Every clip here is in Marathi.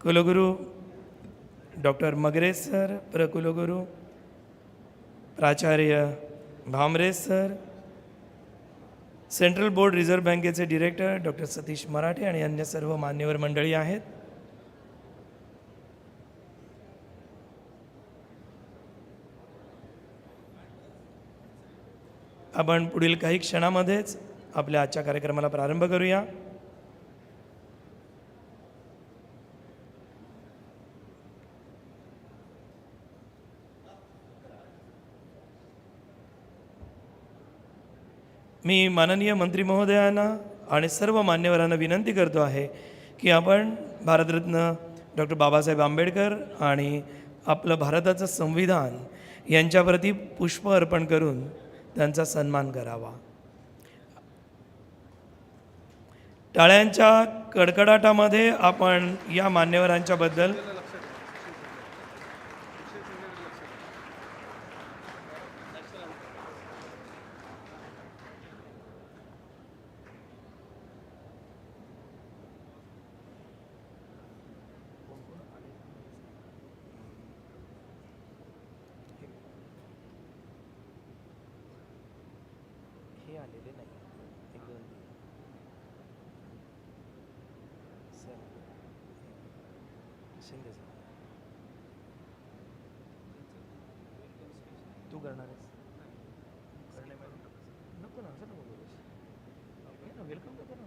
कुलगुरू डॉक्टर मगरे सर, प्रकुलगुरू प्राचार्य Bhamre sir, central board reserve बँकेचे डिरेक्टर डॉक्टर सतीश मराठे आणि अन्य सर्व मान्यवर मंडळी आहेत. आपण पुढील काही क्षणामध्येच आपल्या आजच्या कार्यक्रमाला प्रारंभ करूया. मी माननीय मंत्री महोदयांना आणि सर्व मान्यवरांना विनंती करतो आहे की आपण भारतरत्न डॉक्टर बाबासाहेब आंबेडकर आणि आपलं भारताचं संविधान यांच्याप्रती पुष्प अर्पण करून त्यांचा सन्मान करावा. टाळ्यांच्या कडकडाटामध्ये आपण या मान्यवरांच्याबद्दल तू करणार आहेस नको ना असं नको बोलूस ना वेलकम कर ना.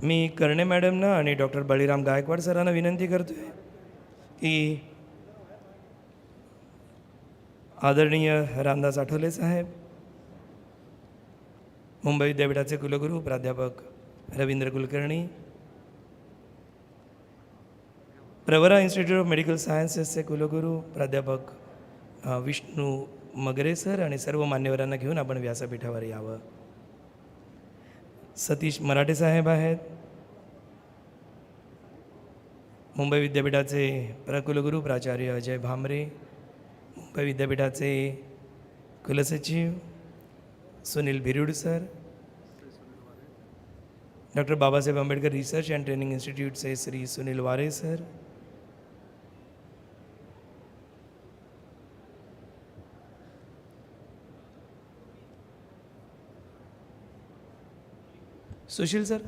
मी कर्णे मॅडमना आणि डॉक्टर बळीराम गायकवाड सरांना विनंती करतोय की आदरणीय रामदास आठवले साहेब, मुंबई विद्यापीठाचे कुलगुरू प्राध्यापक Ravindra Kulkarni, Pravara institute of medical सायन्सेसचे कुलगुरू प्राध्यापक विष्णू मगरे सर आणि सर्व मान्यवरांना घेऊन आपण व्यासपीठावर यावं. सतीश मराठे साहेब आहेत, मुंबई विद्यापीठाचे प्रकुलगुरू प्राचार्य अजय भामरे, मुंबई विद्यापीठाचे कुलसचिव Sunil Bhirud sir, doctor Babasaheb Ambedkar research and training इन्स्टिट्यूटचे श्री सुनील वारे सर, सुशील सर,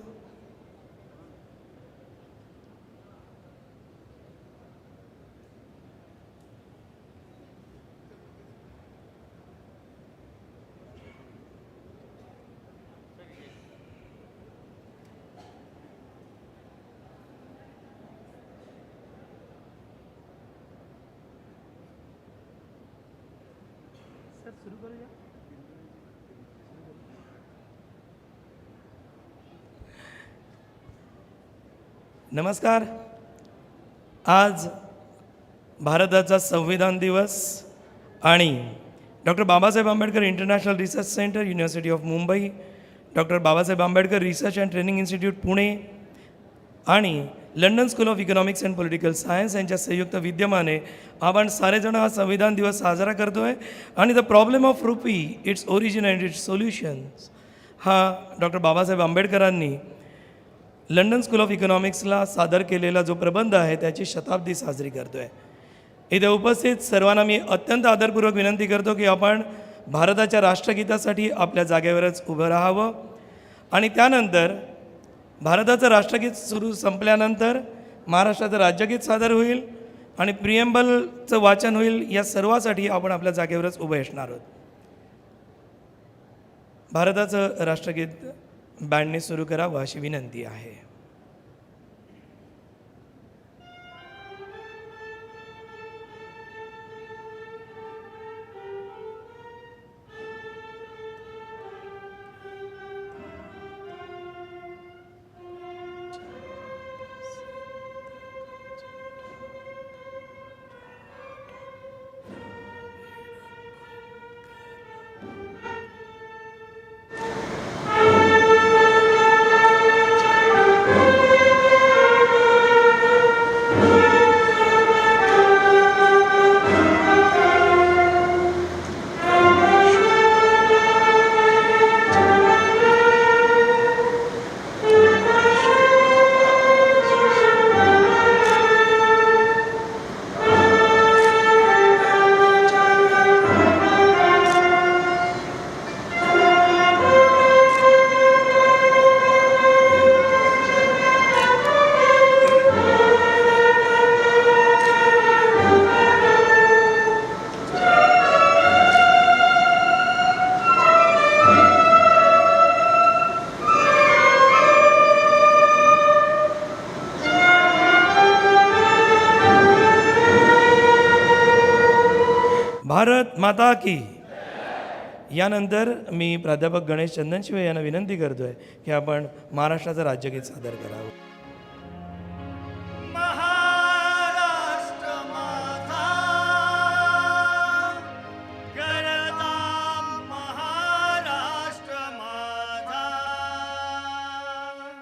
सुरू करूया. नमस्कार. आज भारताचा संविधान दिवस आणि doctor Babasaheb Ambedkar international research centre, university of Mumbai, doctor Babasaheb Ambedkar research and training institute Pune आणि London school of economics and political science यांच्या संयुक्त विद्यमाने आपण सारेजण हा संविधान दिवस साजरा करतो आहे. आणि the problem of rupee, its origin and it's solutions हा डॉक्टर बाबासाहेब आंबेडकरांनी लंडन स्कूल ऑफ इकॉनॉमिक्सला सादर केलेला जो प्रबंध आहे त्याची शताब्दी साजरी करतो आहे. इथे उपस्थित सर्वांना मी अत्यंत आदरपूर्वक विनंती करतो की आपण भारताच्या राष्ट्रगीतासाठी आपल्या जागेवरच उभं राहावं आणि त्यानंतर भारताचं राष्ट्रगीत संपल्यानंतर महाराष्ट्राचं राज्यगीत सादर होईल आणि प्रिएम्बलचं वाचन होईल. या सर्वासाठी आपण आपल्या जागेवरच उभे असणार आहोत. भारताचं राष्ट्रगीत बँडने सुरू करावं अशी विनंती आहे. भारत माता की. यानंतर मी प्राध्यापक गणेश चंदनशिवे यांना विनंती करतोय की आपण महाराष्ट्राचं राज्यगीत सादर करावं. महाराष्ट्र माझा करता महाराष्ट्र माझा. जय जय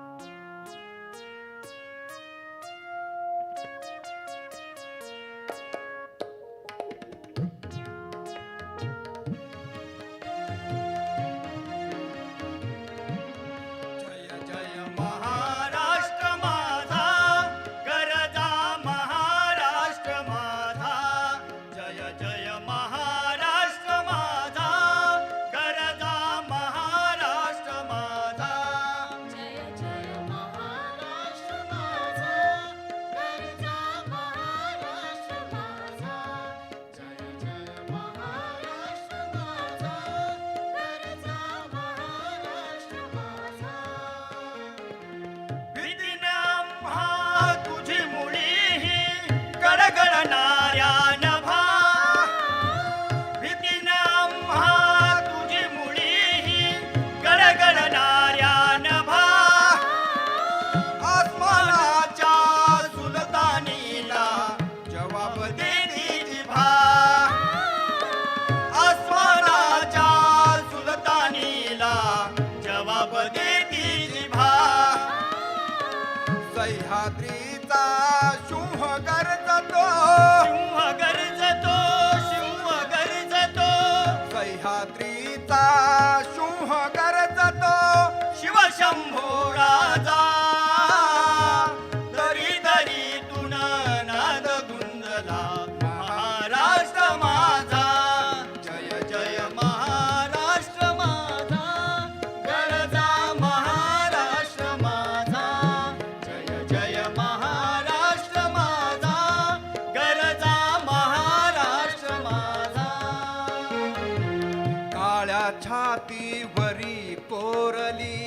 महाराष्ट्र माझा करता महाराष्ट्र माझा. जय जय महाराष्ट्र माझा करता महाराष्ट्र माझा. जय जय महाराष्ट्र माझा करता महाराष्ट्र माझा. जय जय महाराष्ट्र माझा करता महाराष्ट्र माझा. भीतीने आम्हा तुझी मुळी ही गडगडणाऱ्या नभा. भीतीने आम्हा तुझी मुळी ही गडगडणाऱ्या नभा. आसमानाच्या सुलतानीला जवाब देती जिभा. आसमानाच्या सुलतानीला जवाब देती जिभा. सह्याद्रीचा सिंह गरजतो. सिंह गरजतो. सिंह गरजतो. सह्याद्रीचा सिंह गरजतो. शिवशंभो राजा दरी दरीतून नाद गुंजला महाराष्ट्र माझा. जय जय महाराष्ट्र माझा गरजा महाराष्ट्र माझा. जय जय महाराष्ट्र माझा गरजा महाराष्ट्र माझा. काळ्या छातीवरी कोरली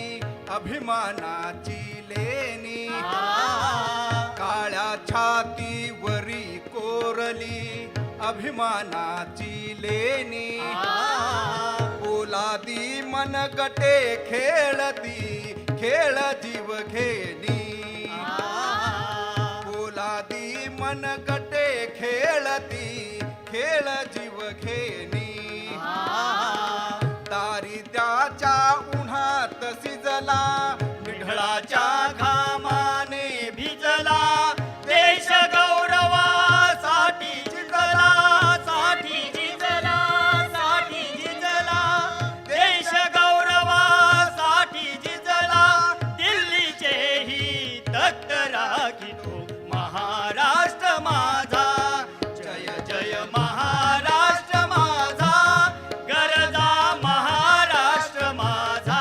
अभिमानाची लेणी. काळ्या छातीवरी कोरली अभिमानाची लेणी. पोलादी मनगटे खेळती खेळ जीव घेणी. पोलादी मनगटे खेळती खेळ जीव घेणी. दारिद्र्याच्या उन्हात शिजला विढळाच्या घामाने भिजला. देश गौरवासाठी झिजला. साठी झिजला. साठी झिजला. देश गौरवासाठी झिजला. दिल्लीचेही तख्त राखितो महाराष्ट्र माझा. जय जय महाराष्ट्र माझा गरजा महाराष्ट्र माझा.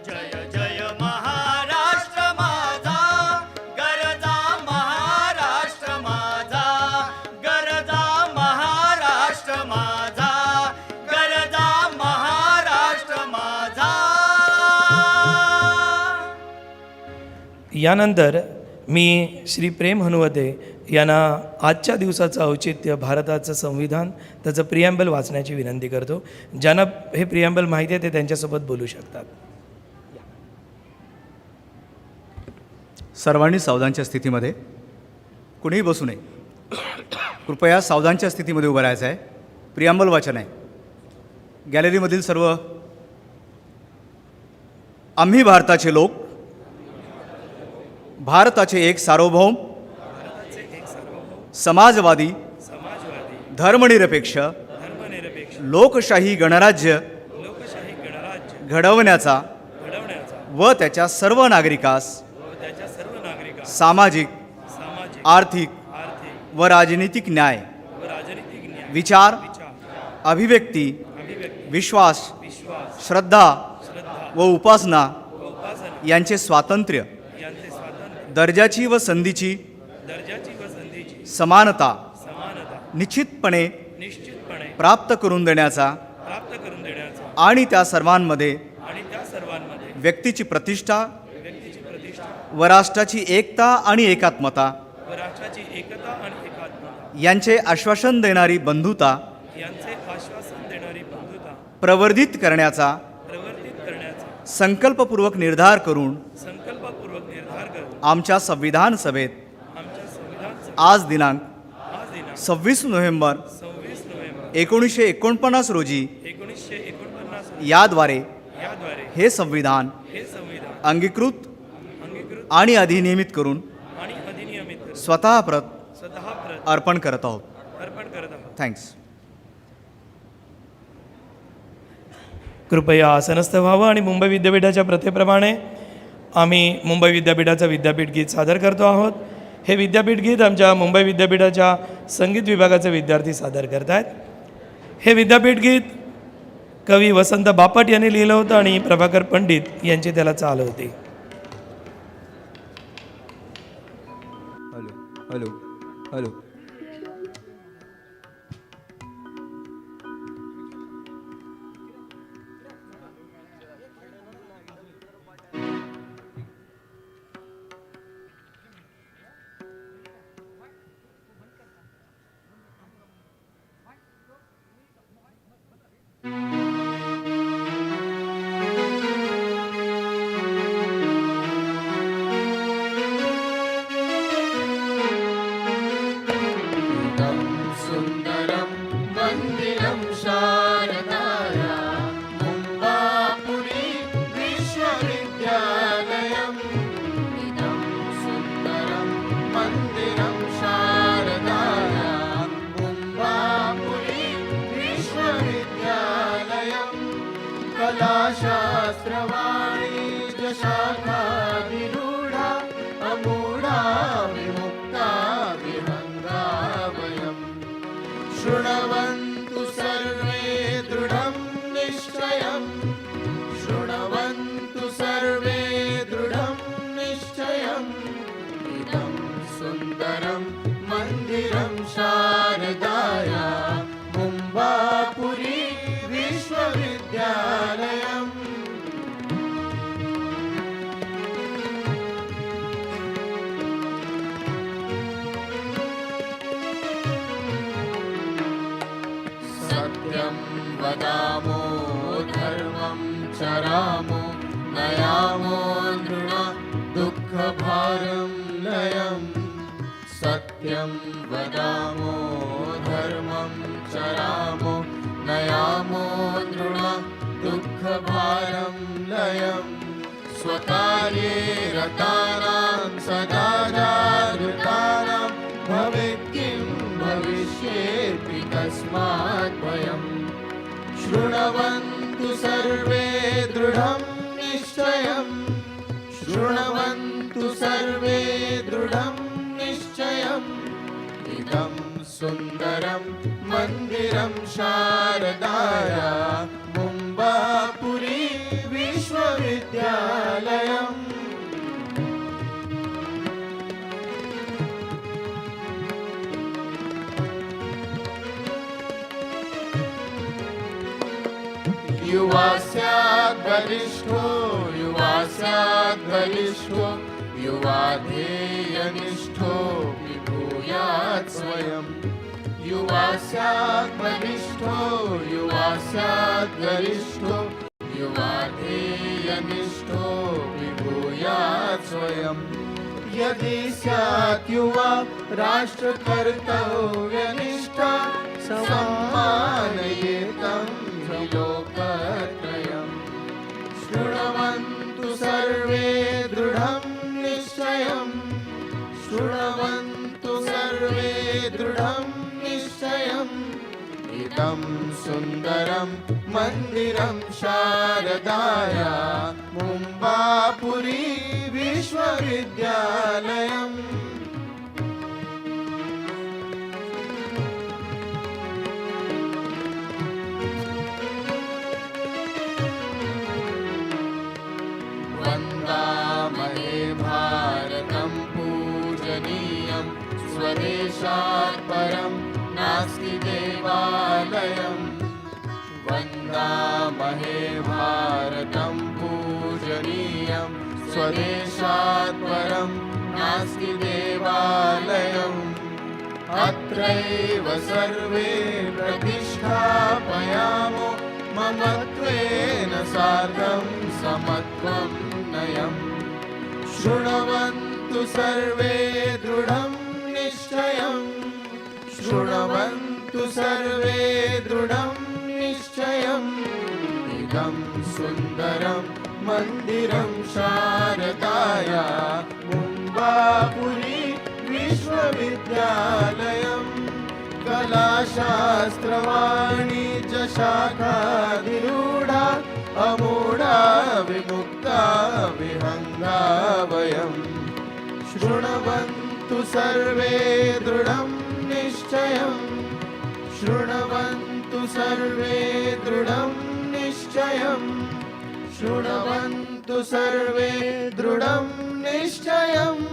जय जय महाराष्ट्र माझा गरजा महाराष्ट्र माझा. गरजा महाराष्ट्र माझा. गरजा महाराष्ट्र माझा. यानंतर मी श्री प्रेम हनुवते यांना आजच्या दिवसाचं औचित्य भारताचं संविधान त्याचं प्रिॲम्बल वाचण्याची विनंती करतो. ज्यांना हे प्रिॲम्बल माहिती आहे ते त्यांच्यासोबत बोलू शकतात. सर्वांनी सावधानच्या स्थितीमध्ये कुणीही बसू नये. कृपया सावधानच्या स्थितीमध्ये उभं राहायचं आहे. प्रिॲम्बल वाचन आहे. गॅलरीमधील सर्व आम्ही भारताचे लोक भारताचे एक सार्वभौम समाजवादी धर्मनिरपेक्ष लोकशाही गणराज्य घडवण्याचा व त्याच्या सर्व नागरिकास सामाजिक आर्थिक व राजनीतिक न्याय विचार अभिव्यक्ती विश्वास श्रद्धा व उपासना यांचे स्वातंत्र्य दर्जाची व संधीची समानता निश्चितपणे प्राप्त करून देण्याचा आणि त्या सर्वांमध्ये व्यक्तीची प्रतिष्ठा व राष्ट्राची एकता आणि एकात्मता यांचे आश्वासन देणारी बंधुता यांचे आश्वासन देणारी बंधुता प्रवर्धित करण्याचा प्रवर्तित करण्याचा संकल्पपूर्वक निर्धार करून संकल्पपूर्वक निर्धार करून आमच्या संविधान सभेत आमच्या संविधान आज दिनांक आज दिनांक 26 नोव्हेंबर 26 नोव्हेंबर 1949 रोजी 1949 याद्वारे याद्वारे हे संविधान हे संविधान अंगीकृत अंगीकृत आणि अधिनियमित करून आणि अधिनियमित करून स्वतः स्वतः अर्पण करत आहोत. अर्पण करत आहोत. थँक्स. कृपया आसनस्थ व्हावं आणि मुंबई विद्यापीठाच्या प्रथेप्रमाणे आम्ही मुंबई विद्यापीठाचं विद्यापीठ गीत सादर करतो आहोत. हे विद्यापीठ गीत आमच्या मुंबई विद्यापीठाच्या संगीत विभागाचे विद्यार्थी सादर करत आहेत. हे विद्यापीठ गीत कवी वसंत बापट यांनी लिहिलं होतं आणि प्रभाकर पंडित यांची त्याला चाल होती. Hello hello hello. इदं सुन्दरं मन्दिरं शारदाया मुम्बापुरी विश्वविद्यालयम्. इदं सुन्दरं मन्दिरं शारदाया मुम्बापुरी विश्वविद्यालयम्. कलाशास्त्रवाणिज्यशाखाभिरूढा अमूढा विमुक्ता विहङ्गा वयम्. शृण्वन्तु सर्वे दृढं निश्चयम्. शृण्वन्तु सर्वे दृढं निश्चयम्. इदं सुन्दरं मन्दिरं शारदाया मुम्बापुरी विश्वविद्यालयम्. सत्यं वदामो धर्मं चरामो नयामो नृण दुःखभारं लयम्. सत्यं वदामो धर्मं चरामो नयामो नृण दुःखभारं लयम्. स्वकार्ये रतानां सदा जागृतानां भवेत् किं भविष्येति तस्मात् भयम्. शृण्वन्तु सर्वे दृढं निश्चयम्. शृण्वन्तु सर्वे दृढं निश्चयम्. इदं सुन्दरं मन्दिरं शारदाया मुम्बापुरी विश्वविद्यालयम्. युवा स्यात् बलिष्ठो युवा स्यात् बलिष्ठो युवा ध्येयनिष्ठो विभूयात् स्वयम्. युवा स्यात् बलिष्ठो युवा स्यात् गरिष्ठो युवा ध्येयनिष्ठो विभूयात् स्वयम्. यदि स्यात् युवा राष्ट्रकर्तव्यनिष्ठा सम्मानयेतं लोकत्रयम्. शृण्वन्तु सर्वे दृढं निश्चयम्. शृण्वन्तु सर्वे दृढं निश्चयम्. इदं सुन्दरं मन्दिरं शारदाया मुम्बापुरी विश्वविद्यालयम्. वन्दामहे भारतं पूजनीयं स्वदेशात् परं नास्ति देवालयम्. वन्दामहे भारतं पूजनीयं स्वदेशात् परं नास्ति देवालयम्. अत्रैव सर्वे प्रतिष्ठिताः स्थापयामो ममत्वेन सार्धं समत्वं नयम् शृण्वन्तु सर्वे दृढं निश्चयम् शृण्वन्तु सर्वे दृढं निश्चयम् इदं सुन्दरं मन्दिरं शारदाया मुम्बापुरी विश्वविद्यालयम् कलाशास्त्रवाणिज्यशाखाधिरूढा अमूढा विमुक्ता विहङ्गा वयम् शृण्वन्तु सर्वे दृढं निश्चयम् शृण्वन्तु सर्वे दृढं निश्चयम् शृण्वन्तु सर्वे दृढं निश्चयम्.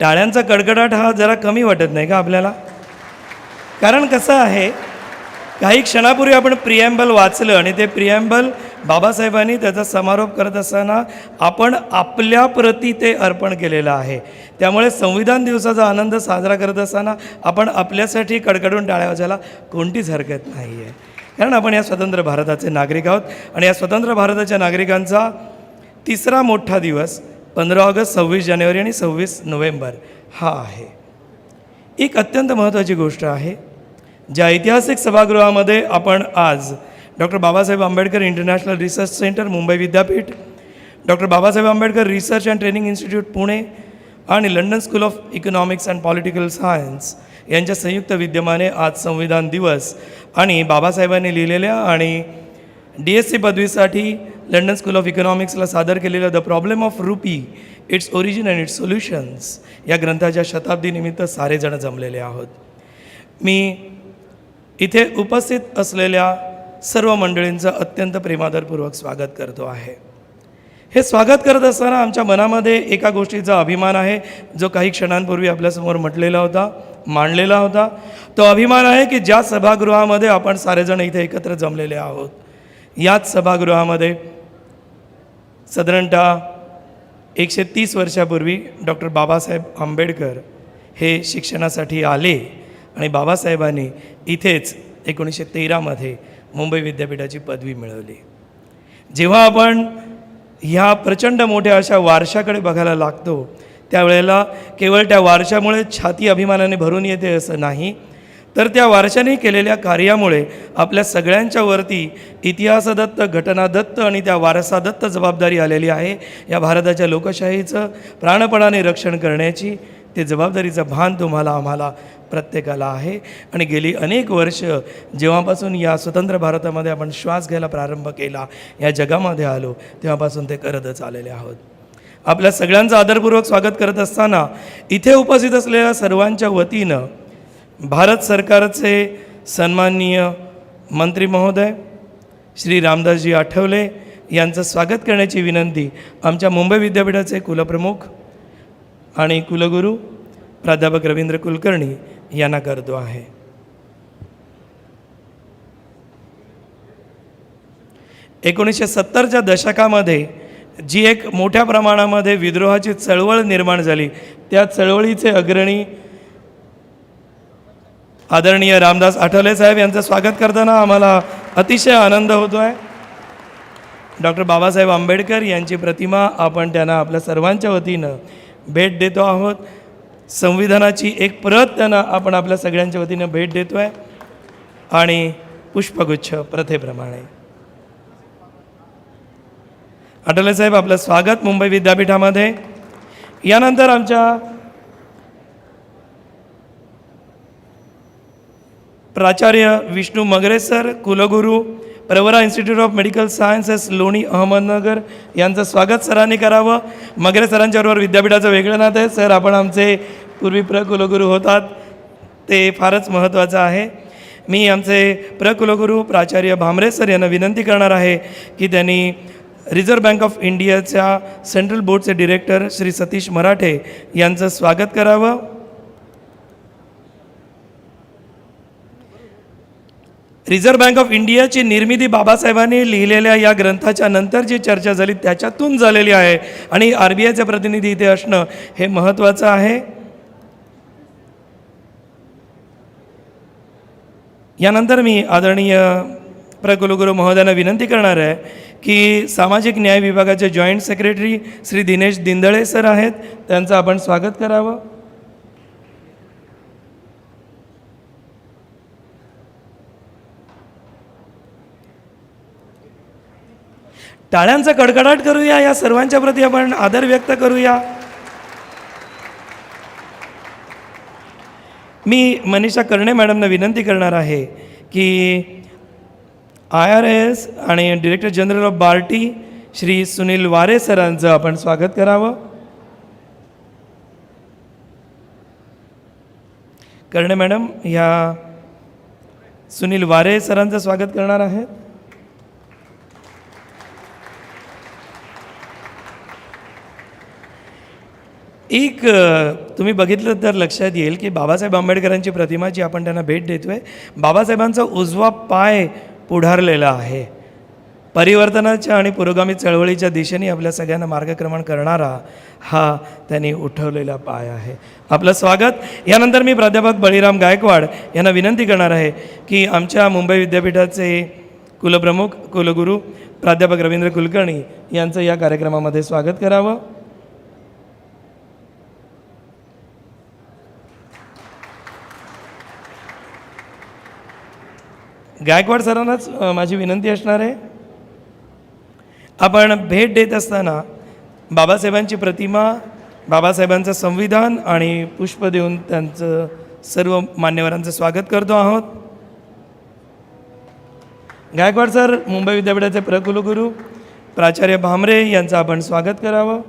टाळ्यांचा कडकडाट हा जरा कमी वाटत नाही का आपल्याला? कारण कसं आहे, काही क्षणापूर्वी आपण प्रिॲम्बल वाचलं आणि ते प्रिॲम्बल बाबासाहेबांनी त्याचा समारोप करत असताना आपण आपल्या प्रती ते अर्पण केलेलं आहे. त्यामुळे संविधान दिवसाचा आनंद साजरा करत असताना आपण आपल्यासाठी कडकडून टाळ्या वाजायला कोणतीच हरकत नाही आहे. कारण आपण या स्वतंत्र भारताचे नागरिक आहोत आणि या स्वतंत्र भारताच्या नागरिकांचा तिसरा मोठा दिवस 15 ऑगस्ट, 26 जानेवारी आणि 26 नोव्हेंबर हा आहे. एक अत्यंत महत्त्वाची गोष्ट आहे, ज्या ऐतिहासिक सभागृहामध्ये आपण आज doctor Babasaheb Ambedkar international research centre Mumbai विद्यापीठ, doctor Babasaheb Ambedkar research and training institute Pune आणि London school of economics and political science यांच्या संयुक्त विद्यमाने आज संविधान दिवस आणि बाबासाहेबांनी लिहिलेल्या आणि DSc पदवीसाठी लंडन स्कूल ऑफ इकॉनॉमिक्सला सादर केलेलं the problem of rupee, its origin and it's solutions या ग्रंथाच्या शताब्दीनिमित्त सारेजण जमलेले आहोत. मी इथे उपस्थित असलेल्या सर्व मंडळींचं अत्यंत प्रेमादरपूर्वक स्वागत करतो आहे. हे स्वागत करत असताना आमच्या मनामध्ये एका गोष्टीचा अभिमान आहे, जो काही क्षणांपूर्वी आपल्यासमोर म्हटलेला होता, मांडलेला होता. तो अभिमान आहे की ज्या सभागृहामध्ये आपण सारेजण इथे एकत्र जमलेले आहोत, याच सभागृहामध्ये साधारणतः 130 वर्षापूर्वी डॉक्टर बाबासाहेब आंबेडकर हे शिक्षणासाठी आले आणि बाबासाहेबांनी इथेच 1913मध्ये मुंबई विद्यापीठाची पदवी मिळवली. जेव्हा आपण ह्या प्रचंड मोठ्या अशा वारशाकडे बघायला लागतो, त्यावेळेला केवळ त्या वारशामुळे छाती अभिमानाने भरून येते असं नाही, तर त्या वारशाने केलेल्या कार्यामुळे आपल्या सगळ्यांच्या वरती इतिहासदत्त, घटनादत्त आणि त्या वारसादत्त जबाबदारी आलेली आहे. या भारताच्या लोकशाहीचं प्राणपणाने रक्षण करण्याची ते जबाबदारीचं भान तुम्हाला आम्हाला प्रत्येकाला आहे. आणि गेली अनेक वर्ष जेव्हापासून या स्वतंत्र भारतामध्ये आपण श्वास घ्यायला प्रारंभ केला, या जगामध्ये आलो, तेव्हापासून ते करतच आलेले आहोत. आपल्या सगळ्यांचं आदरपूर्वक स्वागत करत असताना इथे उपस्थित असलेल्या सर्वांच्या वतीनं भारत सरकारचे सन्माननीय मंत्री महोदय श्री रामदासजी आठवले यांचं स्वागत करण्याची विनंती आमच्या मुंबई विद्यापीठाचे कुलप्रमुख आणि कुलगुरू प्राध्यापक रवींद्र कुलकर्णी यांना करतो आहे. एकोणीसशे 70च्या दशकामध्ये जी एक मोठ्या प्रमाणामध्ये विद्रोहाची चळवळ निर्माण झाली, त्या चळवळीचे अग्रणी आदरणीय रामदास आठवले साहेब यांचं स्वागत करताना आम्हाला अतिशय आनंद होतो आहे. डॉक्टर बाबासाहेब आंबेडकर यांची प्रतिमा आपण त्यांना आपल्या सर्वांच्या वतीनं भेट देतो आहोत. संविधानाची एक प्रत त्यांना आपण आपल्या सगळ्यांच्या वतीनं भेट देतो आहे आणि पुष्पगुच्छ प्रथेप्रमाणे. आठवले साहेब, आपलं स्वागत मुंबई विद्यापीठामध्ये. यानंतर आमच्या प्राचार्य विष्णू मगरे सर, कुलगुरू Pravara institute of medical sciences लोणी अहमदनगर यांचं स्वागत सरांनी करावं. मगरे सरांच्याबरोबर विद्यापीठाचं वेगळं नातं आहे. सर, आपण आमचे पूर्वी कुलगुरू होतात, ते फारच महत्त्वाचं आहे. मी आमचे कुलगुरू प्राचार्य भामरे सर यांना विनंती करणार आहे की त्यांनी रिझर्व्ह बँक ऑफ इंडियाच्या सेंट्रल बोर्डचे डिरेक्टर श्री सतीश मराठे यांचं स्वागत करावं. रिझर्व्ह बँक ऑफ इंडियाची निर्मिती बाबासाहेबांनी लिहिलेल्या या ग्रंथाच्या नंतर जी चर्चा झाली त्याच्यातून झालेली आहे आणि RBIचे प्रतिनिधी इथे असणं हे महत्त्वाचं आहे. यानंतर मी आदरणीय कुलगुरू महोदयांना विनंती करणार आहे की सामाजिक न्याय विभागाचे joint secretary Shri Dinesh Dindale sir आहेत, त्यांचं आपण स्वागत करावं. टाळ्यांचा कडकडाट करूया, या सर्वांच्या प्रती आपण आदर व्यक्त करूया. मी मनीषा कर्णे मॅडमना विनंती करणार आहे की IRAS आणि director general of BARTI Shri Sunil Ware सरांचं आपण स्वागत करावं. कर्णे मॅडम ह्या सुनील वारे सरांचं स्वागत करणार आहेत. एक तुम्ही बघितलं तर लक्षात येईल की बाबासाहेब आंबेडकरांची प्रतिमा जी आपण त्यांना भेट देतोय, बाबासाहेबांचा उजवा पाय पुढारलेला आहे. परिवर्तनाच्या आणि पुरोगामी चळवळीच्या दिशेने आपल्या सगळ्यांना मार्गक्रमण करणारा हा त्यांनी उठवलेला पाय आहे. आपलं स्वागत. यानंतर मी प्राध्यापक बळीराम गायकवाड यांना विनंती करणार आहे की आमच्या मुंबई विद्यापीठाचे कुलप्रमुख कुलगुरू प्राध्यापक रवींद्र कुलकर्णी यांचं या कार्यक्रमामध्ये स्वागत करावं. गायकवाड सरांनाच माझी विनंती असणार आहे, आपण भेट देत असताना बाबासाहेबांची प्रतिमा, बाबासाहेबांचं संविधान आणि पुष्प देऊन त्यांचं सर्व मान्यवरांचं स्वागत करतो आहोत. गायकवाड सर मुंबई विद्यापीठाचे कुलगुरू प्राचार्य भामरे यांचं आपण स्वागत करावं.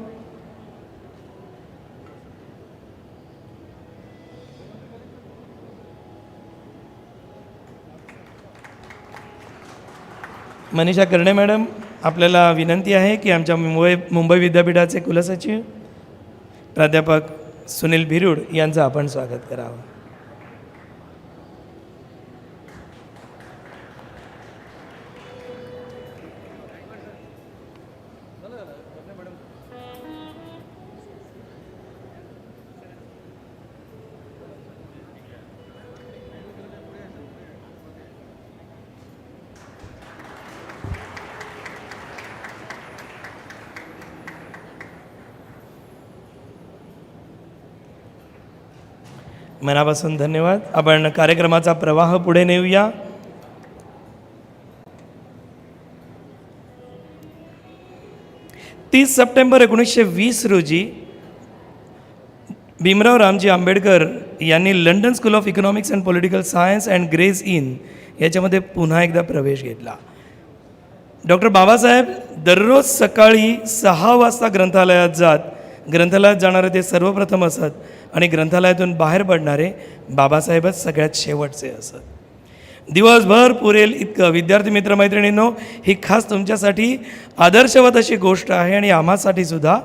मनीषा कर्णे मॅडम, आपल्याला विनंती आहे की आमच्या मुंबई विद्यापीठाचे कुलसचिव प्राध्यापक सुनील भिरूड यांचं आपण स्वागत करावं. मनापासून धन्यवाद. आपण कार्यक्रमाचा प्रवाह पुढे नेऊया. तीस सप्टेंबर 1920 रोजी भीमराव रामजी आंबेडकर यांनी London school of economics and political Science and Gray's Inn याच्यामध्ये पुन्हा एकदा प्रवेश घेतला. डॉक्टर बाबासाहेब दररोज सकाळी 6 वाजता ग्रंथालयात जाणारे ते सर्वप्रथम असत आणि ग्रंथालयातून बाहेर पडणारे बाबासाहेबच सगळ्यात शेवटचे असत. दिवसभर पुरेल इतकं. विद्यार्थी मित्रमैत्रिणींनो, ही खास तुमच्यासाठी आदर्शवत अशी गोष्ट आहे आणि आम्हासाठी सुद्धा,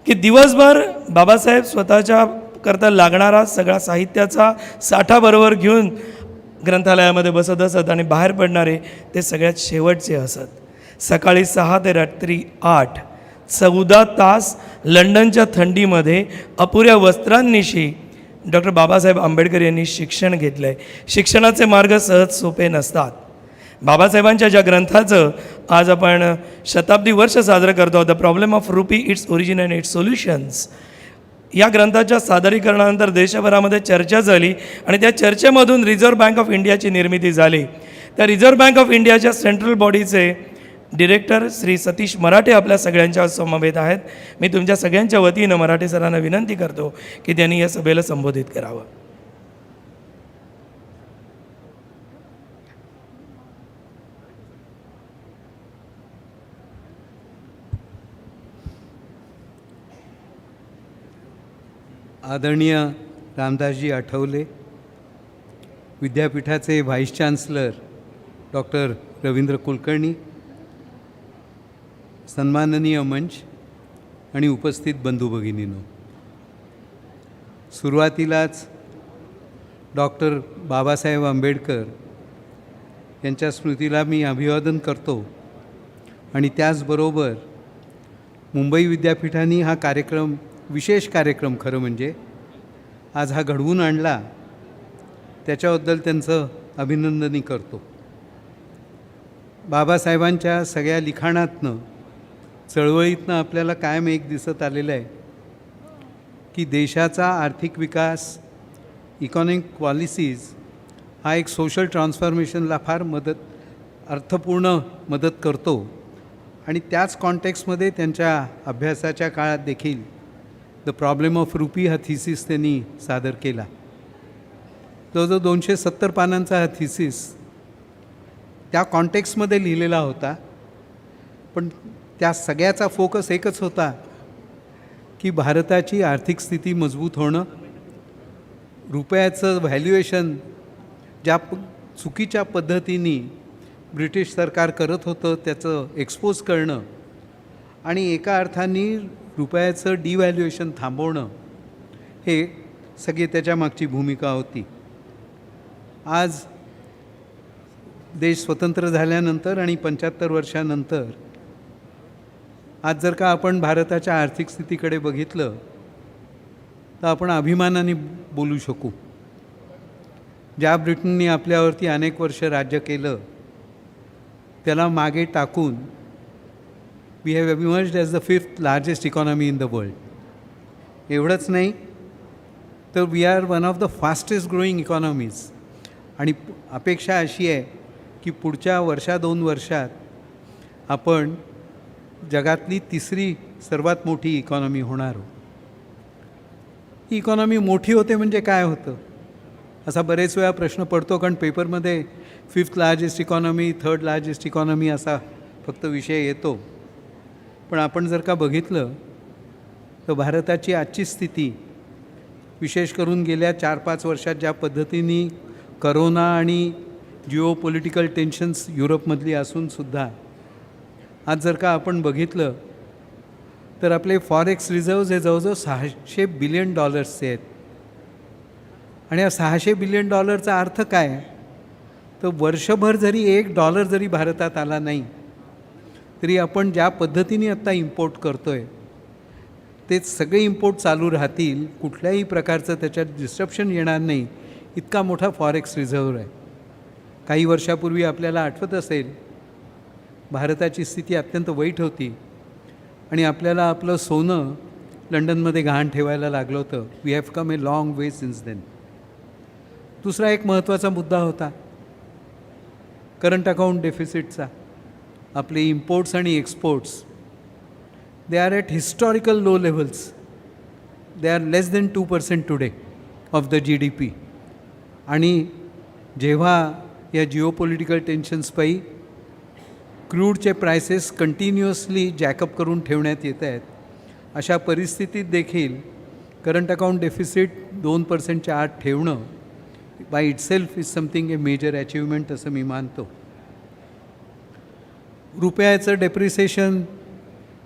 की दिवसभर बाबासाहेब स्वतःच्या करता लागणारा सगळा साहित्याचा साठा बरोबर घेऊन ग्रंथालयामध्ये बसत असत आणि बाहेर पडणारे ते सगळ्यात शेवटचे असत. सकाळी 6 ते रात्री 8 14 तास लंडनच्या थंडीमध्ये अपुऱ्या वस्त्रांनिशी डॉक्टर बाबासाहेब आंबेडकर यांनी शिक्षण घेतलं आहे. शिक्षणाचे मार्ग सहज सोपे नसतात. बाबासाहेबांच्या ज्या ग्रंथाचं आज आपण शताब्दी वर्ष साजरं करतो, the problem of rupee, its origin and it's solutions, या ग्रंथाच्या सादरीकरणानंतर देशभरामध्ये चर्चा झाली आणि त्या चर्चेमधून रिझर्व्ह बँक ऑफ इंडियाची निर्मिती झाली. त्या रिझर्व्ह बँक ऑफ इंडियाच्या सेंट्रल बॉडीचे डिरेक्टर श्री सतीश मराठे आपल्या सगळ्यांच्या समवेत आहेत. मी तुमच्या सगळ्यांच्या वतीनं मराठे सरांना विनंती करतो की त्यांनी या सभेला संबोधित करावं. आदरणीय रामदासजी आठवले, विद्यापीठाचे vice chancellor doctor Ravindra Kulkarni, सन्माननीय मंच आणि उपस्थित बंधू भगिनींनो, सुरुवातीलाच डॉक्टर बाबासाहेब आंबेडकर यांच्या स्मृतीला मी अभिवादन करतो. आणि त्याचबरोबर मुंबई विद्यापीठाने हा कार्यक्रम, विशेष कार्यक्रम खरं म्हणजे आज हा घडवून आणला, त्याच्याबद्दल त्यांचं अभिनंदनही करतो. बाबासाहेबांच्या सगळ्या लिखाणातनं, चळवळीतनं आपल्याला कायम एक दिसत आलेलं आहे की देशाचा आर्थिक विकास, इकॉनॉमिक पॉलिसीज हा एक सोशल ट्रान्सफॉर्मेशनला फार अर्थपूर्ण मदत करतो. आणि त्याच कॉन्टेक्स्टमध्ये त्यांच्या अभ्यासाच्या काळात देखील द प्रॉब्लेम ऑफ रुपी हा थिसिस त्यांनी सादर केला. जवळजवळ 270 पानांचा हा थिसिस त्या कॉन्टेक्स्टमध्ये लिहिलेला होता, पण त्या सगळ्याचा फोकस एकच होता की भारताची आर्थिक स्थिती मजबूत होणं, रुपयाचं व्हॅल्युएशन ज्या चुकीच्या पद्धतीने ब्रिटिश सरकार करत होतं त्याचं एक्सपोज करणं आणि एका अर्थाने रुपयाचं डिव्हॅल्युएशन थांबवणं, हे सगळी त्याच्या मागची भूमिका होती. आज देश स्वतंत्र झाल्यानंतर आणि 75 वर्षानंतर आज जर का आपण भारताच्या आर्थिक स्थितीकडे बघितलं तर आपण अभिमानाने बोलू शकू. ज्या ब्रिटनने आपल्यावरती अनेक वर्ष राज्य केलं त्याला मागे टाकून we have emerged as the 5th largest economy in the world. एवढंच नाही तर we are one of the fastest growing economies. आणि अपेक्षा अशी आहे की पुढच्या 1-2 वर्षात आपण जगातली 3री सर्वात मोठी इकॉनॉमी होणार. ही इकॉनॉमी मोठी होते म्हणजे काय होतं असा बरेच वेळा प्रश्न पडतो, कारण पेपरमध्ये 5th largest economy, 3rd largest economy असा फक्त विषय येतो. पण आपण जर का बघितलं तर भारताची आजची स्थिती, विशेष करून गेल्या 4-5 वर्षात ज्या पद्धतीने करोना आणि जिओ पॉलिटिकल टेन्शन्स युरोपमधली असूनसुद्धा आज जर का आपण बघितलं तर आपले फॉरेक्स रिझर्व्ज हे जवळजवळ $600 बिलियन आहेत. आणि या $600 बिलियन अर्थ काय, तर वर्षभर जरी $1 जरी भारतात आला नाही तरी आपण ज्या पद्धतीने आत्ता इम्पोर्ट करतो आहे ते सगळे इम्पोर्ट चालू राहतील, कुठल्याही प्रकारचं त्याच्यात डिस्ट्रप्शन येणार नाही, इतका मोठा फॉरेक्स रिझर्व्ह आहे. काही वर्षापूर्वी आपल्याला आठवत असेल भारताची स्थिती अत्यंत वाईट होती आणि आपल्याला आपलं सोनं लंडनमध्ये गहाण ठेवायला लागलं होतं. We have come a long way since then. दुसरा एक महत्त्वाचा मुद्दा होता करंट अकाउंट डेफिसिटचा. आपले इम्पोर्ट्स आणि exports they are at historical low levels. They are less than 2% today of the GDP. आणि जेव्हा या जिओ पॉलिटिकल टेन्शन्सपायी क्रूडचे प्रायसेस कंटिन्युअसली जॅकअप करून ठेवण्यात येत आहेत, अशा परिस्थितीत देखील करंट अकाउंट डेफिसिट 2%च्या आत ठेवणं by itself is something a major achievement असं मी मानतो. रुपयाचं डेप्रिसिएशन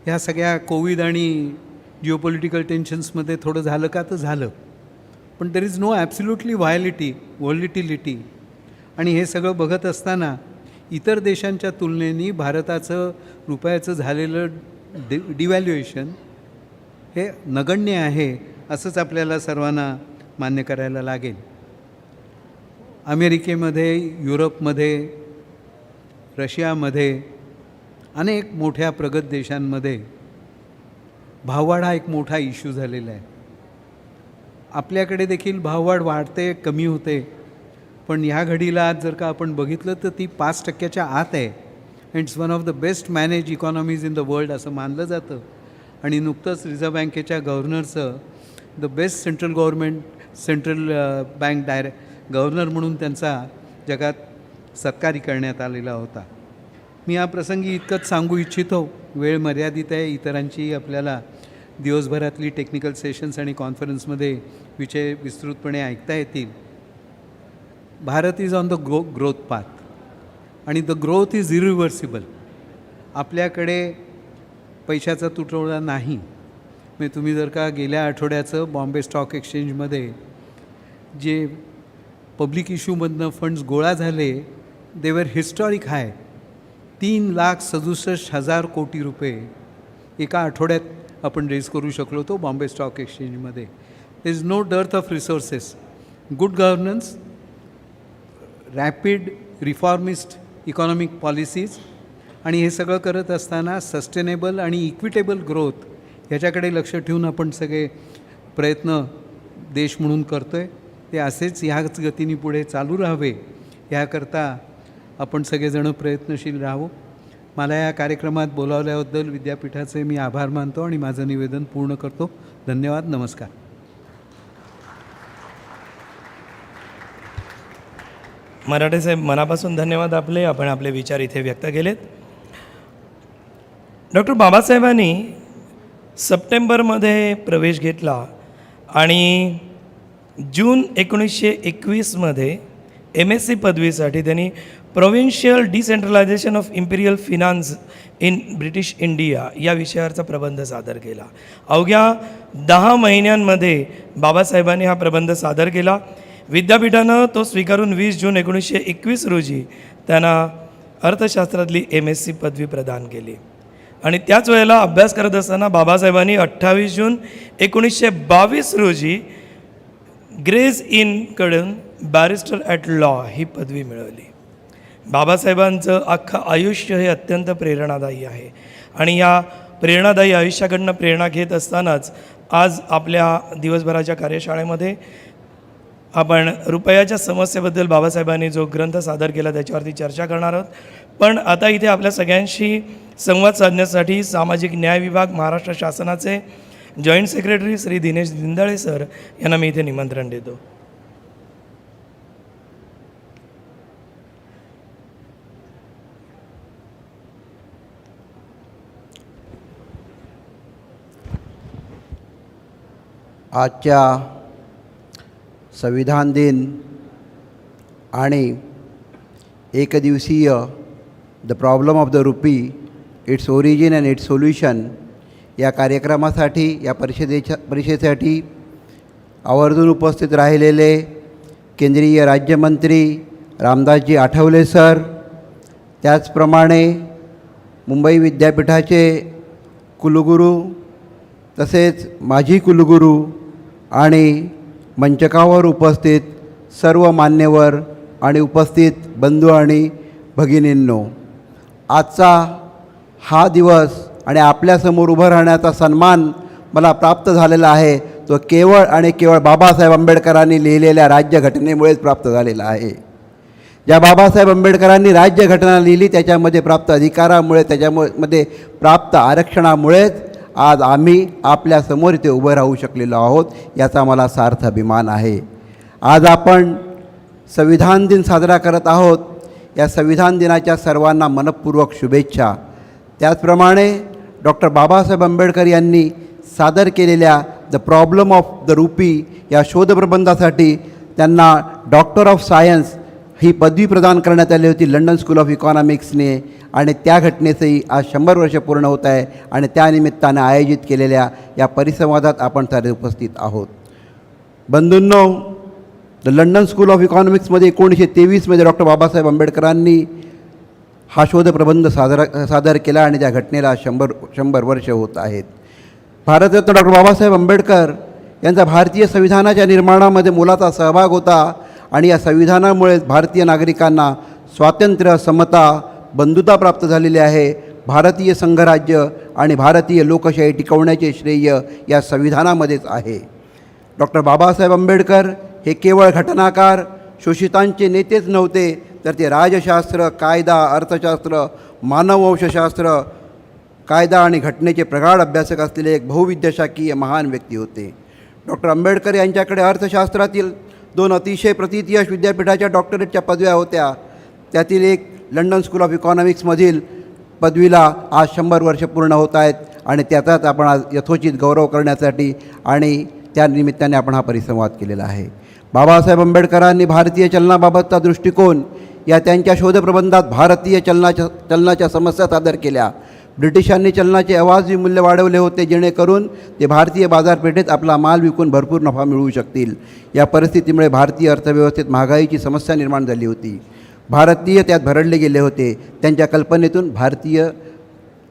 ह्या सगळ्या कोविड आणि जिओ पॉलिटिकल टेन्शन्समध्ये थोडं झालं का, तर झालं, पण देर इज नो ॲब्सल्युटली व्हॉलिटिलिटी. आणि हे सगळं बघत असताना इतर देशांच्या तुलनेने भारताचं रुपयाचं झालेलं डिव्हॅल्युएशन हे नगण्य आहे असंच आपल्याला सर्वांना मान्य करायला लागेल. अमेरिकेमध्ये, युरोपमध्ये, रशियामध्ये, अनेक मोठ्या प्रगत देशांमध्ये भाववाढ हा एक मोठा इश्यू झालेला आहे. आपल्याकडे देखील भाववाढ वाढते, कमी होते, पण ह्या घडीला आज जर का आपण बघितलं तर ती 5%च्या आत आहे. It's one of the best manage economies in the world असं मानलं जातं. आणि नुकतंच रिझर्व्ह बँकेच्या गव्हर्नरचं the best central bank governor म्हणून त्यांचा जगात सत्कारही करण्यात आलेला होता. मी या प्रसंगी इतकंच सांगू इच्छितो, वेळ मर्यादित आहे, इतरांची आपल्याला दिवसभरातली टेक्निकल सेशन्स आणि कॉन्फरन्समध्ये विषय विस्तृतपणे ऐकता येतील. Bharat is on the growth path आणि द ग्रोथ इज इरिव्हर्सिबल. आपल्याकडे पैशाचा तुटवडा नाही. म्हणजे तुम्ही जर का गेल्या आठवड्याचं बॉम्बे स्टॉक एक्सचेंजमध्ये जे पब्लिक इश्यूमधनं फंड्स गोळा झाले देवर हिस्टॉरिक हाय. 3,67,000 कोटी रुपये एका आठवड्यात आपण रेज करू शकलो तो बॉम्बे स्टॉक एक्सचेंजमध्ये. There is no dearth of resources. Good governance, rapid reformist economic policies आणि हे सगळं करत असताना सस्टेनेबल आणि इक्विटेबल ग्रोथ ह्याच्याकडे लक्ष ठेवून आपण सगळे प्रयत्न देश म्हणून करतो आहे. ते असेच ह्याच गतीने पुढे चालू राहावे ह्याकरता आपण सगळेजणं प्रयत्नशील राहू. मला या कार्यक्रमात बोलावल्याबद्दल विद्यापीठाचे मी आभार मानतो आणि माझं निवेदन पूर्ण करतो. धन्यवाद. नमस्कार. मराठे साहेब, मनापासून धन्यवाद आपण आपले विचार इथे व्यक्त केलेत. डॉक्टर बाबासाहेबांनी सप्टेंबरमध्ये प्रवेश घेतला आणि जून 1921मध्ये MSc पदवीसाठी त्यांनी provincial decentralisation of imperial finance in British India या विषयावरचा प्रबंध सादर केला. अवघ्या 10 महिन्यांमध्ये बाबासाहेबांनी हा प्रबंध सादर केला. विद्यापीठानं तो स्वीकारून 20 जून 1921 रोजी त्यांना अर्थशास्त्रातली MSc पदवी प्रदान केली. आणि त्याच वेळेला अभ्यास करत असताना बाबासाहेबांनी 28 जून 1922 रोजी ग्रेज इनकडून बॅरिस्टर ॲट लॉ ही पदवी मिळवली. बाबासाहेबांचं अख्खं आयुष्य हे अत्यंत प्रेरणादायी आहे आणि या प्रेरणादायी आयुष्याकडनं प्रेरणा घेत असतानाच आज आपल्या दिवसभराच्या कार्यशाळेमध्ये आपण रुपयाच्या समस्येबद्दल बाबासाहेबांनी जो ग्रंथ सादर केला त्याच्यावरती चर्चा करणार आहोत. पण आता इथे आपल्या सगळ्यांशी संवाद साधण्यासाठी सामाजिक न्याय विभाग महाराष्ट्र शासनाचे joint secretary Shri Dinesh Dindale sir यांना मी इथे निमंत्रण देतो. आजच्या संविधान दिन आणि एकदिवसीय the problem of the rupee, its origin and it's solution या कार्यक्रमासाठी, या परिषदेसाठी आवर्जून उपस्थित राहिलेले केंद्रीय राज्यमंत्री रामदासजी आठवले सर, त्याचप्रमाणे मुंबई विद्यापीठाचे कुलगुरू तसेच माजी कुलगुरू आणि मंचकावर उपस्थित सर्व मान्यवर आणि उपस्थित बंधू आणि भगिनींनो, आजचा हा दिवस आणि आपल्यासमोर उभं राहण्याचा सन्मान मला प्राप्त झालेला आहे तो केवळ आणि केवळ बाबासाहेब आंबेडकरांनी लिहिलेल्या राज्यघटनेमुळेच प्राप्त झालेला आहे. ज्या बाबासाहेब आंबेडकरांनी राज्यघटना लिहिली त्याच्यामध्ये प्राप्त अधिकारामुळे, त्याच्यामध्ये प्राप्त आरक्षणामुळेच आज आम्ही आपल्यासमोर इथे उभं राहू शकलेलो आहोत, याचा मला सार्थ अभिमान आहे. आज आपण संविधान दिन साजरा करत आहोत. या संविधान दिनाच्या सर्वांना मनपूर्वक शुभेच्छा. त्याचप्रमाणे डॉक्टर बाबासाहेब आंबेडकर यांनी सादर केलेल्या the problem of the RuPay या शोधप्रबंधासाठी त्यांना डॉक्टर ऑफ सायन्स ही पदवी प्रदान करण्यात आली होती लंडन स्कूल ऑफ इकॉनॉमिक्सने. आणि त्या घटनेचंही आज 100 वर्ष पूर्ण होत आहे आणि त्यानिमित्तानं आयोजित केलेल्या या परिसंवादात आपण सारे उपस्थित आहोत. बंधूंनो, द लंडन स्कूल ऑफ इकॉनॉमिक्समध्ये 1923मध्ये डॉक्टर बाबासाहेब आंबेडकरांनी हा शोधप्रबंध सादर केला आणि त्या घटनेला 100 वर्ष होत आहेत. भारतरत्न डॉक्टर बाबासाहेब आंबेडकर यांचा भारतीय संविधानाच्या निर्माणामध्ये मोलाचा सहभाग होता आणि या संविधानामुळे भारतीय नागरिकांना स्वातंत्र्य, समता, बंधुता प्राप्त झालेली आहे. भारतीय संघराज्य आणि भारतीय लोकशाही टिकवण्याचे श्रेय या संविधानामध्येच आहे. डॉक्टर बाबासाहेब आंबेडकर हे केवळ घटनाकार, शोषितांचे नेतेच नव्हते, तर ते राजशास्त्र, कायदा, अर्थशास्त्र, मानववंशशास्त्र, कायदा आणि घटनेचे प्रगाढ अभ्यासक असलेले एक बहुविद्याशाखीय महान व्यक्ती होते. डॉक्टर आंबेडकर यांच्याकडे अर्थशास्त्रातील 2 अतिशय प्रथितयश विद्यापीठाच्या डॉक्टरेटच्या पदव्या होत्या. त्यातील एक लंडन स्कूल ऑफ इकॉनॉमिक्समधील पदवीला आज 100 वर्ष पूर्ण होत आहेत आणि त्याचाच आपण आज यथोचित गौरव करण्यासाठी आणि त्या निमित्ताने आपण हा परिसंवाद केलेला आहे. बाबासाहेब आंबेडकरांनी भारतीय चलनाबाबतचा दृष्टिकोन या त्यांच्या शोधप्रबंधात भारतीय चलनाच्या समस्या सादर केल्या. ब्रिटिशांनी चलनाचे अवाजवी मूल्य वाढवले होते जेणेकरून ते भारतीय बाजारपेठेत आपला माल विकून भरपूर नफा मिळवू शकतील. या परिस्थितीमुळे भारतीय अर्थव्यवस्थेत महागाईची समस्या निर्माण झाली होती. भारतीय त्यात भरडले गेले होते.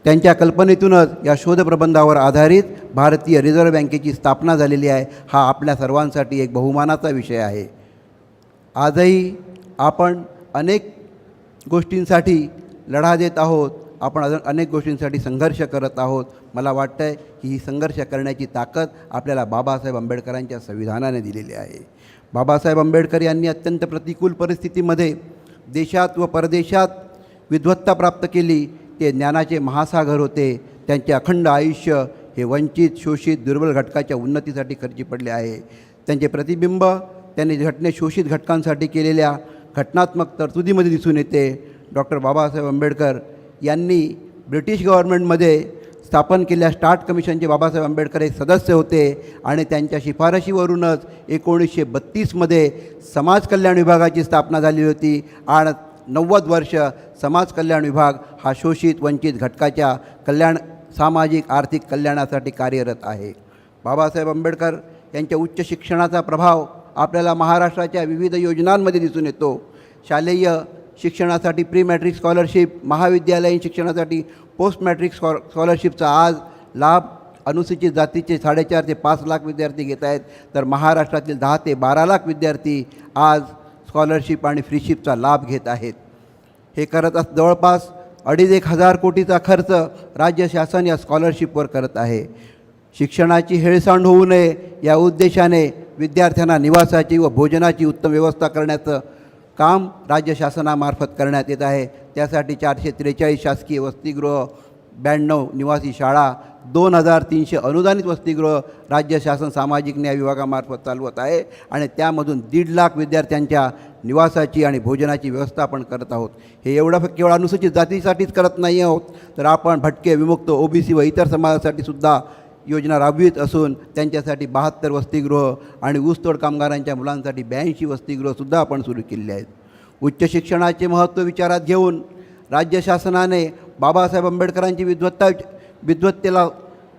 त्यांच्या कल्पनेतूनच या शोधप्रबंधावर आधारित भारतीय रिझर्व्ह बँकेची स्थापना झालेली आहे. हा आपल्या सर्वांसाठी एक बहुमानाचा विषय आहे. आजही आपण अनेक गोष्टींसाठी लढा देत आहोत. आपण अनेक गोष्टींसाठी संघर्ष करत आहोत. मला वाटतं आहे की ही संघर्ष करण्याची ताकद आपल्याला बाबासाहेब आंबेडकरांच्या संविधानाने दिलेली आहे. बाबासाहेब आंबेडकर यांनी अत्यंत प्रतिकूल परिस्थितीमध्ये देशात व परदेशात विद्वत्ता प्राप्त केली. ते ज्ञानाचे महासागर होते. त्यांचे अखंड आयुष्य हे वंचित, शोषित, दुर्बल घटकाच्या उन्नतीसाठी खर्ची पडले आहे. त्यांचे प्रतिबिंब त्यांनी शोषित घटकांसाठी केलेल्या घटनात्मक तरतुदीमध्ये दिसून येते. डॉक्टर बाबासाहेब आंबेडकर यांनी ब्रिटिश गव्हर्नमेंटमध्ये स्थापन केलेल्या स्टार्ट कमिशनचे बाबासाहेब आंबेडकर हे सदस्य होते आणि त्यांच्या शिफारशीवरूनच 1932मध्ये समाज कल्याण विभागाची स्थापना झाली होती आणि 90 वर्ष समाज कल्याण विभाग हा शोषित वंचित घटकाच्या सामाजिक आर्थिक कल्याणासाठी कार्यरत आहे. बाबासाहेब आंबेडकर यांच्या उच्च शिक्षणाचा प्रभाव आपल्याला महाराष्ट्राच्या विविध योजनांमध्ये दिसून येतो. शालेय शिक्षणासाठी प्री मॅट्रिक स्कॉलरशिप, महाविद्यालयीन शिक्षणासाठी पोस्ट मॅट्रिक स्कॉलरशिपचा आज लाभ अनुसूचित जातीचे 4.5 ते 5 लाख विद्यार्थी घेत आहेत. तर महाराष्ट्रातील 10 ते 12 लाख विद्यार्थी आज स्कॉलरशिप आणि फ्रीशिपचा लाभ घेत आहेत. हे जवळपास 2,500 हजार कोटीचा खर्च राज्य शासन या स्कॉलरशिपवर करत आहे. शिक्षणाची हेळसांड होऊ नये या उद्देशाने विद्यार्थ्यांना निवासाची व भोजनाची उत्तम व्यवस्था करण्याचं काम राज्य शासनामार्फत करण्यात येत आहे. त्यासाठी 443 शासकीय वसतिगृह, 92 निवासी शाळा, 2,300 अनुदानित वसतिगृह राज्य शासन सामाजिक न्याय विभागामार्फत चालवत आहे आणि त्यामधून 1.5 लाख विद्यार्थ्यांच्या निवासाची आणि भोजनाची व्यवस्था आपण करत आहोत. हे एवढं केवळ अनुसूचित जातीसाठीच करत नाही आहोत, तर आपण भटके, विमुक्त, ओबीसी व इतर समाजासाठी सुद्धा योजना राबवित असून त्यांच्यासाठी 72 वसतिगृह आणि ऊसतोड कामगारांच्या मुलांसाठी 82 वसतिगृहसुद्धा आपण सुरू केलेली आहेत. उच्च शिक्षणाचे महत्त्व विचारात घेऊन राज्य शासनाने बाबासाहेब आंबेडकरांची विद्वत्तेला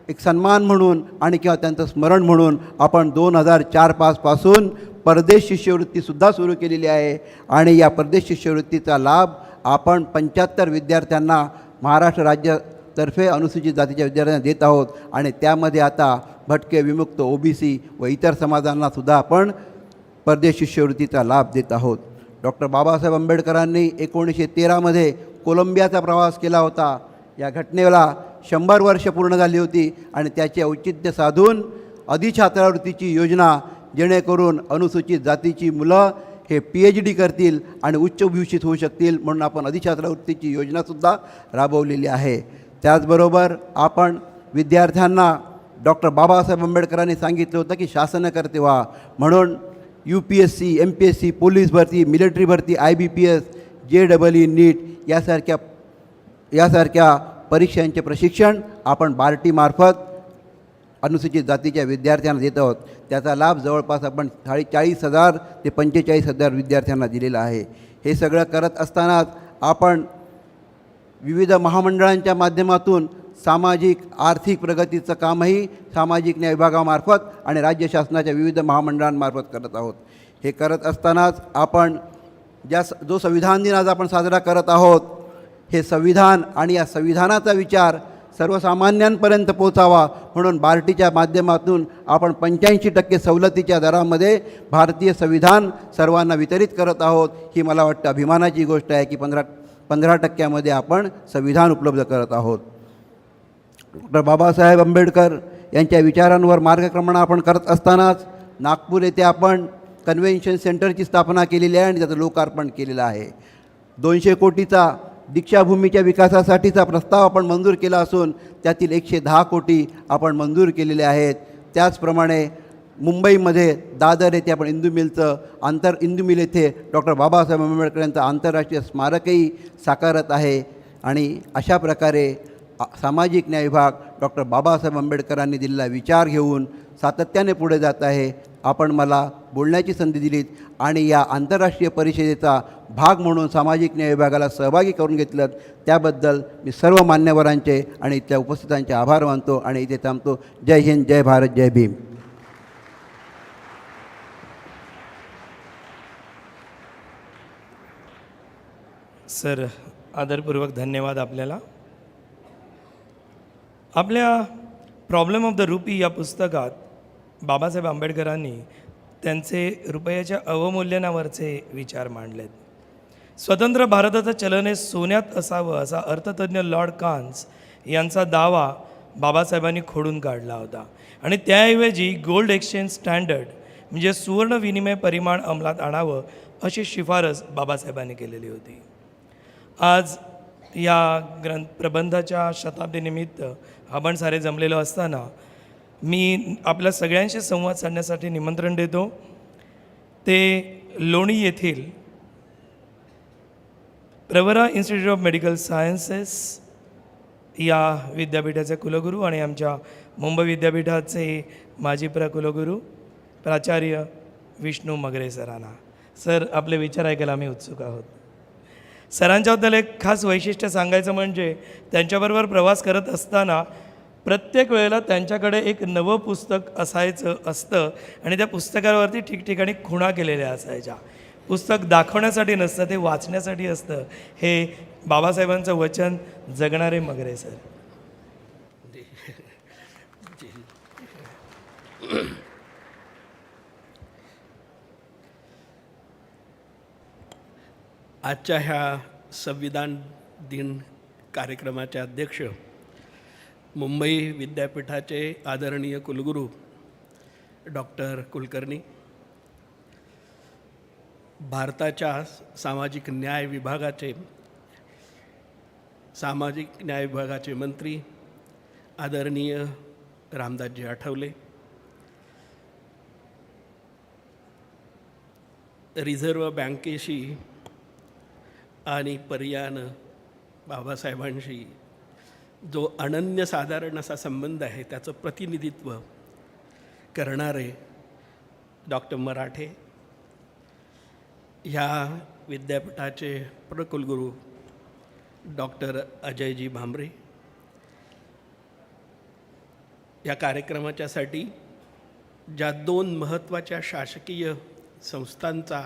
एक सन्मान म्हणून आणि किंवा त्यांचं स्मरण म्हणून आपण 2004-05 पासून परदेश शिष्यवृत्तीसुद्धा सुरू केलेली आहे आणि या परदेश शिष्यवृत्तीचा लाभ आपण 75 विद्यार्थ्यांना महाराष्ट्र राज्यातर्फे अनुसूचित जातीच्या विद्यार्थ्यांना देत आहोत आणि त्यामध्ये आता भटके, विमुक्त, ओबीसी व इतर समाजांनासुद्धा आपण परदेश शिष्यवृत्तीचा लाभ देत आहोत. डॉक्टर बाबासाहेब आंबेडकरांनी 1913मध्ये कोलंबियाचा प्रवास केला होता. या घटनेला 100 वर्ष पूर्ण झाली होती आणि त्याचे औचित्य साधून अधिछात्रावृत्तीची योजना, जेणेकरून अनुसूचित जातीची मुलं हे PhD करतील आणि उच्चभूषित होऊ शकतील म्हणून आपण अधिछात्रावृत्तीची योजनासुद्धा राबवलेली आहे. त्याचबरोबर आपण विद्यार्थ्यांना डॉक्टर बाबासाहेब आंबेडकरांनी सांगितलं होतं की शासनकर्ते व्हा, म्हणून UPSC, MPSC, पोलीस भरती, मिलिटरी भरती, IBPS, JEE, नीट यासारख्या परीक्षांचे प्रशिक्षण आपण बार्टीमार्फत अनुसूचित जातीच्या विद्यार्थ्यांना देत आहोत. त्याचा लाभ जवळपास आपण 40,000 ते 45,000 विद्यार्थ्यांना दिलेला आहे. हे सगळं करत असतानाच आपण विविध महामंडळांच्या माध्यमातून सामाजिक आर्थिक प्रगतीचं कामही सामाजिक न्याय विभागामार्फत आणि राज्य शासनाच्या विविध महामंडळांमार्फत करत आहोत. हे करत असतानाच आपण जो संविधान दिन आज आपण साजरा करत आहोत, हे संविधान आणि या संविधानाचा विचार सर्वसामान्यांपर्यंत पोचावा म्हणून बार्टीच्या माध्यमातून आपण 85% सवलतीच्या दरामध्ये भारतीय संविधान सर्वांना वितरित करत आहोत. ही मला वाटतं अभिमानाची गोष्ट आहे की 15% आपण संविधान उपलब्ध करत आहोत. डॉक्टर बाबासाहेब आंबेडकर यांच्या विचारांवर मार्गक्रमण आपण करत असतानाच नागपूर येथे आपण कन्व्हेन्शन सेंटरची स्थापना केलेली आहे आणि त्याचं लोकार्पण केलेलं आहे. 200 कोटीचा दीक्षाभूमीच्या विकासासाठीचा प्रस्ताव आपण मंजूर केला असून त्यातील 110 कोटी आपण मंजूर केलेले आहेत. त्याचप्रमाणे मुंबईमध्ये दादर येथे आपण इंदू मिल येथे डॉक्टर बाबासाहेब आंबेडकर यांचं आंतरराष्ट्रीय स्मारकही साकारत आहे आणि अशा प्रकारे सामाजिक न्याय विभाग डॉक्टर बाबासाहेब आंबेडकरांनी दिलेला विचार घेऊन सातत्याने पुढे जात आहे. आपण मला बोलण्याची संधी दिलीत आणि या आंतरराष्ट्रीय परिषदेचा भाग म्हणून सामाजिक न्याय विभागाला सहभागी करून घेतलं, त्याबद्दल मी सर्व मान्यवरांचे आणि इथल्या उपस्थितांचे आभार मानतो आणि इथे थांबतो. जय हिंद, जय भारत, जय भीम. सर आदरपूर्वक धन्यवाद आपल्याला. आपल्या प्रॉब्लेम ऑफ द रुपी या पुस्तकात बाबासाहेब आंबेडकरांनी त्यांचे रुपयाच्या अवमूल्यनावरचे विचार मांडलेत. स्वतंत्र भारताचं चलन हे सोन्यात असावं असा अर्थतज्ञ लॉर्ड कान्स यांचा दावा बाबासाहेबांनी खोडून काढला होता आणि त्याऐवजी गोल्ड एक्सचेंज स्टँडर्ड म्हणजे सुवर्ण विनिमय परिमाण अंमलात आणावं अशी शिफारस बाबासाहेबांनी केलेली होती. आज या प्रबंधाच्या शताब्दीनिमित्त आपण सारे जमलेलो असताना मी आपल्या सगळ्यांशी संवाद साधण्यासाठी निमंत्रण देतो. ते लोणी येथील Pravara institute of medical sciences या विद्यापीठाचे कुलगुरू आणि आमच्या मुंबई विद्यापीठाचे माजी कुलगुरू प्राचार्य विष्णू मगरे सरांना. सर आपले विचार ऐकायला आम्ही उत्सुक आहोत. सरांच्याबद्दल एक खास वैशिष्ट्य सांगायचं म्हणजे त्यांच्याबरोबर प्रवास करत असताना प्रत्येक वेळेला त्यांच्याकडे एक नवं पुस्तक असतं आणि त्या पुस्तकावरती ठिकठिकाणी खुणा केलेल्या असायच्या. पुस्तक दाखवण्यासाठी नसतं, ते वाचण्यासाठी असतं. हे बाबासाहेबांचं वचन जगणारे मगरे सर. आजच्या ह्या संविधान दिन कार्यक्रमाचे अध्यक्ष मुंबई विद्यापीठाचे आदरणीय कुलगुरू डॉक्टर कुलकर्णी, भारताच्या सामाजिक न्याय विभागाचे मंत्री आदरणीय रामदासजी आठवले, रिझर्व्ह बँकेशी आणि पर्यायानं बाबासाहेबांशी जो अनन्यसाधारण असा संबंध आहे त्याचं प्रतिनिधित्व करणारे डॉक्टर मराठे, ह्या विद्यापीठाचे प्रकुलगुरू डॉक्टर अजयजी भांबरे, या कार्यक्रमाच्यासाठी ज्या 2 महत्त्वाच्या शासकीय संस्थांचा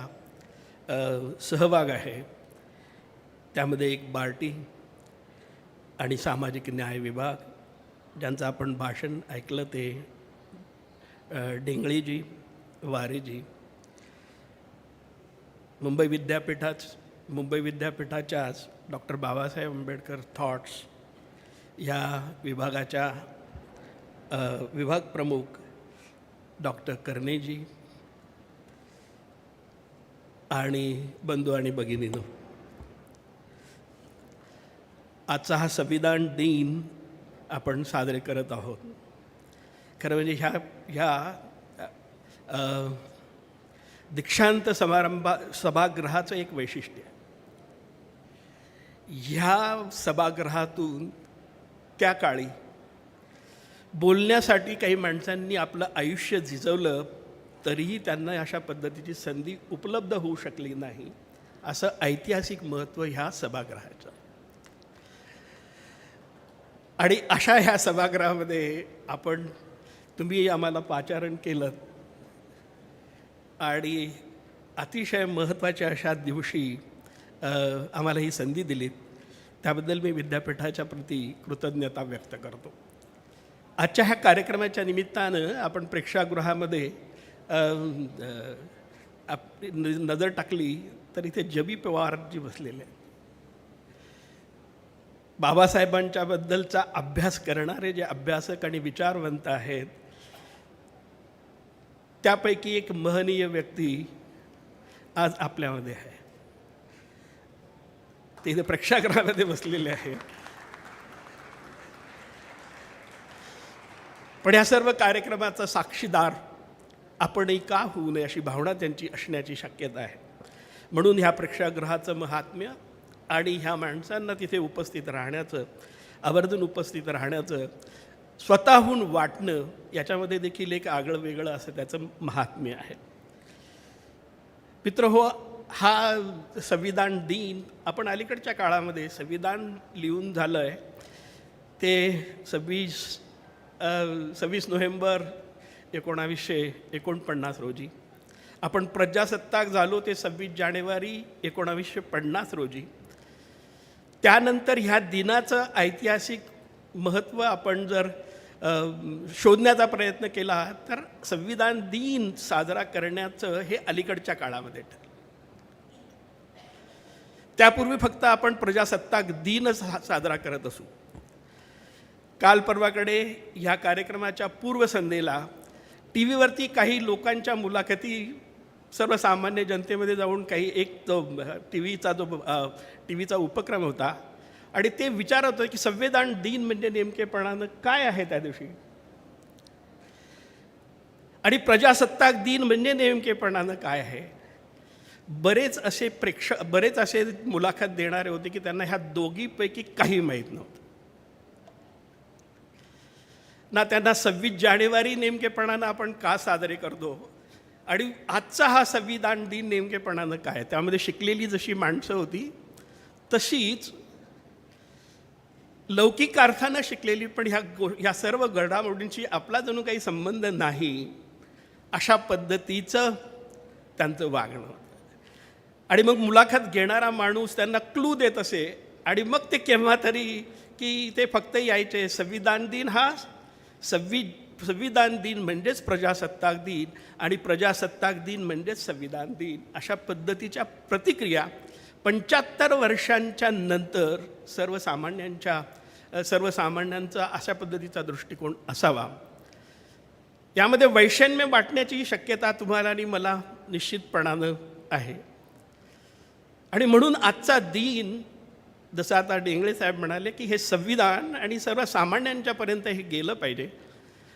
सहभाग आहे त्यामध्ये एक बार्टी आणि सामाजिक न्याय विभाग, ज्यांचं आपण भाषण ऐकलं ते डेंगळीजी वारेजी, मुंबई विद्यापीठाच्याच डॉक्टर बाबासाहेब आंबेडकर थॉट्स या विभागाच्या विभाग प्रमुख डॉक्टर कर्णेजी आणि बंधू आणि भगिनींनो, आजचा हा संविधान दिन आपण साजरे करत आहोत. खरं म्हणजे ह्या दीक्षांत सभागृहाचं एक वैशिष्ट्य आहे. ह्या सभागृहातून त्या काळी बोलण्यासाठी काही माणसांनी आपलं आयुष्य झिजवलं तरीही त्यांना अशा पद्धतीची संधी उपलब्ध होऊ शकली नाही, असं ऐतिहासिक महत्त्व ह्या सभागृहाचं. आणि अशा ह्या सभागृहामध्ये तुम्ही आम्हाला पाचारण केलं आणि अतिशय महत्त्वाच्या अशा दिवशी आम्हाला ही संधी दिलीत, त्याबद्दल मी विद्यापीठाच्या प्रती कृतज्ञता व्यक्त करतो. आजच्या ह्या कार्यक्रमाच्या निमित्तानं आपण प्रेक्षागृहामध्ये नजर टाकली तर इथे जबी पवारजी बसलेले आहेत. बाबासाहेबांच्या बद्दलचा अभ्यास करणारे जे अभ्यासक आणि विचारवंत आहेत त्यापैकी एक महनीय व्यक्ती आज आपल्यामध्ये आहे. ते इथे प्रेक्षागृहामध्ये बसलेले आहेत. पण या सर्व कार्यक्रमाचा साक्षीदार आपणही का होऊ नये अशी भावना त्यांची असण्याची शक्यता आहे. म्हणून ह्या प्रेक्षागृहाचं महात्म्य आणि ह्या माणसांना तिथे उपस्थित राहण्याचं, आवर्जून उपस्थित राहण्याचं, स्वतःहून वाटणं, याच्यामध्ये देखील एक आगळं वेगळं असं त्याचं महात्म्य आहे. मित्रहो, हा संविधान दिन आपण अलीकडच्या काळामध्ये संविधान लिहून झालं आहे ते 26 नोव्हेंबर 1949 रोजी. आपण प्रजासत्ताक झालो ते 26 जानेवारी 1950 रोजी. त्यानंतर ह्या दिनाचं ऐतिहासिक महत्त्व आपण जर शोधण्याचा प्रयत्न केला तर संविधान दिन साजरा करण्याचं हे अलीकडच्या काळामध्ये ठरलं. त्यापूर्वी फक्त आपण प्रजासत्ताक दिनच साजरा करत असू. काल परवाकडे ह्या कार्यक्रमाच्या पूर्वसंध्येला टी व्हीवरती काही लोकांच्या मुलाखती सर्वसामान्य जनतेमध्ये जाऊन काही एक जो टी व्हीचा उपक्रम होता आणि ते विचारत होते की संविधान दिन म्हणजे नेमकेपणानं काय आहे त्या दिवशी, आणि प्रजासत्ताक दिन म्हणजे नेमकेपणानं काय आहे. बरेच असे मुलाखत देणारे होते की त्यांना ह्या दोघीपैकी काही माहीत नव्हतं ना. त्यांना 26 जानेवारी नेमकेपणानं आपण का साजरे करतो आणि आजचा हा संविधान दिन नेमकेपणानं काय. त्यामध्ये शिकलेली जशी माणसं होती तशीच लौकिक अर्थानं शिकलेली पण ह्या सर्व घडामोडींशी आपला जणू काही संबंध नाही अशा पद्धतीचं त्यांचं वागणं होतं. आणि मग मुलाखत घेणारा माणूस त्यांना क्लू देत असे आणि मग ते केव्हा तरी की ते फक्त यायचे संविधान दिन हा संविधान दिन म्हणजेच प्रजासत्ताक दिन आणि प्रजासत्ताक दिन म्हणजेच संविधान दिन अशा पद्धतीच्या प्रतिक्रिया 75 वर्षांच्या नंतर सर्वसामान्यांचा अशा पद्धतीचा दृष्टिकोन असावा. यामध्ये वैषम्य वाटण्याची शक्यता तुम्हाला आणि मला निश्चितपणानं आहे. आणि म्हणून आजचा दिन जसं आता डेंगळे साहेब म्हणाले की हे संविधान आणि सर्वसामान्यांच्यापर्यंत हे गेलं पाहिजे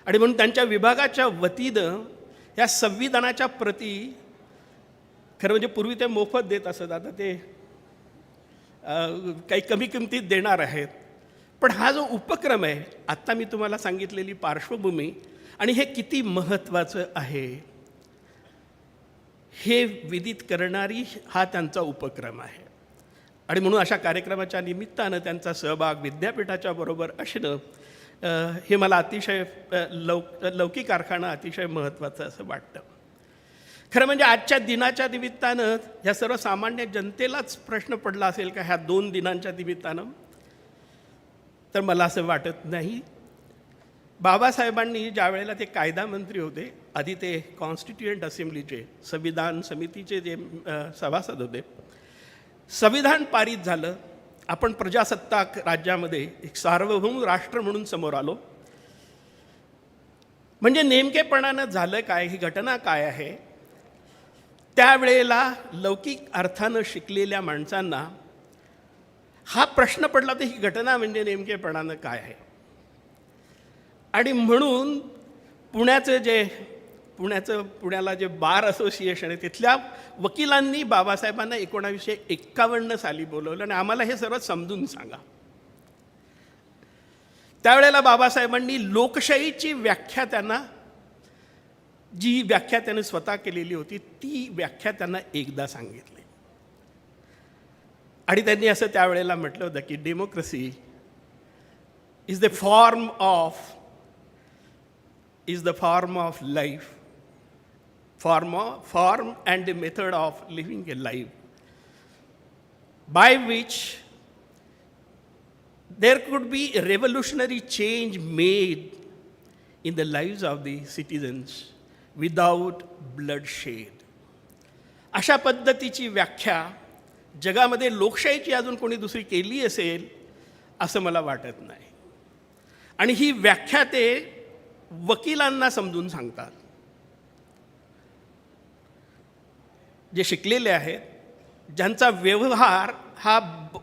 आणि म्हणून त्यांच्या विभागाच्या वतीनं या संविधानाच्या प्रती खरं म्हणजे पूर्वी ते मोफत देत असत, आता ते काही कमी किमतीत देणार आहेत. पण हा जो उपक्रम आहे आत्ता मी तुम्हाला सांगितलेली पार्श्वभूमी आणि हे किती महत्त्वाचं आहे हे विदित करणारी हा त्यांचा उपक्रम आहे. आणि म्हणून अशा कार्यक्रमाच्या निमित्तानं त्यांचा सहभाग विद्यापीठाच्या बरोबर असणं हे मला अतिशय लौकिक अर्थानं अतिशय महत्त्वाचं असं वाटतं. खरं म्हणजे आजच्या दिनाच्या निमित्तानं ह्या सर्वसामान्य जनतेलाच प्रश्न पडला असेल का ह्या 2 दिनांच्या निमित्तानं, तर मला असं वाटत नाही. बाबासाहेबांनी ज्या वेळेला ते कायदा मंत्री होते, आधी ते कॉन्स्टिट्युएंट असेंब्लीचे संविधान समितीचे जे सभासद होते, संविधान पारित झालं, आपण प्रजासत्ताक राज्यामध्ये एक सार्वभौम राष्ट्र म्हणून समोर आलो. म्हणजे नेमकेपणानं झालं काय, ही घटना काय आहे. त्यावेळेला लौकिक अर्थानं शिकलेल्या माणसांना हा प्रश्न पडला तर ही घटना म्हणजे नेमकेपणानं काय आहे. आणि म्हणून पुण्याला जे बार असोसिएशन आहे तिथल्या वकिलांनी बाबासाहेबांना 1951 साली बोलवलं आणि आम्हाला हे सर्व समजून सांगा. त्यावेळेला बाबासाहेबांनी लोकशाहीची व्याख्या जी व्याख्या त्याने स्वतः केलेली होती ती व्याख्या त्यांना एकदा सांगितली. आणि त्यांनी असं त्यावेळेला म्हटलं होतं की democracy is the form of life, form and the method of living a life by which there could be a revolutionary change made in the lives of the citizens without bloodshed. अशा पद्धतीची व्याख्या जगामध्ये लोकशाहीची अजून कोणी दुसरी केली असेल असं मला वाटत नाही. आणि ही व्याख्या ते वकिलांना समजून सांगतात, जे शिकलेले आहेत, ज्यांचा व्यवहार हा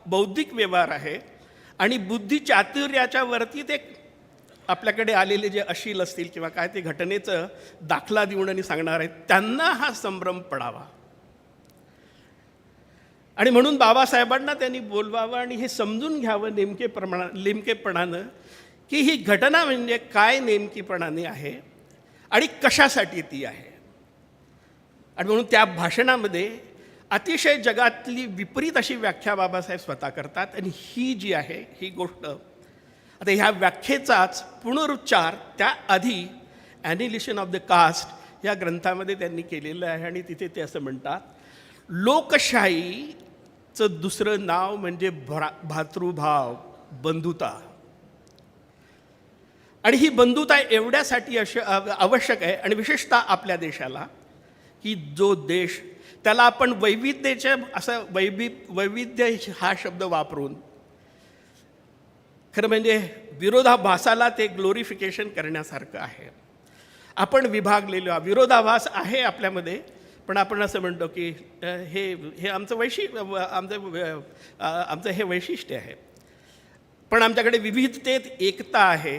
बौद्धिक व्यवहार आहे आणि बुद्धी चातुर्याच्या वरती ते आपल्याकडे आलेले जे अशील असतील किंवा काय ते घटनेचं दाखला देऊन आणि सांगणार आहेत त्यांना हा संभ्रम पडावा. आणि म्हणून बाबासाहेबांना त्यांनी बोलवावं आणि हे समजून घ्यावं नेमकेपणानं की ही घटना म्हणजे काय नेमकीपणाने आहे आणि कशासाठी ती आहे. आणि म्हणून त्या भाषणामध्ये अतिशय जगातली विपरीत अशी व्याख्या बाबासाहेब स्वतः करतात. आणि ही जी आहे ही गोष्ट आता ह्या व्याख्येचाच पुनरुच्चार त्याआधी ॲनिलिशन ऑफ द कास्ट या ग्रंथामध्ये त्यांनी केलेलं आहे. आणि तिथे ते असं म्हणतात, लोकशाही चं दुसरं नाव म्हणजे भातृभाव, बंधुता. आणि ही बंधुता एवढ्यासाठी आवश्यक आहे, आणि विशेषतः आपल्या देशाला, की जो देश त्याला आपण वैविध्याच्या असं वैविध्य हा शब्द वापरून खरं म्हणजे विरोधाभासाला ते ग्लोरिफिकेशन करण्यासारखं आहे. आपण विभागलेलो विरोधाभास आहे आपल्यामध्ये, पण आपण असं म्हणतो की हे आमचं आमचं हे वैशिष्ट्य आहे. पण आमच्याकडे विविधतेत एकता आहे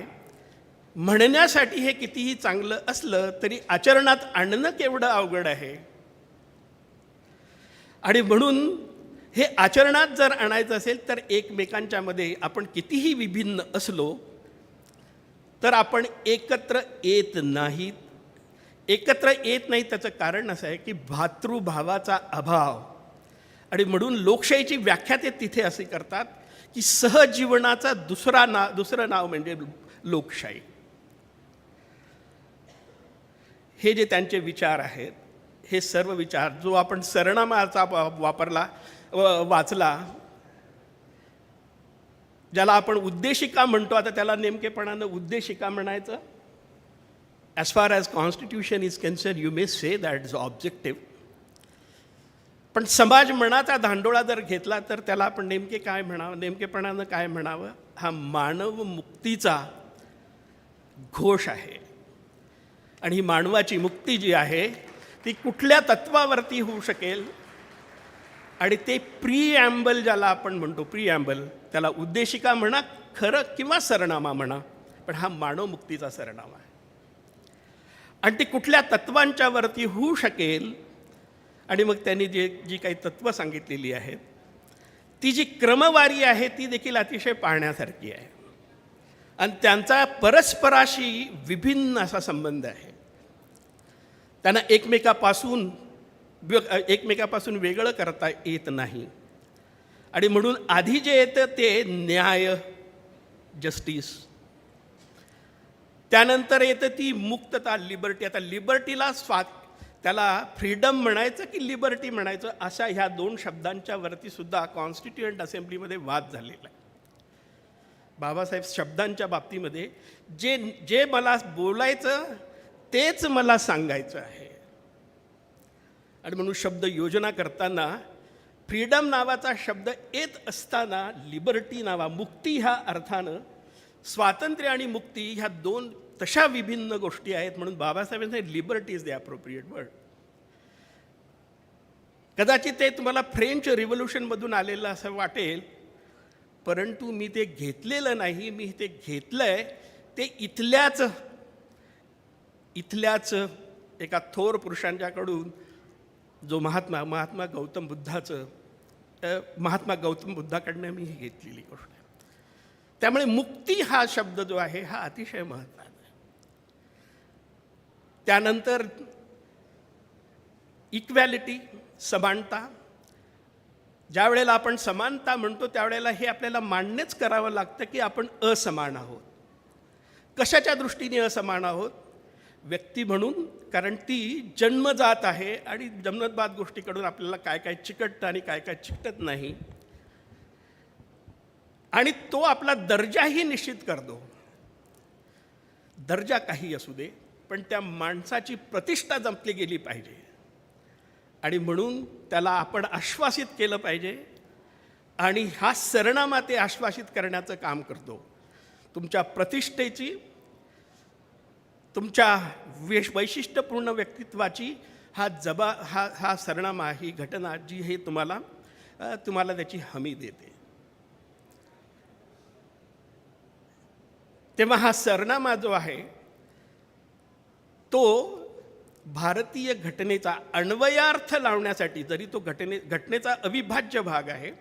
म्हणण्यासाठी हे कितीही चांगलं असलं तरी आचरणात आणणं केवढं अवघड आहे. आणि म्हणून हे आचरणात जर आणायचं असेल तर एकमेकांच्या मध्ये आपण कितीही विभिन्न असलो तर आपण एकत्र येत नाहीत. एकत्र येत नाही त्याचं कारण असं आहे की भातृभावाचा अभाव. आणि म्हणून लोकशाहीची व्याख्या ते तिथे अशी करतात की सहजीवनाचा दुसरं नाव म्हणजे लोकशाही. हे जे त्यांचे विचार आहेत, हे सर्व विचार जो आपण सरनामाचा वाचला, ज्याला आपण उद्देशिका म्हणतो, आता त्याला नेमकेपणानं उद्देशिका म्हणायचं. As far as constitution is concern you may say that is objective. पण समाज मनाचा धांडोळा जर घेतला तर त्याला आपण नेमकेपणानं काय म्हणावं, हा मानव मुक्तीचा घोष आहे. आणि ही मानवाची मुक्ती जी आहे ती कुठल्या तत्वावरती होऊ शकेल, आणि ते प्रीॲम्बल ज्याला आपण म्हणतो, प्रीॲम्बल, त्याला उद्देशिका म्हणा खरं किंवा सरनामा म्हणा, पण हा मानव मुक्तीचा सरनामा आहे. आणि ते कुठल्या तत्वांच्या वरती होऊ शकेल, आणि मग त्यांनी जी काही तत्त्वं सांगितलेली आहेत ती जी क्रमवारी आहे ती देखील अतिशय पाहण्यासारखी आहे. आणि त्यांचा परस्पराशी विभिन्न असा संबंध आहे. त्यांना एकमेकापासून वेगळं करता येत नाही. आणि म्हणून आधी जे येतं ते न्याय, जस्टिस, त्यानंतर येतं ती मुक्तता, लिबर्टी. आता लिबर्टीला त्याला फ्रीडम म्हणायचं की लिबर्टी म्हणायचं, अशा ह्या दोन शब्दांच्या वरती सुद्धा कॉन्स्टिट्युएंट असेंब्लीमध्ये वाद झालेला आहे. बाबासाहेब शब्दांच्या बाबतीमध्ये जे मला बोलायचं तेच मला सांगायचं आहे. आणि म्हणून शब्द योजना करताना फ्रीडम नावाचा शब्द येत असताना लिबर्टी मुक्ती ह्या अर्थानं स्वातंत्र्य आणि मुक्ती ह्या दोन तशा विभिन्न गोष्टी आहेत. म्हणून बाबासाहेबांचे liberty is the appropriate word. कदाचित ते तुम्हाला फ्रेंच रिव्होल्युशनमधून आलेलं असं वाटेल, परंतु मी ते घेतलेलं नाही. मी ते घेतलंय ते इथल्याच एका थोर पुरुषांच्याकडून, जो महात्मा गौतम बुद्धाकडनं मी ही घेतलेली गोष्ट आहे. त्यामुळे मुक्ती हा शब्द जो आहे हा अतिशय महत्त्वाचा आहे. त्यानंतर इक्वॅलिटी, समानता. ज्या वेळेला आपण समानता म्हणतो त्यावेळेला हे आपल्याला मान्यच करावं लागतं की आपण असमान आहोत. कशाच्या दृष्टीने असमान आहोत? व्यक्ती म्हणून, कारण ती जन्मजात आहे आणि जन्मजात गोष्टीकडून आपल्याला काय काय चिकटतं आणि काय काय चिकटत नाही, आणि तो आपला दर्जाही निश्चित करतो. दर्जा काही असू दे, पण त्या माणसाची प्रतिष्ठा जपली गेली पाहिजे. आणि म्हणून त्याला आपण आश्वासित केलं पाहिजे. आणि हा सरनामा ते आश्वासित करण्याचं काम करतो. तुमच्या प्रतिष्ठेची, तुमच्या वैशिष्ट्यपूर्ण व्यक्तित्वाची हा सरनामा, ही घटना जी हे तुम्हाला त्याची हमी देते. तेव्हा हा सरनामा जो आहे तो भारतीय घटनेचा अन्वयार्थ लावण्यासाठी, जरी तो घटनेचा अविभाज्य भाग आहे,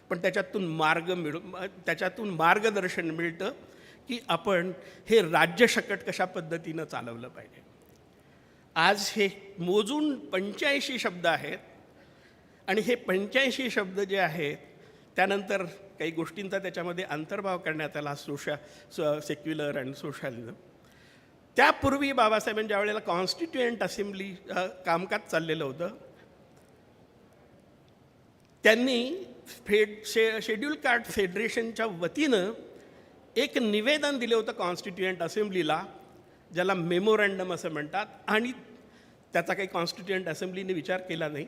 पण त्याच्यातून मार्गदर्शन मिळतं की आपण हे राज्यशकट कशा पद्धतीनं चालवलं पाहिजे. आज हे मोजून 85 शब्द आहेत. आणि हे 85 शब्द जे आहेत त्यानंतर काही गोष्टींचा त्याच्यामध्ये अंतर्भाव करण्यात आला, सेक्युलर आणि सोशलिझम. त्यापूर्वी बाबासाहेबांनी ज्या वेळेला कॉन्स्टिट्युएंट असेंब्ली कामकाज चाललेलं होतं त्यांनी शेड्यूल कास्ट फेडरेशनच्या वतीनं एक निवेदन दिलं होतं कॉन्स्टिट्युएंट असेंब्लीला, ज्याला मेमोरँडम असं म्हणतात, आणि त्याचा काही कॉन्स्टिट्युएंट असेंब्लीने विचार केला नाही.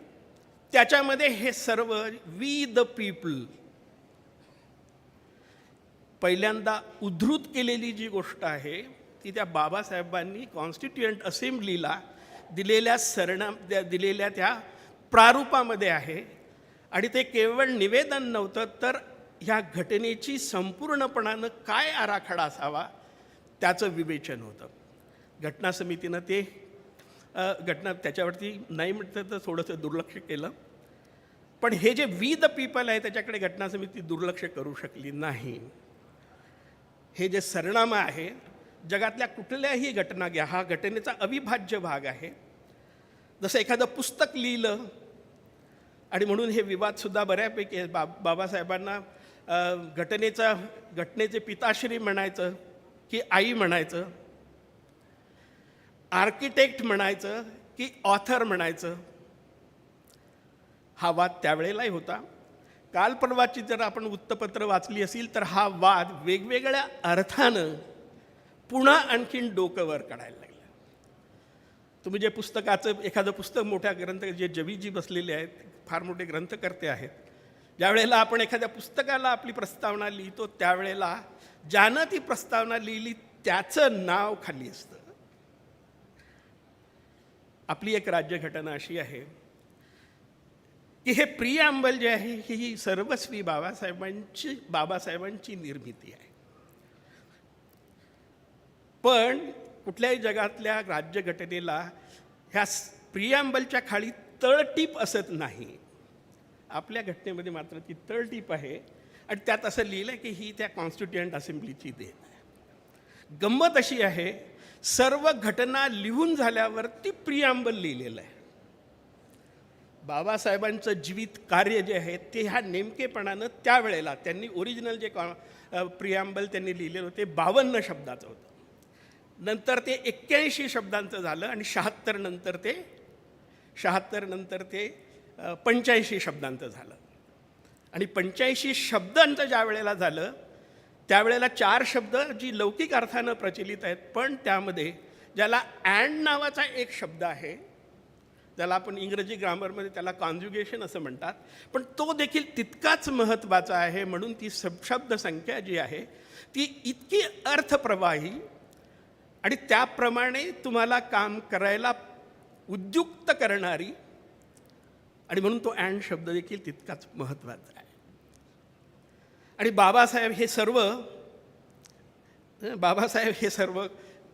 त्याच्यामध्ये हे सर्व वी द पीपल पहिल्यांदा उद्धृत केलेली जी गोष्ट आहे ती त्या बाबासाहेबांनी कॉन्स्टिट्युएंट असेंब्लीला दिलेल्या त्या प्रारूपामध्ये आहे. आणि ते केवळ निवेदन नव्हतं, तर ह्या घटनेची संपूर्णपणानं काय आराखडा असावा त्याचं विवेचन होतं. घटना समितीनं ते घटना त्याच्यावरती नाही म्हटलं तर थोडंसं दुर्लक्ष केलं. पण हे जे वी द पीपल आहे त्याच्याकडे घटना समिती दुर्लक्ष करू शकली नाही. हे जे सरनामा आहे, जगातल्या कुठल्याही घटना घ्या, हा घटनेचा अविभाज्य भाग आहे. जसं एखादं पुस्तक लिहिलं आणि म्हणून हे विवादसुद्धा बऱ्यापैकी आहे. बाबासाहेबांना घटनेचे पिताश्री म्हणायचं की आई म्हणायचं, आर्किटेक्ट म्हणायचं की ऑथर म्हणायचं, हा वाद त्यावेळेलाही होता. काल परवाची जर आपण वृत्तपत्र वाचली असेल तर हा वाद वेगवेगळ्या अर्थानं पुन्हा आणखीन डोकं वर काढायला लागलं. तुम्ही जे पुस्तकाचं एखादं पुस्तक मोठ्या जे जवीजी बसलेले आहेत, फार मोठे ग्रंथकर्ते आहेत, ज्यावेळेला आपण एखाद्या पुस्तकाला आपली प्रस्तावना लिहितो त्यावेळेला ज्यानं ती प्रस्तावना लिहिली त्याचं नाव खाली असतं. आपली एक राज्यघटना अशी आहे की हे प्रिॲम्बल जे आहे ही सर्वस्वी बाबासाहेबांची निर्मिती आहे. पण कुठल्याही जगातल्या राज्यघटनेला ह्या प्रिॲम्बलच्या खाली तळटीप असत नाही. आपल्या घटनेमध्ये मात्र ती तळटीप आहे आणि त्यात असं लिहिलं आहे की ही त्या कॉन्स्टिट्युएंट असेंब्लीची देण आहे. गंमत अशी आहे, सर्व घटना लिहून झाल्यावर ती प्रिॲम्बल लिहिलेलं आहे. बाबासाहेबांचं जीवित कार्य जे आहे ते ह्या नेमकेपणानं त्यावेळेला त्यांनी ओरिजिनल जे प्रिॲम्बल त्यांनी लिहिलेलं होते 52 शब्दाचं होतं. नंतर ते 81 शब्दांचं झालं आणि 76 नंतर ते 85 शब्दांचं झालं. आणि 85 शब्दांचं ज्या वेळेला झालं त्यावेळेला 4 शब्द जी लौकिक अर्थानं प्रचलित आहेत, पण त्यामध्ये ज्याला अँड नावाचा एक शब्द आहे, ज्याला आपण इंग्रजी ग्रामरमध्ये त्याला कॉन्ज्युगेशन असं म्हणतात, पण तो देखील तितकाच महत्त्वाचा आहे. म्हणून ती शब्दसंख्या जी आहे ती इतकी अर्थप्रवाही आणि त्याप्रमाणे तुम्हाला काम करायला उद्युक्त करणारी, आणि म्हणून तो अँड शब्द देखील तितकाच महत्त्वाचा आहे. आणि बाबासाहेब हे सर्व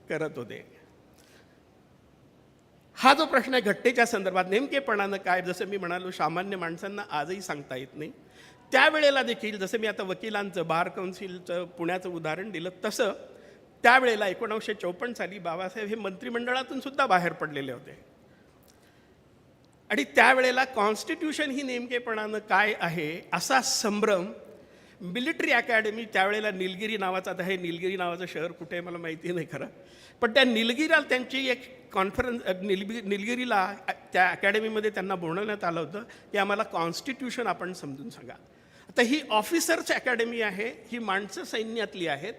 करत होते. हा जो प्रश्न आहे घटनेच्या संदर्भात नेमकेपणानं काय, जसं मी म्हणालो सामान्य माणसांना आजही सांगता येत नाही. त्यावेळेला देखील जसं मी आता वकिलांचं बार काउन्सिलचं पुण्याचं उदाहरण दिलं, तसं त्यावेळेला 1954 साली बाबासाहेब हे मंत्रिमंडळातून सुद्धा बाहेर पडलेले होते. आणि त्यावेळेला कॉन्स्टिट्यूशन ही नेमकेपणानं काय आहे असा संभ्रम मिलिटरी अकॅडमी, त्यावेळेला निलगिरी नावाचा, आता हे निलगिरी नावाचं शहर कुठे मला माहिती नाही खरं, पण त्या निलगिरीला त्यांची एक कॉन्फरन्स, निलगिरीला त्या अकॅडमीमध्ये त्यांना बोलवण्यात आलं होतं की आम्हाला कॉन्स्टिट्यूशन आपण समजून सांगा. आता ही ऑफिसर्स अकॅडमी आहे, ही माणसं सैन्यातली आहेत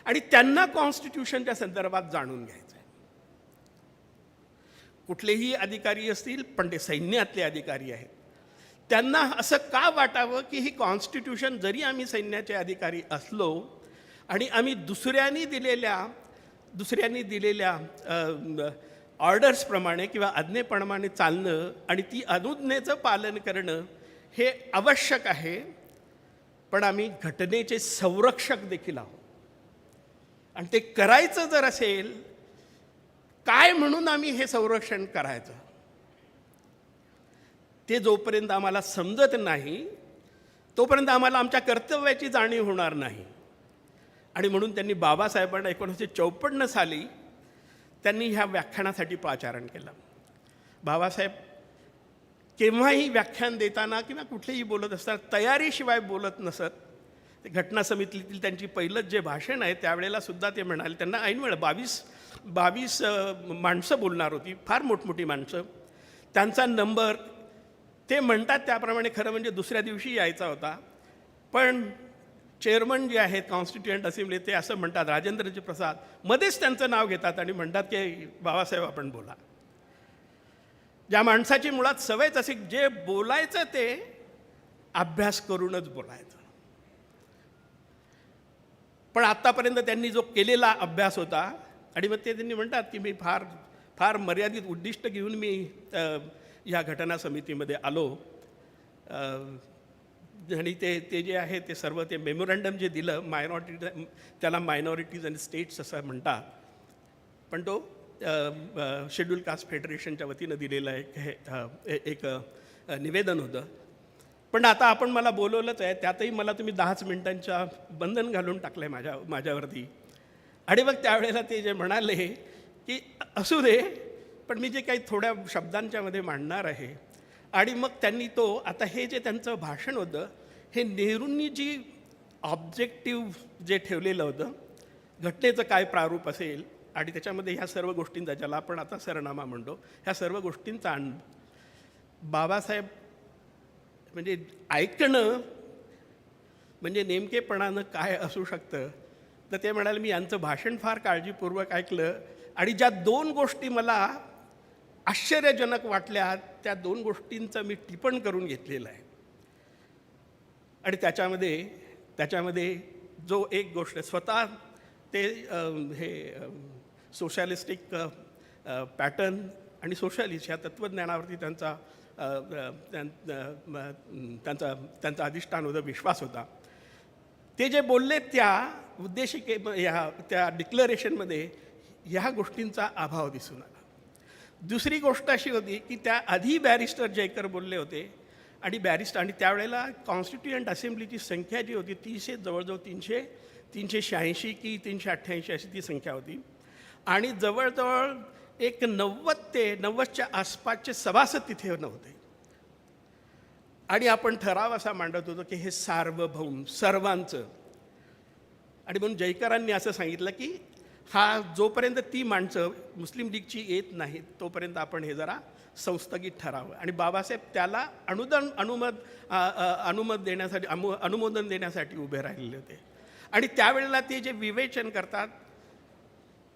आणि त्यांना कॉन्स्टिट्यूशनच्या संदर्भात जाणून घ्यायचं आहे. कुठलेही अधिकारी असतील पण ते सैन्यातले अधिकारी आहेत, त्यांना असं का वाटावं की ही कॉन्स्टिट्यूशन, जरी आम्ही सैन्याचे अधिकारी असलो आणि आम्ही दुसऱ्यांनी दिलेल्या ऑर्डर्सप्रमाणे किंवा आज्ञेप्रमाणे चालणं आणि ती अनुज्ञेचं पालन करणं हे आवश्यक आहे, पण आम्ही घटनेचे संरक्षक देखील आहोत. आणि ते करायचं जर असेल, काय म्हणून आम्ही हे संरक्षण करायचं ते जोपर्यंत आम्हाला समजत नाही तोपर्यंत आम्हाला आमच्या कर्तव्याची जाणीव होणार नाही. आणि म्हणून त्यांनी बाबासाहेबांना 1954 साली त्यांनी ह्या व्याख्यानासाठी पाचारण केलं. बाबासाहेब केव्हाही व्याख्यान देताना किंवा कुठलेही बोलत असताना तयारीशिवाय बोलत नसत. ते घटना समितीतील त्यांची पहिलंच जे भाषण आहे त्यावेळेला सुद्धा ते म्हणाले, त्यांना ऐनवेळ 22 माणसं बोलणार होती, फार मोठमोठी माणसं, त्यांचा नंबर ते म्हणतात त्याप्रमाणे खरं म्हणजे दुसऱ्या दिवशी यायचा होता, पण चेअरमन जे आहेत कॉन्स्टिट्युएंट असेंब्ली ते असं म्हणतात, राजेंद्रजी प्रसाद मध्येच त्यांचं नाव घेतात आणि म्हणतात की बाबासाहेब आपण बोला. ज्या माणसाची मुळात सवयच अशी, जे बोलायचं ते अभ्यास करूनच बोलायचं. पण आत्तापर्यंत त्यांनी जो केलेला अभ्यास होता आणि मग ते त्यांनी म्हणतात की मी फार फार मर्यादित उद्दिष्ट घेऊन मी ह्या घटना समितीमध्ये आलो. आणि ते जे आहे ते सर्व ते मेमोरंडम जे दिलं मायनॉरिटी, त्याला मायनॉरिटीज अँड स्टेट्स असं म्हणतात, पण तो शेड्यूल कास्ट फेडरेशनच्या वतीनं दिलेलं एक निवेदन होतं. पण आता आपण मला बोलवलंच आहे, त्यातही मला तुम्ही 10 मिनिटांच्या बंधन घालून टाकलं आहे माझ्यावरती. आणि मग त्यावेळेला ते जे म्हणाले की असू दे, पण मी जे काही थोड्या शब्दांच्या मध्ये मांडणार आहे. आणि मग त्यांनी तो आता हे जे त्यांचं भाषण होतं हे नेहरूंनी जी ऑब्जेक्टिव्ह जे ठेवलेलं होतं, घटनेचं काय प्रारूप असेल आणि त्याच्यामध्ये ह्या सर्व गोष्टींचा, ज्याला आपण आता सरनामा म्हणतो, ह्या सर्व गोष्टींचा बाबासाहेब म्हणजे ऐकणं म्हणजे नेमकेपणानं काय असू शकतं. तर ते म्हणाले मी यांचं भाषण फार काळजीपूर्वक ऐकलं आणि ज्या 2 गोष्टी मला आश्चर्यजनक वाटल्या त्या 2 गोष्टींचं मी टिपण करून घेतलेलं आहे. आणि त्याच्यामध्ये जो एक गोष्ट स्वतः ते हे सोशॅलिस्टिक पॅटर्न आणि सोशलिस्ट ह्या तत्त्वज्ञानावरती त्यांचा अधिष्ठान होतं, विश्वास होता. ते जे बोलले त्या त्या डिक्लरेशनमध्ये ह्या गोष्टींचा अभाव दिसून आला. दुसरी गोष्ट अशी होती की त्या आधी बॅरिस्टर जयकर बोलले होते आणि त्यावेळेला कॉन्स्टिट्युएंट असेंब्लीची संख्या जी होती ती जवळजवळ 386 की 388 अशी ती संख्या होती. आणि जवळजवळ एक 90 ते 90च्या आसपासचे सभासद तिथे नव्हते. आणि आपण ठराव असा मांडत होतो की हे सार्वभौम सर्वांचं. आणि म्हणून जयकरांनी असं सांगितलं की हा जोपर्यंत ती माणसं मुस्लिम लीगची येत नाहीत तोपर्यंत आपण हे जरा संस्थगित ठरावं. आणि बाबासाहेब त्याला अनुमोदन देण्यासाठी उभे राहिलेले होते. आणि त्यावेळेला ते जे विवेचन करतात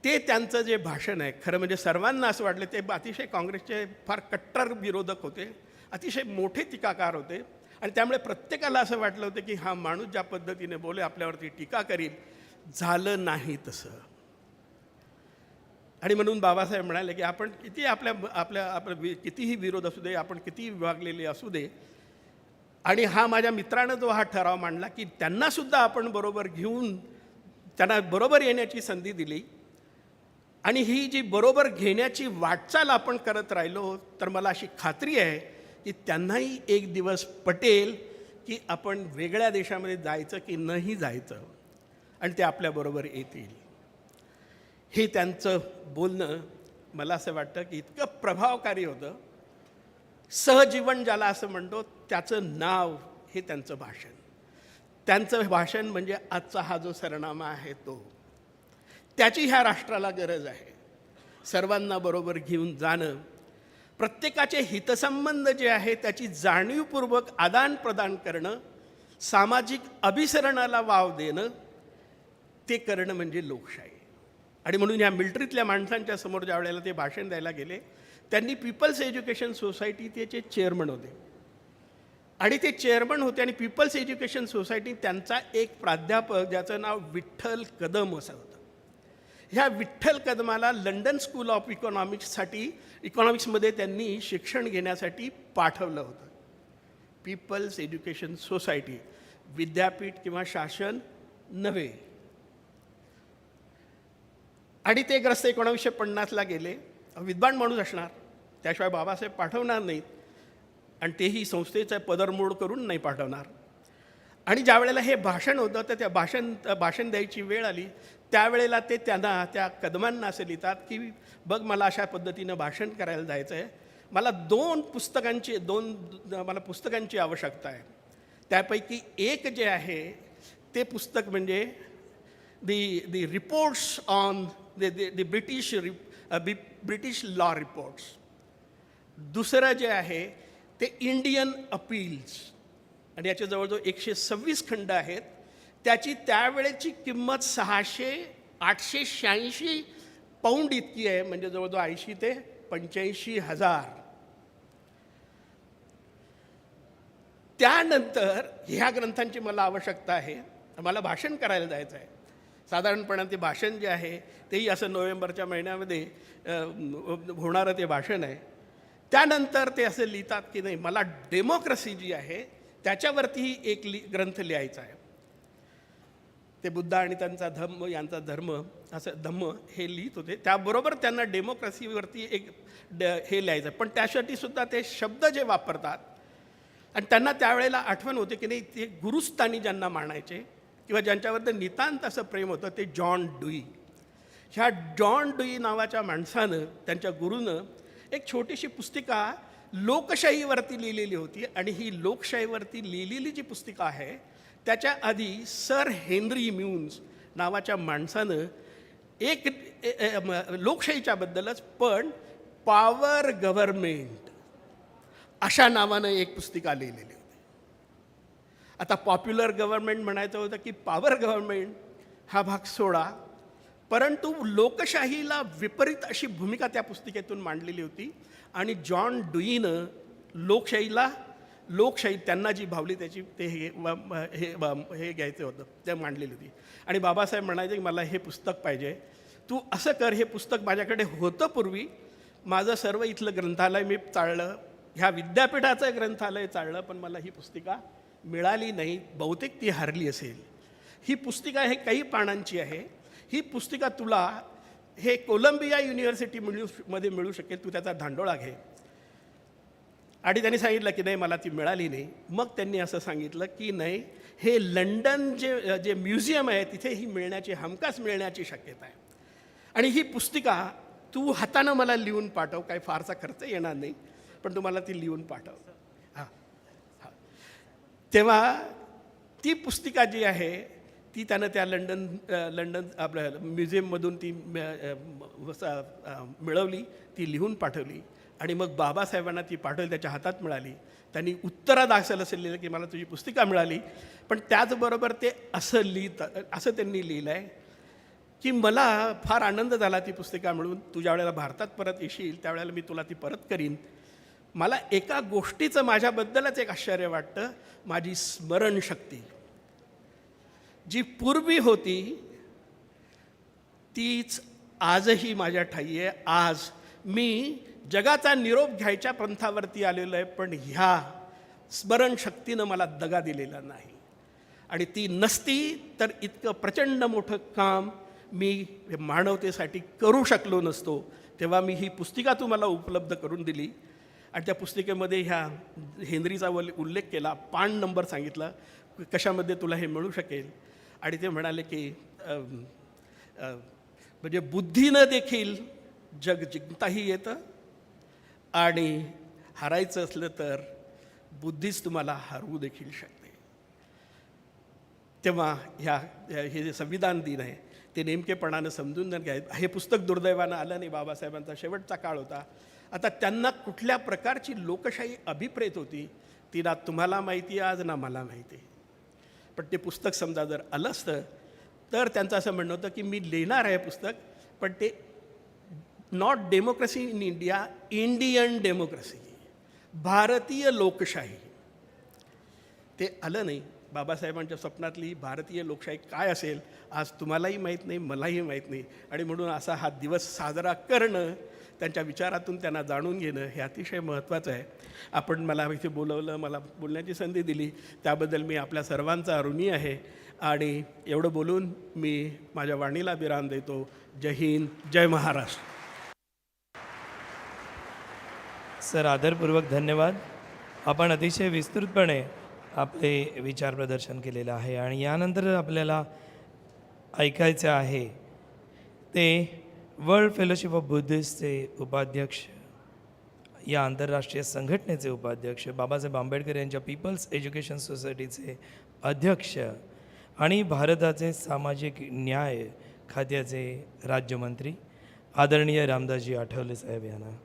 ते त्यांचं जे भाषण आहे, खरं म्हणजे सर्वांना असं वाटलं ते अतिशय काँग्रेसचे फार कट्टर विरोधक होते, अतिशय मोठे टीकाकार होते. आणि त्यामुळे प्रत्येकाला असं वाटलं होतं की हा माणूस ज्या पद्धतीने बोले आपल्यावरती टीका करील, झालं नाही तसं. आणि म्हणून बाबासाहेब म्हणाले की आपण किती आपल्या कितीही विरोध असू दे, आपण कितीही विभागलेले असू दे, आणि हा माझ्या मित्रानं जो हा ठराव मांडला की त्यांनासुद्धा आपण बरोबर घेऊन त्यांना बरोबर येण्याची संधी दिली. आणि ही जी बरोबर घेण्याची वाटचाल आपण करत राहिलो तर मला अशी खात्री आहे की त्यांनाही एक दिवस पटेल की आपण वेगळ्या देशामध्ये जायचं की नाही जायचं आणि ते आपल्याबरोबर येतील. हे त्यांचं बोलणं मला असं वाटतं की इतकं प्रभावकारी होतं. सहजीवन ज्याला असं म्हणतो त्याचं नाव हे त्यांचं भाषण. त्यांचं भाषण म्हणजे आजचा हा जो सरनामा आहे तो, त्याची ह्या राष्ट्राला गरज आहे. सर्वांना बरोबर घेऊन जाणं, प्रत्येकाचे हितसंबंध जे आहे त्याची जाणीवपूर्वक आदानप्रदान करणं, सामाजिक अभिसरणाला वाव देणं, ते करणं म्हणजे लोकशाही. आणि म्हणून या मिलिटरीतल्या माणसांच्या समोर ज्या वेळेला ते भाषण द्यायला गेले, त्यांनी पीपल्स एज्युकेशन सोसायटी त्याचे चेअरमन होते. आणि ते चेअरमन होते आणि पीपल्स एज्युकेशन सोसायटी त्यांचा एक प्राध्यापक ज्याचं नाव विठ्ठल कदम असं होतं. ह्या विठ्ठल कदमाला लंडन स्कूल ऑफ इकॉनॉमिक्समध्ये त्यांनी शिक्षण घेण्यासाठी पाठवलं होतं. पीपल्स एज्युकेशन सोसायटी, विद्यापीठ किंवा शासन नव्हे. आणि ते ग्रस्त 1950ला गेले. विद्वान माणूस असणार, त्याशिवाय बाबासाहेब पाठवणार नाहीत आणि तेही संस्थेचं पदरमोड करून नाही पाठवणार. आणि ज्या वेळेला हे भाषण होतं तर त्या भाषण द्यायची वेळ आली त्यावेळेला ते त्या कदमांना असं लिहितात की बघ मला अशा पद्धतीनं भाषण करायला जायचं आहे, मला मला पुस्तकांची आवश्यकता आहे. त्यापैकी एक जे आहे ते पुस्तक म्हणजे the reports on the British law reports. दुसरं जे आहे ते इंडियन अपील्स, आणि याचे जवळजवळ 126 खंड आहेत. त्याची त्यावेळेची किंमत 886 पाऊंड इतकी आहे, म्हणजे जवळजवळ 80 ते 85,000. त्यानंतर ह्या ग्रंथांची मला आवश्यकता आहे. मला भाषण करायला जायचं आहे. साधारणपणे ते भाषण जे आहे तेही असं नोव्हेंबरच्या महिन्यामध्ये होणारं ते भाषण आहे. त्यानंतर ते असं लिहितात की नाही, मला डेमोक्रेसी जी आहे त्याच्यावरतीही एक ग्रंथ लिहायचा आहे. ते बुद्ध आणि त्यांचा धम्म, यांचा धर्म, असं धम्म हे लिहित होते. त्याबरोबर त्यांना डेमोक्रेसीवरती एक हे लिहायचं. पण त्यासाठी सुद्धा ते शब्द जे वापरतात, आणि त्यांना त्यावेळेला आठवण होते की नाही, ते गुरुस्थानी ज्यांना मानायचे किंवा ज्यांच्याबद्दल नितांत असं प्रेम होतं ते जॉन डुई. ह्या जॉन डुई नावाच्या माणसानं, त्यांच्या गुरूनं एक छोटीशी पुस्तिका लोकशाहीवरती लिहिलेली होती. आणि ही लोकशाहीवरती लिहिलेली जी पुस्तिका आहे त्याच्या आधी सर हेनरी म्यून्स नावाच्या माणसानं एक लोकशाहीच्या बद्दलच पण पॉवर गव्हर्नमेंट अशा नावानं एक पुस्तिका लिहिलेली होती. आता पॉप्युलर गव्हर्नमेंट म्हणायचं होतं की पॉवर गव्हर्नमेंट हा भाग सोडा, परंतु लोकशाहीला विपरीत अशी भूमिका त्या पुस्तिकेतून मांडलेली होती. आणि जॉन डुईनं लोकशाही त्यांना जी भावली त्याची ते हे घ्यायचं होतं, ते मांडलेली होती. आणि बाबासाहेब म्हणायचे की मला हे पुस्तक पाहिजे, तू असं कर, हे पुस्तक माझ्याकडे होतं पूर्वी, माझं सर्व इथलं ग्रंथालय मी चाललं, ह्या विद्यापीठाचं ग्रंथालय चाललं, पण मला ही पुस्तिका मिळाली नाही, बहुतेक ती हरली असेल. ही पुस्तिका हे काही पानांची आहे. ही पुस्तिका तुला हे कोलंबिया युनिव्हर्सिटीमध्ये मिळू शकेल, तू त्याचा धांडोळा घे. आणि त्यांनी सांगितलं की नाही, मला ती मिळाली नाही. मग त्यांनी असं सांगितलं की नाही, हे लंडन जे म्युझियम आहे तिथे ही हमखास मिळण्याची शक्यता आहे. आणि ही पुस्तिका तू हातानं मला लिहून पाठव, काही फारसा खर्च येणार नाही, पण तू मला ती लिहून पाठव. हां हां. तेव्हा ती पुस्तिका जी आहे ती त्यानं त्या लंडन आपल्या म्युझियममधून ती मिळवली, ती लिहून पाठवली. आणि मग बाबासाहेबांना ती पाठवली, त्याच्या हातात मिळाली. त्यांनी उत्तरात असं लिहिलं की मला तुझी पुस्तिका मिळाली. पण त्याचबरोबर ते असं त्यांनी लिहिलं आहे की मला फार आनंद झाला ती पुस्तिका मिळून. तू ज्या वेळेला भारतात परत येशील त्यावेळेला मी तुला ती परत करीन. मला एका गोष्टीचं माझ्याबद्दलच एक आश्चर्य वाटतं, माझी स्मरणशक्ती जी पूर्वी होती तीच आजही माझ्या ठायी आहे. आज मी जगाचा निरोप घ्यायच्या पंथावरती आलेलो आहे, पण ह्या स्मरणशक्तीनं मला दगा दिलेला नाही. आणि ती नसती तर इतकं प्रचंड मोठं काम मी मानवतेसाठी करू शकलो नसतो. तेव्हा मी ही पुस्तिका तुम्हाला उपलब्ध करून दिली. आणि त्या पुस्तिकेमध्ये ह्या हेनरीचा उल्लेख केला, पान नंबर सांगितला, कशामध्ये तुला हे मिळू शकेल. आणि ते म्हणाले की म्हणजे बुद्धीनं देखील जग जिंकताही येतं, आणि हरायचं असलं तर बुद्धीच तुम्हाला हरवू देखील शकते. तेव्हा हे जे संविधान दिन आहे ते नेमकेपणानं समजून घ्यायचं. हे पुस्तक दुर्दैवानं आलं नाही, बाबासाहेबांचा शेवटचा काळ होता. आता त्यांना कुठल्या प्रकारची लोकशाही अभिप्रेत होती ती ना तुम्हाला माहिती आज ना मला माहिती. पण ते पुस्तक समजा जर आलं असतं तर त्यांचं असं म्हणणं होतं की मी लिहिणार आहे पुस्तक, पण ते not democracy in India, Indian democracy, भारतीय लोकशाही. ते आलं नाही. बाबासाहेबांच्या स्वप्नातली भारतीय लोकशाही काय असेल आज तुम्हालाही माहीत नाही, मलाही माहीत नाही. आणि म्हणून असा हा दिवस साजरा करणं, त्यांच्या विचारातून त्यांना जाणून घेणं हे अतिशय महत्त्वाचं आहे. आपण मला इथे बोलवलं, मला बोलण्याची संधी दिली, त्याबद्दल मी आपल्या सर्वांचा ऋणी आहे. आणि एवढं बोलून मी माझ्या वाणीला विराम देतो. जय हिंद, जय महाराष्ट्र. सर, आदरपूर्वक धन्यवाद. आपण अतिशय विस्तृतपणे आपले विचार प्रदर्शन केलेलं आहे. आणि यानंतर आपल्याला ऐकायचं आहे ते वर्ल्ड फेलोशिप ऑफ बुद्धिस्टचे उपाध्यक्ष, या आंतरराष्ट्रीय संघटनेचे उपाध्यक्ष, बाबासाहेब आंबेडकर यांच्या पीपल्स एज्युकेशन सोसायटीचे अध्यक्ष आणि भारताचे सामाजिक न्याय खात्याचे राज्यमंत्री आदरणीय रामदासजी आठवले साहेब यांना.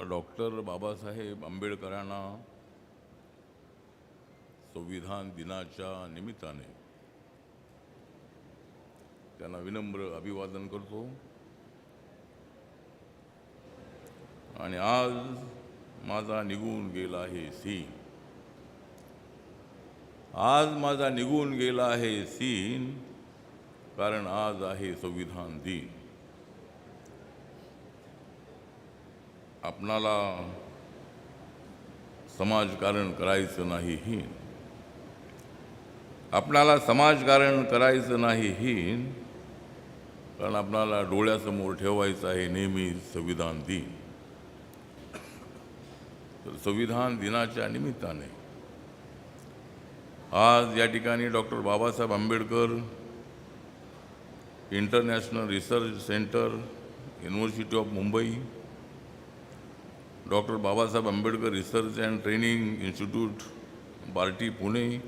डॉक्टर बाबासाहेब आंबेडकरांना संविधान दिनाच्या निमित्ताने त्यांना विनम्र अभिवादन करतो आणि आज माझा निघून गेला आहे सीन, आज माझा निघून गेला आहे सीन, कारण आज आहे संविधान दिन. आपणाला समाजकारण करायचं नाही हीन, आपणाला समाजकारण करायचं नाही हीन, कारण आपणाला डोळ्यासमोर ठेवायचं आहे नेहमी संविधान दिन. तर संविधान दिनाच्या निमित्ताने आज या ठिकाणी doctor Babasaheb Ambedkar international research centre, university of Mumbai, doctor Babasaheb Ambedkar research and training institute, Barti, Pune,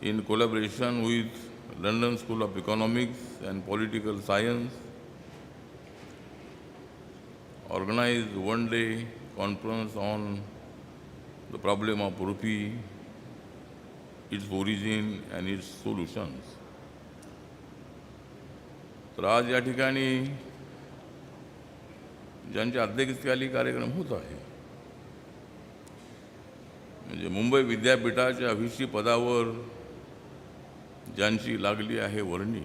in collaboration with London School of Economics and Political Science, organized one-day conference on the problem of rupee, its origin and its solutions. तर आज या ठिकाणी ज्यांच्या अध्यक्षतेखाली कार्यक्रम होत आहे, म्हणजे मुंबई विद्यापीठाच्या व्हीसी पदावर ज्यांची लागली आहे वर्णी,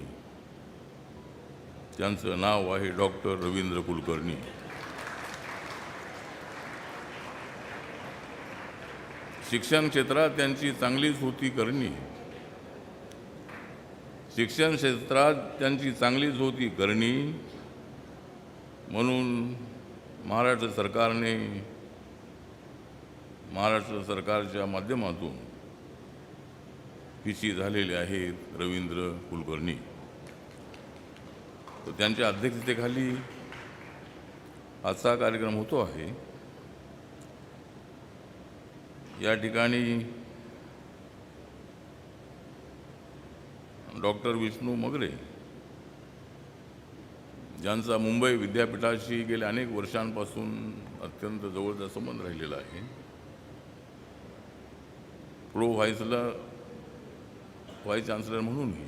त्यांचं नाव आहे डॉक्टर रवींद्र कुलकर्णी. शिक्षण क्षेत्रात त्यांची चांगलीच होती करणी, शिक्षण क्षेत्रात त्यांची चांगलीच होती करणी, म्हणून महाराष्ट्र सरकारच्या माध्यमातून पीसी झालेले आहेत रवींद्र कुलकर्णी. तर त्यांच्या अध्यक्षतेखाली आजचा कार्यक्रम होतो आहे. या ठिकाणी डॉक्टर विष्णू मगरे, ज्यांचा मुंबई विद्यापीठाशी गेल्या अनेक वर्षांपासून अत्यंत जवळचा संबंध राहिलेला आहे, प्रो व्हाईस चान्सलर म्हणूनही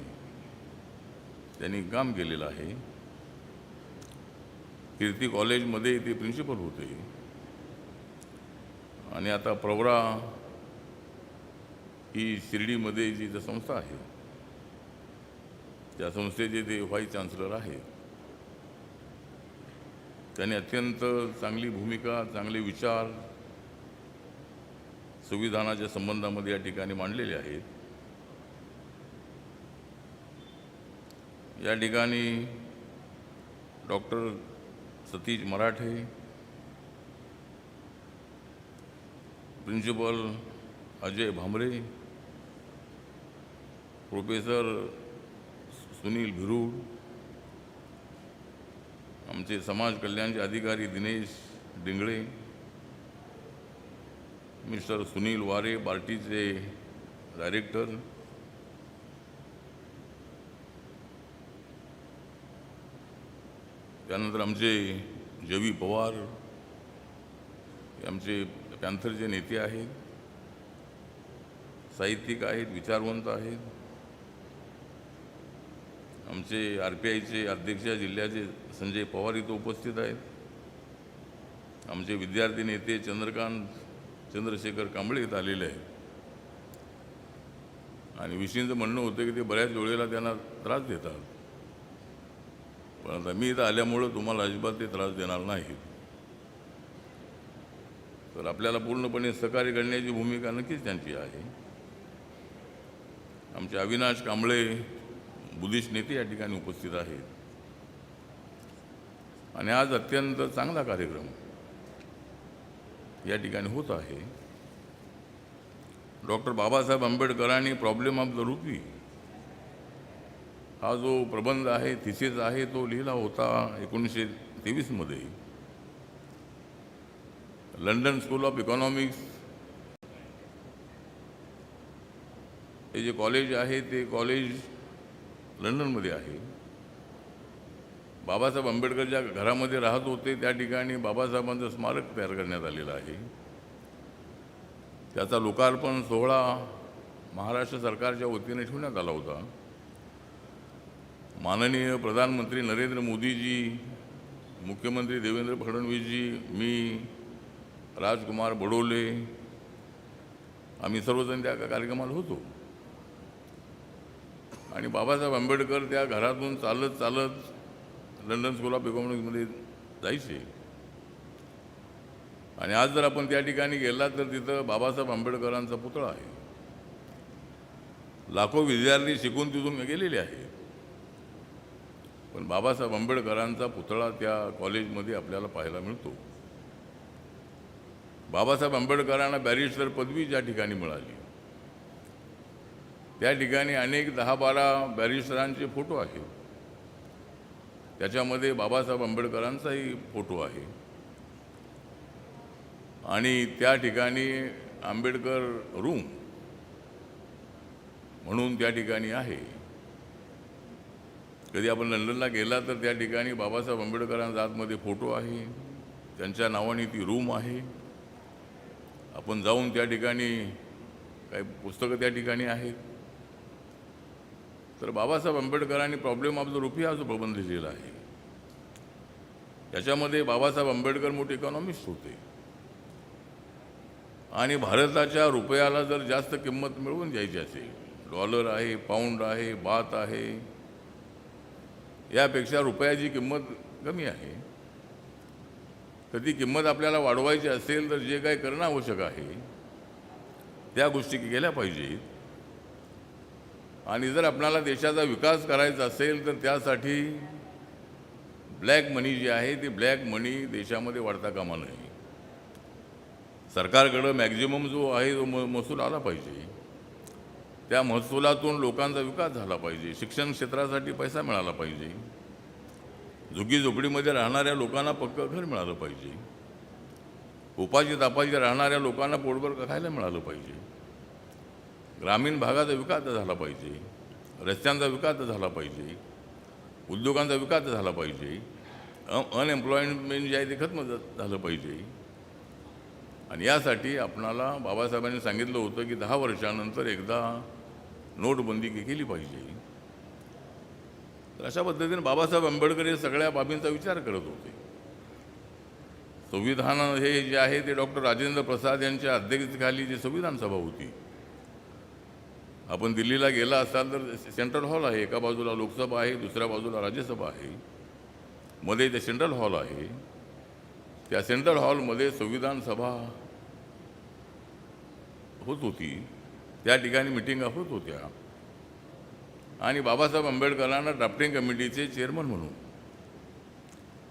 त्यांनी काम केलेलं आहे. कीर्ती कॉलेजमध्ये ते प्रिन्सिपल होते आणि आता प्रवरा ही शिर्डीमध्ये जी संस्था आहे त्या संस्थेचे ते व्हाईस चान्सलर आहेत. त्यांनी अत्यंत चांगली भूमिका, चांगले विचार संविधानाच्या संबंधामध्ये या ठिकाणी मांडलेले आहेत. या ठिकाणी डॉक्टर सतीश मराठे, प्रिन्सिपल अजय भामरे, प्रोफेसर सुनील भिरूड, आमचे समाज कल्याणचे अधिकारी दिनेश डिंगळे, मिस्टर सुनील वारे, बार्टीचे डायरेक्टर, त्यानंतर आमचे जवी पवार, आमचे पॅन्थरचे नेते आहेत, साहित्यिक आहेत, विचारवंत आहेत, आमचे RPIचे अध्यक्ष जिल्ह्याचे संजय पवार इथं उपस्थित आहेत, आमचे विद्यार्थी नेते चंद्रशेखर कांबळे इथं आलेले आहेत. आणि विषयींचं म्हणणं होतं की ते बऱ्याच वेळेला त्यांना त्रास देतात, पण आता मी इथं आल्यामुळं तुम्हाला अजिबात ते त्रास देणार नाही. तर आपल्याला पूर्णपणे सहकार्य करण्याची भूमिका नक्कीच त्यांची आहे. आमचे अविनाश कांबळे बुद्धिस्ट नेते या ठिकाणी उपस्थित आहेत. आणि आज अत्यंत चांगला कार्यक्रम या ठिकाणी होत आहे. डॉक्टर बाबासाहेब आंबेडकरांनी प्रॉब्लेम ऑफ द रुपी हा जो प्रबंध आहे, थिसिस आहे, तो लिहिला होता 1923 मध्ये. लंडन स्कूल ऑफ इकॉनॉमिक्स हे जे कॉलेज आहे ते कॉलेज लंडनमध्ये आहे. बाबासाहेब आंबेडकर ज्या घरामध्ये राहत होते त्या ठिकाणी बाबासाहेबांचं स्मारक तयार करण्यात आलेलं आहे. त्याचा लोकार्पण सोहळा महाराष्ट्र सरकारच्या वतीने ठेवण्यात आला होता. माननीय प्रधानमंत्री नरेंद्र मोदीजी, मुख्यमंत्री देवेंद्र फडणवीसजी, मी, राजकुमार बडोले, आम्ही सर्वजण त्या कार्यक्रमाला होतो. आणि बाबासाहेब आंबेडकर त्या घरातून चालत चालत लंडन स्कूल ऑफ इकॉनॉमिक्समध्ये जायचे. आणि आज जर आपण त्या ठिकाणी गेला तर तिथं बाबासाहेब आंबेडकरांचा पुतळा आहे. लाखो विद्यार्थी शिकून तिथून गेलेले आहेत, पण बाबासाहेब आंबेडकरांचा पुतळा त्या कॉलेजमध्ये आपल्याला पाहायला मिळतो. बाबासाहेब आंबेडकरांना बॅरिस्टर पदवी ज्या ठिकाणी मिळाली त्या ठिकाणी अनेक 10-12 बॅरिस्टरांचे फोटो आहेत. त्याच्यामध्ये बाबासाहेब आंबेडकरांचाही फोटो आहे. आणि त्या ठिकाणी आंबेडकर रूम म्हणून त्या ठिकाणी आहे. कधी आपण लंडनला गेला तर त्या ठिकाणी बाबासाहेब आंबेडकरांचा आतमध्ये फोटो आहे, त्यांच्या नावाने ती रूम आहे. आपण जाऊन त्या ठिकाणी काही पुस्तकं त्या ठिकाणी आहेत. तर बाबासाहेब आंबेडकरांनी प्रॉब्लेम ऑफ द रुपी हा जो प्रबंध लिहिलेला आहे त्याच्यामध्ये बाबासाहेब आंबेडकर मोठे इकॉनॉमिस्ट होते. आणि भारताच्या रुपयाला जर जास्त किंमत मिळवून द्यायची असेल, डॉलर आहे, पाऊंड आहे, बात आहे, यापेक्षा रुपयाची किंमत कमी आहे, तर ती किंमत आपल्याला वाढवायची असेल तर जे काही करणं आवश्यक आहे त्या गोष्टी केल्या पाहिजेत. आणि जर आपल्याला देशाचा विकास करायचा असेल तर त्यासाठी ब्लॅक मनी जी आहे ती ब्लॅक मनी देशामध्ये वाढता कामा नये. सरकारकडं मॅक्झिमम जो आहे तो महसूल आला पाहिजे. त्या महसुलातून लोकांचा विकास झाला पाहिजे. शिक्षण क्षेत्रासाठी पैसा मिळाला पाहिजे. झुगी झोपडीमध्ये राहणाऱ्या लोकांना पक्कं घर मिळालं पाहिजे. उपाशी तापाशी राहणाऱ्या लोकांना पोटभर खायला मिळालं पाहिजे. ग्रामीण भागाचा विकास झाला पाहिजे. रस्त्यांचा विकास झाला पाहिजे. उद्योगांचा विकास झाला पाहिजे. अनएम्प्लॉयमेंट जे आहे ते खत्म झालं पाहिजे. आणि यासाठी आपणाला बाबासाहेबांनी सांगितलं होतं की 10 वर्षानंतर एकदा नोटबंदी केली पाहिजे. तर अशा पद्धतीने बाबासाहेब आंबेडकर हे सगळ्या बाबींचा विचार करत होते. संविधान हे जे आहे ते डॉक्टर राजेंद्र प्रसाद यांच्या अध्यक्षतेखाली जी संविधान सभा होती. आपण दिल्लीला गेला असाल तर सेंट्रल हॉल आहे. एका बाजूला लोकसभा आहे, दुसऱ्या बाजूला राज्यसभा आहे, मध्ये ते सेंट्रल हॉल आहे. त्या सेंट्रल हॉलमध्ये संविधान सभा होत होती. त्या ठिकाणी मिटिंगा होत होत्या. आणि बाबासाहेब आंबेडकरांना ड्राफ्टिंग कमिटीचे चेअरमन म्हणून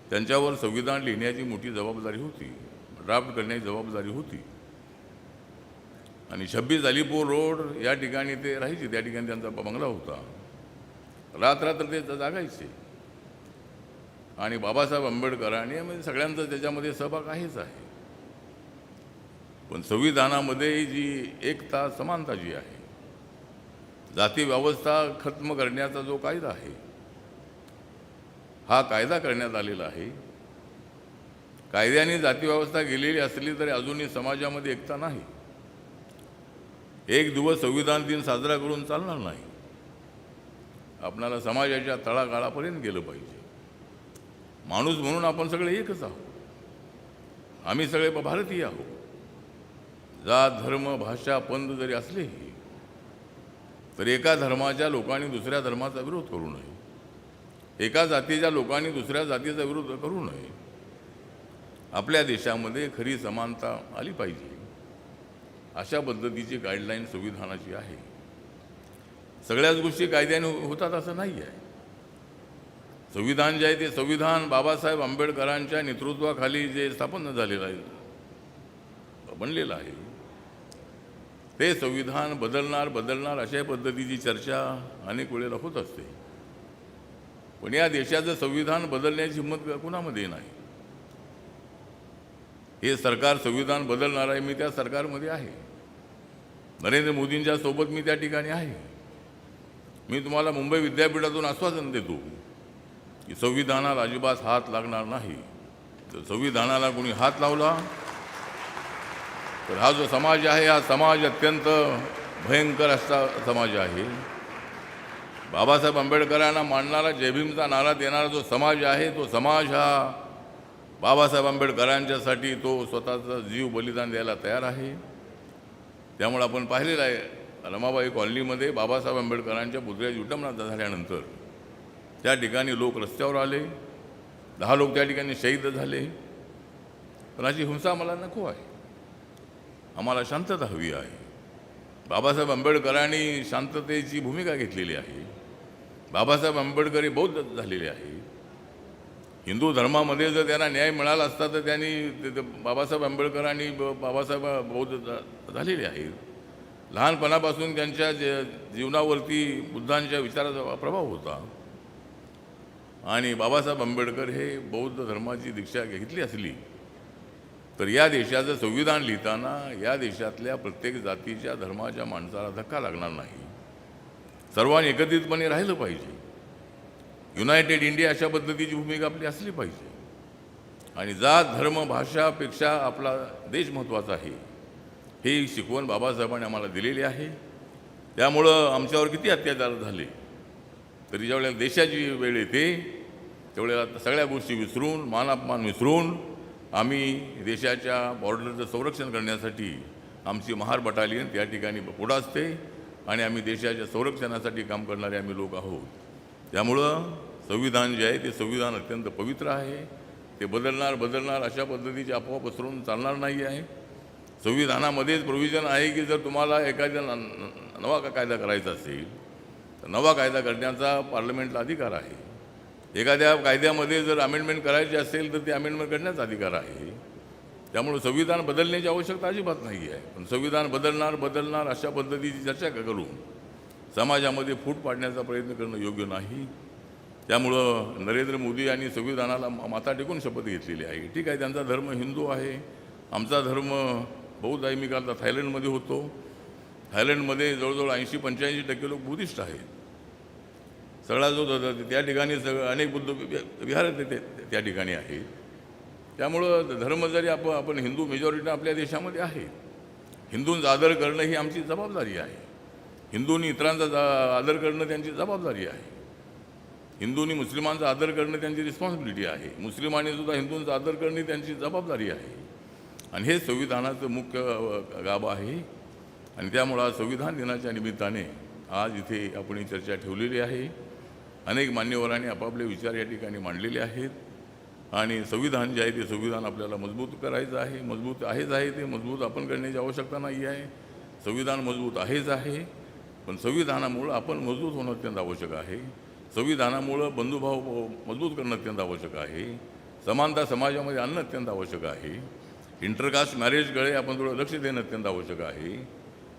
त्यांच्यावर संविधान लिहिण्याची मोठी जबाबदारी होती, ड्राफ्ट करण्याची जबाबदारी होती. आणि 26 अलीपूर रोड या ठिकाणी ते राहायचे. त्या ठिकाणी त्यांचा बंगला होता. रात्र ते जागायचे. आणि बाबासाहेब आंबेडकरांनी म्हणजे सगळ्यांचा त्याच्यामध्ये सहभाग आहेच आहे. पण संविधानामध्ये जी एकता समानता जी आहे, जाती व्यवस्था खत्म करण्याचा जो कायदा आहे हा कायदा करण्यात आलेला आहे. कायद्याने जाती व्यवस्था गेलेली असली तरी अजूनही समाजामध्ये एकता नाही. एक दिवस संविधान दिन साजरा करून चालणार नाही. आपणाला समाजाच्या तळागाळापर्यंत गेलं पाहिजे. माणूस म्हणून आपण सगळे एकच आहोत. आम्ही सगळे भारतीय आहोत. जात धर्म भाषा पंथ जरी असलेही तर एका धर्माच्या लोकांनी दुसऱ्या धर्माचा विरोध करू नये. एका जातीच्या लोकांनी दुसऱ्या जातीचा विरोध करू नये. आपल्या देशामध्ये खरी समानता आली पाहिजे. अशा पद्धतीची गाईडलाईन संविधानाची आहे. सगळ्याच गोष्टी कायद्याने होतात असं नाही आहे. संविधान जे आहे ते संविधान बाबासाहेब आंबेडकरांच्या नेतृत्वाखाली जे स्थापन झालेलं आहे, बनलेलं आहे, ते संविधान बदलणार अशा पद्धतीची चर्चा अनेक वेळेला होत असते. पण या देशाचं संविधान बदलण्याची हिंमत कुणामध्ये नाही. हे सरकार संविधान बदलणार आहे. मी त्या सरकारमध्ये आहे. नरेंद्र मोदींच्या सोबत मी त्या ठिकाणी आहे. मी तुम्हाला मुंबई विद्यापीठातून आश्वासन देतो की संविधानाला अजिबात हात लागणार नाही. तर संविधानाला कोणी हात लावला तर हा जो समाज आहे हा समाज अत्यंत भयंकर असा समाज आहे. बाबासाहेब आंबेडकरांना मानणारा जयभीमचा नारा देणारा जो समाज आहे तो समाज हा बाबासाहेब आंबेडकरांच्यासाठी तो स्वतःचा जीव बलिदान द्यायला तयार आहे. त्यामुळे आपण पाहिलेलं आहे रमाबाई कॉलनीमध्ये बाबासाहेब आंबेडकरांच्या पुतळ्याची विटंबना झाल्यानंतर त्या ठिकाणी लोक रस्त्यावर आले, 10 लोक त्या ठिकाणी शहीद झाले. पण अशी हिंसा मला नको आहे. आम्हाला शांतता हवी आहे. बाबासाहेब आंबेडकरांनी शांततेची भूमिका घेतलेली आहे. बाबासाहेब आंबेडकर हे बौद्ध झालेले आहे. हिंदू धर्मामध्ये जर त्यांना न्याय मिळाला असता तर त्यांनी बाबासाहेब आंबेडकरांनी बाबासाहेब बौद्ध झालेले आहेत. लहानपणापासून त्यांच्या जीवनावरती बुद्धांच्या विचाराचा प्रभाव होता आणि बाबासाहेब आंबेडकर हे बौद्ध धर्माची दीक्षा घेतली असली तर या देशाचं संविधान लिहिताना या देशातल्या प्रत्येक जातीच्या धर्माच्या माणसाला धक्का लागणार नाही. सर्वांनी एकत्रितपणे राहिलं पाहिजे. युनायटेड इंडिया अशा पद्धतीची भूमिका आपली असली पाहिजे. आणि जात धर्म भाषापेक्षा आपला देश महत्त्वाचा आहे हे शिकवण बाबासाहेबांनी आम्हाला दिलेली आहे. त्यामुळं आमच्यावर किती अत्याचार झाले तरी ज्यावेळेला देशाची वेळ येते त्यावेळेला सगळ्या गोष्टी विसरून मानापमान विसरून आम्ही देशाच्या बॉर्डरचं संरक्षण करण्यासाठी आमची महार बटालियन त्या ठिकाणी पुढं असते आणि आम्ही देशाच्या संरक्षणासाठी काम करणारे आम्ही लोक आहोत. त्यामुळं संविधान जे आहे ते संविधान अत्यंत पवित्र आहे. ते बदलणार अशा पद्धतीची अफवा पसरून चालणार नाही आहे. संविधानामध्येच प्रोव्हिजन आहे की जर तुम्हाला एखाद्या नवा कायदा करायचा असेल तर नवा कायदा करण्याचा पार्लमेंटला अधिकार आहे. एखाद्या कायद्यामध्ये जर अमेंडमेंट करायची असेल तर ते अमेंडमेंट करण्याचा अधिकार आहे. त्यामुळे संविधान बदलण्याची आवश्यकता अजिबात नाही आहे. पण संविधान बदलणार अशा पद्धतीची चर्चा करून समाजामध्ये फूट पाडण्याचा प्रयत्न करणं योग्य नाही. त्यामुळं नरेंद्र मोदी यांनी संविधानाला माथा टेकून शपथ घेतलेली आहे. ठीक आहे, त्यांचा धर्म हिंदू आहे, आमचा धर्म बौद्ध आहे. मी काल थायलंडमध्ये होतो. थायलंडमध्ये जवळजवळ 80-85% लोक बुद्धिस्ट आहेत. सगळा जो त्या ठिकाणी अनेक बुद्ध विहार त्या ठिकाणी आहेत. त्यामुळं धर्म जरी आपण हिंदू मेजॉरिटी आपल्या देशामध्ये आहे, हिंदूंचा आदर करणं ही आमची जबाबदारी आहे. हिंदूंनी इतरांचा आदर करणं त्यांची जबाबदारी आहे. हिंदूंनी मुस्लिमांचा आदर करणं त्यांची रिस्पॉन्सिबिलिटी आहे. मुस्लिमांनी सुद्धा हिंदूंचा आदर करणे त्यांची जबाबदारी आहे. आणि हे संविधानाचं मुख्य गाभा आहे. आणि त्यामुळं आज संविधान दिनाच्या निमित्ताने आज इथे आपण ही चर्चा ठेवलेली आहे. अनेक मान्यवरांनी आपापले विचार या ठिकाणी मांडलेले आहेत. आणि संविधान जे आहे ते संविधान आपल्याला मजबूत करायचं आहे. मजबूत आहेच आहे, ते मजबूत आपण करण्याची आवश्यकता नाही आहे. संविधान मजबूत आहेच आहे, पण संविधानामुळं आपण मजबूत होणं अत्यंत आवश्यक आहे. संविधानामुळं बंधुभाव मजबूत करणं अत्यंत आवश्यक आहे. समानता समाजामध्ये आणणं अत्यंत आवश्यक आहे. इंटरकास्ट मॅरेजकडे आपण थोडं लक्ष देणं अत्यंत आवश्यक आहे.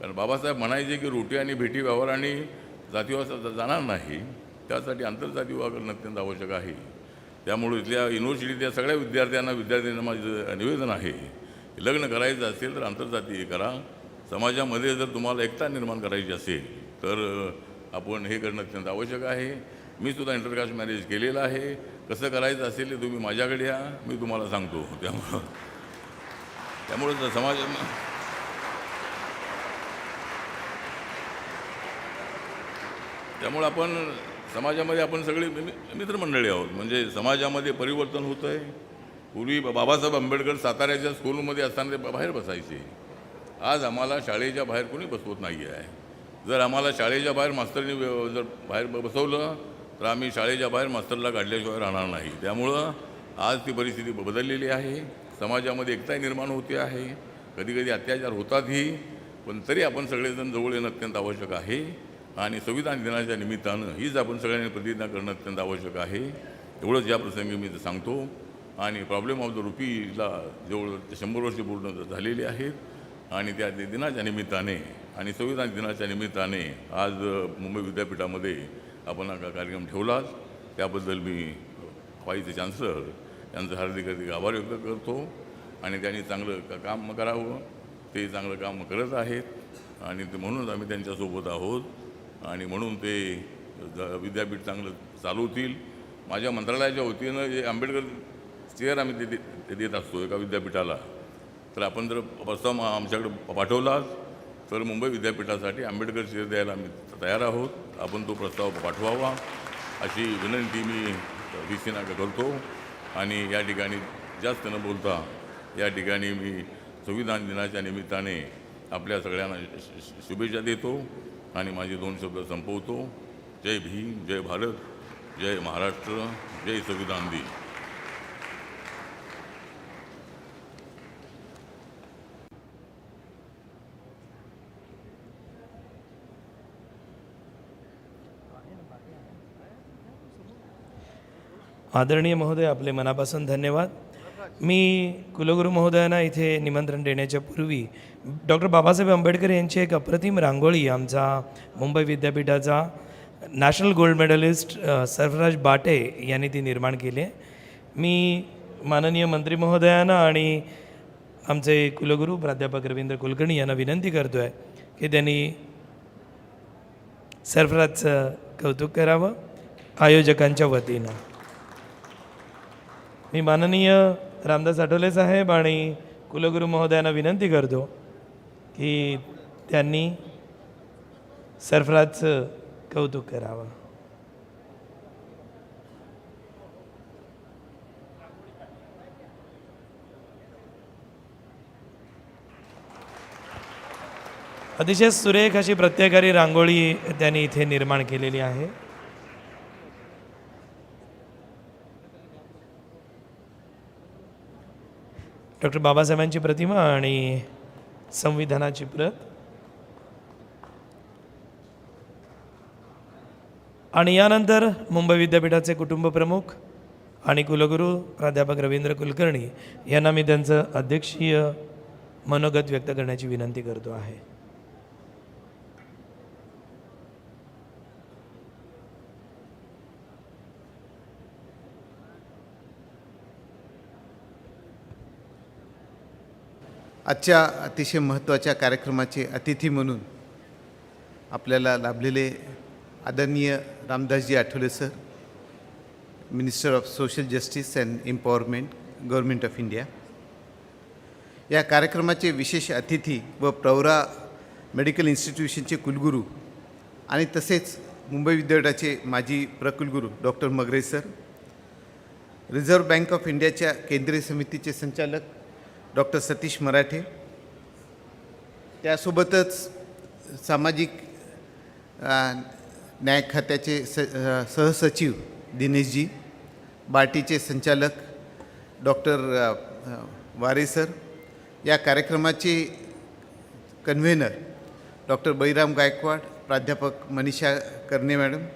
कारण बाबासाहेब म्हणायचे की रोटी आणि भेटी व्यवहाराने जातीवाद जाणार नाही, त्यासाठी आंतरजाती विवाह करणं अत्यंत आवश्यक आहे. त्यामुळे इथल्या युनिव्हर्सिटीतल्या सगळ्या विद्यार्थ्यांना माझं निवेदन आहे की लग्न करायचं असेल तर आंतरजातीय करा. समाजामध्ये जर तुम्हाला एकता निर्माण करायची असेल तर आपण हे करणं अत्यंत आवश्यक आहे. मी सुद्धा इंटरकास्ट मॅरेज केलेलं आहे. कसं करायचं असेल ते तुम्ही माझ्याकडे या, मी तुम्हाला सांगतो. त्यामुळं त्यामुळं आपण समाजामध्ये आपण सगळी मित्रमंडळी आहोत. म्हणजे समाजामध्ये परिवर्तन होतं आहे. पूर्वी बाबासाहेब आंबेडकर साताऱ्याच्या स्कूलमध्ये असताना ते बाहेर बसायचे. आज आम्हाला शाळेच्या बाहेर कोणी बसवत नाही आहे. जर आम्हाला शाळेच्या बाहेर मास्तरनी जर बाहेर बसवलं तर आम्ही शाळेच्या बाहेर मास्तरला काढल्याशिवाय राहणार नाही. त्यामुळं आज ती परिस्थिती बदललेली आहे. समाजामध्ये एकता निर्माण होते आहे. कधीकधी अत्याचार होतातही, पण तरी आपण सगळेजण जवळ येणं अत्यंत आवश्यक आहे. आणि संविधान दिनाच्या निमित्तानं हीच आपण सगळ्यांनी प्रतिज्ञा करणं अत्यंत आवश्यक आहे. एवढंच या प्रसंगी मी सांगतो. आणि प्रॉब्लेम ऑफ द रुपीला जवळ 100 वर्षे पूर्ण झालेली आहेत. आणि त्या दिनाच्या निमित्ताने आणि संविधान दिनाच्या निमित्ताने आज मुंबई विद्यापीठामध्ये आपण हा कार्यक्रम ठेवला. त्याबद्दल मी व्हाईस चान्सलर यांचं हार्दिक आभार व्यक्त करतो. आणि त्यांनी चांगलं काम करावं, ते चांगलं काम करत आहेत. आणि ते म्हणूनच आम्ही त्यांच्यासोबत आहोत. आणि म्हणून ते विद्यापीठ चांगलं चालवतील माझ्या मंत्रालयाच्या वतीनं जे आंबेडकर चेअर आम्ही ते देत असतो एका विद्यापीठाला. तर आपण जर प्रस्ताव आमच्याकडे पाठवला तर मुंबई विद्यापीठासाठी आंबेडकर चेअर द्यायला आम्ही तयार आहोत. आपण तो प्रस्ताव पाठवावा अशी विनंती मी व्ही सीना करतो. आणि या ठिकाणी जास्त न बोलता या ठिकाणी मी संविधान दिनाच्या निमित्ताने आपल्या सगळ्यांना शुभेच्छा देतो आणि माझे 2 शब्द संपवतो. जय भीम, जय भारत, जय महाराष्ट्र, जय संविधान दिन. आदरणीय महोदय, आपले मनापासून धन्यवाद. मी कुलगुरू महोदयांना इथे निमंत्रण देण्याच्या पूर्वी डॉक्टर बाबासाहेब आंबेडकर यांची एक अप्रतिम रांगोळी आमचा मुंबई विद्यापीठाचा नॅशनल गोल्ड मेडलिस्ट सरफराज बाटे यांनी ती निर्माण केली आहे. मी माननीय मंत्री महोदयांना आणि आमचे कुलगुरू प्राध्यापक रवींद्र कुलकर्णी यांना विनंती करतो आहे की त्यांनी सरफराजचं कौतुक करावं आयोजकांच्या वतीनं. मी माननीय रामदास आठवले साहेब आणि कुलगुरू महोदयांना विनंती करतो की त्यांनी सरफराजचं कौतुक करावं. अतिशय सुरेख अशी प्रत्येकारी रांगोळी त्यांनी इथे निर्माण केलेली आहे. डॉक्टर बाबासाहेबांची प्रतिमा आणि संविधानाची प्रत आणि यानंतर मुंबई विद्यापीठाचे कुटुंब प्रमुख आणि कुलगुरू प्राध्यापक रवींद्र कुलकर्णी यांना मी त्यांचं अध्यक्षीय मनोगत व्यक्त करण्याची विनंती करतो आहे. आजच्या अतिशय महत्त्वाच्या कार्यक्रमाचे अतिथी म्हणून आपल्याला लाभलेले आदरणीय Ramdasji Athawale sir, minister of social justice and empowerment, government of India. या कार्यक्रमाचे विशेष अतिथी व प्रवरा मेडिकल इन्स्टिट्यूशनचे कुलगुरू आणि तसेच मुंबई विद्यापीठाचे माजी प्रकुलगुरू doctor Magare sir, reserve bank of इंडियाच्या केंद्रीय समितीचे संचालक डॉक्टर सतीश मराठे, त्यासोबतच सामाजिक न्याय खात्याचे सहसचिव दिनेशजी, बार्टीचे संचालक डॉक्टर वारे सर, या कार्यक्रमाचे कन्व्हेनर डॉक्टर बळीराम गायकवाड, प्राध्यापक मनीषा कर्णे मॅडम,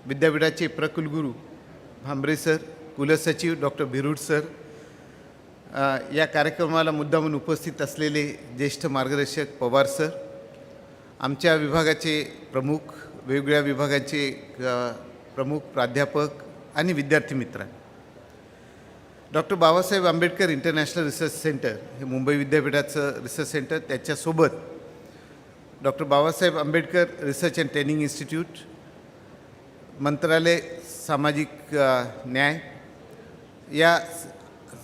विद्यापीठाचे प्रकुलगुरू भांबरे सर, कुलसचिव डॉक्टर बिरुड सर, या कार्यक्रमाला मुद्दामून उपस्थित असलेले ज्येष्ठ मार्गदर्शक पवार सर, आमच्या विभागाचे प्रमुख, वेगवेगळ्या विभागाचे प्रमुख प्राध्यापक आणि विद्यार्थी मित्र. Doctor Babasaheb Ambedkar international research centre हे मुंबई विद्यापीठाचं रिसर्च सेंटर, त्याच्यासोबत doctor Babasaheb Ambedkar research and training institute, मंत्रालय सामाजिक न्याय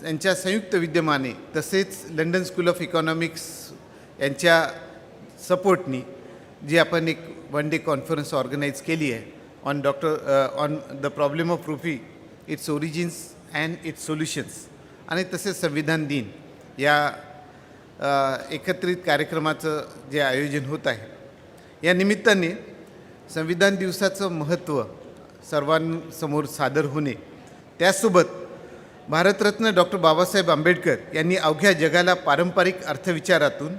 यांच्या संयुक्त विद्यमाने तसेच लंडन स्कूल ऑफ इकॉनॉमिक्स यांच्या सपोर्टनी जी आपण एक 1 डे कॉन्फरन्स ऑर्गनाईज केली आहे on the problem of rupee, it's origins and it's solutions, आणि तसेच संविधान दिन या एकत्रित कार्यक्रमाचं जे आयोजन होत आहे. या निमित्ताने संविधान दिवसाचं महत्त्व सर्वांसमोर सादर होणे, त्यासोबत भारतरत्न डॉक्टर बाबासाहेब आंबेडकर यांनी अवघ्या जगाला पारंपरिक अर्थविचारातून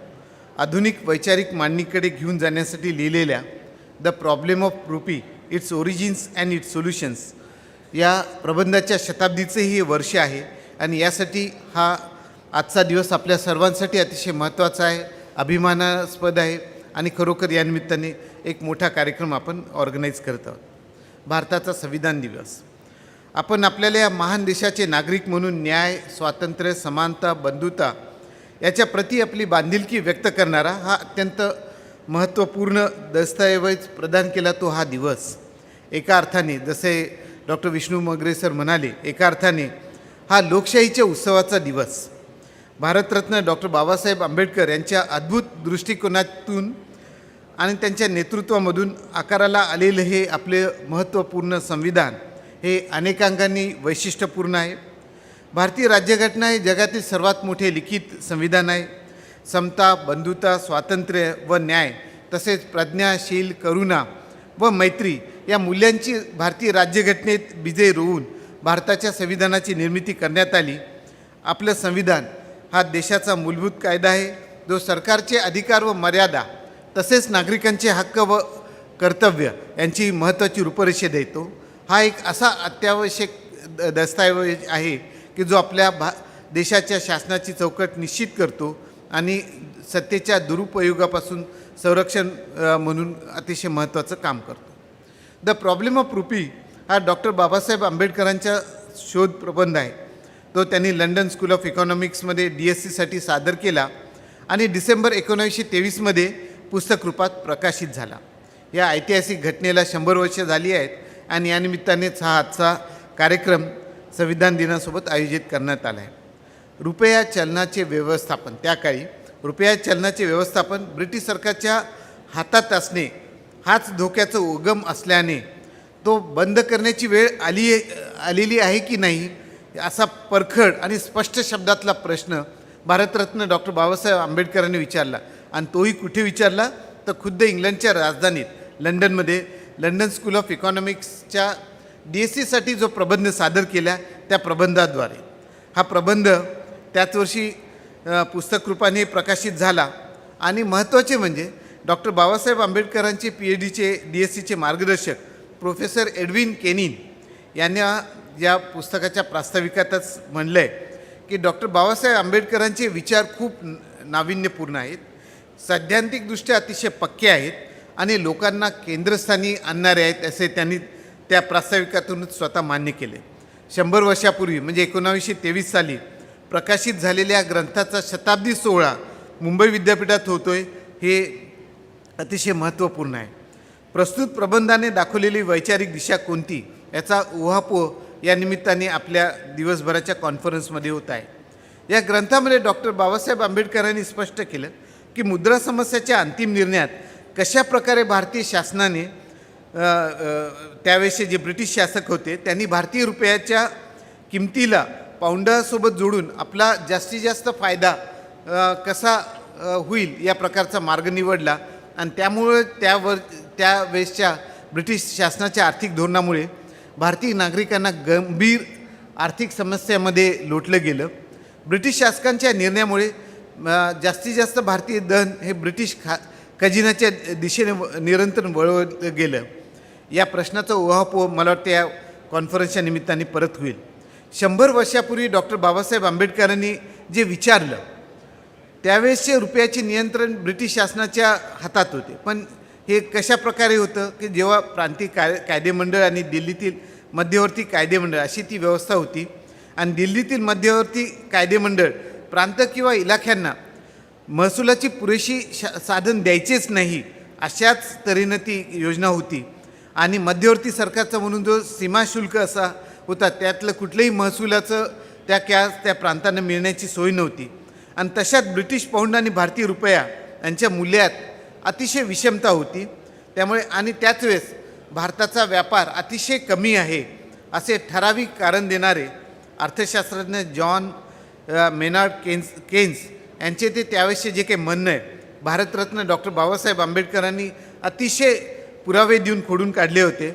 आधुनिक वैचारिक मांडणीकडे घेऊन जाण्यासाठी लिहिलेल्या the problem of rupee, it's origins and it's solutions या प्रबंधाच्या शताब्दीचंही हे वर्ष आहे. आणि यासाठी हा आजचा दिवस आपल्या सर्वांसाठी अतिशय महत्त्वाचा आहे, अभिमानास्पद आहे आणि खरोखर या निमित्ताने एक मोठा कार्यक्रम आपण ऑर्गनाईज करत आहोत. भारताचा संविधान दिवस, आपण आपल्याला या महान देशाचे नागरिक म्हणून न्याय, स्वातंत्र्य, समानता, बंधुता याच्या प्रती आपली बांधिलकी व्यक्त करणारा हा अत्यंत महत्त्वपूर्ण दस्तऐवज प्रदान केला तो हा दिवस. एका अर्थाने जसे डॉक्टर विष्णू मगरे सर म्हणाले, एका अर्थाने हा लोकशाहीच्या उत्सवाचा दिवस. भारतरत्न डॉक्टर बाबासाहेब आंबेडकर यांच्या अद्भुत दृष्टिकोनातून आणि त्यांच्या नेतृत्वामधून आकाराला आलेलं हे आपले महत्त्वपूर्ण संविधान हे अनेकांगांनी वैशिष्ट्यपूर्ण आहे. भारतीय राज्यघटना हे जगातील सर्वात मोठे लिखित संविधान आहे. समता, बंधुता, स्वातंत्र्य व न्याय तसेच प्रज्ञाशील, करुणा व मैत्री या मूल्यांची भारतीय राज्यघटनेत बीजे रोवून भारताच्या संविधानाची निर्मिती करण्यात आली. आपलं संविधान हा देशाचा मूलभूत कायदा आहे, जो सरकारचे अधिकार व मर्यादा तसेच नागरिकांचे हक्क व कर्तव्य यांची महत्त्वाची रूपरेषा देतो. हा एक असा अत्यावश्यक दस्तऐवज आहे की जो आपल्या देशाच्या शासनाची चौकट निश्चित करतो आणि सत्तेच्या दुरुपयोगापासून संरक्षण म्हणून अतिशय महत्त्वाचं काम करतो. द प्रॉब्लेम ऑफ रुपी हा डॉक्टर बाबासाहेब आंबेडकरांचा शोध प्रबंध आहे. तो त्यांनी लंडन स्कूल ऑफ इकॉनॉमिक्समध्ये DSCसाठी सादर केला आणि डिसेंबर 1923मध्ये पुस्तक रूपात प्रकाशित झाला. या ऐतिहासिक घटनेला 100 वर्ष झाली आहेत आणि या निमित्तानेच हा आजचा कार्यक्रम संविधान दिनासोबत आयोजित करण्यात आला आहे. रुपया चलनाचे व्यवस्थापन, त्या काळी रुपया चलनाचे व्यवस्थापन ब्रिटिश सरकारच्या हातात असणे हाच धोक्याचा उगम असल्याने तो बंद करण्याची वेळ आलेली आहे की नाही असा परखड आणि स्पष्ट शब्दातला प्रश्न भारतरत्न डॉक्टर बाबासाहेब आंबेडकरांनी विचारला. आणि तोही कुठे विचारला तर खुद्द इंग्लंडच्या राजधानीत लंडनमध्ये लंडन स्कूल ऑफ इकॉनॉमिक्सच्या DSCसाठी जो प्रबंध सादर केला त्या प्रबंधाद्वारे. हा प्रबंध त्याच वर्षी पुस्तक रूपाने प्रकाशित झाला. आणि महत्त्वाचे म्हणजे डॉक्टर बाबासाहेब आंबेडकरांचे PhDचे DSCचे मार्गदर्शक प्रोफेसर एडविन केनिन यांना या पुस्तकाच्या प्रास्ताविकातच म्हणलं आहे की डॉक्टर बाबासाहेब आंबेडकरांचे विचार खूप नाविन्यपूर्ण आहेत, सैद्धांतिकदृष्ट्या अतिशय पक्के आहेत आणि लोकांना केंद्रस्थानी आणणारे आहेत असे त्यांनी त्या प्रास्ताविकातूनच स्वतः मान्य केले. 100 वर्षापूर्वी म्हणजे 1923 साली प्रकाशित झालेल्या ग्रंथाचा शताब्दी सोहळा मुंबई विद्यापीठात होतोय हे अतिशय महत्त्वपूर्ण आहे. प्रस्तुत प्रबंधाने दाखवलेली वैचारिक दिशा कोणती याचा उहापोह या निमित्ताने आपल्या दिवसभराच्या कॉन्फरन्समध्ये होत आहे. या ग्रंथामध्ये डॉक्टर बाबासाहेब आंबेडकरांनी स्पष्ट केलं की मुद्रा समस्याच्या अंतिम निर्णयात कशा प्रकारे भारतीय शासनाने त्यावेळेचे जे ब्रिटिश शासक होते त्यांनी भारतीय रुपयाच्या किमतीला पाऊंडासोबत जोडून आपला जास्तीत जास्त फायदा कसा होईल या प्रकारचा मार्ग निवडला. आणि त्यामुळे त्यावेळेसच्या ब्रिटिश शासनाच्या आर्थिक धोरणामुळे भारतीय नागरिकांना गंभीर आर्थिक समस्यामध्ये लोटलं गेलं. ब्रिटिश शासकांच्या निर्णयामुळे जास्तीत जास्त भारतीय धन हे ब्रिटिश खजिन्याच्या दिशेने निरंतर वळवलं गेलं. या प्रश्नाचा उहापोह मला वाटतं या कॉन्फरन्सच्या निमित्ताने परत होईल. 100 वर्षापूर्वी डॉक्टर बाबासाहेब आंबेडकरांनी जे विचारलं त्यावेळेसचे रुपयाचे नियंत्रण ब्रिटिश शासनाच्या हातात होते. पण हे कशा प्रकारे होतं की जेव्हा प्रांतीय कायदेमंडळ आणि दिल्लीतील मध्यवर्ती कायदेमंडळ अशी ती व्यवस्था होती आणि दिल्लीतील मध्यवर्ती कायदेमंडळ प्रांत किंवा इलाख्यांना महसुलाची पुरेशी साधन द्यायचेच नाही अशाच तऱ्हेनं ती योजना होती. आणि मध्यवर्ती सरकारचा म्हणून जो सीमाशुल्क असा होता त्यातलं कुठल्याही महसुलाचं त्या प्रांतांना मिळण्याची सोय नव्हती. आणि तशात ब्रिटिश पाऊंड आणि भारतीय रुपया यांच्या मूल्यात अतिशय विषमता होती. त्यामुळे आणि त्याच वेळेस भारताचा व्यापार अतिशय कमी आहे असे ठराविक कारण देणारे अर्थशास्त्रज्ञ जॉन मेनार्ड केन्स यांचे ते त्यावेळेसचे जे काही म्हणणं आहे भारतरत्न डॉक्टर बाबासाहेब आंबेडकरांनी अतिशय पुरावे देऊन खोडून काढले होते.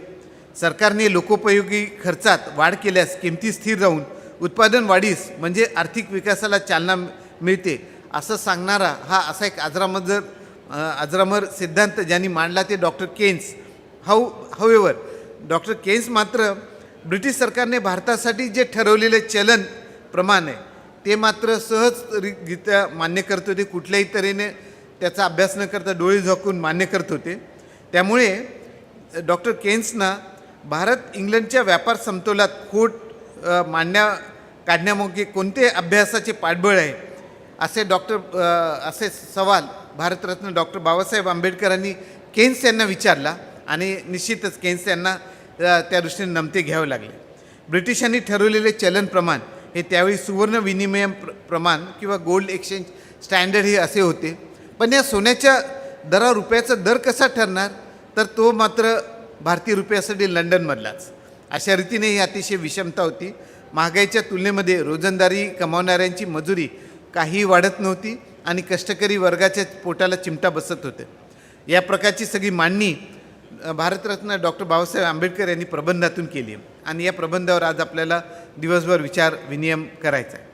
सरकारने लोकोपयोगी खर्चात वाढ केल्यास किमती स्थिर राहून उत्पादन वाढीस म्हणजे आर्थिक विकासाला चालना मिळते असं सांगणारा हा असा एक अजरामर सिद्धांत ज्यांनी मांडला ते डॉक्टर केन्स. हाऊएव्हर डॉक्टर केन्स मात्र ब्रिटिश सरकारने भारतासाठी जे ठरवलेले चलन प्रमाण आहे ते मात्र सहजरित्या मान्य करत होते, कुठल्याही तऱ्हेने त्याचा अभ्यास न करता डोळे झाकून मान्य करत होते. त्यामुळे डॉक्टर केन्सना भारत इंग्लंडच्या व्यापार समतोलात खोट काढण्यामागे कोणते अभ्यासाचे पाठबळ आहे असे सवाल भारतरत्न डॉक्टर बाबासाहेब आंबेडकरांनी केन्स यांना विचारला. आणि निश्चितच केन्स यांना त्या दृष्टीने नमते घ्यावे लागले. ब्रिटिशांनी ठरवलेले चलन प्रमाण हे त्यावेळी सुवर्ण विनिमय प्रमाण किंवा गोल्ड एक्सचेंज स्टँडर्ड हे असे होते. पण या सोन्याच्या रुपयाचा दर कसा ठरणार, तर तो मात्र भारतीय रुपयासाठी लंडनमधलाच. अशा रीतीने ही अतिशय विषमता होती. महागाईच्या तुलनेमध्ये रोजंदारी कमावणाऱ्यांची मजुरी काही वाढत नव्हती आणि कष्टकरी वर्गाच्या पोटाला चिमटा बसत होते. या प्रकारची सगळी मांडणी भारतरत्न डॉक्टर बाबासाहेब आंबेडकर यांनी प्रबंधातून केली आहे आणि या प्रबंधावर आज आपल्याला दिवसभर विचार विनिमय करायचा आहे.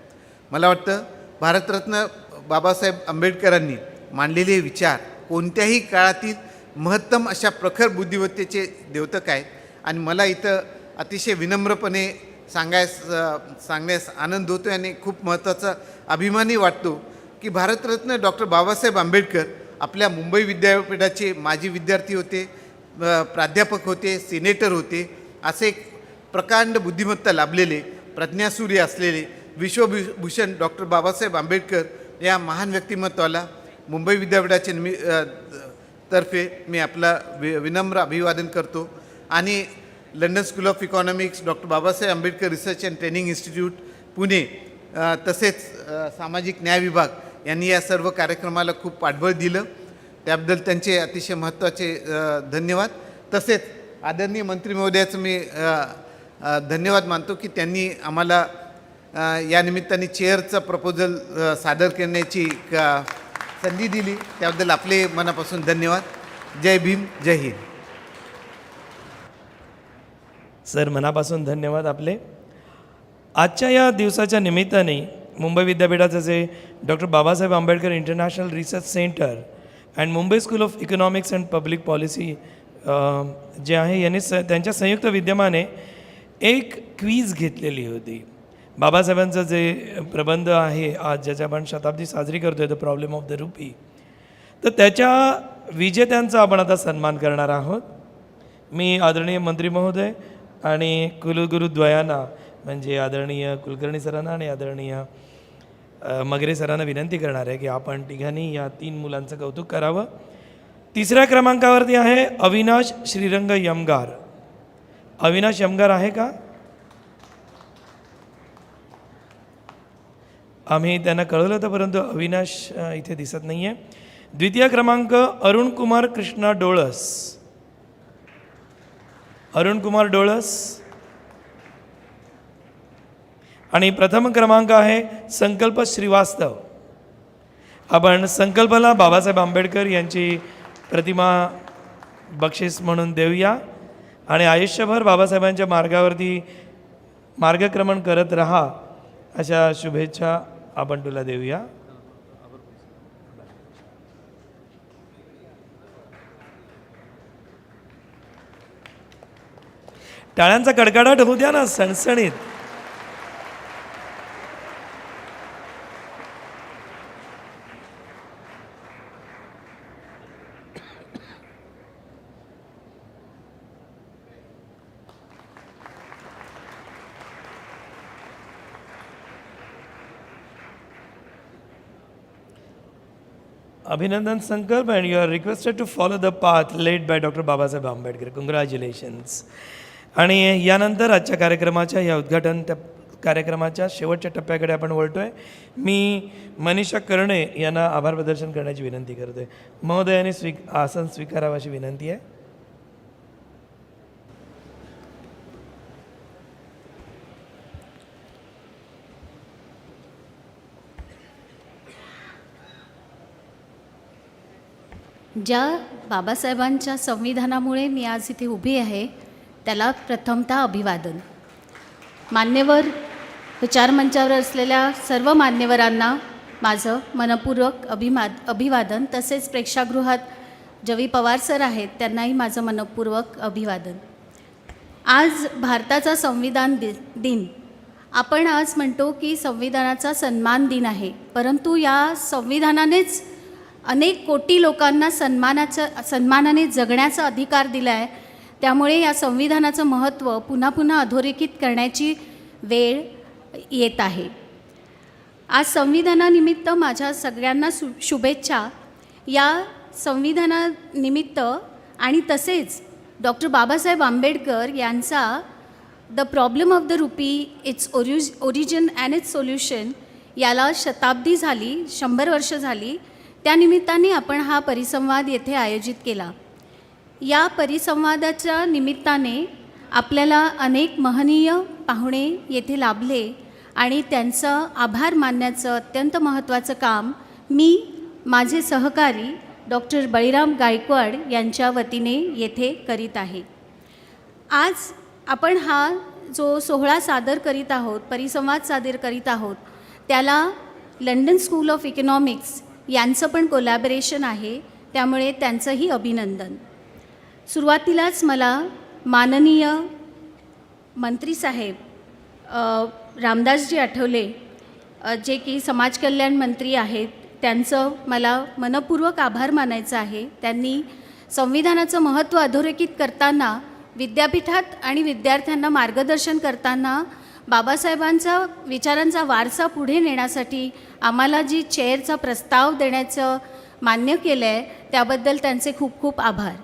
मला वाटतं भारतरत्न बाबासाहेब आंबेडकरांनी मांडलेले विचार कोणत्याही काळातील महत्तम अशा प्रखर बुद्धिमत्तेचे द्योतक आहेत आणि मला इथं अतिशय विनम्रपणे सांगण्यास आनंद होतो आणि खूप महत्त्वाचा अभिमानही वाटतो की भारतरत्न डॉक्टर बाबासाहेब आंबेडकर आपल्या मुंबई विद्यापीठाचे माजी विद्यार्थी होते, प्राध्यापक होते, सिनेटर होते. असे एक प्रकांड बुद्धिमत्ता लाभलेले, प्रज्ञासूर्य असलेले विश्वभूषण डॉक्टर बाबासाहेब आंबेडकर या महान व्यक्तिमत्वाला मुंबई विद्यापीठाचे तर्फे मी आपला विनम्र अभिवादन करतो. आणि London school of economics, doctor Babasaheb Ambedkar research and training institute Pune, तसेच सामाजिक न्याय विभाग यांनी या सर्व कार्यक्रमाला खूप पाठबळ दिलं. त्याबद्दल त्यांचे अतिशय महत्त्वाचे धन्यवाद. तसेच आदरणीय मंत्री महोदयाचं मी धन्यवाद मानतो की त्यांनी आम्हाला या निमित्ताने चेअरचं प्रपोजल सादर करण्याची संधी दिली. त्याबद्दल आपले मनापासून धन्यवाद. जय भीम, जय हिंद. सर, मनापासून धन्यवाद आपले. आजच्या या दिवसाच्या निमित्ताने मुंबई विद्यापीठाचे जे doctor Babasaheb Ambedkar international research centre and Mumbai school of economics and public policy जे आहे यांनी त्यांच्या संयुक्त विद्यमाने एक क्वीज घेतलेली होती. बाबासाहेबांचं जे प्रबंध आहे आज ज्याच्या आपण शताब्दी साजरी करतो आहे, the problem of the RuPay, तर त्याच्या विजेत्यांचा आपण आता सन्मान करणार आहोत. मी आदरणीय मंत्री महोदय आणि कुलगुरुद्वयांना म्हणजे आदरणीय कुलकर्णी सरांना आणि आदरणीय मगरे सरांना विनंती करणार आहे की आपण तिघांनी या 3 मुलांचं कौतुक करावं. 3ऱ्या क्रमांकावरती आहे अविनाश श्रीरंग यमगार. अविनाश यमगार आहे का? आम्ही त्यांना कळवलं होतं परंतु अविनाश इथे दिसत नाही आहे. 2य क्रमांक अरुण कुमार कृष्णा डोळस. अरुण कुमार डोळस. आणि प्रथम क्रमांक आहे संकल्प श्रीवास्तव. आपण संकल्पला बाबासाहेब आंबेडकर यांची प्रतिमा बक्षीस म्हणून देऊया आणि आयुष्यभर बाबासाहेबांच्या मार्गावरती मार्गक्रमण करत राहा अशा शुभेच्छा आपण तुला देऊया. टाळ्यांचा कडकडाट होऊ द्या ना, सणसणीत. Abhinandan Sankalp, and you are requested to follow the path laid by Dr. Babasaheb Ambedkar. Congratulations. आणि यानंतर आजच्या कार्यक्रमाच्या या उद्घाटन कार्यक्रमाच्या शेवटच्या टप्प्याकडे आपण वळतो आहे. मी मनीषा कर्णे यांना आभार प्रदर्शन करण्याची विनंती करतो आहे. महोदयाने आसन स्वीकारावं अशी विनंती आहे. ज्या बाबासाहेबांच्या संविधानामुळे मी आज इथे उभी आहे त्याला प्रथमतः अभिवादन. मान्यवर विचारमंचावर असलेल्या सर्व मान्यवरांना माझं मनपूर्वक अभिवादन. तसेच प्रेक्षागृहात जवी पवार सर आहेत त्यांनाही माझं मनपूर्वक अभिवादन. आज भारताचा संविधान दिन. आपण आज म्हणतो की संविधानाचा सन्मान दिन आहे, परंतु या संविधानानेच अनेक कोटी लोकांना सन्मानाने जगण्याचा अधिकार दिला आहे. त्यामुळे या संविधानाचं महत्त्व पुन्हा पुन्हा अधोरेखित करण्याची वेळ येत आहे. आज संविधानानिमित्त माझ्या सगळ्यांना शुभेच्छा. या संविधानानिमित्त आणि तसेच डॉक्टर बाबासाहेब आंबेडकर यांचा the problem of the rupee its origin and it's solution याला शताब्दी झाली, 100 वर्ष झाली. त्यानिमित्ताने आपण हा परिसंवाद येथे आयोजित केला. या परिसंवादाच्या निमित्ताने आपल्याला अनेक महनीय पाहुणे येथे लाभले आणि त्यांचं आभार मानण्याचं अत्यंत महत्त्वाचं काम मी माझे सहकारी डॉक्टर बळीराम गायकवाड यांच्या वतीने येथे करीत आहे. आज आपण हा जो सोहळा सादर करीत आहोत, परिसंवाद सादर करीत आहोत, त्याला लंडन स्कूल ऑफ इकॉनॉमिक्स यांचं पण कोलॅबरेशन आहे, त्यामुळे त्यांचंही अभिनंदन. सुरुवातीलाच मला माननीय मंत्री साहेब रामदासजी आठवले जे की समाज कल्याण मंत्री आहेत, त्यांचं मला मनपूर्वक आभार मानायचं आहे. त्यांनी संविधानाचं महत्त्व अधोरेखित करताना, विद्यापीठात आणि विद्यार्थ्यांना मार्गदर्शन करताना बाबासाहेबांचा विचारांचा वारसा पुढे नेण्यासाठी आम्हाला जी चेअरचा प्रस्ताव देण्याचं मान्य केलं आहे, त्याबद्दल त्यांचे खूप खूप आभार.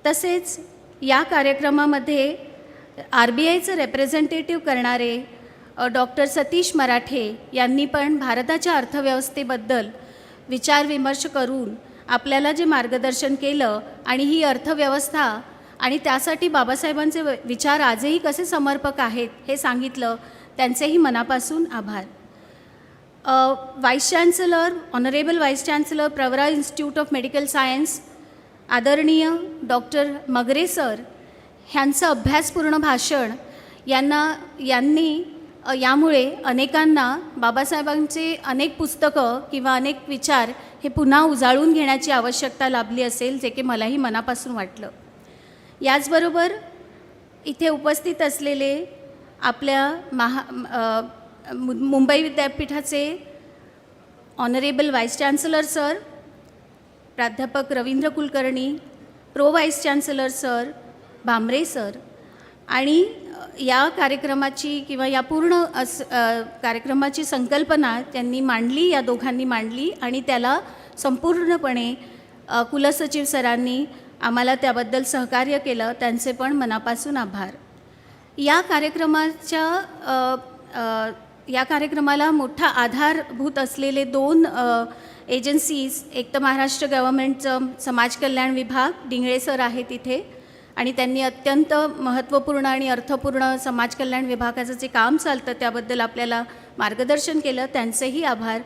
तसेच या कार्यक्रमामध्ये RBIचं रेप्रेझेंटेटिव्ह करणारे डॉक्टर सतीश मराठे यांनी पण भारताच्या अर्थव्यवस्थेबद्दल विचारविमर्श करून आपल्याला जे मार्गदर्शन केलं आणि ही अर्थव्यवस्था आणि त्यासाठी बाबासाहेबांचे विचार आजही कसे समर्पक आहेत हे सांगितलं, त्यांचेही मनापासून आभार. Vice chancellor, honourable vice chancellor, Pravara institute of medical science आदरणीय डॉक्टर मगरे सर ह्यांचं अभ्यासपूर्ण भाषण यांनी यामुळे अनेकांना बाबासाहेबांचे अनेक पुस्तकं किंवा अनेक विचार हे पुन्हा उजाळून घेण्याची आवश्यकता लाभली असेल, जे की मलाही मनापासून वाटलं. याचबरोबर इथे उपस्थित असलेले आपल्या मुंबई विद्यापीठाचे ऑनरेबल व्हाईस चान्सलर सर, प्राध्यापक Ravindra Kulkarni, pro vice chancellor sir Bhamre sir, आणि या कार्यक्रमाची किंवा या पूर्ण कार्यक्रमाची संकल्पना त्यांनी मांडली, या दोघांनी मांडली आणि त्याला संपूर्णपणे कुलसचिव सरांनी आम्हाला त्याबद्दल सहकार्य केलं, त्यांचे पण मनापासून आभार. या कार्यक्रमाला मोठा आधारभूत असलेले 2 एजन्सीज, एक तर महाराष्ट्र गव्हर्नमेंटचं समाज कल्याण विभाग, डिंगळे सर आहेत इथे, आणि त्यांनी अत्यंत महत्त्वपूर्ण आणि अर्थपूर्ण समाज कल्याण विभागाचं जे काम चालतं त्याबद्दल आपल्याला मार्गदर्शन केलं, त्यांचेही आभार.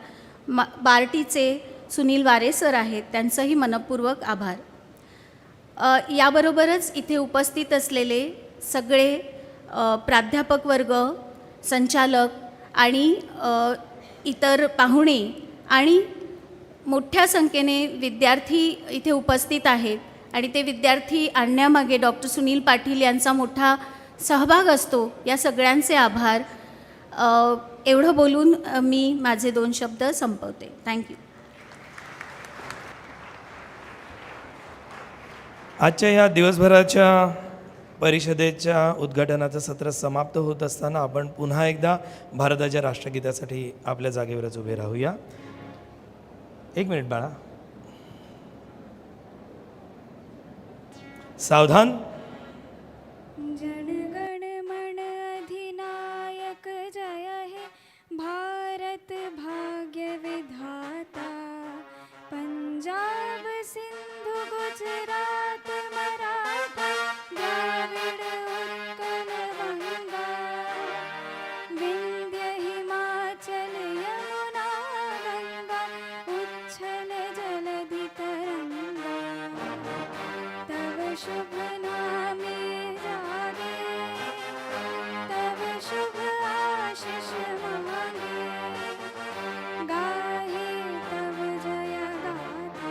बार्टीचे सुनील वारे सर आहेत, त्यांचंही मनपूर्वक आभार. याबरोबरच इथे उपस्थित असलेले सगळे प्राध्यापक वर्ग, संचालक आणि इतर पाहुणे आणि मोठ्या संख्येने विद्यार्थी इथे उपस्थित आहेत आणि ते विद्यार्थी आणण्यामागे डॉक्टर सुनील पाटील यांचा मोठा सहभाग असतो. या सगळ्यांचे आभार. एवढं बोलून मी माझे 2 शब्द संपवते. थँक्यू. आजच्या ह्या दिवसभराच्या परिषदेच्या उद्घाटनाचं सत्र समाप्त होत असताना आपण पुन्हा एकदा भारताच्या राष्ट्रगीतासाठी आपल्या जागेवरच उभे राहूया. 1 मिनिट बाळा. सावधान. जनगण मन अधिनायक जय हे भारत भाग्य विधाता. पंजाब सिंधु गुजरात मराठा द्राविड उत्कल गंगा. विंध्य हिमाचल यमुना गंगा उच्छल जलधि तरंगा. तव शुभ नामे जागे तव शुभ आशीष मांगे. गाहे तव जय गाथा.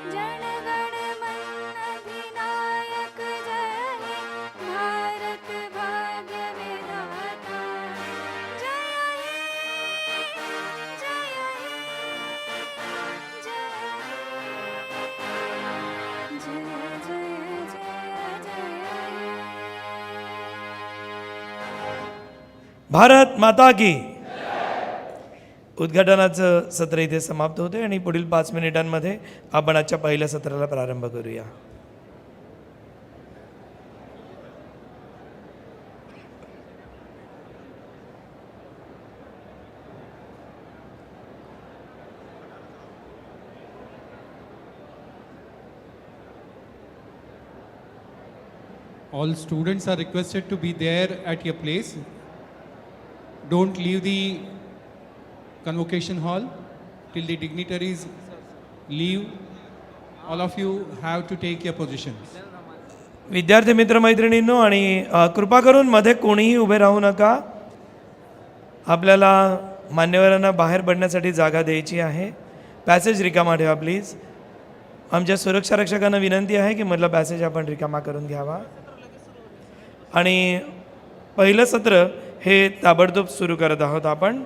जनगण मन अधिनायक जय हे भारत भाग्य विधाता. जय हे जय हे जय जय जय जय जय. भारत माता की. उद्घाटनाचं सत्र इथे समाप्त होते आणि पुढील 5 मिनिटांमध्ये आपण आजच्या पहिल्या सत्राला प्रारंभ करूया. All students are requested to be there at your place. Don't leave the convocation hall till the dignitaries leave. All of you have to take your positions. विद्यार्थी मित्रमैत्रिणींनो आणि कृपा करून मध्ये कोणीही उभे राहू नका. आपल्याला मान्यवरांना बाहेर पडण्यासाठी जागा द्यायची आहे. पॅसेज रिकामा ठेवा प्लीज. आमच्या सुरक्षा रक्षकांना विनंती आहे की मधला पॅसेज आपण रिकामा करून घ्यावा. आणि पहिलं सत्र हे ताबडतोब सुरू करत आहोत आपण.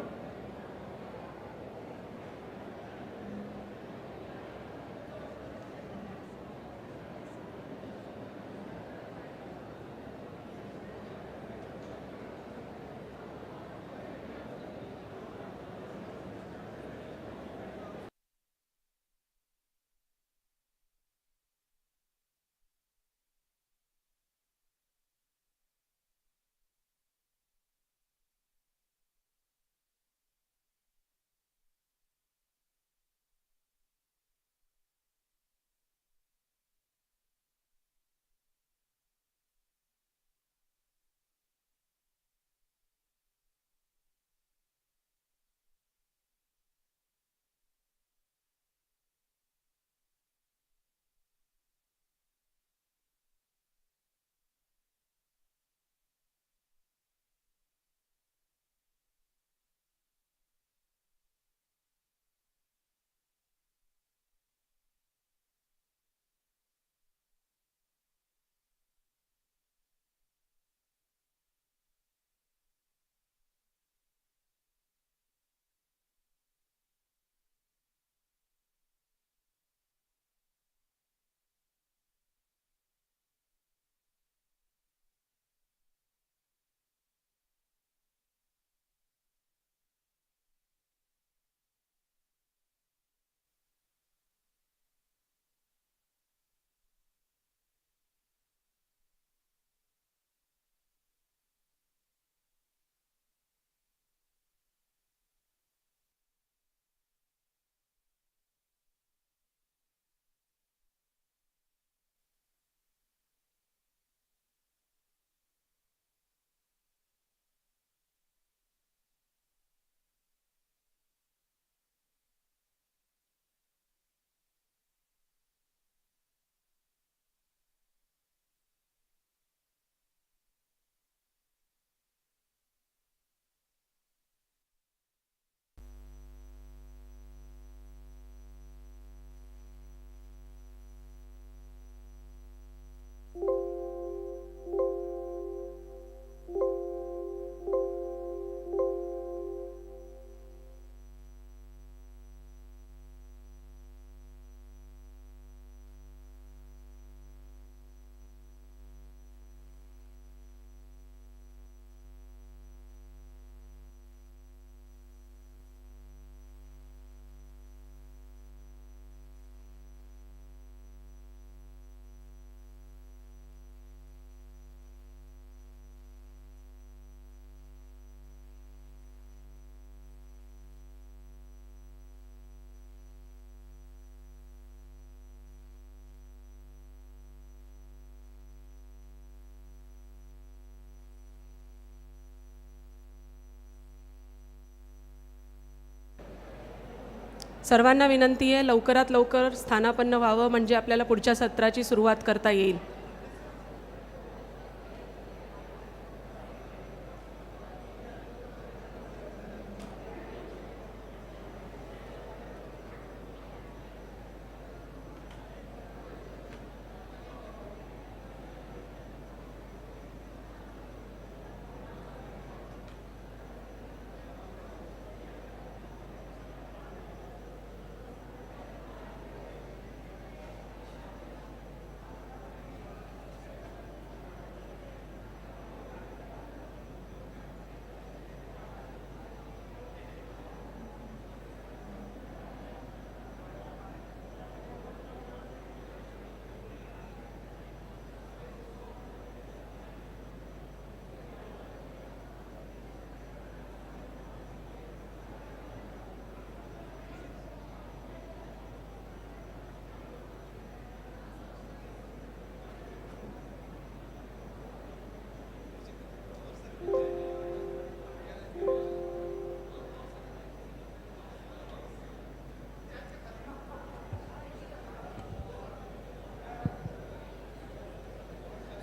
सर्वांना विनंती आहे लवकरात लवकर स्थानापन्न व्हावं म्हणजे आपल्याला पुढच्या सत्राची सुरुवात करता येईल.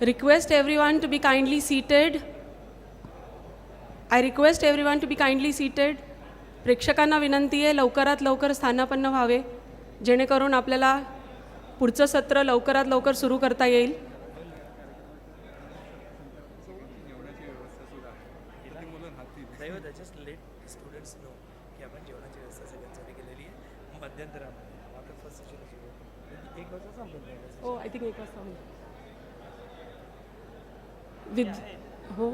request everyone to be kindly seated. I request everyone to be kindly seated. प्रेक्षकांना विनंती आहे लवकरात लवकर स्थानापन्न व्हावे जेणेकरून आपल्याला पुढचं सत्र लवकरात लवकर सुरू करता येईल. जस्ट लेट स्टुडंट्स नो की आपण जेवणाची व्यवस्था सगळ्यांसाठी केलेली आहे मध्यंतरामध्ये आता फर्स्ट सेशन सुरू एक वाजता संपलं. हो आय थिंक 1 वाजता होईल. हो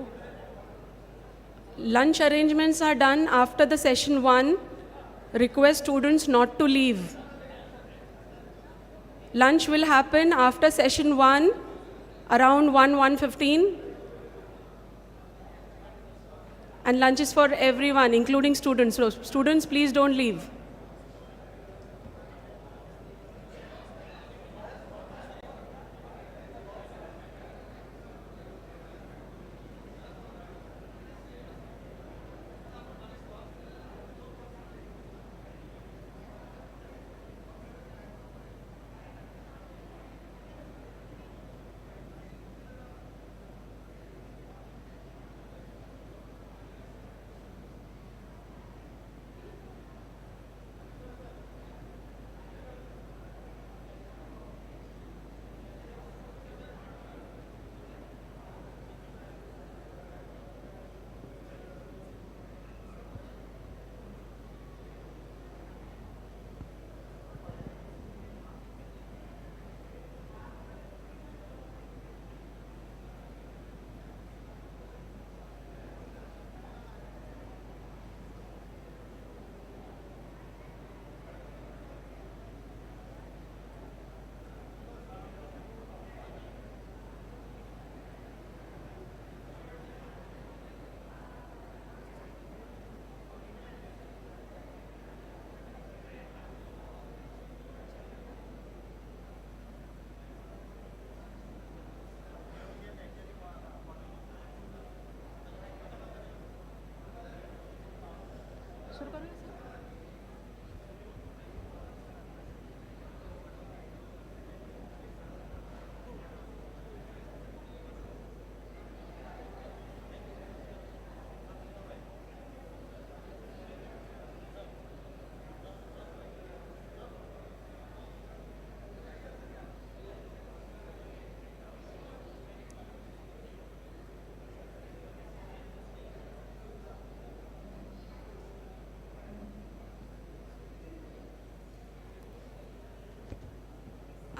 lunch arrangements are done after the session 1. Request students not to leave. Lunch will happen after session 1 around 1:15. And lunch is for everyone, including students. So students, please don't leave.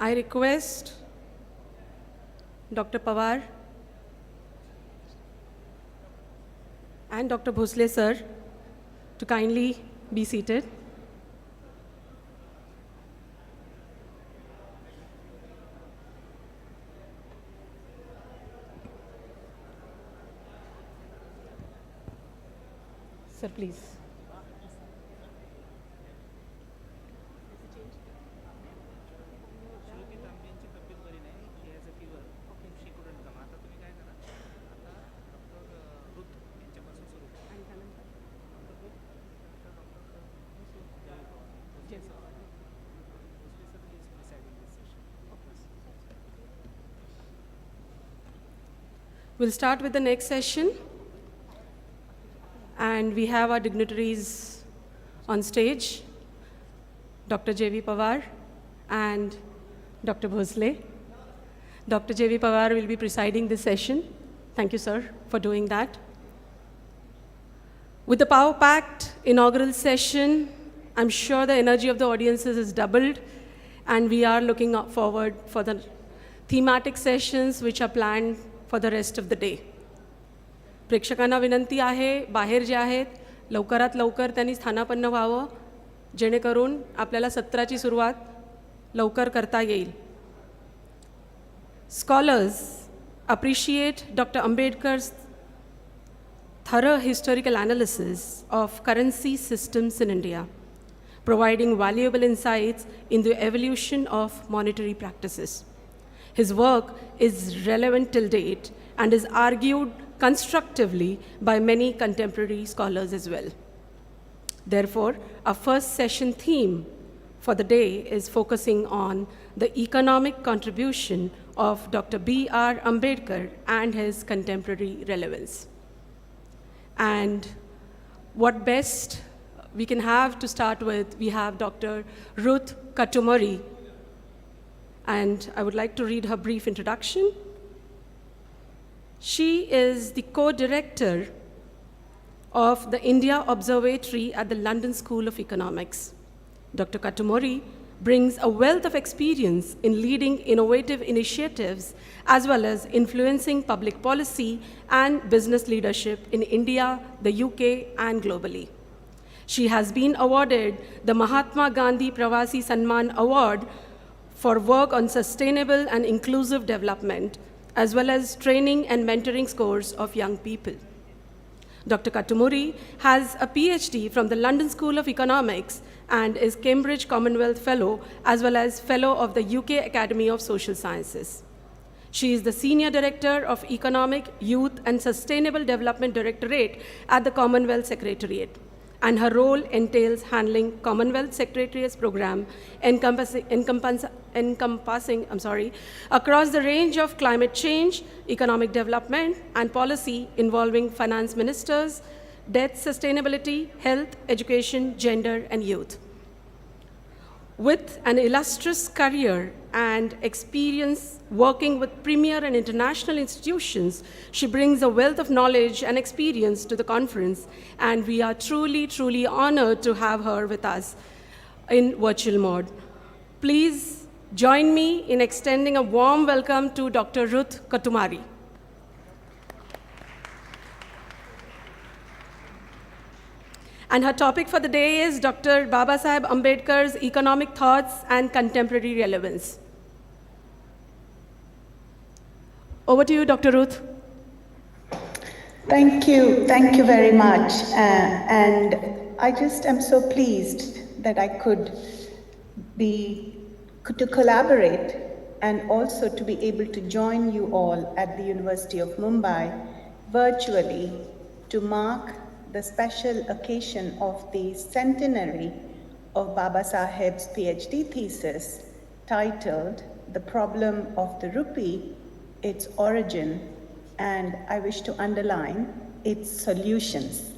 I request Dr. Pawar and Dr. Bhosle sir to kindly be seated. Sir, please. We'll start with the next session. And we have our dignitaries on stage, Dr. J.V. Pawar and Dr. Bhosle. Dr. J.V. Pawar will be presiding this session. Thank you, sir, for doing that. With the power-packed inaugural session, I'm sure the energy of the audiences is doubled, and we are looking forward for the thematic sessions which are planned for the rest of the day. प्रेक्षकांना विनंती आहे बाहेर जे आहेत लवकरात लवकर त्यांनी स्थानापन्न व्हावं जेणेकरून आपल्याला सत्राची सुरुवात लवकर करता येईल. Scholars appreciate Dr. Ambedkar's thorough historical analysis of currency systems in India, providing valuable insights in the evolution of monetary practices. His work is relevant till date and is argued constructively by many contemporary scholars as well. Therefore, our first session theme for the day is focusing on the economic contribution of Dr. B.R. Ambedkar and his contemporary relevance. And what best we can have to start with, we have Dr. Ruth Katumari, and I would like to read her brief introduction. She is the co-director of the India Observatory at the London School of Economics. Dr. Katumari brings a wealth of experience in leading innovative initiatives as well as influencing public policy and business leadership in India, the UK, and globally. She has been awarded the Mahatma Gandhi Pravasi Sanman Award for work on sustainable and inclusive development, as well as training and mentoring scores of young people. Dr. Katumari has a PhD from the London School of Economics and is Cambridge Commonwealth Fellow, as well as Fellow of the UK Academy of Social Sciences. She is the Senior Director of Economic, Youth and Sustainable Development Directorate at the Commonwealth Secretariat, and her role entails handling Commonwealth Secretariat's program encompassing across the range of climate change, economic development, and policy involving finance ministers, debt sustainability, health, education, gender, and youth. With an illustrious career and experience working with premier and international institutions, she brings a wealth of knowledge and experience to the conference, and we are truly, truly honored to have her with us in virtual mode. Please join me in extending a warm welcome to Dr. Ruth Katumari. And her topic for the day is Dr. Babasaheb Ambedkar's Economic Thoughts and Contemporary Relevance. Over to you, Dr. Ruth. Thank you very much. And I just am so pleased that I could to collaborate and also to be able to join you all at the University of Mumbai virtually to mark the special occasion of the centenary of Babasaheb's PhD thesis titled The Problem of the Rupee, Its Origin, and I wish to underline its solutions.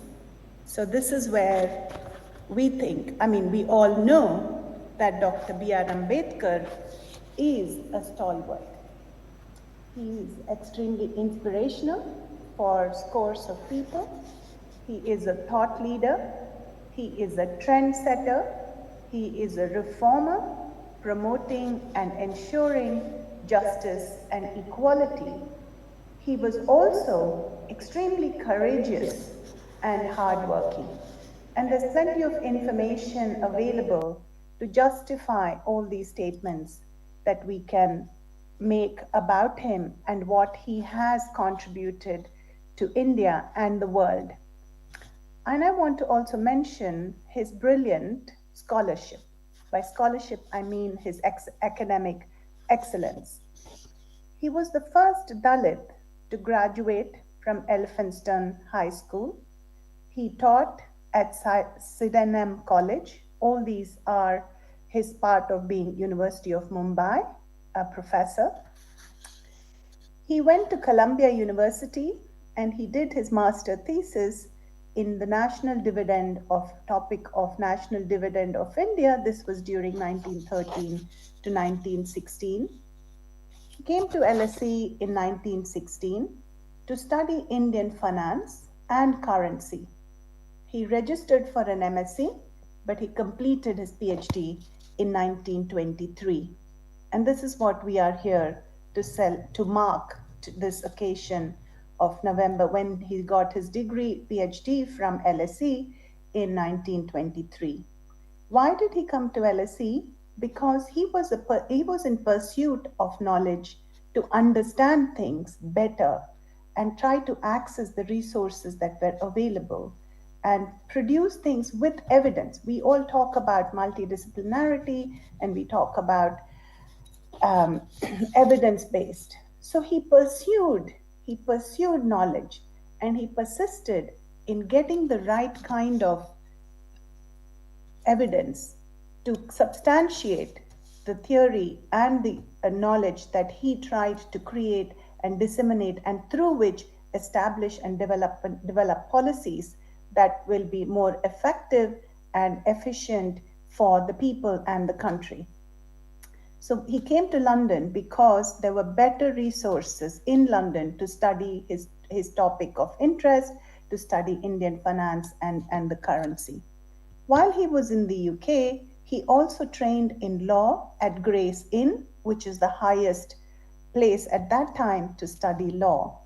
So this is where we all know that Dr. B.R. Ambedkar is a stalwart. He is extremely inspirational for scores of people. He is a thought leader, he is a trendsetter, he is a reformer, promoting and ensuring justice and equality. He was also extremely courageous and hardworking. And there's plenty of information available to justify all these statements that we can make about him and what he has contributed to India and the world. And I want to also mention his brilliant scholarship. By scholarship, I mean his academic excellence. He was the first Dalit to graduate from Elphinstone High School. He taught at Sydenham College. All these are his part of being University of Mumbai, a professor. He went to Columbia University and he did his master thesis in the national dividend of national dividend of India. This was during 1913 to 1916. He came to LSE in 1916 to study Indian finance and currency. He registered for an MSc, but he completed his PhD in 1923. And this is what we are here to mark this occasion of November, when he got his degree, PhD from LSE in 1923. Why did he come to LSE? Because he was in pursuit of knowledge to understand things better and try to access the resources that were available and produce things with evidence. We all talk about multidisciplinarity and we talk about evidence-based. So he pursued knowledge and he persisted in getting the right kind of evidence to substantiate the theory and the knowledge that he tried to create and disseminate, and through which establish and develop policies that will be more effective and efficient for the people and the country. So he came to London because there were better resources in London to study his topic of interest, to study Indian finance and the currency. While he was in the UK, he also trained in law at Gray's Inn, which is the highest place at that time to study law.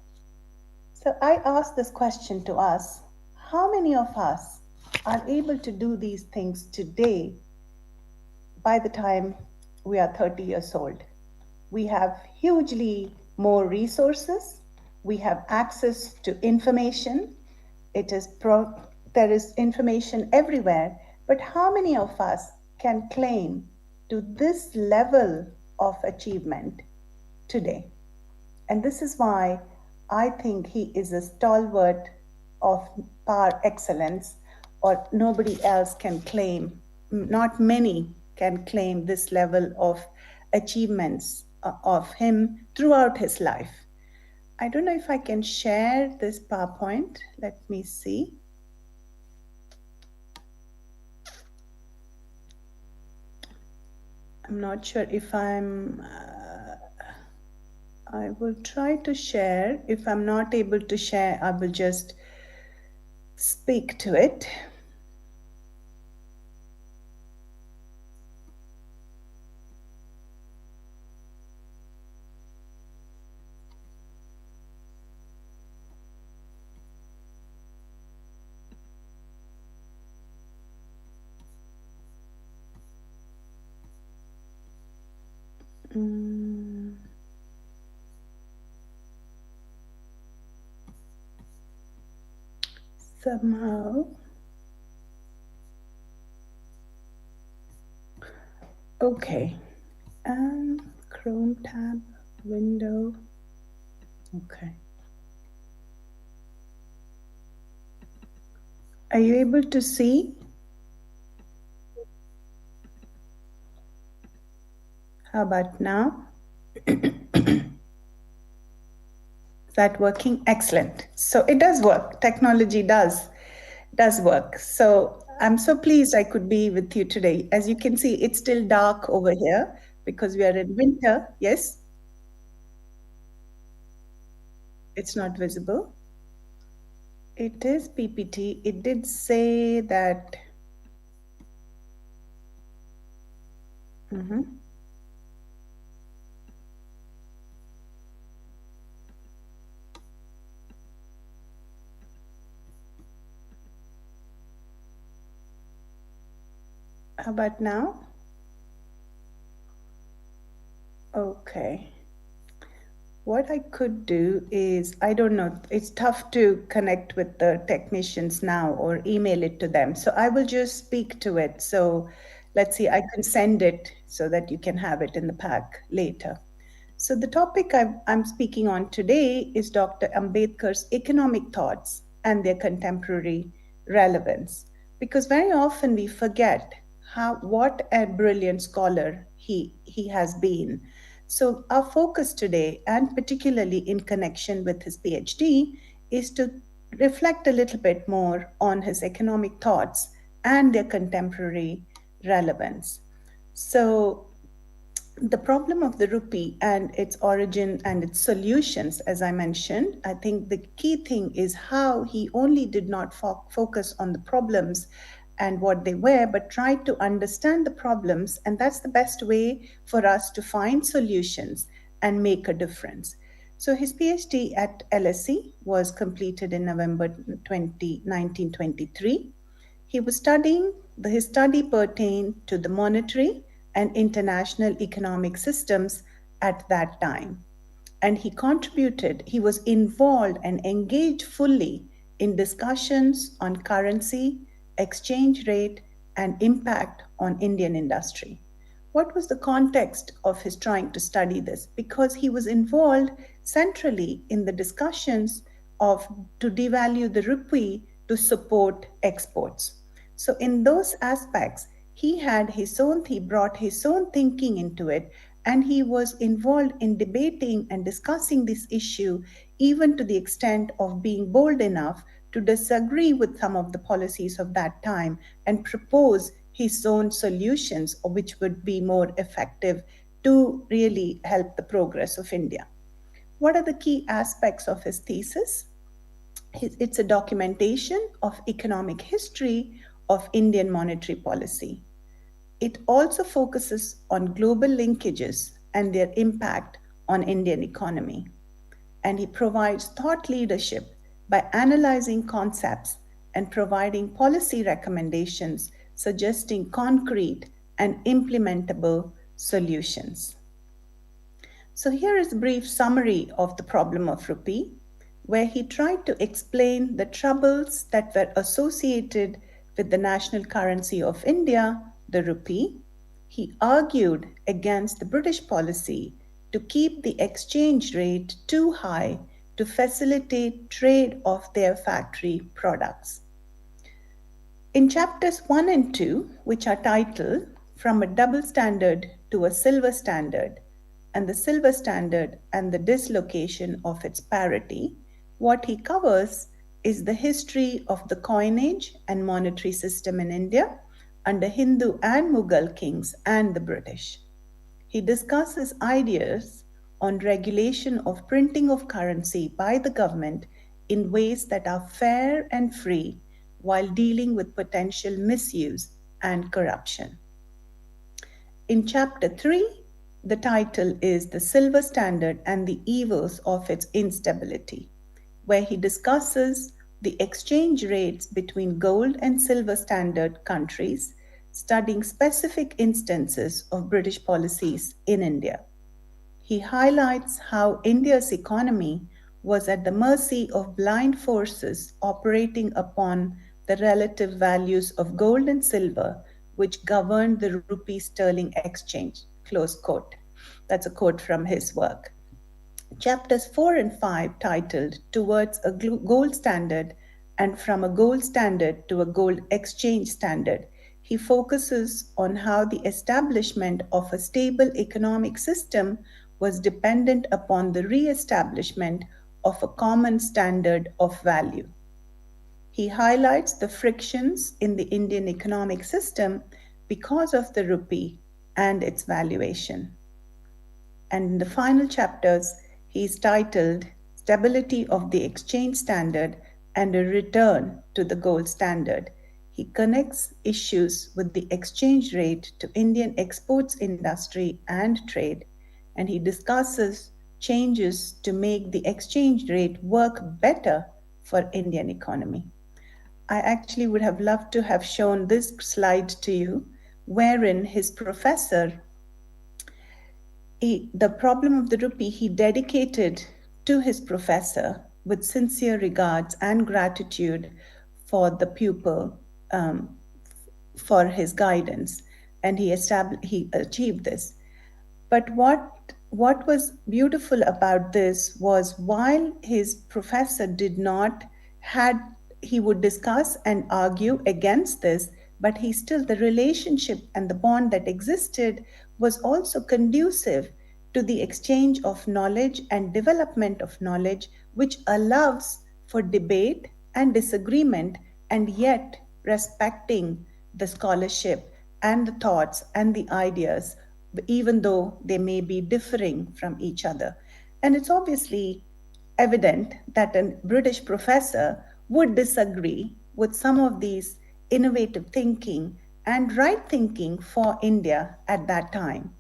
So I ask this question to us: how many of us are able to do these things today by the time we are 30 years old? We have hugely more resources. We have access to information. There is information everywhere. But how many of us can claim to this level of achievement today? And this is why I think he is a stalwart of par excellence, or nobody else can claim, not many can claim this level of achievements of him throughout his life. I don't know if I can share this PowerPoint. Let me see. I'm not sure if I will try to share. If I'm not able to share, I will just speak to it. Somehow. Okay. Chrome tab, window. Okay. Are you able to see? How about now? Is that working? Excellent. So it does work. Technology does work. So I'm so pleased I could be with you today. As you can see, it's still dark over here because we are in winter. Yes? It's not visible. It is PPT. It did say that. How about now? Okay. What I could do is, I don't know, it's tough to connect with the technicians now or email it to them. So I will just speak to it. So let's see, I can send it so that you can have it in the pack later. So the topic I'm speaking on today is Dr. Ambedkar's economic thoughts and their contemporary relevance. Because very often we forget what a brilliant scholar he has been. So our focus today, and particularly in connection with his PhD, is to reflect a little bit more on his economic thoughts and their contemporary relevance. So the problem of the rupee and its origin and its solutions, as I mentioned, I think the key thing is how he only did not focus on the problems and what they were, but tried to understand the problems. And that's the best way for us to find solutions and make a difference. So his PhD at LSE was completed in November 1923. He was studying, his study pertained to the monetary and international economic systems at that time. And he was involved and engaged fully in discussions on currency, exchange rate, and impact on Indian industry. What was the context of his trying to study this? Because he was involved centrally in the discussions to devalue the rupee to support exports. So in those aspects, he brought his own thinking into it, and he was involved in debating and discussing this issue, even to the extent of being bold enough to disagree with some of the policies of that time and propose his own solutions, which would be more effective to really help the progress of India. What are the key aspects of his thesis? It's a documentation of economic history of Indian monetary policy. It also focuses on global linkages and their impact on Indian economy. And he provides thought leadership by analyzing concepts and providing policy recommendations suggesting concrete and implementable solutions. So here is a brief summary of the problem of rupee, where he tried to explain the troubles that were associated with the national currency of India, the rupee. He argued against the British policy to keep the exchange rate too high to facilitate trade of their factory products. In chapters 1 and 2, which are titled From a Double Standard to a Silver Standard, and the silver standard and the dislocation of its parity, what he covers is the history of the coinage and monetary system in India under Hindu and Mughal kings and the British. He discusses ideas on regulation of printing of currency by the government in ways that are fair and free while dealing with potential misuse and corruption. In chapter 3, the title is The Silver Standard and the Evils of Its Instability, where he discusses the exchange rates between gold and silver standard countries, studying specific instances of British policies in India. He highlights how India's economy was at the mercy of blind forces operating upon the relative values of gold and silver, which governed the rupee sterling exchange. Close quote. That's a quote from his work. Chapters 4 and 5, titled Towards a Gold Standard and From a Gold Standard to a Gold Exchange Standard, he focuses on how the establishment of a stable economic system was dependent upon the re-establishment of a common standard of value. He highlights the frictions in the Indian economic system because of the rupee and its valuation. And in the final chapters, he is titled Stability of the Exchange Standard and a Return to the Gold Standard. He connects issues with the exchange rate to Indian exports industry and trade, and he discusses changes to make the exchange rate work better for Indian economy. I actually would have loved to have shown this slide to you, wherein his professor, the problem of the rupee, he dedicated to his professor with sincere regards and gratitude for the pupil, for his guidance, and he achieved this. But what was beautiful about this was, while his professor he would discuss and argue against this, but the relationship and the bond that existed was also conducive to the exchange of knowledge and development of knowledge, which allows for debate and disagreement, and yet respecting the scholarship and the thoughts and the ideas, even though they may be differing from each other. And it's obviously evident that a British professor would disagree with some of these innovative thinking and right thinking for India at that time.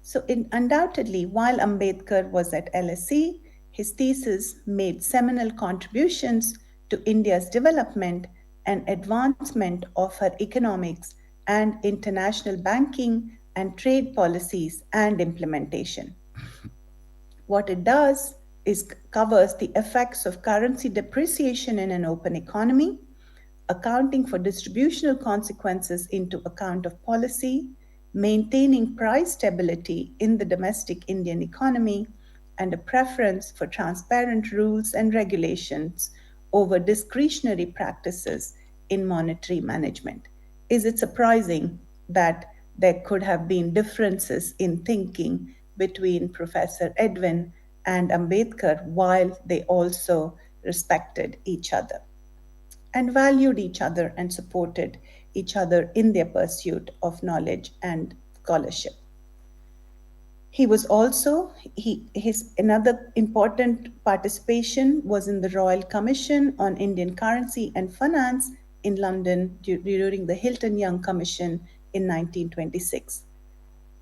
So undoubtedly, while Ambedkar was at LSE, his thesis made seminal contributions to India's development and advancement of her economics and international banking and trade policies and implementation. What it does is covers the effects of currency depreciation in an open economy, accounting for distributional consequences into account of policy, maintaining price stability in the domestic Indian economy, and a preference for transparent rules and regulations over discretionary practices in monetary management. Is it surprising that there could have been differences in thinking between Professor Edwin and Ambedkar while they also respected each other and valued each other and supported each other in their pursuit of knowledge and scholarship? He was also, his another important participation was in the Royal Commission on Indian Currency and Finance in London during the Hilton Young Commission in 1926.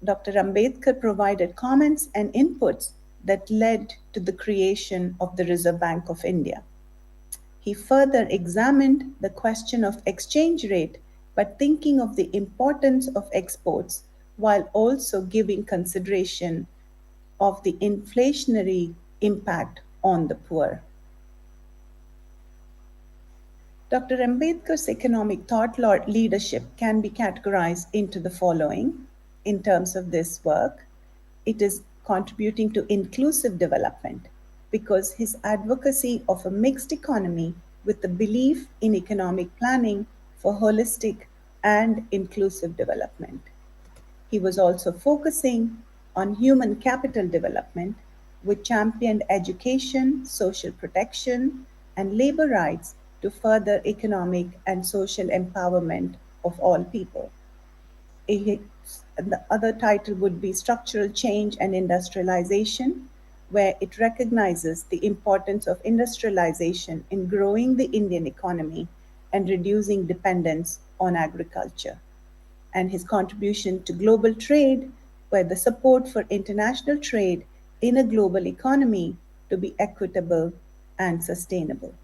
Dr. Ambedkar provided comments and inputs that led to the creation of the Reserve Bank of India. He further examined the question of exchange rate by thinking of the importance of exports while also giving consideration of the inflationary impact on the poor. Dr. Ambedkar's economic thought leadership can be categorized into the following in terms of this work. It is contributing to inclusive development because his advocacy of a mixed economy with the belief in economic planning for holistic and inclusive development. He was also focusing on human capital development, which championed education, social protection, and labor rights to further economic and social empowerment of all people. The other title would be Structural Change and Industrialization, where it recognizes the importance of industrialization in growing the Indian economy and reducing dependence on agriculture. And his contribution to global trade, where the support for international trade in a global economy to be equitable and sustainable.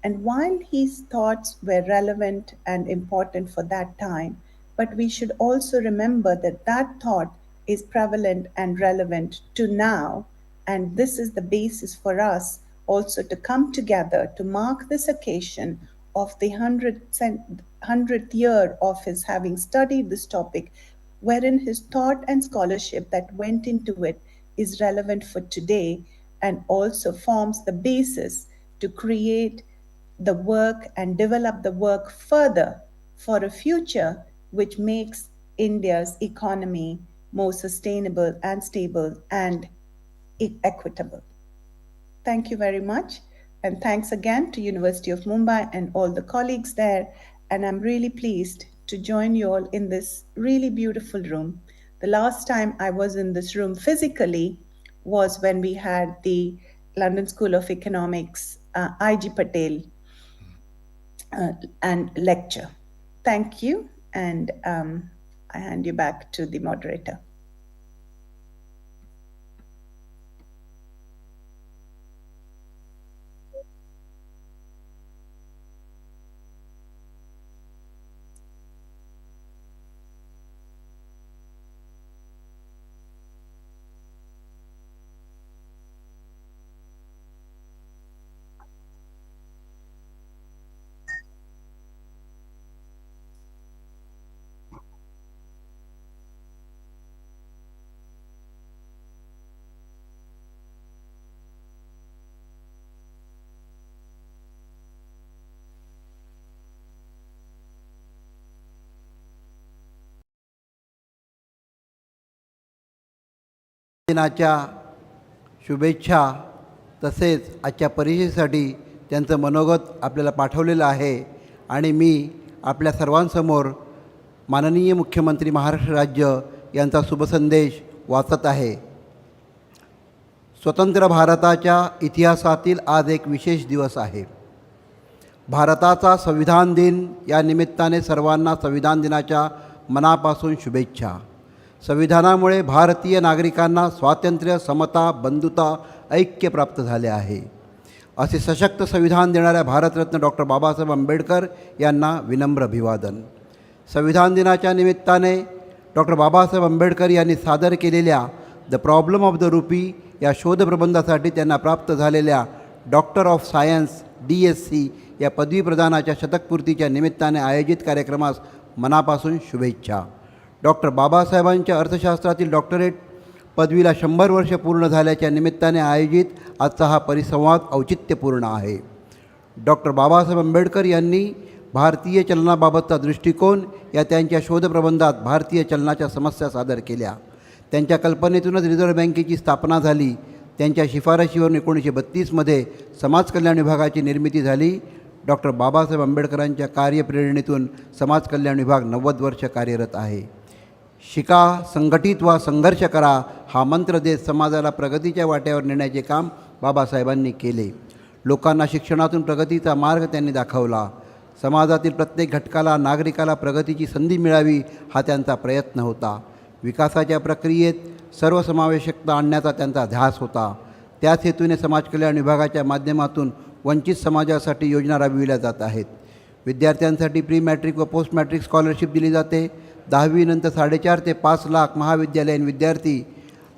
And while his thoughts were relevant and important for that time, but we should also remember that that thought is prevalent and relevant to now, and this is the basis for us also to come together to mark this occasion of the 100th year of his having studied this topic, wherein his thought and scholarship that went into it is relevant for today and also forms the basis to create the work and develop the work further for a future which makes India's economy more sustainable and stable and equitable. Thank you very much. And thanks again to University of Mumbai and all the colleagues there. And I'm really pleased to join you all in this really beautiful room. The last time I was in this room physically was when we had the London School of Economics I.G. Patel and lecture. Thank you. And I hand you back to the moderator. दिनाच्या शुभेच्छा तसेच आजच्या परिषदेसाठी त्यांचं मनोगत आपल्याला पाठवलेलं आहे आणि मी आपल्या सर्वांसमोर माननीय मुख्यमंत्री महाराष्ट्र राज्य यांचा शुभसंदेश वाचत आहे. स्वतंत्र भारताच्या इतिहासातील आज एक विशेष दिवस आहे. भारताचा संविधान दिन या निमित्ताने सर्वांना संविधान दिनाच्या मनापासून शुभेच्छा. संविधानामुळे भारतीय नागरिकांना स्वातंत्र्य, समता, बंधुता, ऐक्य प्राप्त झाले आहे. असे सशक्त संविधान देणाऱ्या भारतरत्न डॉक्टर बाबासाहेब आंबेडकर यांना विनम्र अभिवादन. संविधान दिनाच्या निमित्ताने डॉक्टर बाबासाहेब आंबेडकर यांनी सादर केलेल्या the problem of the RuPay या शोधप्रबंधासाठी त्यांना प्राप्त झालेल्या डॉक्टर ऑफ सायन्स DSc या पदवी प्रदानाच्या शतकपूर्तीच्या निमित्ताने आयोजित कार्यक्रमास मनापासून शुभेच्छा. डॉक्टर बाबासाहेबांच्या अर्थशास्त्रातील डॉक्टरेट पदवीला 100 वर्ष पूर्ण झाल्याच्या निमित्ताने आयोजित आजचा हा परिसंवाद औचित्यपूर्ण आहे. डॉक्टर बाबासाहेब आंबेडकर यांनी भारतीय चलनाबाबतचा दृष्टिकोन या त्यांच्या शोधप्रबंधात भारतीय चलनाच्या समस्या सादर केल्या. त्यांच्या कल्पनेतूनच रिझर्व्ह बँकेची स्थापना झाली. त्यांच्या शिफारशीवरून 1932मध्ये समाज कल्याण विभागाची निर्मिती झाली. डॉक्टर बाबासाहेब आंबेडकरांच्या कार्यप्रेरणेतून समाज कल्याण विभाग 90 वर्ष कार्यरत आहे. शिका, संघटित व्हा, संघर्ष करा हा मंत्र देत समाजाला प्रगतीच्या वाट्यावर नेण्याचे काम बाबासाहेबांनी केले. लोकांना शिक्षणातून प्रगतीचा मार्ग त्यांनी दाखवला. समाजातील प्रत्येक घटकाला, नागरिकाला प्रगतीची संधी मिळावी हा त्यांचा प्रयत्न होता. विकासाच्या प्रक्रियेत सर्वसमावेशकता आणण्याचा त्यांचा ध्यास होता. त्याच हेतूने समाज कल्याण विभागाच्या माध्यमातून वंचित समाजासाठी योजना राबविल्या जात आहेत. विद्यार्थ्यांसाठी प्री मॅट्रिक व पोस्ट मॅट्रिक स्कॉलरशिप दिली जाते. 10वी नंतर 4.5 ते 5 लाख महाविद्यालयीन विद्यार्थी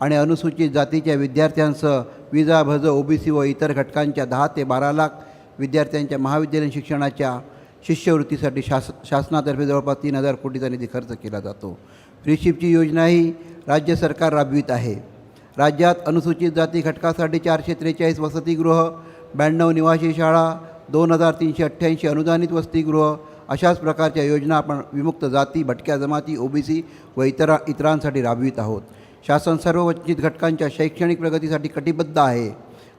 आणि अनुसूचित जातीच्या विद्यार्थ्यांसह विजा, भज, OBC व इतर घटकांच्या 10 ते 12 लाख विद्यार्थ्यांच्या महाविद्यालयीन शिक्षणाच्या शिष्यवृत्तीसाठी शासनातर्फे जवळपास 3,000 कोटीचा निधी खर्च केला जातो. फ्रीशिपची योजनाही राज्य सरकार राबवित आहे. राज्यात अनुसूचित जाती घटकासाठी 443 वसतिगृह, 92 निवासी शाळा, 2,388 अनुदानित वसतिगृह अशाच प्रकारच्या योजना आपण विमुक्त जाती, भटक्या जमाती, OBC व इतरांसाठी राबवित आहोत. शासन सर्व वंचित घटकांच्या शैक्षणिक प्रगतीसाठी कटिबद्ध आहे.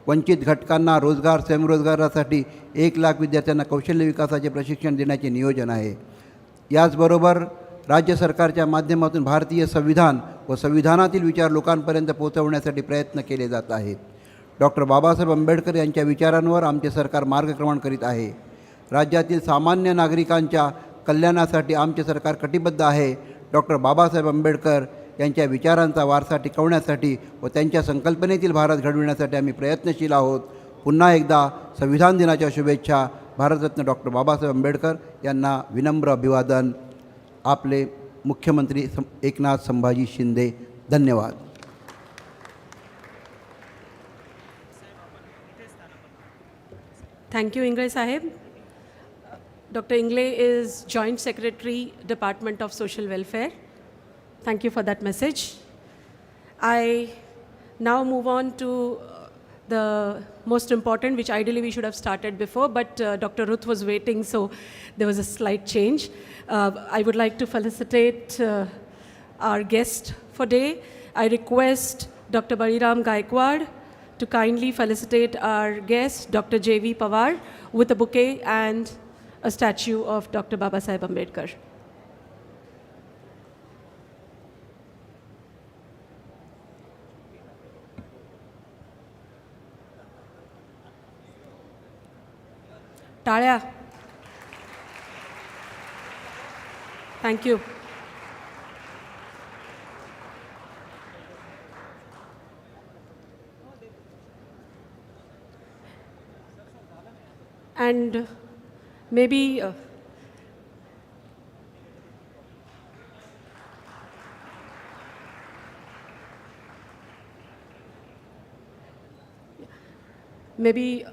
वंचित घटकांना रोजगार, स्वयंरोजगारासाठी 1 लाख विद्यार्थ्यांना कौशल्य विकासाचे प्रशिक्षण देण्याचे नियोजन आहे. याचबरोबर राज्य सरकारच्या माध्यमातून भारतीय संविधान व संविधानातील विचार लोकांपर्यंत पोहोचवण्यासाठी प्रयत्न केले जात आहेत. डॉक्टर बाबासाहेब आंबेडकर यांच्या विचारांवर आमचे सरकार मार्गक्रमण करीत आहे. राज्यातील सामान्य नागरिकांच्या कल्याणासाठी आमचे सरकार कटिबद्ध आहे. डॉक्टर बाबासाहेब आंबेडकर यांच्या विचारांचा वारसा टिकवण्यासाठी व त्यांच्या संकल्पनेतील भारत घडविण्यासाठी आम्ही प्रयत्नशील आहोत. पुन्हा एकदा संविधान दिनाच्या शुभेच्छा. भारतरत्न डॉक्टर बाबासाहेब आंबेडकर यांना विनम्र अभिवादन. आपले मुख्यमंत्री एकनाथ संभाजी शिंदे. धन्यवाद. Thank you, Ingle Sahib. Dr. Ingle is Joint Secretary, Department of Social Welfare. Thank you for that message. I now move on to the most important, which ideally we should have started before, but Dr. Ruth was waiting, so there was a slight change. I would like to felicitate our guest for today. I request Dr. Baliram Gaikwad to kindly felicitate our guest, Dr. J.V. Pawar, with a bouquet and a statue of Dr. Babasaheb Ambedkar. टाळ्या. Thank you. And maybe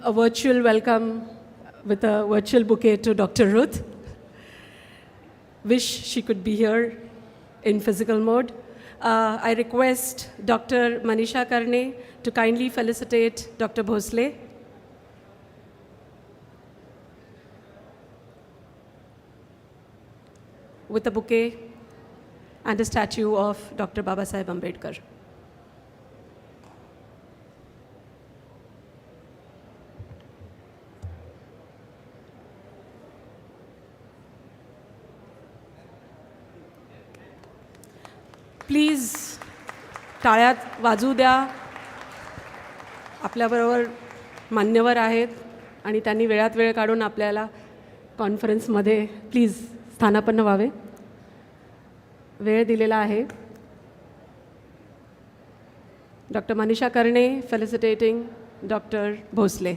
a virtual welcome with a virtual bouquet to Dr. Ruth. Wish she could be here in physical mode. I request Dr. Manisha Karne to kindly felicitate Dr. Bhosle. With a bouquet and a statue of Dr. Babasaheb Ambedkar. Please टाळ्यात वाजू द्या. आपल्याबरोबर मान्यवर आहेत आणि त्यांनी वेळात वेळ काढून आपल्याला कॉन्फरन्समध्ये प्लीज स्थानापन्न व्हावे. वेळ दिलेला आहे. Doctor Manisha Karne felicitating doctor Bhosale.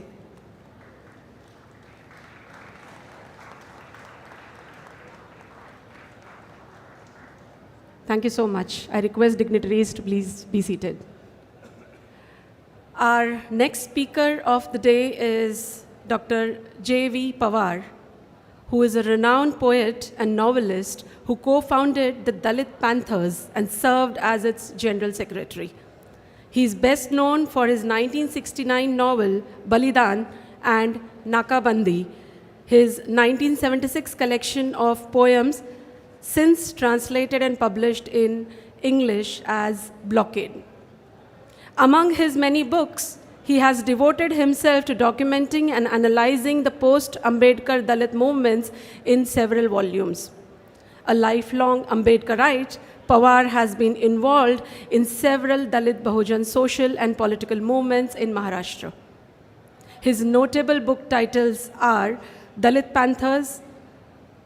Thank you so much. I request dignitaries to please be seated. Our next speaker of the day is Dr. J.V. Pawar, who is a renowned poet and novelist who co-founded the Dalit Panthers and served as its general secretary. He is best known for his 1969 novel Balidan and Nakabandi, his 1976 collection of poems, since translated and published in English as Blockade. Among his many books, he has devoted himself to documenting and analyzing the post-Ambedkar Dalit movements in several volumes. A lifelong Ambedkarite, Pawar has been involved in several Dalit Bahujan social and political movements in Maharashtra. His notable book titles are Dalit Panthers,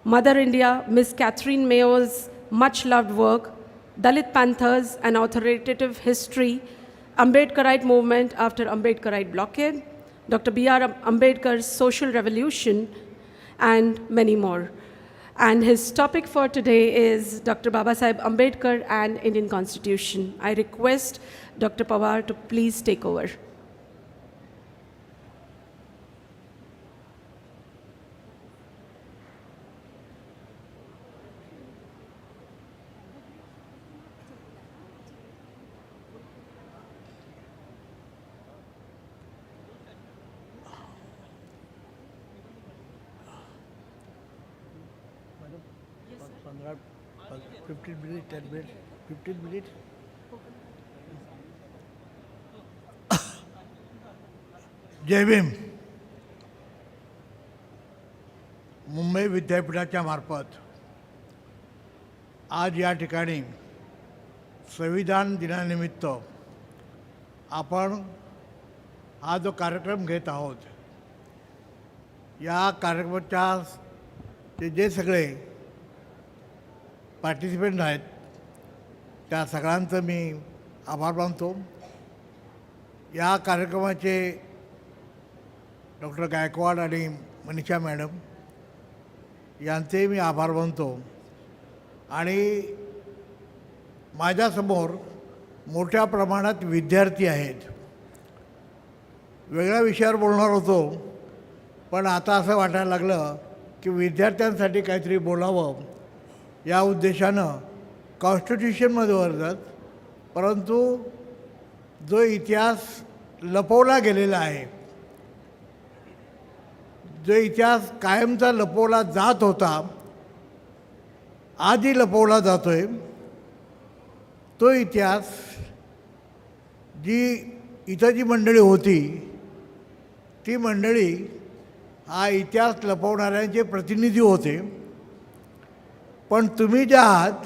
Mother India, Miss Catherine Mayo's much-loved work, Dalit Panthers, An Authoritative History, Ambedkarite Movement after Ambedkarite Blockade, Dr. B.R. Ambedkar's Social Revolution, and many more. And his topic for today is Dr. Babasaheb Ambedkar and Indian Constitution. I request Dr. Pawar to please take over. जय भीम. मुंबई विद्यापीठाच्या मार्फत आज या ठिकाणी संविधान दिनानिमित्त आपण हा जो कार्यक्रम घेत आहोत, या कार्यक्रमाच्या जे सगळे पार्टिसिपेंट आहेत त्या सगळ्यांचं मी आभार मानतो. या कार्यक्रमाचे डॉक्टर गायकवाड आणि मनीषा मॅडम यांचे मी आभार मानतो. आणि माझ्यासमोर मोठ्या प्रमाणात विद्यार्थी आहेत. वेगळ्या विषयावर बोलणार होतो, पण आता असं वाटायला लागलं की विद्यार्थ्यांसाठी काहीतरी बोलावं या उद्देशानं कॉन्स्टिट्यूशनमध्ये वरतात. परंतु जो इतिहास लपवला गेलेला आहे, जो इतिहास कायमचा लपवला जात होता, आजही लपवला जातो आहे, तो इतिहास इथं जी मंडळी होती ती मंडळी हा इतिहास लपवणाऱ्यांचे प्रतिनिधी होते. पण तुम्ही जे आहात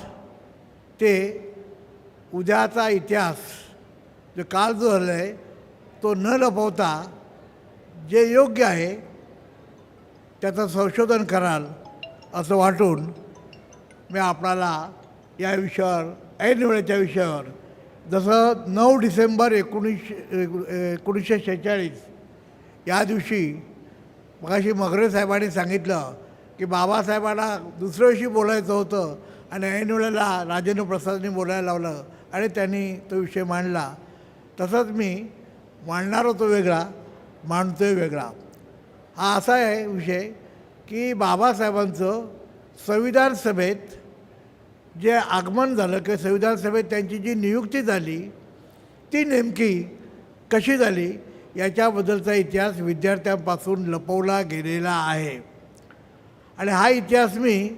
ते उद्याचा इतिहास, जो काल जो झाला आहे तो न लपवता जे योग्य आहे त्याचं संशोधन कराल असं वाटून मी आपणाला या विषयावर, ऐन वेळेच्या विषयावर, जसं 9 डिसेंबर 1946 या दिवशी मगाशी मगरे साहेबांनी सांगितलं की बाबासाहेबांना दुसऱ्या दिवशी बोलायचं होतं आणि ऐन वेळेला राजेंद्र प्रसादनी बोलायला लावलं आणि त्यांनी तो विषय मांडला. तसंच मी मांडणार होतो वेगळा, मांडतो आहे वेगळा. हा असा आहे विषय की बाबासाहेबांचं संविधान सभेत जे आगमन झालं की संविधान सभेत त्यांची जी नियुक्ती झाली ती नेमकी कशी झाली याच्याबद्दलचा इतिहास विद्यार्थ्यांपासून लपवला गेलेला आहे. आणि हा इतिहास मी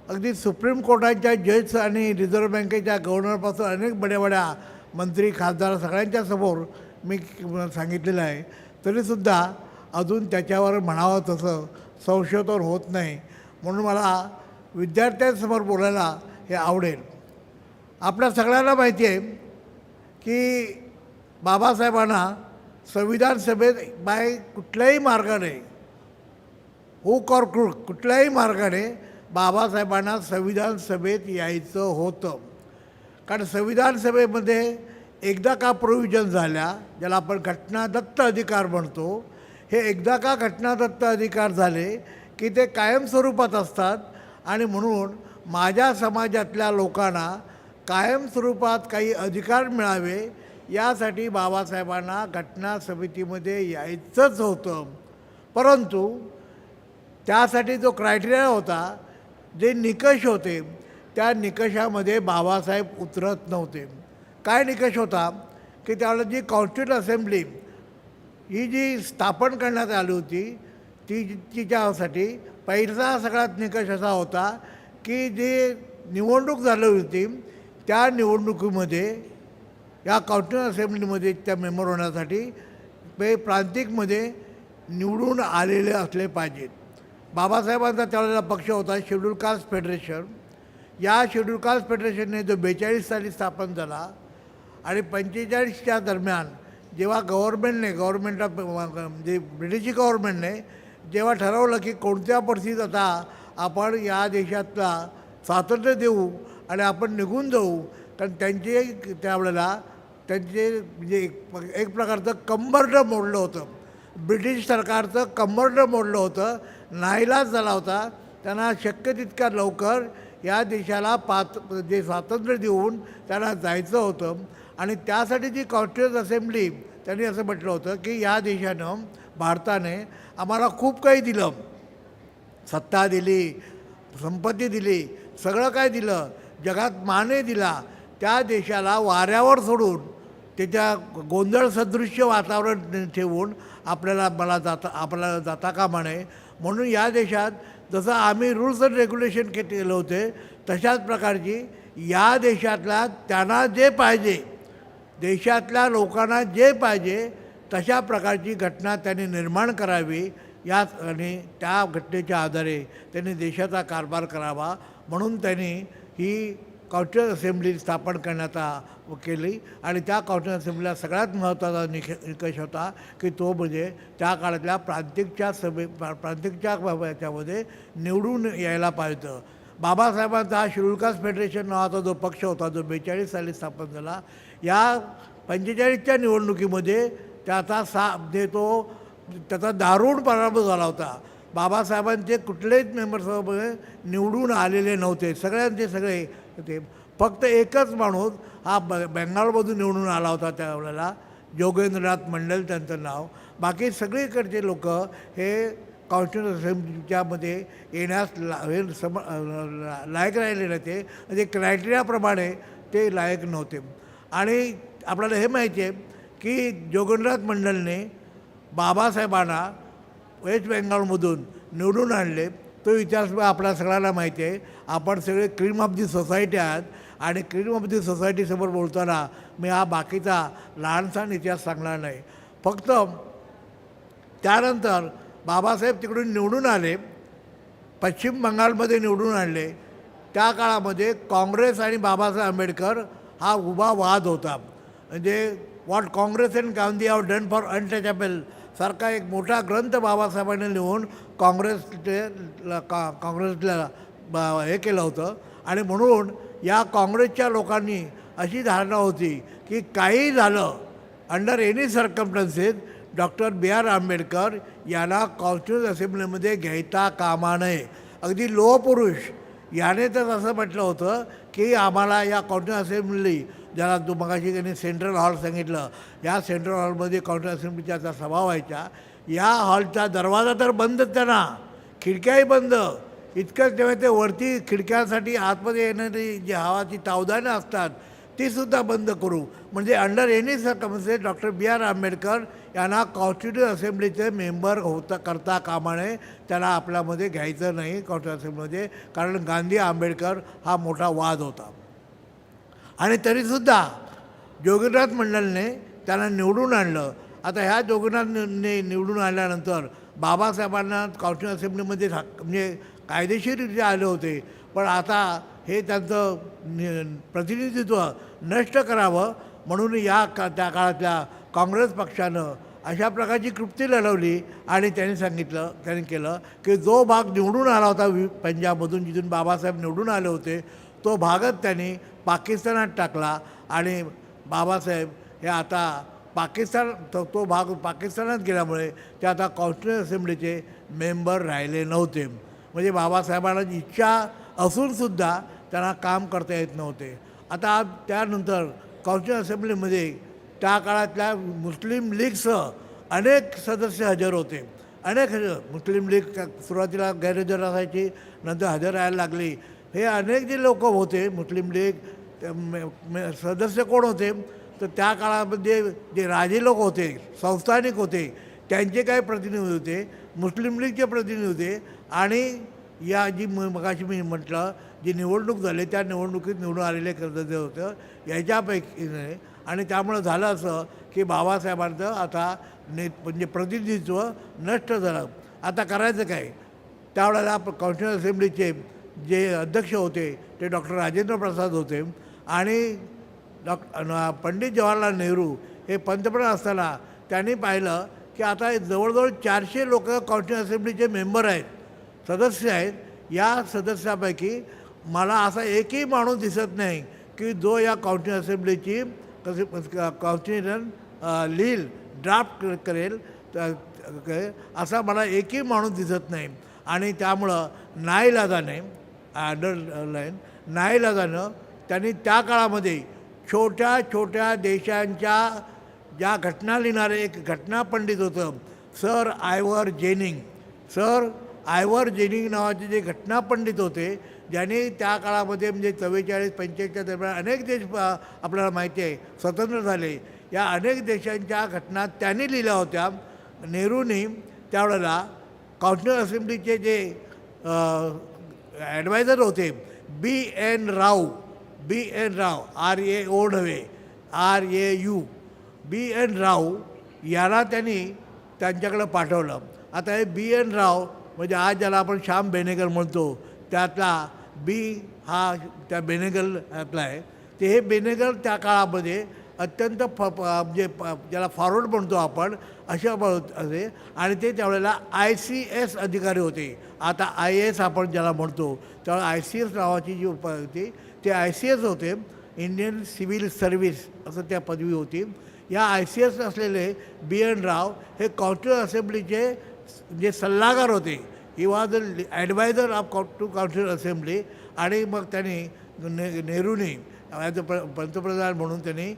अगदी सुप्रीम कोर्टाच्या जज आणि रिझर्व्ह बँकेच्या गव्हर्नरपासून अनेक बड्या मंत्री, खासदार सगळ्यांच्या समोर मी सांगितलेलं आहे. तरीसुद्धा अजून त्याच्यावर म्हणावं तसं संशोधन होत नाही. म्हणून मला विद्यार्थ्यांसमोर बोलायला हे आवडेल. आपल्या सगळ्यांना माहिती आहे की बाबासाहेबांना संविधान सभेत कुठल्याही मार्गाने, हुक और क्रूक, कुठल्याही मार्गाने बाबासाहेबांना संविधान सभेत यायचं होतं. कारण संविधान सभेमध्ये एकदा का प्रोव्हिजन झाल्या, ज्याला आपण घटनादत्त अधिकार म्हणतो, हे एकदा का घटनादत्त अधिकार झाले की ते कायमस्वरूपात असतात. आणि म्हणून माझ्या समाजातल्या लोकांना कायमस्वरूपात काही अधिकार मिळावे यासाठी बाबासाहेबांना घटना समितीमध्ये यायचंच होतं. परंतु त्यासाठी जो क्रायटेरिया होता, जे निकष होते, त्या निकषामध्ये बाबासाहेब उतरत नव्हते. काय निकष होता की त्यावेळेला जी कॉन्स्टिट्यूट असेंब्ली ही जी स्थापन करण्यात आली होती तिच्यासाठी पहिला सगळ्यात निकष असा होता की जे निवडणूक झाली होती त्या निवडणुकीमध्ये या काउंटी असेंब्लीमध्ये त्या मेंबर होण्यासाठी प्रांतिकमध्ये निवडून आलेले असले पाहिजेत. बाबासाहेबांचा त्यावेळेला पक्ष होता शेड्यूल कास्ट फेडरेशन. या शेड्यूल कास्ट फेडरेशनने जो 42 साली स्थापन झाला आणि 45च्या दरम्यान जेव्हा गव्हर्नमेंटला म्हणजे ब्रिटिश गव्हर्नमेंटने जेव्हा ठरवलं की कोणत्या परिस्थितीत आता आपण या देशातला स्वातंत्र्य देऊ आणि आपण निघून जाऊ, कारण त्यांचे त्यावेळेला त्यांचे म्हणजे एक प्रकारचं कंबरडं मोडलं होतं. ब्रिटिश सरकारचं कंबरडं मोडलं होतं, नाईलाज झाला होता. त्यांना शक्य तितक्या लवकर या देशाला जे स्वातंत्र्य देऊन त्यांना जायचं होतं. आणि त्यासाठी जी कॉन्स्टिट्युएंट असेंब्ली त्यांनी असं म्हटलं होतं की या देशानं भारताने आम्हाला खूप काही दिलं, सत्ता दिली, संपत्ती दिली, सगळं काय दिलं, जगात मानही दिला. त्या देशाला वाऱ्यावर सोडून त्याच्या गोंधळ सदृश्य वातावरण ठेवून आपल्याला जाता कामा नये. म्हणून या देशात जसं आम्ही रूल्स अँड रेग्युलेशन केले होते तशाच प्रकारची या देशातल्या त्यांना जे पाहिजे, देशातल्या लोकांना जे पाहिजे तशा प्रकारची घटना त्यांनी निर्माण करावी. याच आणि त्या घटनेच्या आधारे त्यांनी देशाचा कारभार करावा म्हणून त्यांनी ही कॉन्स्टिट्युएंट असेंब्ली स्थापन करण्यात केली. आणि त्या कॉन्स्टिट्युएंट असेंब्लीला सगळ्यात महत्त्वाचा निकष होता की तो म्हणजे त्या काळातल्या प्रांतिकच्या याच्यामध्ये निवडून यायला पाहिजे. बाबासाहेबांचा हा शेड्यूल कास्ट फेडरेशन नावाचा जो पक्ष होता जो 42 साली स्थापन झाला, या 45च्या निवडणुकीमध्ये त्याचा दारुण पराभव झाला होता. बाबासाहेबांचे कुठलेच मेंबर्समध्ये निवडून आलेले नव्हते, सगळ्यांचे सगळे होते. फक्त एकच माणूस हा बंगालमधून निवडून आला होता त्यावेळेला, जोगेंद्रनाथ मंडल त्यांचं नाव. बाकी सगळीकडचे लोक हे कॉन्स्टिट्युएंट असेंब्लीच्यामध्ये येण्यास लायक राहिले नव्हते. म्हणजे क्रायटेरियाप्रमाणे ते लायक नव्हते. आणि आपल्याला हे माहिती आहे की जोगेंद्रनाथ मंडलने बाबासाहेबांना वेस्ट बेंगॉलमधून निवडून आणले. तो इतिहास आपल्या सगळ्यांना माहिती आहे. आपण सगळे क्रीम ऑफ दी सोसायटी आहात आणि क्रीम ऑफ दी सोसायटीसमोर बोलताना मी हा बाकीचा लहानसा इतिहास सांगणार नाही. फक्त त्यानंतर बाबासाहेब तिकडून निवडून आले, पश्चिम बंगालमध्ये निवडून आणले. त्या काळामध्ये काँग्रेस आणि बाबासाहेब आंबेडकर हा उभा वाद होता. म्हणजे what Congress and Gandhi have done for untouchable सारखा एक मोठा ग्रंथ बाबासाहेबांनी लिहून काँग्रेसला हे केलं होतं. आणि म्हणून या काँग्रेसच्या लोकांनी अशी धारणा होती की काही झालं under any circumstances doctor B.R. Ambedkar यांना कॉन्स्टिट्युएंट असेंब्लीमध्ये घ्यायचा कामा नये. अगदी लोहपुरुष याने तर असं म्हटलं होतं की आम्हाला या कॉन्स्टिट्युएंट असेंब्ली, ज्याला जो मगाशी त्यांनी सेंट्रल हॉल सांगितलं, या सेंट्रल हॉलमध्ये कॉन्स्टिट्युएंट असेंब्लीच्या त्या सभा व्हायच्या. या हॉलचा दरवाजा तर बंदच, त्यांना खिडक्याही बंद. इतकंच तेव्हा ते वरती खिडक्यांसाठी आतमध्ये येणारी जी हवाची तावदानं असतात तीसुद्धा बंद करू. म्हणजे under any circumstances doctor B.R. Ambedkar यांना कॉन्स्टिट्युएंट असेंब्लीचे मेंबर करता कामा नये, त्याला आपल्यामध्ये घ्यायचं नाही कॉन्स्टिट्युएंट असेंब्लीमध्ये. कारण गांधी आंबेडकर हा मोठा वाद होता. आणि तरीसुद्धा जोगेंद्रनाथ मंडलने त्यांना निवडून आणलं. आता ह्या जोगेंद्रनाथने निवडून आणल्यानंतर बाबासाहेबांना कॉन्स्टिट्युएंट असेंब्लीमध्ये म्हणजे कायदेशीररित्या आले होते. पण आता हे त्यांचं प्रतिनिधित्व नष्ट करावं म्हणून त्या काळातल्या काँग्रेस पक्षानं अशा प्रकारची कृती लढवली. आणि त्यांनी केलं की जो भाग निवडून आला होता पंजाबमधून, जिथून बाबासाहेब निवडून आले होते, तो भागच त्यांनी पाकिस्तानात टाकला. आणि बाबासाहेब हे आता तो भाग पाकिस्तानात गेल्यामुळे ते आता कॉन्स्टिट्युएंट असेंब्लीचे मेंबर राहिले नव्हते. म्हणजे बाबासाहेबांना इच्छा असूनसुद्धा त्यांना काम करता येत नव्हते. आता त्यानंतर कॉन्स्टिट्युएंट असेंब्लीमध्ये त्या काळातल्या मुस्लिम लीगसह अनेक सदस्य हजर होते. मुस्लिम लीग सुरुवातीला गैरहजर असायची, नंतर हजर राहायला लागली. हे अनेक जे लोक होते मुस्लिम लीग सदस्य कोण होते तर त्या काळामध्ये जे राजे लोक होते, संस्थानिक होते, त्यांचे काही प्रतिनिधी होते, मुस्लिम लीगचे प्रतिनिधी होते आणि या जी मगाशी मी म्हटलं जी निवडणूक झाली त्या निवडणुकीत निवडून आलेले कर्तव्य होतं याच्यापैकी नाही. आणि त्यामुळं झालं असं की बाबासाहेबांचं आता म्हणजे प्रतिनिधित्व नष्ट झालं. आता करायचं काय? त्यावेळेला कॉन्स्टिट्युशन असेंब्लीचे जे अध्यक्ष होते ते डॉक्टर राजेंद्र प्रसाद होते आणि पंडित जवाहरलाल नेहरू हे पंतप्रधान असताना त्यांनी पाहिलं की आता जवळजवळ 400 लोक कॉन्स्टिट्युशन असेंब्लीचे मेंबर आहेत, सदस्य आहेत. या सदस्यापैकी मला असा एकही माणूस दिसत नाही की जो या कॉन्स्टिट्युशन असेंब्लीची कॉन्स्टिट्युशन लिहिल ड्राफ्ट करेल असा मला एकही माणूस दिसत नाही. आणि त्यामुळं नाईलाजाने अंडरलाईन नाईलाजानं त्यांनी त्या काळामध्ये छोट्या छोट्या देशांच्या ज्या घटना लिहिणारे एक घटना पंडित होतं सर आयव्हर जेनिंग. सर आयव्हर जेनिंग नावाचे जे घटना पंडित होते ज्यांनी त्या काळामध्ये म्हणजे 44-45च्या दरम्यान अनेक देश आपल्याला माहिती आहे स्वतंत्र झाले. या अनेक देशांच्या घटना त्यांनी लिहिल्या होत्या. नेहरूंनी त्यावेळेला कॉन्स्टिट्युशन असेंब्लीचे जे ॲडवायझर होते B.N. राव RAO नव्हे RAU B.N. राव याला त्यांनी त्यांच्याकडं पाठवलं. आता हे B.N. राव म्हणजे आज ज्याला आपण श्याम बेनेगल म्हणतो त्यातला बी हा त्या बेनेगल यातला आहे. ते हे बेनेगल त्या काळामध्ये अत्यंत म्हणजे ज्याला फॉरवर्ड म्हणतो आपण अशा असे आणि ते त्यावेळेला ICS अधिकारी होते. आता IAS आपण ज्याला म्हणतो त्यावेळेला ICS नावाची जी होती ते ICS होते, इंडियन सिव्हिल सर्व्हिस असं त्या पदवी होती. या ICS असलेले B.N. राव हे कॉन्स्टिट्युशन असेंब्लीचे जे सल्लागार होते. He was the advisor of to constitution assembly. आणि मग त्यांनी नेहरूंनी ॲज अ पंतप्रधान म्हणून त्यांनी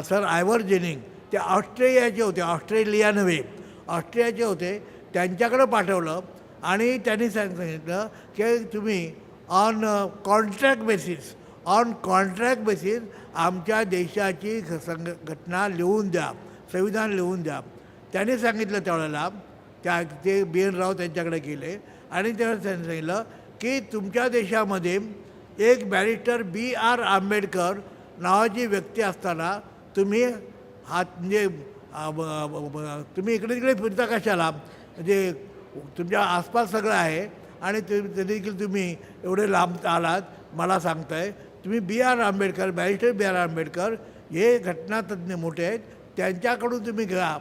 सर आयव्हर जेनिंग ते ऑस्ट्रेलियाचे होते, ऑस्ट्रेलिया नव्हे ऑस्ट्रेलियाचे होते, त्यांच्याकडं पाठवलं आणि त्यांनी सांगितलं की तुम्ही ऑन कॉन्ट्रॅक्ट बेसिस आमच्या देशाची घटना लिहून द्या, संविधान लिहून द्या. त्यांनी सांगितलं त्यावेळेला ते B.N. राव त्यांच्याकडे गेले आणि त्यावेळेस त्यांनी सांगितलं की तुमच्या देशामध्ये एक बॅरिस्टर B.R. आंबेडकर नावाची व्यक्ती असताना तुम्ही म्हणजे तुम्ही इकडे तिकडे फिरता कशाला? म्हणजे तुमच्या आसपास सगळं आहे आणि तरी देखील तुम्ही एवढे लांब आलात मला सांगताय. तुम्ही B.R. Ambedkar barrister B.R. Ambedkar हे घटनातज्ञ मोठे आहेत त्यांच्याकडून तुम्ही घ्या.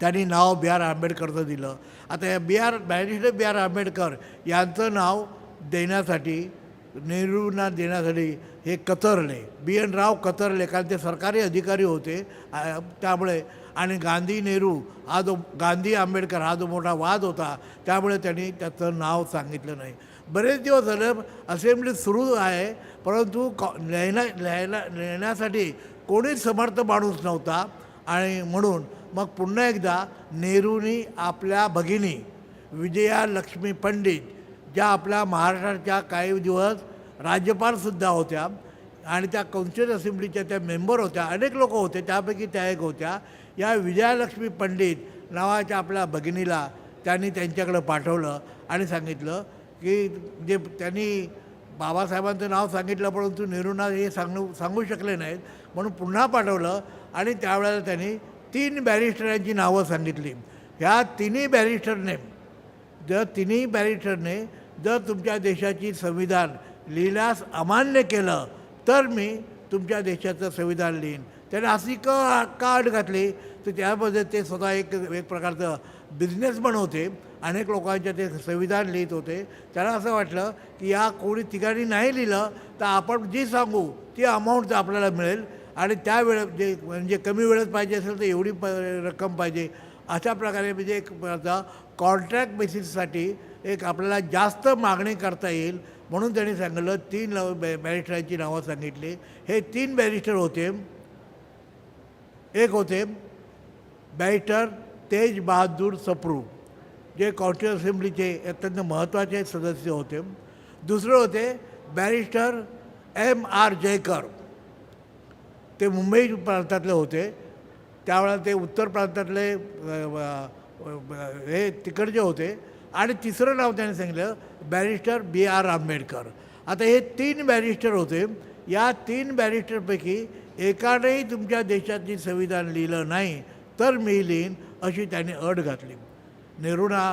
त्यांनी नाव B.R. आंबेडकरचं दिलं. आता या बॅरिस्टर B.R. आंबेडकर यांचं नाव देण्यासाठी नेहरूंना देण्यासाठी हे कतरले B.N. राव कतरले कारण ते सरकारी अधिकारी होते त्यामुळे. आणि गांधी नेहरू हा जो गांधी आंबेडकर हा जो मोठा वाद होता त्यामुळे त्यांनी त्याचं नाव सांगितलं नाही. बरेच दिवस झालं असेंब्ली सुरू आहे परंतु लिहिण्यासाठी कोणीच समर्थ माणूस नव्हता. आणि म्हणून मग पुन्हा एकदा नेहरूंनी आपल्या भगिनी विजया लक्ष्मी पंडित ज्या आपल्या महाराष्ट्राच्या काही दिवस राज्यपालसुद्धा होत्या आणि त्या कॉन्स्टिट्युशन असेंब्लीच्या त्या मेंबर होत्या, अनेक लोक होते त्यापैकी त्या एक होत्या. या विजयालक्ष्मी पंडित नावाच्या आपल्या भगिनीला त्यांनी त्यांच्याकडं पाठवलं आणि सांगितलं की जे त्यांनी बाबासाहेबांचं नाव सांगितलं परंतु नेहरूंना हे सांगू शकले नाहीत म्हणून पुन्हा पाठवलं. आणि त्यावेळेला त्यांनी 3 बॅरिस्टरांची नावं सांगितली. ह्या तिन्ही बॅरिस्टरने जर तुमच्या देशाची संविधान लिहिल्यास अमान्य केलं तर मी तुमच्या देशाचं संविधान लिहीन. त्याने अशी का अट घातली तर त्यामध्ये ते स्वतः एक प्रकारचं बिझनेसमन होते. अनेक लोकांच्या ते संविधान लिहित होते. त्याला असं वाटलं की या कोणी तिघांनी नाही लिहिलं तर आपण जी सांगू ती अमाऊंट आपल्याला मिळेल आणि त्या वेळेत जे म्हणजे कमी वेळेत पाहिजे असेल तर एवढी रक्कम पाहिजे. अशा प्रकारे म्हणजे एक कॉन्ट्रॅक्ट बेसिससाठी एक आपल्याला जास्त मागणी करता येईल म्हणून त्यांनी सांगितलं. 3 बॅरिस्टरांची नावं सांगितली. हे 3 बॅरिस्टर होते. एक होते बॅरिस्टर तेज बहादूर सप्रू जे कॉन्स्टिट्युशन असेंब्लीचे अत्यंत महत्त्वाचे सदस्य होते. दुसरे होते बॅरिस्टर M.R. जयकर ते मुंबई प्रांतातले होते. त्यावेळेला ते उत्तर प्रांतातले हे तिकडचे होते. आणि तिसरं नाव त्याने सांगितलं बॅरिस्टर B.R. आंबेडकर. आता हे 3 बॅरिस्टर होते. या 3 बॅरिस्टरपैकी एकानेही तुमच्या देशाची संविधान लिहिलं नाही तर मी लिहीन अशी त्यांनी अट घातली. नेहरूंना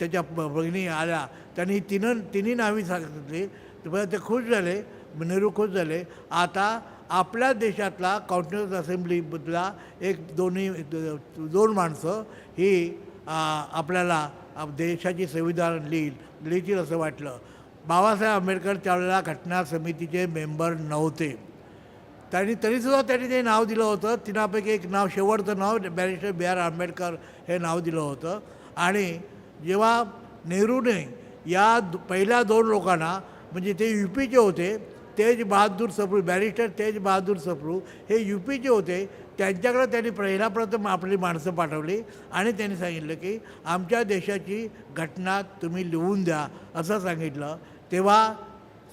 त्याच्या भगिनी आल्या, त्यांनी तिन्ही नावी सांगितली. ते खुश झाले, नेहरू खुश झाले. आता आपल्या देशातला कॉन्स्टिट्युशनल असेंब्लीमधला दोन माणसं ही आपल्याला देशाची संविधान लिहितील असं वाटलं. बाबासाहेब आंबेडकर त्यावेळेला घटना समितीचे मेंबर नव्हते. तरीसुद्धा त्यांनी ते नाव दिलं होतं. तिनापैकी एक नाव, शेवटचं नाव बॅरिस्टर B.R. आंबेडकर हे नाव दिलं होतं. आणि जेव्हा नेहरूने या पहिल्या 2 लोकांना, म्हणजे ते UPचे होते, तेज बहादूर सप्रू, बॅरिस्टर तेज बहादूर सप्रू हे UPचे होते, त्यांच्याकडे त्यांनी प्रथम आपली माणसं पाठवली आणि त्यांनी सांगितलं की आमच्या देशाची घटना तुम्ही लिहून द्या असं सांगितलं. तेव्हा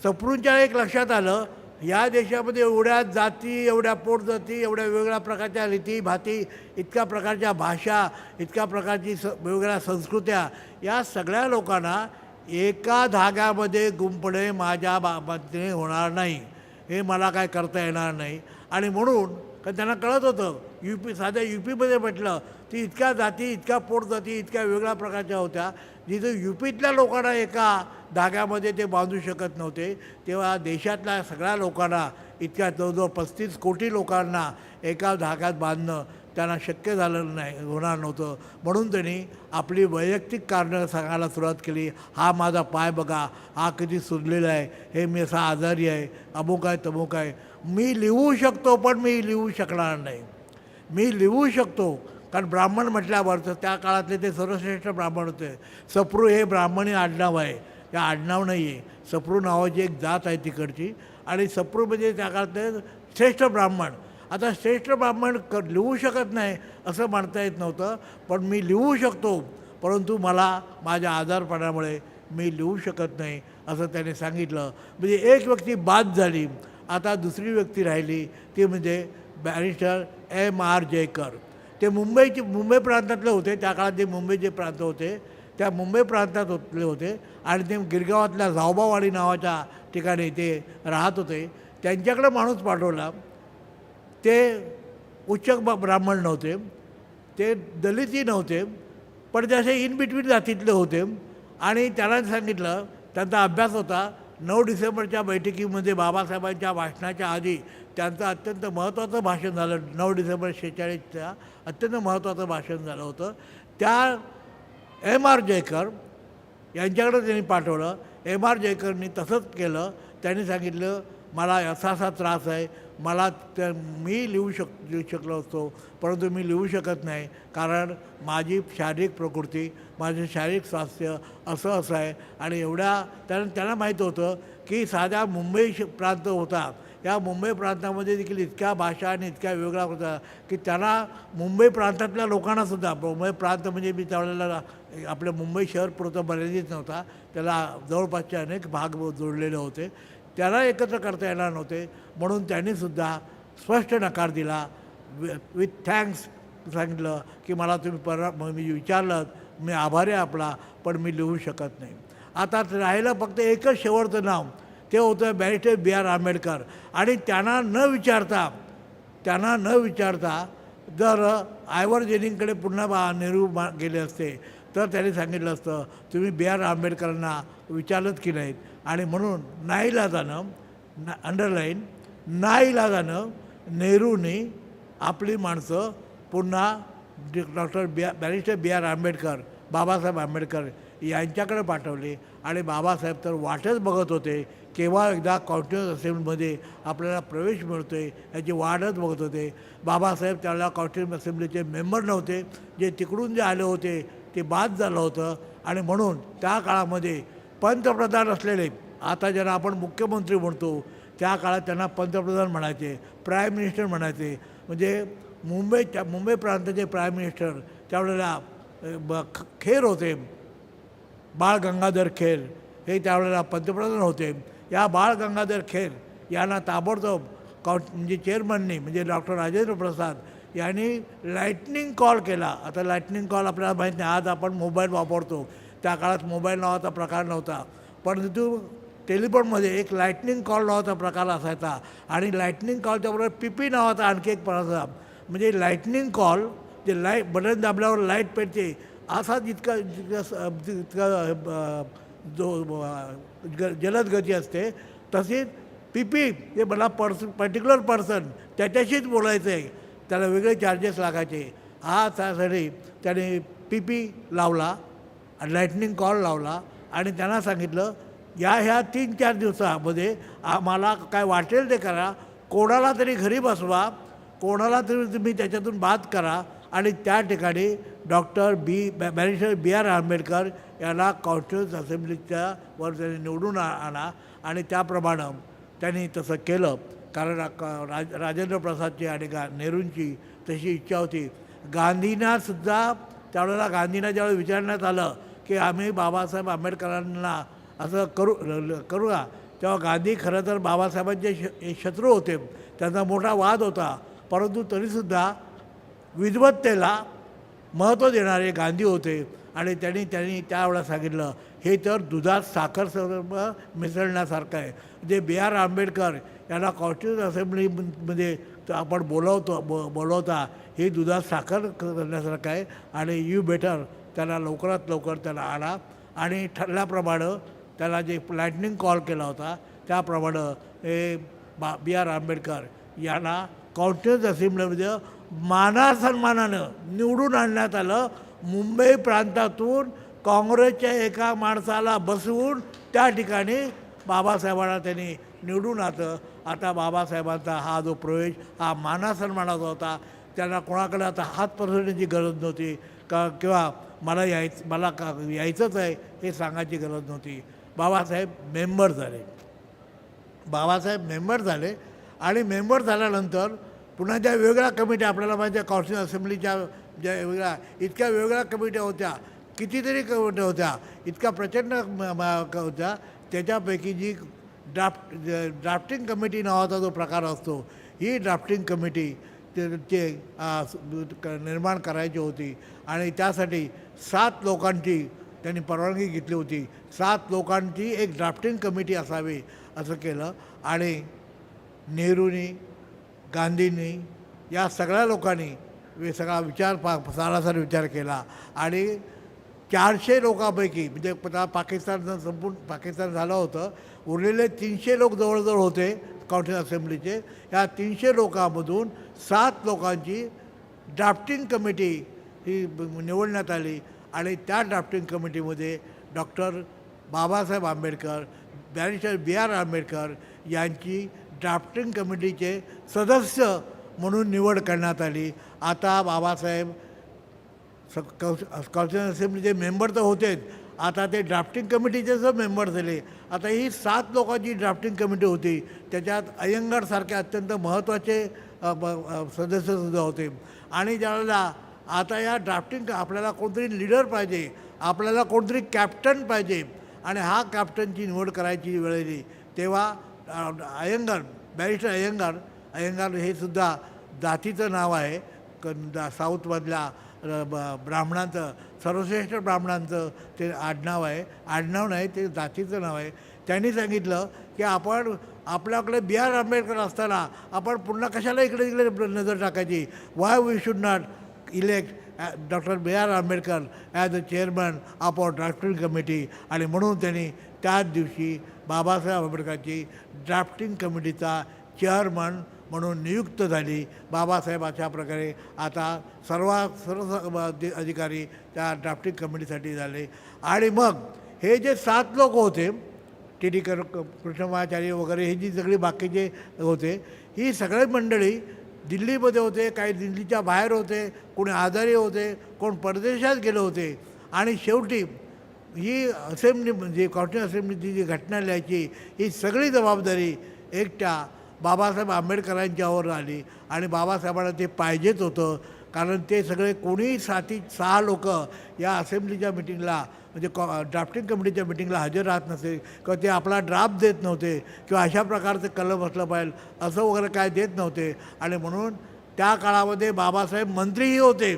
सप्रूंच्या एक लक्षात आलं, या देशामध्ये एवढ्या जाती, एवढ्या पोटजाती, एवढ्या वेगवेगळ्या प्रकारच्या रीती भाती, इतक्या प्रकारच्या भाषा, इतक्या प्रकारची वेगवेगळ्या संस्कृत्या, या सगळ्या लोकांना एका धाग्यामध्ये गुंफणे माझ्या बाबतीने होणार नाही, हे मला काय करता येणार नाही. आणि म्हणून त्यांना कळत होतं साध्या UPमध्ये म्हटलं ती इतक्या जाती, इतक्या पोटजाती, इतक्या वेगळ्या प्रकारच्या होत्या, जिथं UPतल्या लोकांना एका धाग्यामध्ये ते बांधू शकत नव्हते. तेव्हा देशातल्या सगळ्या लोकांना, इतक्या जवळजवळ 35 कोटी लोकांना एका धाग्यात बांधणं त्यांना शक्य झालं नाही, होणार नव्हतं. म्हणून त्यांनी आपली वैयक्तिक कारणं सांगायला सुरुवात केली. हा माझा पाय बघा, हा किती सुजलेला आहे, हे मी असा आजारी आहे, अमुक आहे तमुक आहे. मी लिहू शकतो पण मी लिहू शकणार नाही. मी लिहू शकतो कारण ब्राह्मण म्हटल्यावर तर त्या काळातले ते सर्वश्रेष्ठ ब्राह्मण होते. सप्रू हे ब्राह्मणी आडनाव आहे, त्या आडनाव नाही आहे. सप्रू नावाची एक जात आहे तिकडची, आणि सप्रू म्हणजे त्या काळातले श्रेष्ठ ब्राह्मण. आता श्रेष्ठ ब्राह्मण लिहू शकत नाही असं म्हणता येत नव्हतं, पण मी लिहू शकतो, परंतु मला माझ्या आजारपणामुळे मी लिहू शकत नाही असं त्याने सांगितलं. म्हणजे एक व्यक्ती बाद झाली. आता दुसरी व्यक्ती राहिली, ती म्हणजे बॅरिस्टर M.R. जयकर. ते मुंबई प्रांतातले होते. त्या काळात जे मुंबईचे प्रांत होते त्या मुंबई प्रांतातले होते आणि ते गिरगावातल्या जावबावाडी नावाच्या ठिकाणी ते राहत होते. त्यांच्याकडे माणूस पाठवला. ते उच्च ब्राह्मण नव्हते, ते दलितही नव्हते, पण ते असे इन बिटवीन जातीतले होते. आणि त्याला सांगितलं, त्यांचा अभ्यास होता. 9 डिसेंबरच्या बैठकीमध्ये बाबासाहेबांच्या भाषणाच्या आधी त्यांचं अत्यंत महत्त्वाचं भाषण झालं. 9 डिसेंबर 46च्या अत्यंत महत्त्वाचं भाषण झालं होतं. त्या M.R. जयकर यांच्याकडे त्यांनी पाठवलं. M.R. जयकरनी तसंच केलं. त्यांनी सांगितलं, मला असा त्रास आहे, मला मी लिहू शकलो असतो, परंतु मी लिहू शकत नाही कारण माझी शारीरिक प्रकृती, माझे शारीरिक स्वास्थ्य असं आहे. आणि त्यांना माहीत होतं की साध्या मुंबई प्रांत होता, या मुंबई प्रांतामध्ये देखील इतक्या भाषा आणि इतक्या वेगळ्या होत्या की त्यांना मुंबई प्रांतातल्या लोकांनासुद्धा, मुंबई प्रांत म्हणजे मी त्यावेळेला आपलं मुंबई शहर पुरतं मर्यादित नव्हता, त्याला जवळपासचे अनेक भाग जोडलेले होते, त्याला एकत्र करता येणार नव्हते. म्हणून त्यांनीसुद्धा स्पष्ट नकार दिला. विथ थँक्स सांगितलं की मला तुम्ही मी विचारलं, मी आभारी आहे आपला, पण मी लिहू शकत नाही. आता राहिलं फक्त एकच शेवटचं नाव, ते होतं बॅरिस्टर B.R. आंबेडकर. आणि त्यांना न विचारता जर आयवर जेनिंगकडे पुन्हा नेहरू गेले असते तर त्यांनी सांगितलं असतं तुम्ही B.R. आंबेडकरांना विचारलंच की नाहीत. आणि म्हणून नाईलाजानं नेहरूने आपली माणसं पुन्हा बॅरिस्टर B.R. आंबेडकर, बाबासाहेब आंबेडकर यांच्याकडे पाठवले. आणि बाबासाहेब तर वाटच बघत होते केव्हा एकदा कॉन्स्टिट्युशनल असेंब्लीमध्ये आपल्याला प्रवेश मिळतो आहे, याची वाटच बघत होते. बाबासाहेब त्यावेळेला कॉन्स्टिट्युशनल असेंब्लीचे मेंबर नव्हते, जे तिकडून जे आले होते ते बाद झालं होतं. आणि म्हणून त्या काळामध्ये पंतप्रधान असलेले, आता ज्यांना आपण मुख्यमंत्री म्हणतो, त्या काळात त्यांना पंतप्रधान म्हणायचे, प्राईम मिनिस्टर म्हणायचे. म्हणजे मुंबई प्रांताचे प्राईम मिनिस्टर त्यावेळेला खेर होते, बाळ गंगाधर खेर हे त्यावेळेला पंतप्रधान होते. या बाळ गंगाधर खेर यांना ताबडतोब म्हणजे चेअरमननी, म्हणजे डॉक्टर राजेंद्र प्रसाद यांनी लाईटनिंग कॉल केला. आता लाईटनिंग कॉल आपल्याला माहीत नाही, आज आपण मोबाईल वापरतो, त्या काळात मोबाईल नावाचा प्रकार नव्हता, परंतु टेलिफोनमध्ये एक लाईटनिंग कॉल नावाचा प्रकार असायचा आणि लाईटनिंग कॉलच्याबरोबर पीपी नावाचा आणखी एक प्रकार असा. म्हणजे लाईटनिंग कॉल जे बटन दाबल्यावर लाईट पेटते असा जितका जलद गती असते, तशीच पीपी जे मला पर्टिक्युलर पर्सन त्याच्याशीच बोलायचं आहे, त्याला वेगळे चार्जेस लागायचे. हा त्यासाठी त्याने पीपी लावला, लाईटनिंग कॉल लावला आणि त्यांना सांगितलं ह्या 3-4 दिवसामध्ये आम्हाला काय वाटेल ते करा, कोणाला तरी घरी बसवा, कोणाला तरी तुम्ही त्याच्यातून बात करा आणि त्या ठिकाणी बॅरिस्टर B.R. आंबेडकर याला कॉन्स्टिट्युशनल असेंब्लीच्या वर त्यांनी निवडून आणा. आणि त्याप्रमाणे त्यांनी तसं केलं, कारण राजेंद्र प्रसादची आणि नेहरूंची तशी इच्छा होती. गांधींनासुद्धा त्यावेळेला ज्यावेळेला विचारण्यात आलं की आम्ही बाबासाहेब आंबेडकरांना असं करूया, तेव्हा गांधी खरं तर बाबासाहेबांचे शत्रू होते, त्यांचा मोठा वाद होता, परंतु तरीसुद्धा विद्वत्तेला महत्त्व देणारे गांधी होते. आणि त्यांनी त्यावेळेला सांगितलं हे तर दुधात साखर मिसळण्यासारखं आहे. म्हणजे B.R. आंबेडकर यांना कॉन्स्टिट्युशनल असेंब्लीमध्ये आपण बोलवता हे दुधात साखर करण्यासारखं आहे आणि यू बेटर त्याला लवकरात लवकर त्याला आणा. आणि ठरल्याप्रमाणे त्याला जे लाईटनिंग कॉल केला होता त्याप्रमाणे हे B.R. आंबेडकर यांना कॉन्स्टिट्युशनल असेंब्लीमध्ये मानासन्मानानं निवडून आणण्यात आलं. मुंबई प्रांतातून काँग्रेसच्या एका माणसाला बसवून त्या ठिकाणी बाबासाहेबांना त्यांनी निवडून आता बाबासाहेबांचा हा जो प्रवेश हा मानासन्मानाचा होता. त्यांना कोणाकडे आता हात पसरण्याची गरज नव्हती किंवा मला यायचंच आहे हे सांगायची गरज नव्हती. बाबासाहेब मेंबर झाले आणि मेंबर झाल्यानंतर पुन्हा ज्या वेगळ्या कमिट्या आपल्याला माहिती आहे, कॉन्स्टिट्युशनल असेंब्लीच्या ज्या इतक्या वेगळ्या कमिट्या होत्या, कितीतरी कमिट्या होत्या, इतका प्रचंड होत्या. त्याच्यापैकी जी ड्राफ्टिंग कमिटी नावाचा जो प्रकार असतो, ही ड्राफ्टिंग कमिटी निर्माण करायची होती आणि त्यासाठी 7 लोकांची त्यांनी परवानगी घेतली होती. 7 लोकांची एक ड्राफ्टिंग कमिटी असावी असं केलं. आणि नेहरूंनी, गांधींनी, या सगळ्या लोकांनी सगळा सारासार विचार केला आणि 400 लोकांपैकी म्हणजे पाकिस्तान संपूर्ण पाकिस्तान झालं होतं, उरलेले 300 लोक जवळजवळ होते कॉन्स्टिट्युशनल असेंब्लीचे. या 300 लोकांमधून 7 लोकांची ड्राफ्टिंग कमिटी ही निवडण्यात आली आणि त्या ड्राफ्टिंग कमिटीमध्ये doctor Babasaheb Ambedkar, barrister B.R. Ambedkar यांची ड्राफ्टिंग कमिटीचे सदस्य म्हणून निवड करण्यात आली. आता बाबासाहेब कॉन्स्टिट्युशनल असेंब्लीचे मेंबर तर होतेच, आता ते ड्राफ्टिंग कमिटीचे सुद्धा मेंबर झाले. आता ही 7 लोकांची ड्राफ्टिंग कमिटी होती, त्याच्यात अय्यंगारसारखे अत्यंत महत्त्वाचे सदस्यसुद्धा होते. आणि ज्यावेळेला आता या ड्राफ्टिंग आपल्याला कोणतरी लीडर पाहिजे, आपल्याला कोणतरी कॅप्टन पाहिजे आणि हा कॅप्टनची निवड करायची वेळ आली तेव्हा बॅरिस्टर अय्यंगार हे सुद्धा जातीचं नाव आहे. साऊथमधल्या ब्राह्मणांचं, सर्वश्रेष्ठ ब्राह्मणांचं ते आडनाव नाही, ते जातीचं नाव आहे. त्यांनी सांगितलं की आपण आपल्याकडे B.R. आंबेडकर असताना आपण पुन्हा कशाला इकडे नजर टाकायची. Why we should not elect doctor B.R. Ambedkar as a chairman of our drafting committee. आणि म्हणून त्यांनी त्याच दिवशी बाबासाहेब आंबेडकरची ड्राफ्टिंग कमिटीचा चेअरमन म्हणून नियुक्त झाली. बाबासाहेब अशा प्रकारे आता सर्व अधिकारी त्या ड्राफ्टिंग कमिटीसाठी झाले. आणि मग हे जे 7 लोक होते, TD कृष्णमाचार्य वगैरे हे जी सगळी बाकीचे होते, ही सगळी मंडळी दिल्लीमध्ये होते, काही दिल्लीच्या बाहेर होते, कोणी आजारी होते, कोण परदेशात गेले होते. आणि शेवटी ही असेंब्ली म्हणजे कॉन्स्टिट्युशनल असेंब्लीची जी घटना लिहायची ही सगळी जबाबदारी एकट्या बाबासाहेब आंबेडकरांच्यावर आली. आणि बाबासाहेबांना ते पाहिजेच होतं, कारण ते सगळे कोणी 6 लोक या असेंब्लीच्या मिटिंगला म्हणजे ड्राफ्टिंग कमिटीच्या मिटिंगला हजर राहत नसे किंवा ते आपला ड्राफ्ट देत नव्हते किंवा अशा प्रकारचं कलम असलं पाहिजे असं वगैरे काय देत नव्हते. आणि म्हणून त्या काळामध्ये बाबासाहेब मंत्रीही होते.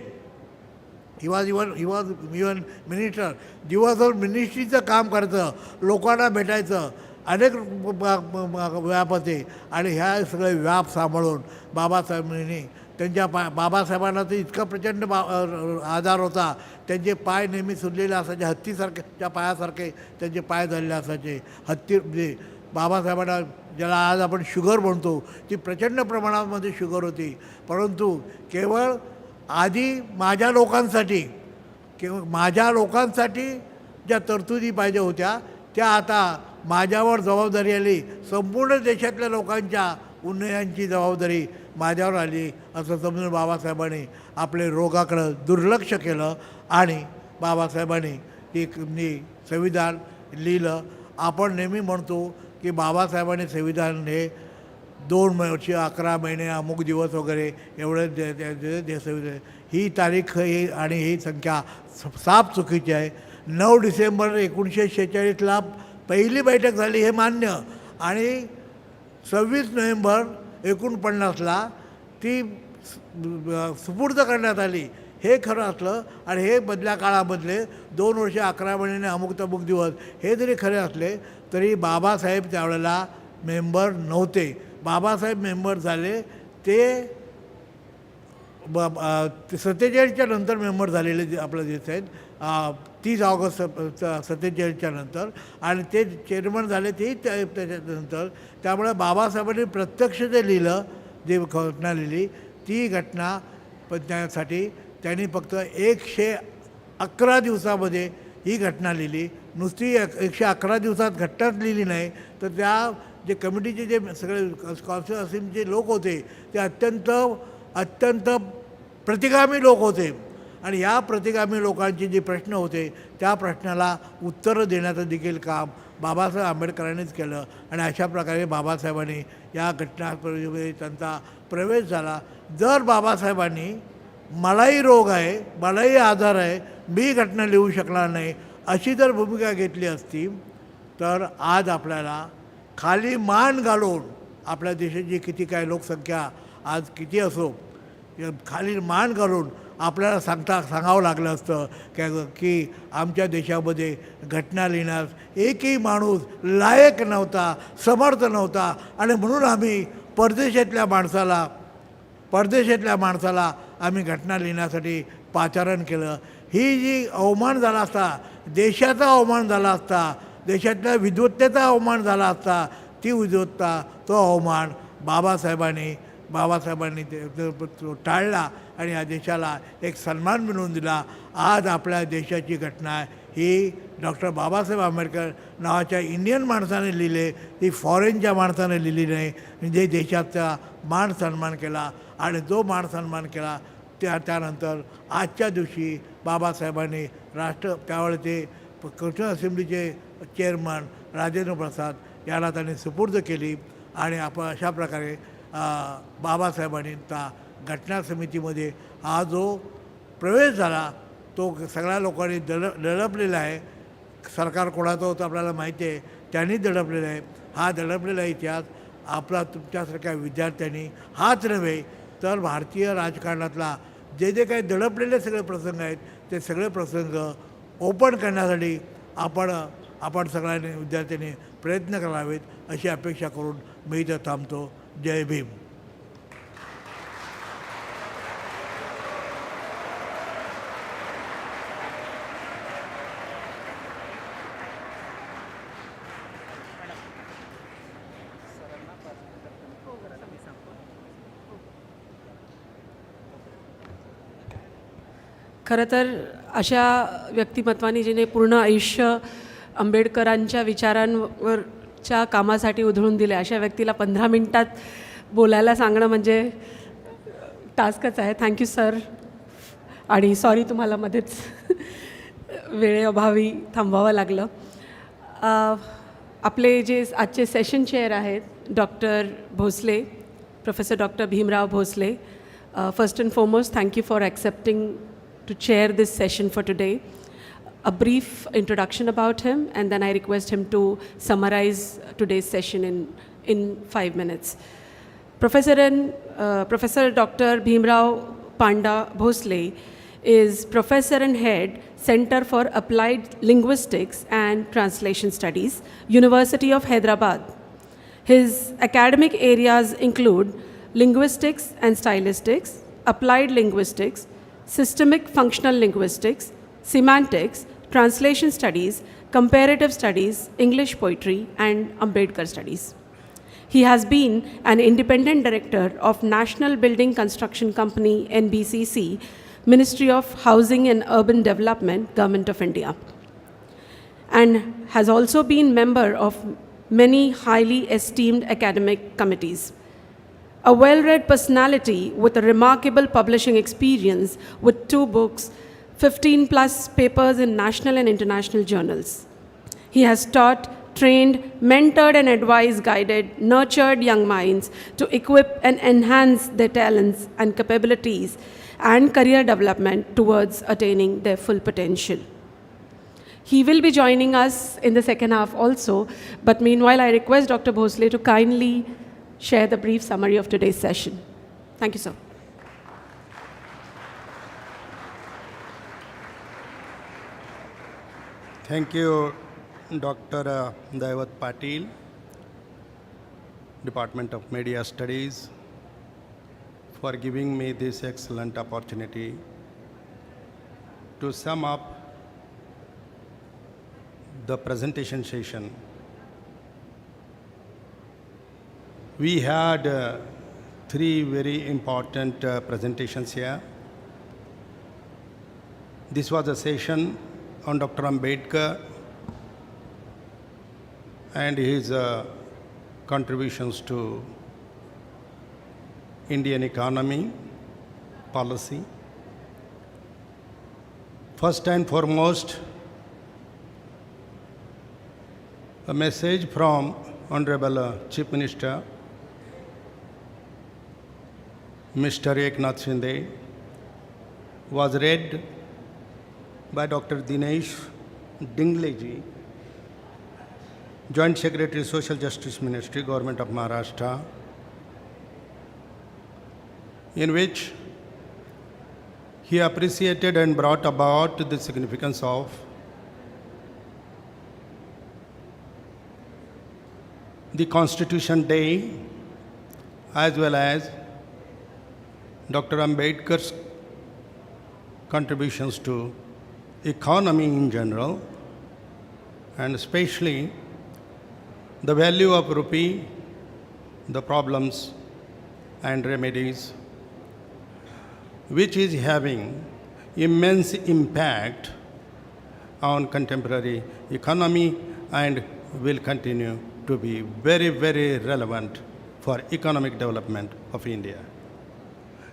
He was even minister. दिवसभर मिनिस्ट्रीचं काम करायचं, लोकांना भेटायचं, अनेक व्याप होते आणि ह्या सगळे व्याप सांभाळून बाबासाहेबांनी त्यांच्या बाबासाहेबांना तर इतका प्रचंड आजार होता. त्यांचे पाय नेहमी सुजलेले असायचे, हत्तीसारख्या पायासारखे त्यांचे पाय झालेले असायचे. हत्ती म्हणजे बाबासाहेबांना ज्याला आज आपण शुगर म्हणतो, ती प्रचंड प्रमाणामध्ये शुगर होती. परंतु केवळ आधी माझ्या लोकांसाठी ज्या तरतुदी पाहिजे होत्या त्या आता माझ्यावर जबाबदारी आली. संपूर्ण देशातल्या लोकांच्या उन्नयनाची जबाबदारी माझ्यावर आली असं समजून बाबासाहेबांनी आपले रोगाकडं दुर्लक्ष केलं आणि बाबासाहेबांनी एक संविधान लिहिलं. आपण नेहमी म्हणतो की बाबासाहेबांनी संविधान हे 2 वर्ष 11 महिने अमुक दिवस वगैरे एवढे संविधान. ही तारीख आणि ही संख्या साफ चुकीची आहे. 9 डिसेंबर 1946ला पहिली बैठक झाली हे मान्य आणि 26 नोव्हेंबर 49ला ती सुपूर्द करण्यात आली हे खरं असलं आणि हे मधल्या काळामधले 2 वर्ष 11 महिने अमुक तमुक दिवस हे जरी खरे असले तरी बाबासाहेब त्यावेळेला मेंबर नव्हते. बाबासाहेब मेंबर झाले ते 47च्या नंतर मेंबर झालेले आपलं देश आहेत. 30 ऑगस्ट 47च्या नंतर आणि ते चेअरमन झाले तेही त्याच्यानंतर. त्यामुळे बाबासाहेबांनी प्रत्यक्ष जे लिहिलं, जे घटना लिहिली ती घटना पण त्यासाठी त्यांनी फक्त 111 दिवसामध्ये ही घटना लिहिली. नुसती 111 दिवसात घटनाच लिहिली नाही तर त्या जे कमिटीचे जे सगळे कौन्सिल असेंब्लीचे लोक होते ते अत्यंत प्रतिगामी लोक होते आणि ह्या प्रतिगामी लोकांचे जे प्रश्न होते त्या प्रश्नाला उत्तरं देण्याचं देखील काम बाबासाहेब आंबेडकरांनीच केलं आणि अशा प्रकारे बाबासाहेबांनी या घटनाप्रयोगामध्ये त्यांचा प्रवेश झाला. जर बाबासाहेबांनी मलाही रोग आहे, मलाही आजार आहे, मी घटना लिहू शकणार नाही अशी जर भूमिका घेतली असती तर आज आपल्याला खाली मान घालून आपल्या देशाची किती काय लोकसंख्या आज किती असो खाली मान घालून आपल्याला सांगावं लागलं असतं की आमच्या देशामध्ये घटना लिहिण्यास एकही माणूस लायक नव्हता, समर्थ नव्हता आणि म्हणून आम्ही परदेशातल्या माणसाला आम्ही घटना लिहिण्यासाठी पाचारण केलं. ही जी अवमान झाला असता, देशाचा अवमान झाला असता, देशातल्या विद्वत्तेचा अवमान झाला असता, ती विद्वत्ता तो अवमान बाबासाहेबांनी टाळला आणि या देशाला एक सन्मान मिळवून दिला. आज आपल्या देशाची घटना ही डॉक्टर बाबासाहेब आंबेडकर नावाच्या इंडियन माणसाने लिहिले, ती फॉरेनच्या माणसाने लिहिली नाही. म्हणजे देशाचा मान सन्मान केला आणि जो मान सन्मान केला त्यानंतर आजच्या दिवशी बाबासाहेबांनी त्यावेळेचे कौन्सिल असेंब्लीचे चेअरमन राजेंद्र प्रसाद याला त्यांनी सुपूर्द केली आणि आपण अशा प्रकारे बाबासाहेबांनी त्या घटना समितीमध्ये हा जो प्रवेश झाला तो सगळ्या लोकांनी दडपलेला आहे. सरकार कोणाचं होतं आपल्याला माहिती आहे, त्यांनी दडपलेला आहे. हा दडपलेला इतिहास आपला तुमच्यासारख्या विद्यार्थ्यांनी हाच नव्हे तर भारतीय राजकारणातला जे काही दडपलेले सगळे प्रसंग आहेत ते सगळे प्रसंग ओपन करण्यासाठी आपण सगळ्यांनी विद्यार्थ्यांनी प्रयत्न करावेत अशी अपेक्षा करून मी इथं थांबतो. जय भीम. खरं तर अशा व्यक्तिमत्वानी जिने पूर्ण आयुष्य आंबेडकरांच्या विचारांवरच्या कामासाठी उधळून दिले अशा व्यक्तीला 15 मिनिटात बोलायला सांगणं म्हणजे टास्कच आहे. Thank you sir. आणि सॉरी तुम्हाला मध्येच वेळेअभावी थांबवावं लागलं. आपले जे आजचे सेशन चेअर आहेत doctor Bhosale, professor doctor Bhimrao Bhosale. First and foremost thank you for accepting to chair this session for today. A brief introduction about him and then I request him to summarize today's session in 5 minutes. Professor and Professor Dr. Bhimrao Panda Bhosle is Professor and Head, Center for Applied Linguistics and Translation Studies, University of Hyderabad. His academic areas include linguistics and stylistics, applied linguistics, systemic functional linguistics, semantics, translation studies, comparative studies, English poetry, and Ambedkar studies. He has been an independent director of National Building Construction Company, NBCC, Ministry of Housing and Urban Development, Government of India, and has also been member of many highly esteemed academic committees. A well-read personality with a remarkable publishing experience with 2 books, 15 plus papers in national and international journals. He has taught, trained, mentored and advised, guided, nurtured young minds to equip and enhance their talents and capabilities and career development towards attaining their full potential. He will be joining us in the second half also, but meanwhile I request Dr. Bhosle to kindly share the brief summary of today's session. Thank you, sir. Thank you, Dr. Daivat Patil, Department of Media Studies, for giving me this excellent opportunity to sum up the presentation session. We had 3 very important presentations here. This was a session on Dr. Ambedkar and his contributions to Indian economy, policy. First and foremost, a message from Honorable Chief Minister, Mr. Eknath Shinde, was read by Dr. Dinesh Dingleji, Joint Secretary, Social Justice Ministry, Government of Maharashtra, in which he appreciated and brought about the significance of the Constitution Day as well as Dr. Ambedkar's contributions to economy in general, and especially the value of rupee, the problems and remedies, which is having immense impact on contemporary economy and will continue to be very, very relevant for economic development of India.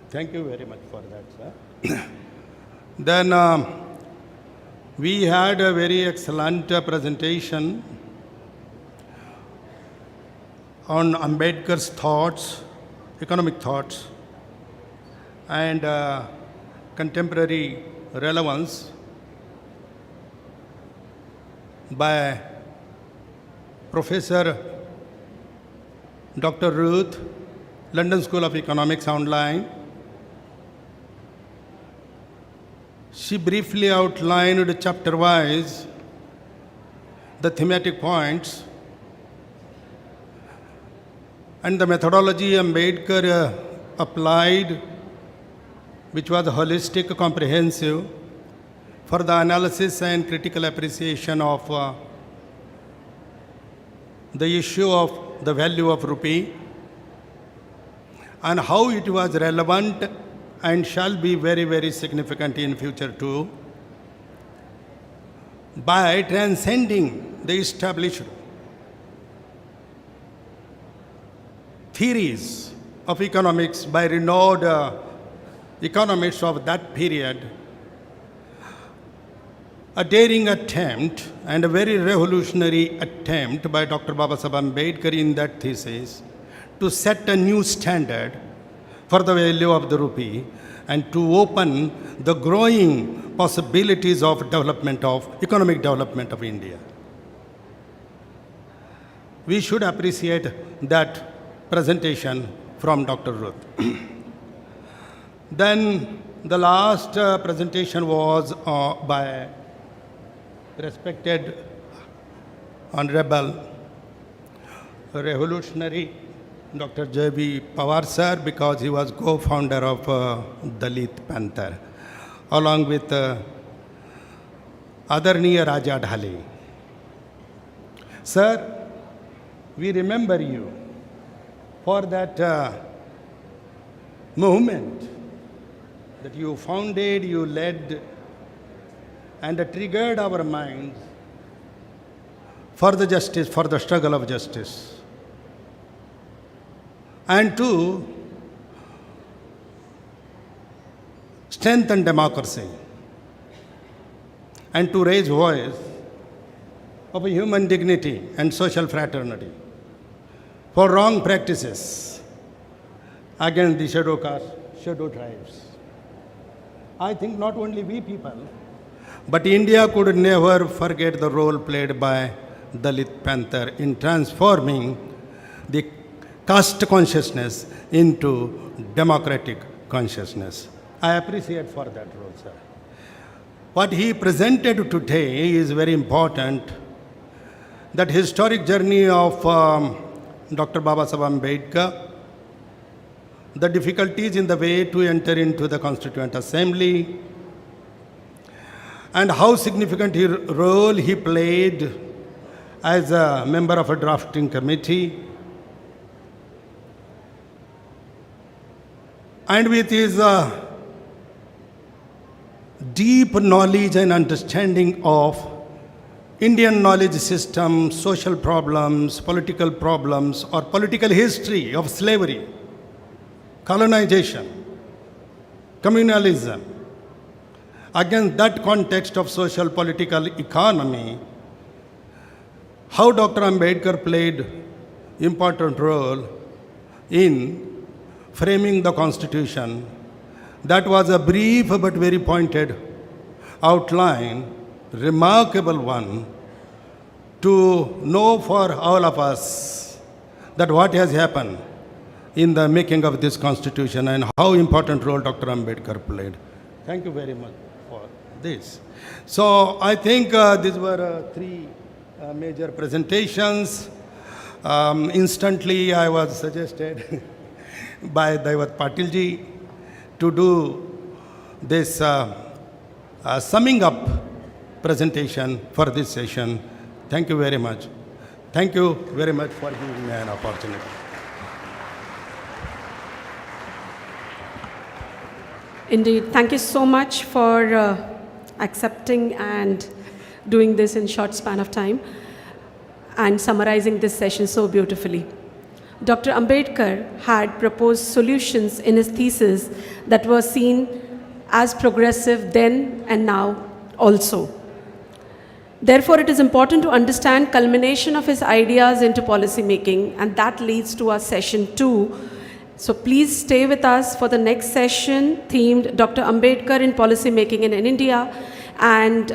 Thank you very much for that, sir. Then we had a very excellent presentation on Ambedkar's thoughts, economic thoughts, and contemporary relevance by Professor Dr. Ruth, London School of Economics online. She briefly outlined chapter-wise the thematic points and the methodology Ambedkar applied, which was holistic, comprehensive, for the analysis and critical appreciation of the issue of the value of rupee and how it was relevant and shall be very, very significant in future too, by transcending the established theories of economics by renowned economists of that period. A daring attempt and a very revolutionary attempt by Dr. Babasaheb Ambedkar in that thesis to set a new standard for the value of the rupee and to open the growing possibilities of development of economic development of India. We should appreciate that presentation from Dr. Ruth. Then the last presentation was by respected Honorable Revolutionary Dr. J.B. Pawar sir, because he was co-founder of Dalit Panther, along with Adarniya Raja Dhale. Sir, we remember you for that movement that you founded, you led, and triggered our minds for the justice, for the struggle of justice. And to strengthen democracy and to raise voice of human dignity and social fraternity for wrong practices against the scheduled caste, scheduled tribes. I think not only we people, but India could never forget the role played by Dalit Panther in transforming the caste consciousness into democratic consciousness. I appreciate for that role, sir. What he presented today is very important. That historic journey of Dr. Babasaheb Ambedkar, the difficulties in the way to enter into the Constituent Assembly, and how significant role he played as a member of a drafting committee, and with his deep knowledge and understanding of Indian knowledge system, social problems, political problems, or political history of slavery, colonization, communalism. Against that context of social political economy, how Dr. Ambedkar played important role in framing the Constitution. That was a brief but very pointed outline, remarkable one, to know for all of us that what has happened in the making of this Constitution and how important role Dr. Ambedkar played. Thank you very much for this. So I think these were three major presentations. Instantly I was suggested by Daivat Patilji to do this summing up presentation for this session. Thank you very much. Thank you very much for giving me an opportunity. Indeed. Thank you so much for accepting and doing this in short span of time and summarizing this session so beautifully. Dr. Ambedkar had proposed solutions in his thesis that were seen as progressive then and now also. Therefore, it is important to understand culmination of his ideas into policy making, and that leads to our session 2. So please stay with us for the next session themed Dr. Ambedkar in Policy Making in India. And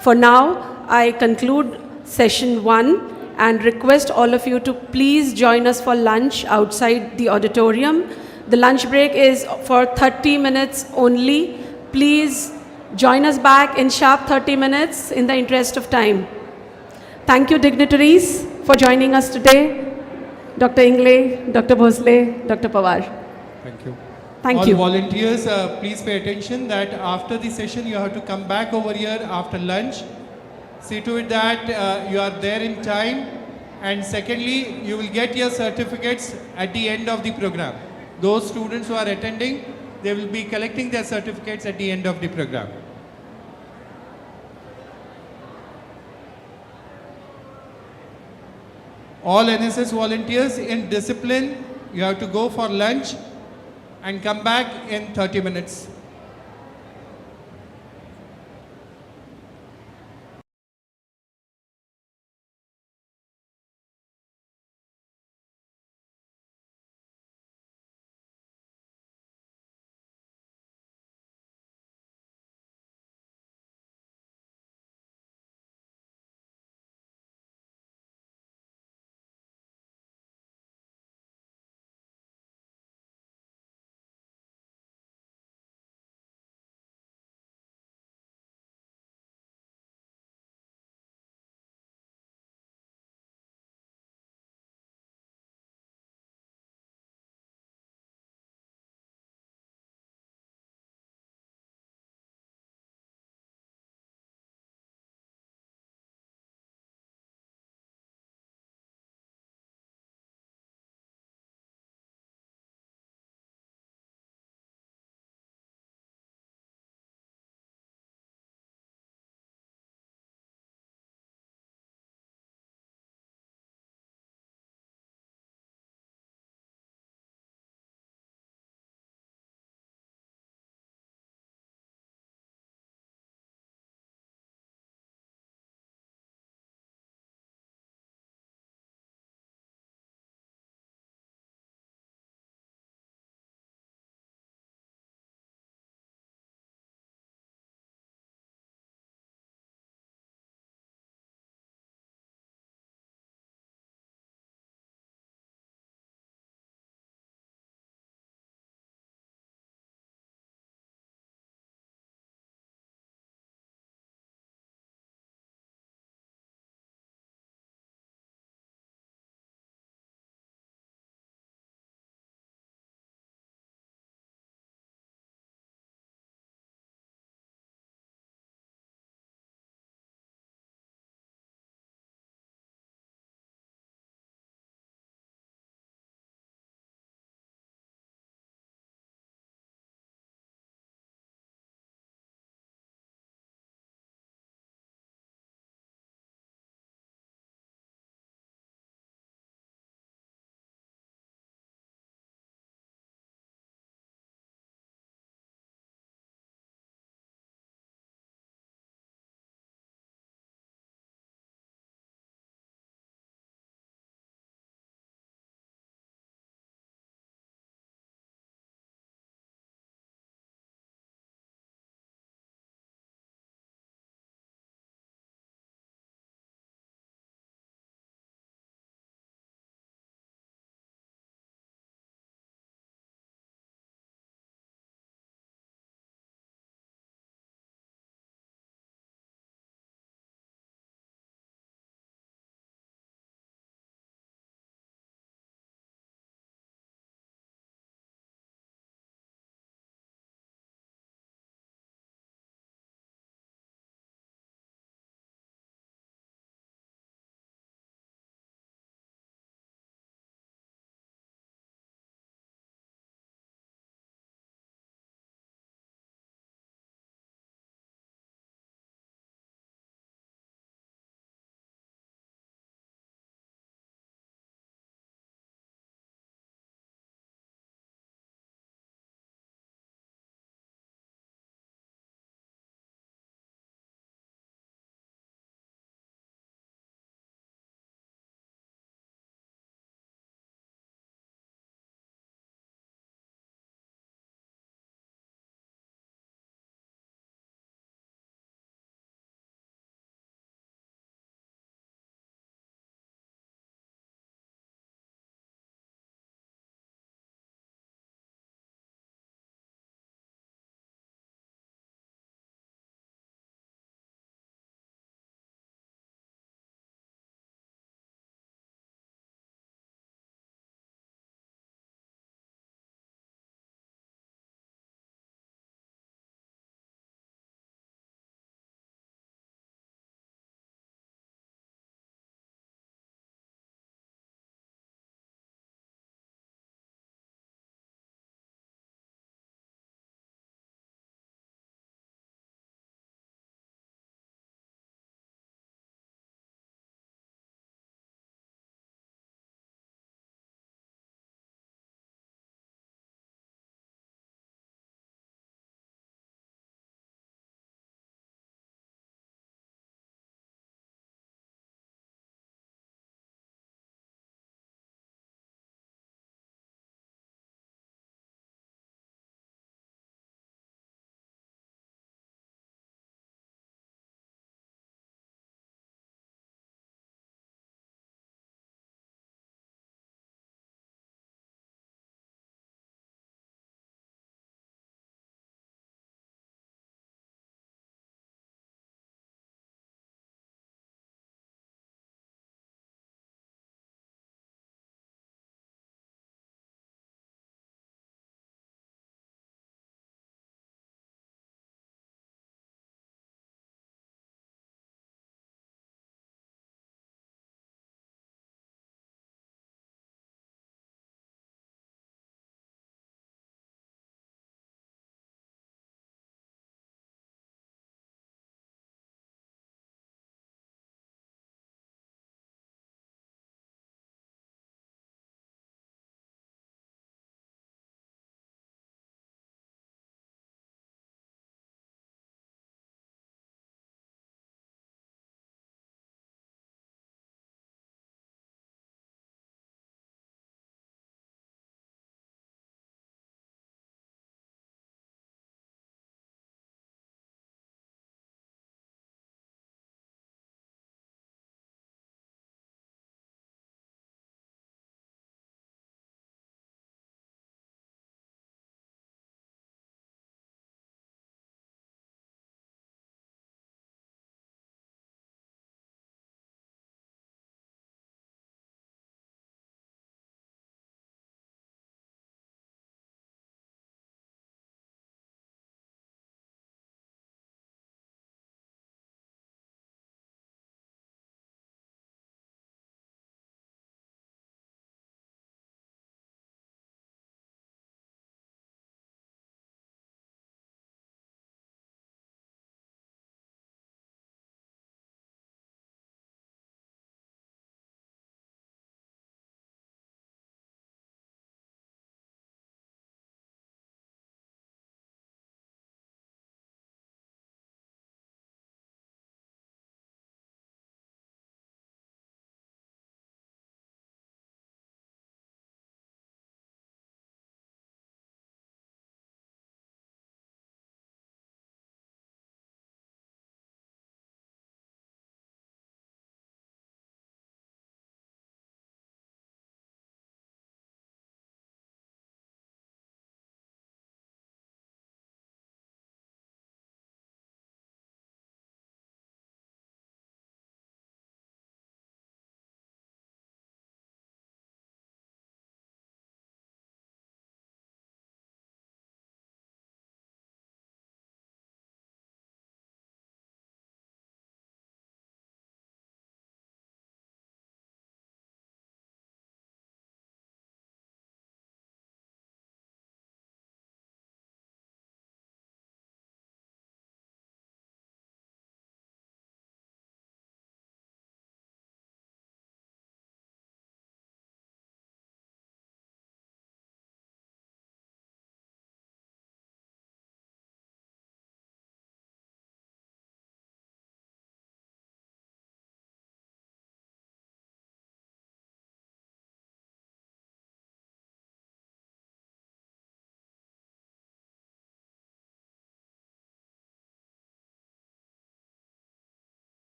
for now, I conclude session 1 and request all of you to please join us for lunch outside the auditorium. The lunch break is for 30 minutes only. Please join us back in sharp 30 minutes in the interest of time. Thank you, dignitaries, for joining us today. Dr. Ingle, Dr. Bhosle, Dr. Pawar. Thank you. Thank All you. volunteers, please pay attention that after the session you have to come back over here after lunch. See to it that you are there in time. And secondly, you will get your certificates at the end of the program. Those students who are attending, they will be collecting their certificates at the end of the program. All NSS volunteers in discipline, you have to go for lunch and come back in 30 minutes.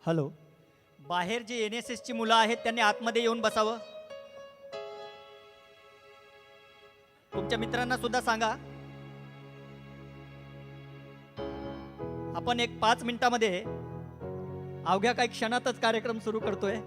Hello. बाहेर जे NSS ची मुलं आहेत त्यांनी आतमध्ये येऊन बसावं. तुमच्या मित्रांना सुद्धा सांगा. आपण एक 5 मिनिटामध्ये अवघ्या काही क्षणातच कार्यक्रम सुरू करतोय.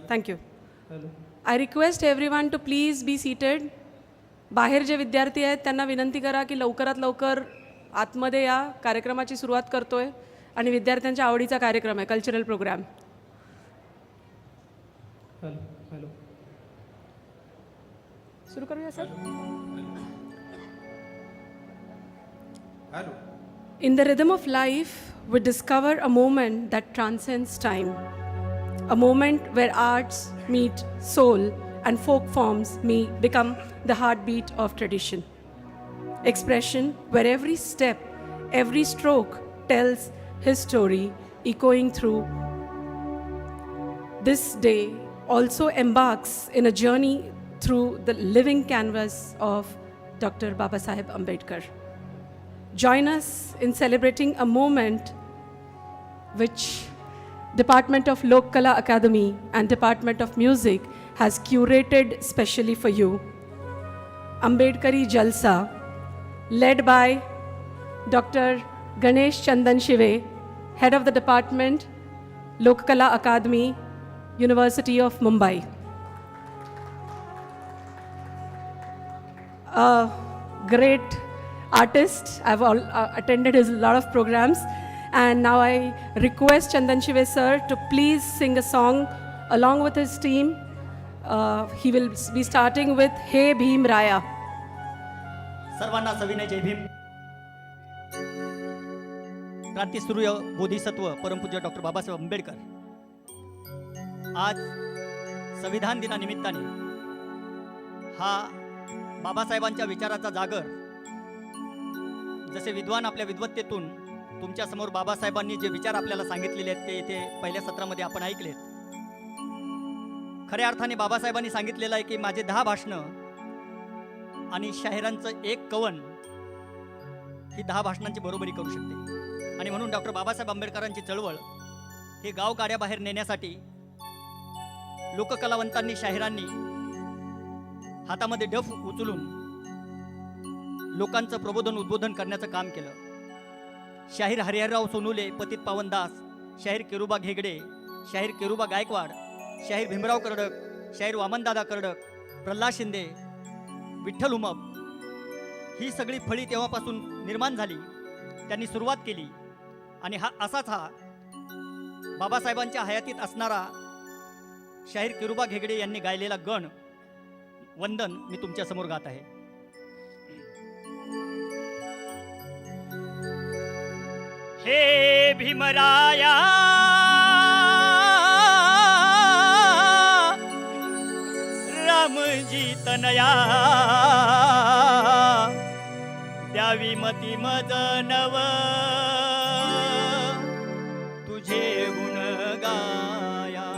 Thank you. I request everyone to please be seated. बाहेर जे विद्यार्थी आहेत त्यांना विनंती करा की लवकरात लवकर आतमध्ये या. कार्यक्रमाची सुरुवात करतोय आणि विद्यार्थ्यांच्या आवडीचा कार्यक्रम आहे, कल्चरल प्रोग्राम. सुरू करूया sir. In the rhythm of life, we discover a moment that transcends time. A moment where arts meet soul and folk forms become the heartbeat of tradition. Expression where every step, every stroke tells his story, echoing through. This day also embarks in a journey through the living canvas of Dr. Babasaheb Ambedkar. Join us in celebrating a moment which Department of Lok Kala Academy and Department of Music has curated specially for you. Ambedkari Jalsa, led by Dr. Ganesh Chandan Shive, Head of the Department, Lok Kala Academy, University of Mumbai. A great artist. I've attended his lot of programs. And now I request Chandan Shive sir to please sing a song along with his team. He will be starting with Hey Bhim Raya. सर्वांना सविनय जय भीम. क्रांतिसूर्य बोधिसत्व परमपूज्य डॉक्टर बाबासाहेब आंबेडकर आज संविधान दिनानिमित्ताने हा बाबासाहेबांच्या विचाराचा जागर, जसे विद्वान आपल्या विद्वत्तेतून तुमच्यासमोर बाबासाहेबांनी जे विचार आपल्याला सांगितलेले आहेत ते इथे पहिल्या सत्रामध्ये आपण ऐकलेत. खऱ्या अर्थाने बाबासाहेबांनी सांगितलेलं आहे की माझे 10 भाषणं आणि शाहिरांचं एक कवन ही 10 भाषणांची बरोबरी करू शकते. आणि म्हणून डॉक्टर बाबासाहेब आंबेडकरांची चळवळ हे गावगाड्याबाहेर नेण्यासाठी लोककलावंतांनी, शाहिरांनी हातामध्ये डफ उचलून लोकांचं प्रबोधन उद्बोधन करण्याचं काम केलं. शाहीर हरिहरराव सोनुले, पतित पावनदास, शाहीर केरुबा घेगडे, शाहीर केरुबा गायकवाड, शाहीर भीमराव कर्डक, शाहीर वामनदादा कर्डक, प्रल्हाद शिंदे, विठ्ठल उमप, ही सगळी फळी तेव्हापासून निर्माण झाली. त्यांनी सुरुवात केली आणि असाच हा बाबासाहेबांच्या हयातीत असणारा शाहीर केरुबा घेगडे यांनी गायलेला गण वंदन मी तुमच्यासमोर गात आहे. हे भीमराया रामजी तनया द्यावी मती मज नव तुझे गुण गाया.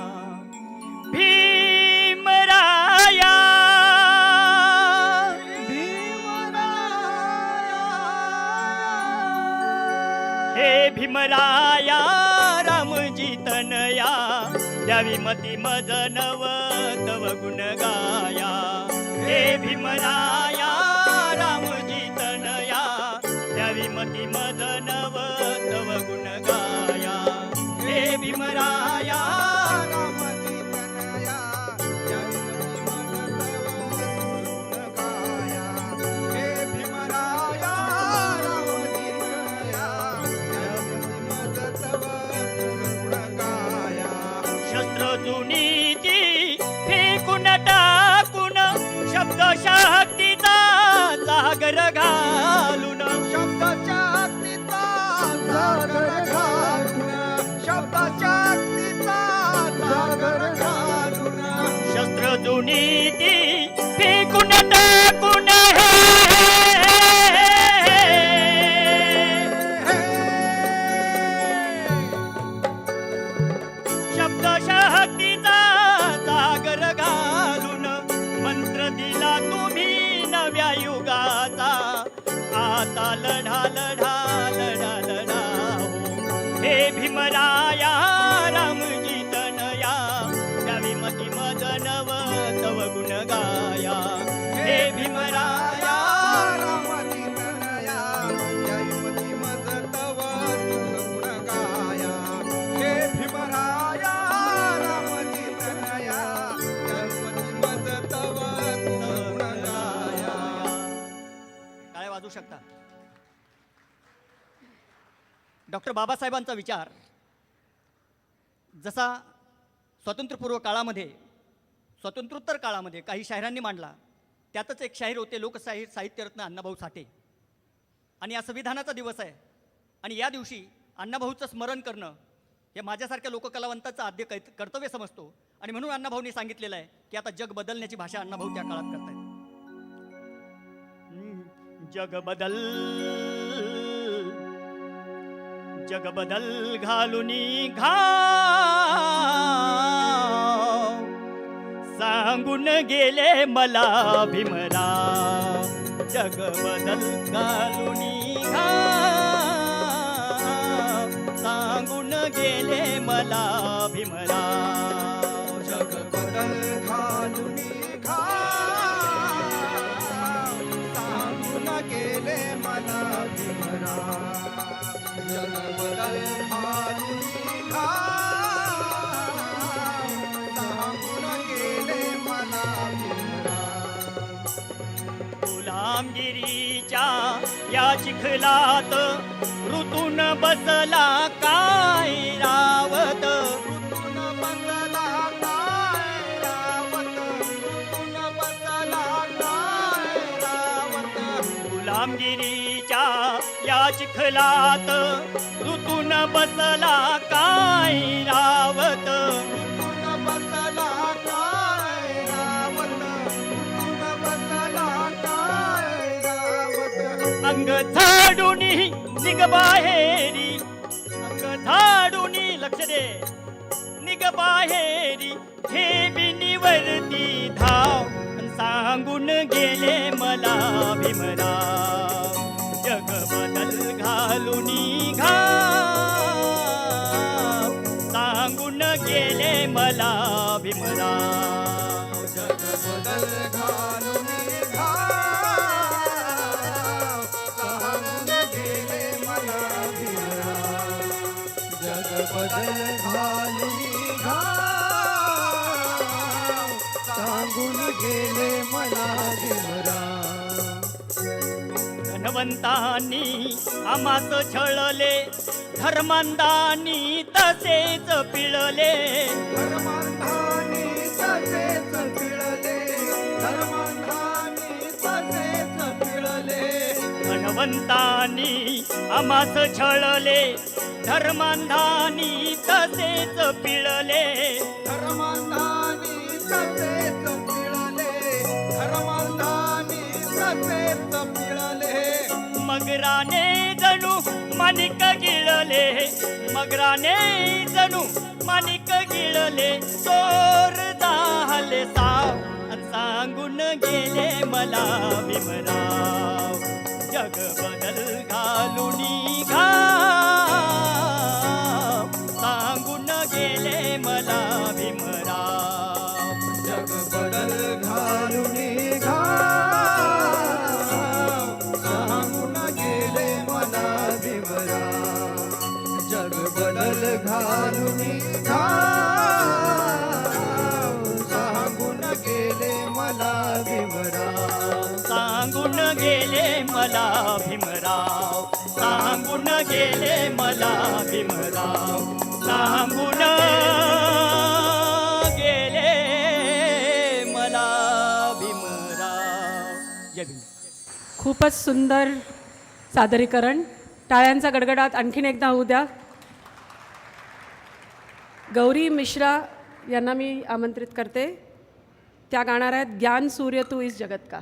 भीमराया हे भीमराया रामजी तनया द्यावी मती मज नव तव गुण गाया. हे भीमराया रामजी तनया द्यावी मती मज नव तव गुण गाया. हे भीमराया रामजी तनया द्यावी मती मज नव शस्त्र जुनीची फेकून टाकून शब्द शक्ती आता लढा लढा लढा लढा हो हे भीमराया रामजी तनया द्यावी मती मदनव तव गुण गाया हे भीमराया रामजी तनया जयमती मज तव गुण गाया हे भीमराया रामजी तनया जयमती मज तव गुण गाया. टाळ्या वाजवू शकता. डॉक्टर बाबासाहेबांचा विचार जसा स्वातंत्र्यपूर्व काळामध्ये स्वातंत्र्योत्तर काळामध्ये काही शाहिरांनी मांडला, त्यातच एक शाहीर होते साहित्यरत्न अण्णाभाऊ साठे. आणि या संविधानाचा दिवस आहे आणि या दिवशी अण्णाभाऊचं स्मरण करणं हे माझ्यासारख्या लोककलावंताचं आद्य कर्तव्य समजतो. आणि म्हणून अण्णाभाऊंनी सांगितलेलं आहे की आता जग बदलण्याची भाषा अण्णाभाऊ त्या काळात करतायत. जग बदल घालुनी घाव सांगून गेले मला भीमराव. जग बदल घालुनी घाव सांगून गेले मला भीमराव. जग बदल घालुनी घाव सांगून गेले मला भीमराव. जग बदल घालुनी घाव सांगून गेले मला भीमराव. गुलामगिरीच्या या चिखलात ऋतून बसला काय रावत. ऋतून बसला काय रावत. ऋतून बसला काय रावत. गुलामगिरीच्या या चिखलात ऋतून बसला काय रावत. ऋतून बसला काय रावत. ऋतून बसला काय रावत. अंग झाडूनी निग बाहेरी, अंग झाडूनी लक्ष दे निग बाहेरी ठेविनीवरती धाव अन सांगून गेले मला भीमराव. जग बदल घालुनी घाव सांगून गेले मला भीमराव. जग बदल घालुनी घाव सांगून गेले मला भीमराव. जग बदल घालुनी घाव सांगून गेले मला भीमराव. धनवंतांनी आमास छळले, धर्मांधांनी तसेच पिळले. धर्मांधांनी तसेच पिळले. धर्मांधांनी तसेच पिळले. धनवंतांनी आमास छळले, धर्मांधांनी तसेच पिळले. धर्मांधांनी तसेच पिळले. धर्मांधांनी तसेच पिळले. मगराने जणू माणिक गिळले, मगराने जणू माणिक गिळले. चोर झाले साव अन सांगून गेले मला भीमराव. जग बदल घालुनी घाव सांगून गेले मला भीमराव. जग बदल घालुनी घाव सांगून गेले मला भीमराव. जग बदल घालुनी घाव सांगून गेले मला भीमराव. सांगून गेले मला भीमराव. सांगून गेले मला भीमराव. सांगून गेले मला भीमराव. जय भीम. खूपच सुंदर सादरीकरण. टाळ्यांचा गडगडाट आणखीन एकदा होऊ द्या. गौरी मिश्रा यांना मी आमंत्रित करते. त्या गाणार आहेत ज्ञान सूर्य तू इस जगत का.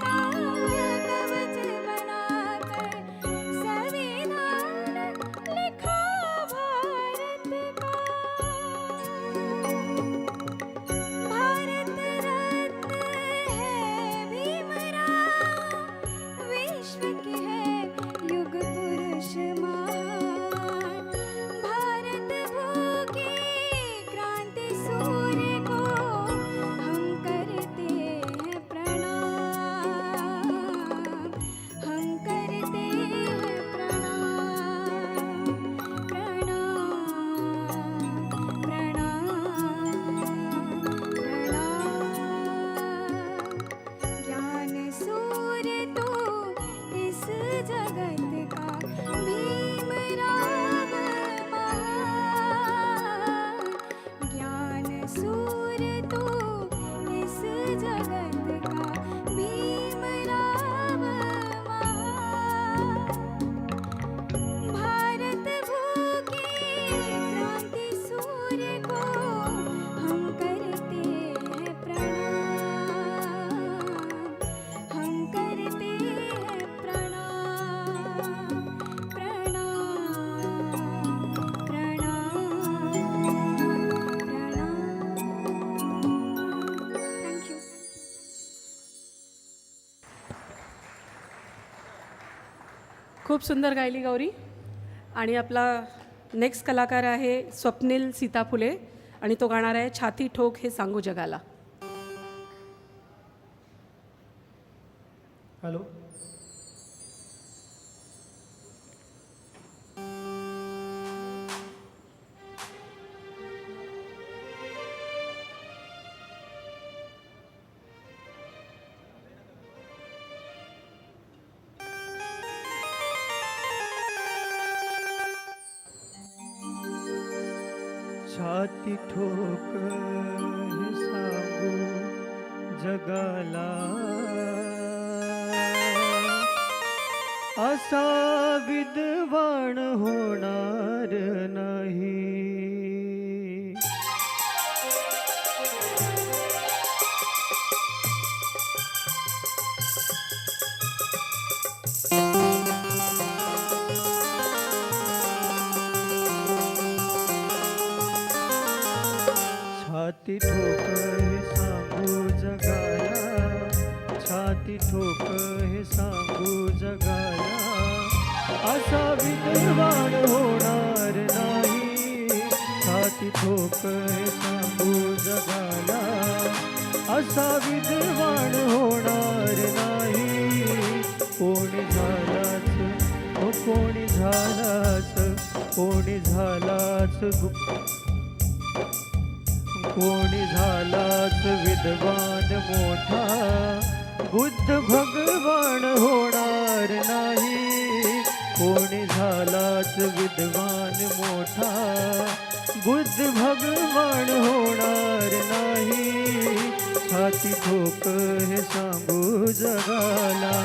का कवच बनाकर संविधान लिखा भारत का। भारत रत्न है भीमराव, विश्व के है युग पुरुष महान। भारत भूखे क्रांति सूर्य को हम करते हैं प्रणाम, हम करते हैं प्रणाम, प्रणाम, प्रणाम, प्रणाम। ज्ञान सूर्य तो इस जगत का भीमराव महान। ज्ञान सूर्य तो इस जगत का भीमराव महान। भारत भूखे क्रांति सूर्य को हम करते हैं प्रणाम, हम करते हैं प्रणाम, प्रणाम, प्रणाम, प्रणाम। Thank you. खूप सुंदर गायली गौरी. आणि आपला नेक्स्ट कलाकार आहे स्वप्नील सीताफुले आणि तो गाणार आहे छाती ठोक हे सांगू जगाला. हॅलो. छाती ठोक हे सांगू जगाला, असा विद्वान होणार नाही. छाती ठोक हे सांगू जगाला, छाती ठोक हे सांगू जगाला, असा विद्वान होणार नाही. छाती ठोक हे सांगू जगाला, असा विद्वान होणार नाही. कोणी झालाच हो कोणी झालाच, कोणी झालाच कोणी झालाच विद्वान मोठा, बुद्ध भगवान होणार नाही. कोणी झालाच विद्वान मोठा, बुद्ध भगवान होणार नाही. छाती ठोक हे सांगू जगाला.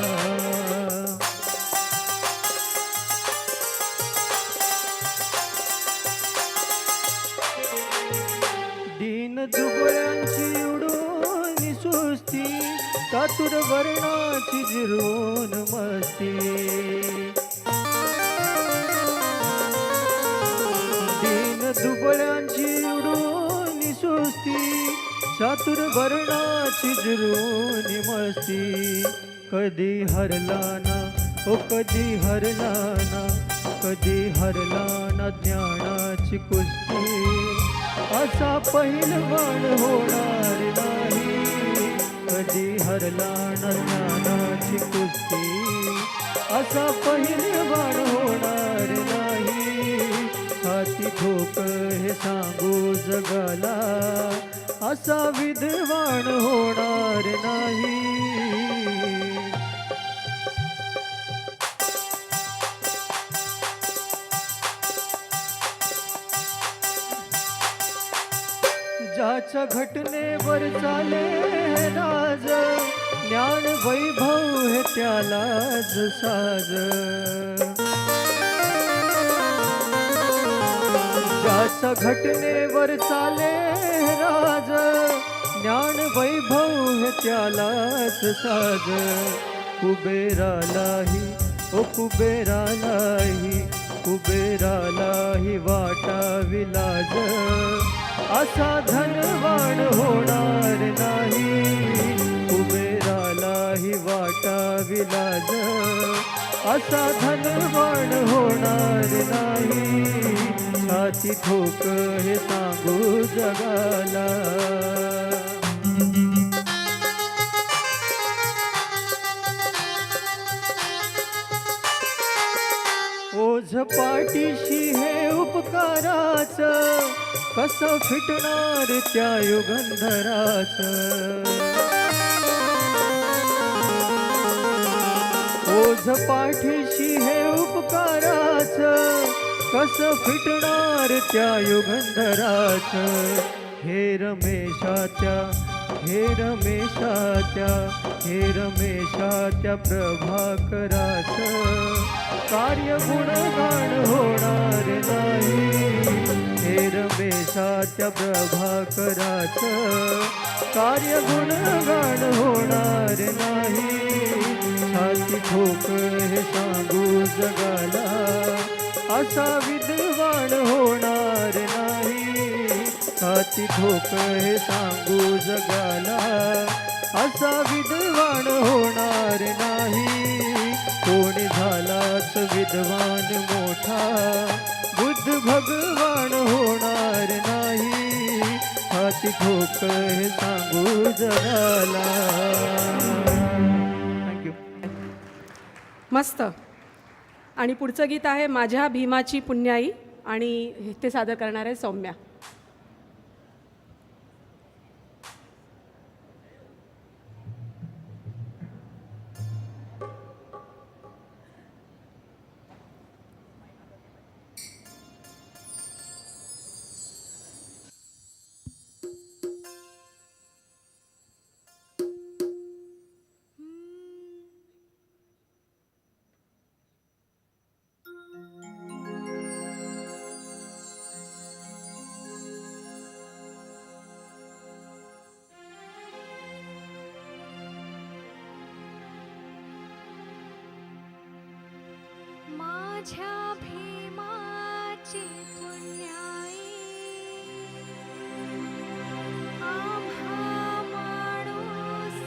दीन दुबळ्यांची उडून सुस्ती, चातुर वर्णाची जिरवून मस्ती. दीन दुबळ्यांची उडून सुस्ती, चातुर वर्णाची जिरवून मस्ती. कधी हरला ना ओ कधी हरला ना, कधी हरला ना ज्ञानाची कुस्ती. असा पहिलवान होणार नाही. कधी हरला ना ज्ञानाची कुस्ती, असा पहिलवान होणार नाही. छाती ठोक हे सांगू जगाला, असा विद्वान होणार नाही. ज्याच्या घटनेवर चाले हे राज, ज्ञान वैभव हे त्यालाच साज. ज्याच्या घटनेवर चाले हे राज, ज्ञान वैभव हे त्यालाच साज कुबेरालाही ओ कुबेरालाही कुबेरालाही वाटावी लाज असा धनवान होणार नाही कुबेरालाही वाटावी लाज असा धनवान होणार नाही छाती ठोक हे सांगू जगाला ओझ पाठीशी हे उपकाराच कसं फिटणार त्या युगंधराच ओझ पाठीशी हे उपकाराच कसं फिटणार त्या युगंधराच हे रमेशाच्या हे रमेशाच्या हे रमेशाच्या प्रभाकराच कार्य गुणगान होणार नाही हे रमेशाच्या प्रभाकराच कार्य गुणगान होणार नाही छाती ठोक हे सांगू जगाला असा विद्वान होणार नाही छाती ठोक हे सांगू जगाला असा विद्वान होणार नाही कोणी झालाच विद्वान मोठा बुद्ध भगवान होणार नाही छाती ठोक हे सांगू जगाला थँक्यू मस्त. आणि पुढचं गीत आहे माझ्या भीमाची पुण्याई आणि ते सादर करणार आहे सौम्या. माझ्या भीमाची पुण्याई आम्हा माणूस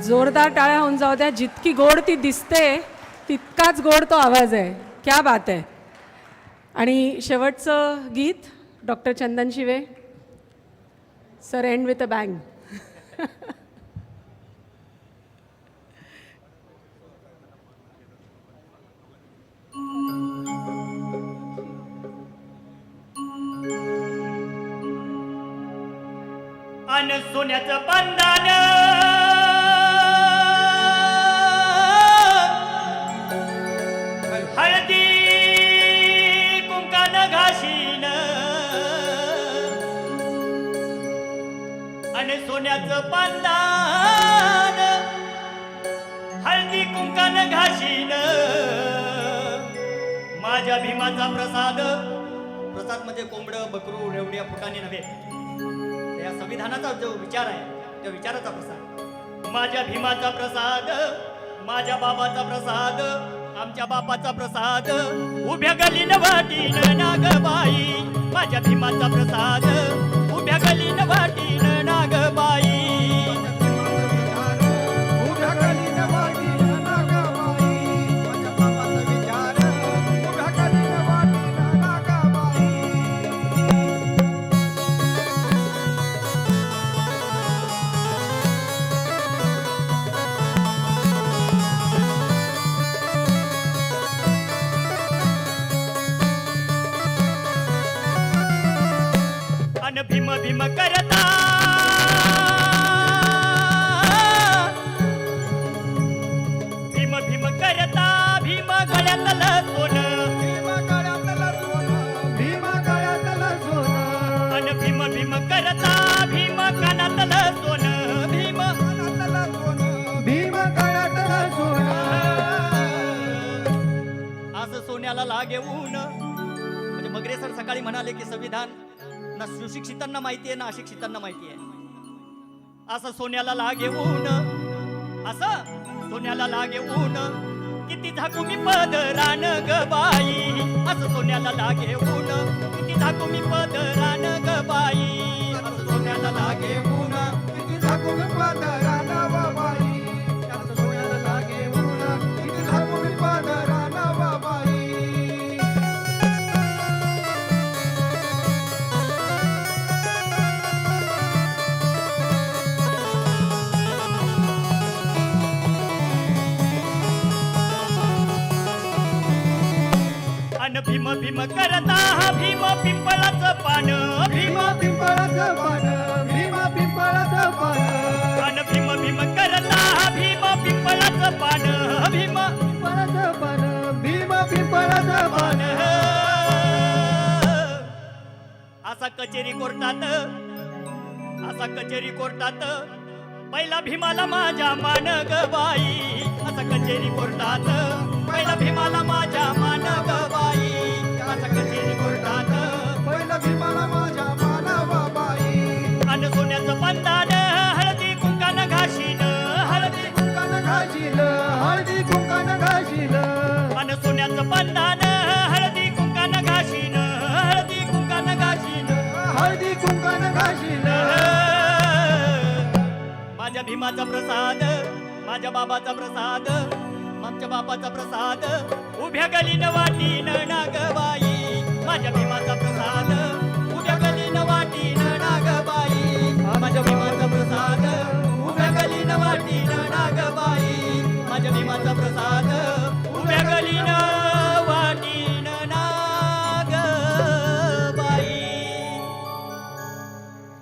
जोरदार टाळ्या होऊन जाऊ द्या. जितकी गोड ती दिसते तितकाच गोड तो आवाज आहे. क्या बात आहे. आणि शेवटचं गीत doctor Chandan Shive sir, end with a bang. अन सोन्याचं बंधन हळदी कुंकान घाशीन आणि सोन्याचं बंधन हळदी कुंकान घाशीन माझ्या भीमाचा प्रसाद. प्रसाद म्हणजे कोंबडं बकरू रेवड्या फुटाने नव्हे. या संविधानाचा जो विचार आहे त्या विचाराचा प्रसाद. माझ्या भीमाचा प्रसाद, माझ्या बाबाचा प्रसाद, आमच्या बापाचा प्रसाद, उभ्या गलीन वाटीन नागबाई. माझ्या भीमाचा प्रसाद, उभ्या गलीन वाटीन नागबाई. भीम भीम करता भीम भीम करता भीम गळ्यातलं सोनं, भीम गळ्यातलं सोनं, भीम गळ्यातलं सोनं. अन भीम भीम करता भीम कानातलं सोनं, भीम कानातलं सोनं, भीम गळ्यातलं सोनं. असं सोन्याला लागे ऊन. म्हणजे मगरे सर सकाळी म्हणाले की संविधान ना सुशिक्षितांना माहिती आहे ना अशिक्षितांना माहिती आहे. असं सोन्याला लागे ऊन, असं सोन्याला लागे ऊन, किती झाकू मी पदरान ग बाई. असं सोन्याला लागे ऊन, किती झाकू मी पदरान ग बाई. असं सोन्याला लागे ऊन, किती झाकू मी पदरान ग बाई. असं सोन्याला लागे ऊन, किती झाकू मी पदरान ग बाई. अन भीम भीम करता भीम पिंपळाचं पान, भीम पिंपळाचं पान, भीम पिंपळाचं पान. अन भीम भीम करता भीम पिंपळाचं पान, भीम पिंपळाचं पान, भीम पिंपळाचं पान. असा कचेरी कोर्टात, असा कचेरी कोर्टात पहिला भीमाला माझ्या मान ग बाई. असा कचेरी कोर्टात पहिला भीमाला माझ्या मान ग बाई. असा कचेरी कोर्टात पहिला भीमाला माझ्या मान ग बाई. अन सोन्याचं बंधन हळदी कुंकान घाशीन, हळदी कुंकान घाशील, हळदी कुंकान घाशील. अन सोन्याचं बंधन हळदी कुंकान घाशीन, हळदी कुंकान घाशीन, हळदी कुंकान घाशील. माझ्या भीमाचा प्रसाद, माझ्या बाबाचा प्रसाद, आमच्या बापाचा प्रसाद, उभ्या गलीन वाटीन नागबाई. माझ्या भीमाचा प्रसाद, उभ्या गलीन वाटीन नागबाई. माझ्या भीमाचा प्रसाद, उभ्या गलीन वाटीन नागबाई. माझ्या भीमाचा प्रसाद, उभ्या गलीन वाटीन नागबाई.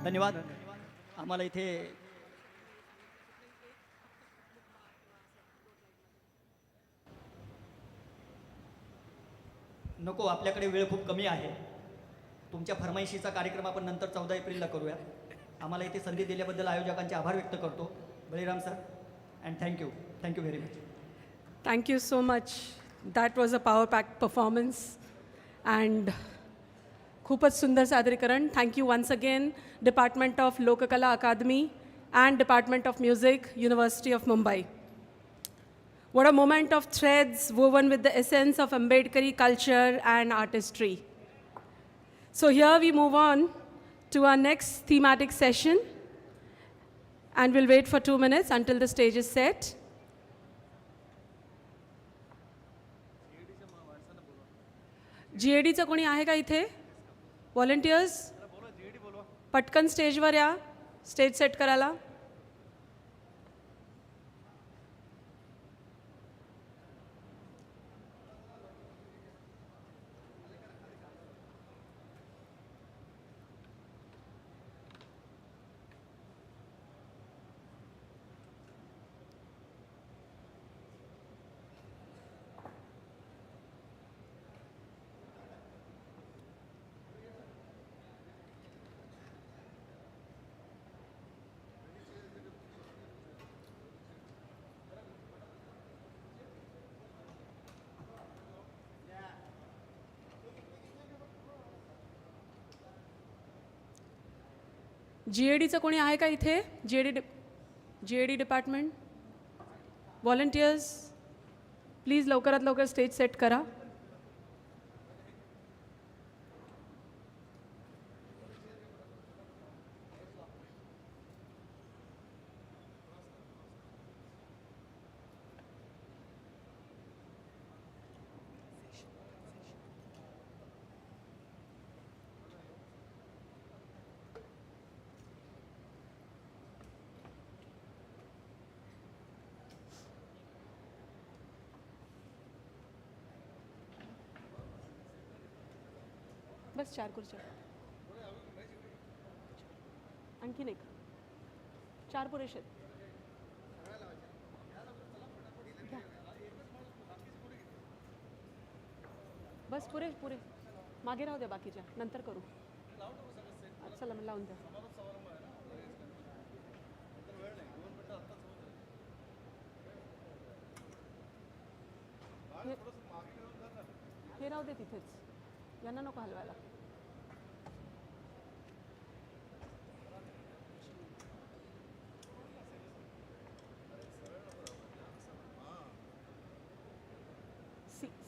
धन्यवाद. आम्हाला इथे नको, आपल्याकडे वेळ खूप कमी आहे. तुमच्या फरमाईशीचा कार्यक्रम आपण नंतर 14 एप्रिलला करूया. आम्हाला इथे संधी दिल्याबद्दल आयोजकांचे आभार व्यक्त करतो. Baliram sir and thank you very much. Thank you so much. That was a power-packed performance and खूपच सुंदर सादरीकरण. Thank you once again, Department of Lokakala Academy and Department of Music, University of Mumbai. What a moment of threads woven with the essence of Ambedkari culture and artistry. So here we move on to our next thematic session. And we'll wait for 2 minutes until the stage is set. GADचं कोणी आहे का इथे? व्हॉलंटियर्स पटकन स्टेजवर या, स्टेज सेट करायला. GADचं कोणी आहे का इथे? GAD डिपार्टमेंट, व्हॉलंटियर्स, प्लीज लवकरात लवकर स्टेज सेट करा. बस 4 खुर्च्या, आणखीन एक, 4 पुरेसे आहेत. बस पुरे पुरे, मागे राहू द्या, बाकीच्या नंतर करू. चला मला लावून द्या. हे राहू दे तिथेच, यांना नको हलवायला.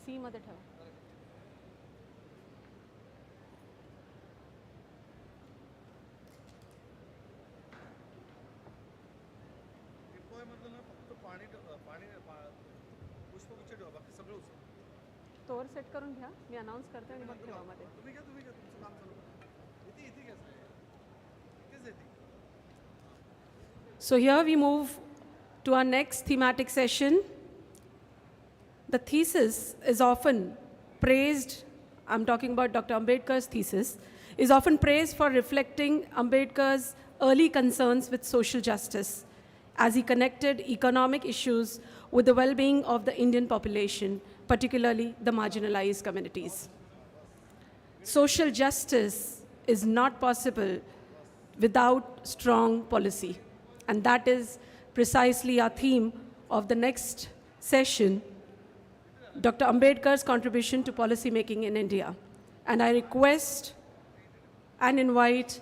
सी मध्ये ठेवा. तोवर सेट करून घ्या, मी अनाउन्स करते आणि मग ठेवा मध्ये. So here we move to our next thematic session. The thesis is often praised, I'm talking about Dr. Ambedkar's thesis, is often praised for reflecting Ambedkar's early concerns with social justice as he connected economic issues with the well-being of the Indian population, particularly the marginalized communities. Social justice is not possible without strong policy, and that is precisely our theme of the next session, Dr. Ambedkar's contribution to policy making in India. And I request and invite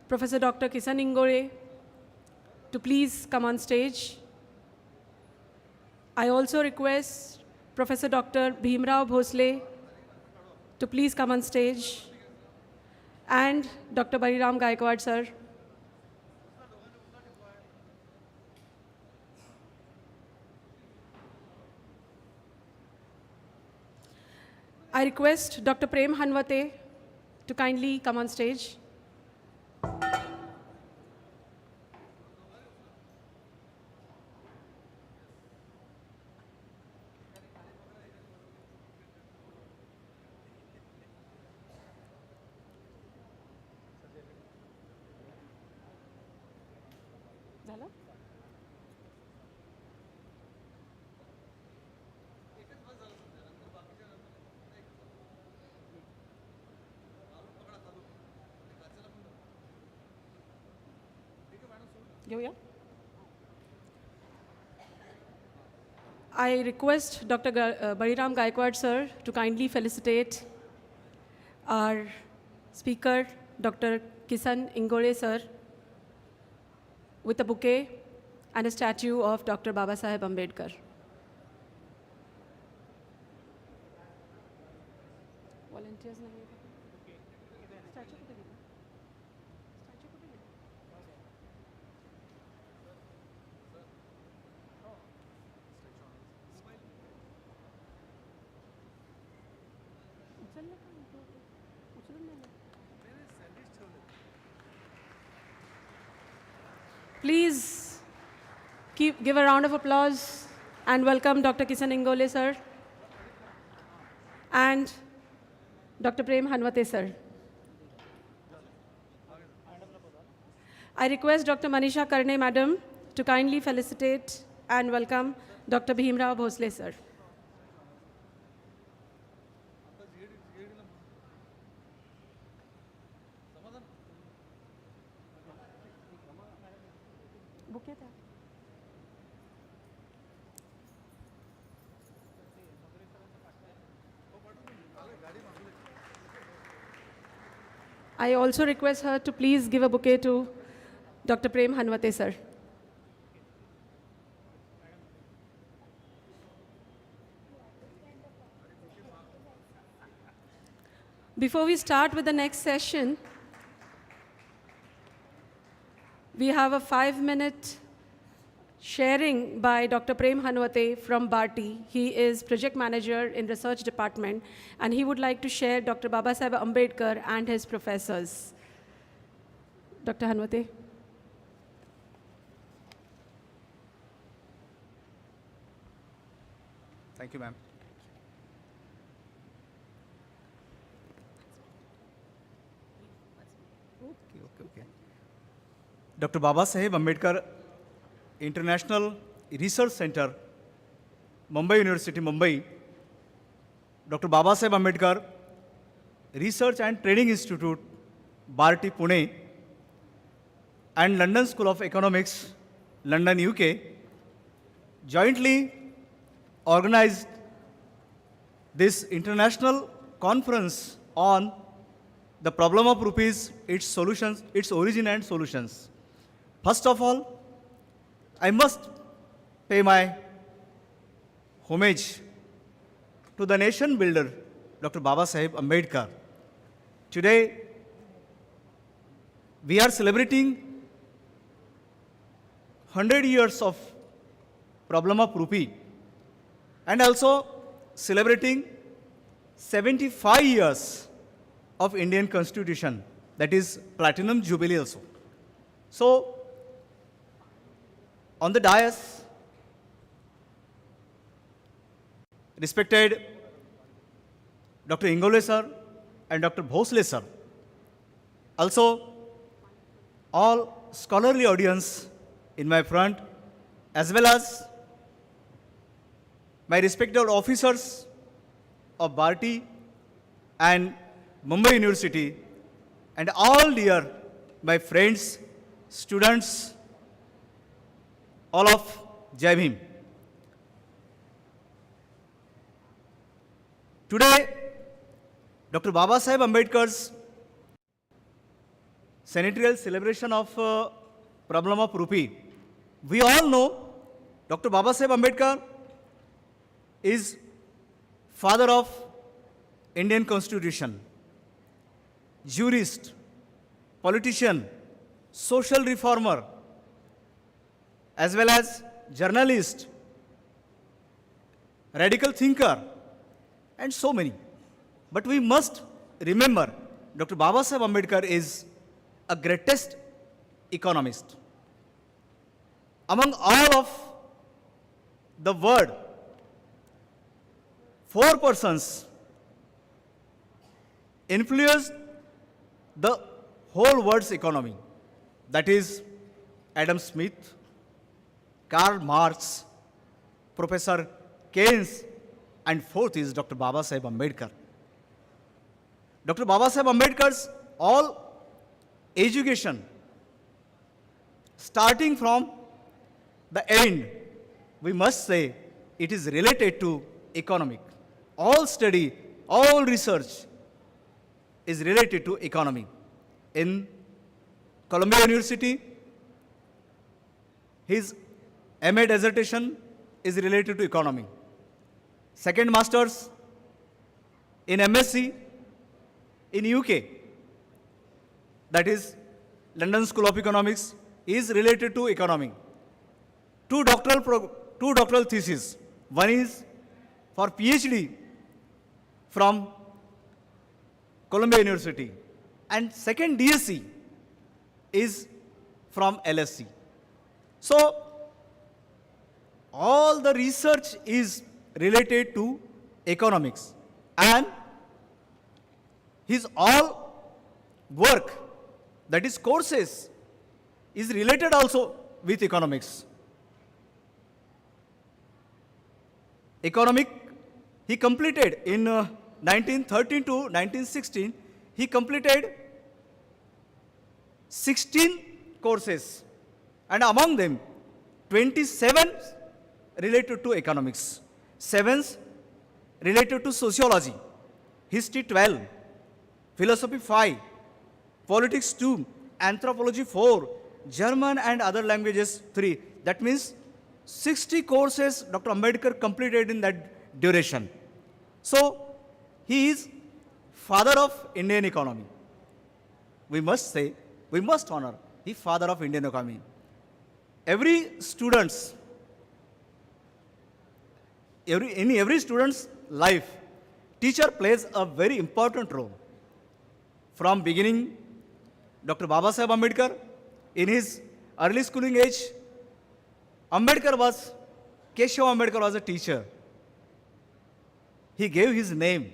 Professor Dr. Kisan Ingole to please come on stage. I also request Professor Dr. Bhimrao Bhosle to please come on stage, and Dr. Bariram Gaikwad sir. I request Dr. Prem Hanwate to kindly come on stage. झालं? घेऊया. I request Dr. Bariram Gaikwad sir to kindly felicitate our speaker, Dr. Kisan Ingole sir, with a bouquet and a statue of Dr. Babasaheb Ambedkar. Volunteers nahi hai. Statue kude gela? Statue kude gela? Please give a round of applause and welcome Dr. Kisan Ingole, sir, and Dr. Prem Hanwate, sir. I request Dr. Manisha Karne, madam, to kindly felicitate and welcome Dr. Bhimrao Bhosle, sir. I also request her to please give a bouquet to Dr. Prem Hanwate, sir. Before we start with the next session, we have a 5-minute sharing by Dr. Prem Hanwate from Bharti. He is project manager in research department, and he would like to share Dr. Babasaheb Ambedkar and his professors. Dr. Hanwate. Thank you, ma'am. Okay. Dr. Babasaheb Ambedkar International Research Center, Mumbai University, Mumbai. Dr. Babasaheb Ambedkar Research and Training Institute, Bharti, Pune, and London School of Economics, London, UK, jointly organized this international conference on the problem of rupees, its solutions, its origin and solutions. First of all, I must pay my homage to the nation builder, Dr. Babasaheb Ambedkar. Today, we are celebrating 100 years of problem of rupee, and also celebrating 75 years of Indian Constitution, that is Platinum Jubilee also. So, on the dais, respected Dr. Ingole sir and Dr. Bhosle sir, also all scholarly audience in my front, as well as my respected officers of Bharti and Mumbai University, and all dear my friends, students, all of Jai Bhim. Today, Dr. Babasaheb Ambedkar's centennial celebration of problem of rupee. We all know Dr. Babasaheb Ambedkar is father of Indian Constitution, jurist, politician, social reformer, as well as journalist, radical thinker, and so many. But we must remember Dr. Babasaheb Ambedkar is a greatest economist. Among all of the world, 4 persons influenced the whole world's economy. That is Adam Smith, Karl Marx, Professor Keynes, and 4th is Dr. Babasaheb Ambedkar. Dr. Babasaheb Ambedkar's all education, starting from the end, we must say it is related to economic. All study, all research is related to economy. In Columbia University, his MA dissertation is related to economy. Second master's in MSc in UK, that is London School of Economics, is related to economy. Two doctoral theses. One is for PhD from Columbia University, and second DSc is from LSE. So, all the research is related to economics, and his all work, that is courses, is related also with economics. Economic, he completed in 1913 to 1916, he completed 16 courses, and among them 27 related to economics, 7 related to sociology, history 12, philosophy 5, politics 2, anthropology 4, German and other languages 3. That means 60 courses Dr. Ambedkar completed in that duration. So he is father of Indian economy. We must say, we must honor the father of Indian economy. Every student's, in every student's life, teacher plays a very important role. From beginning, Dr. Babasaheb Ambedkar, in his early schooling age, Keshav Ambedkar was a teacher. He gave his name.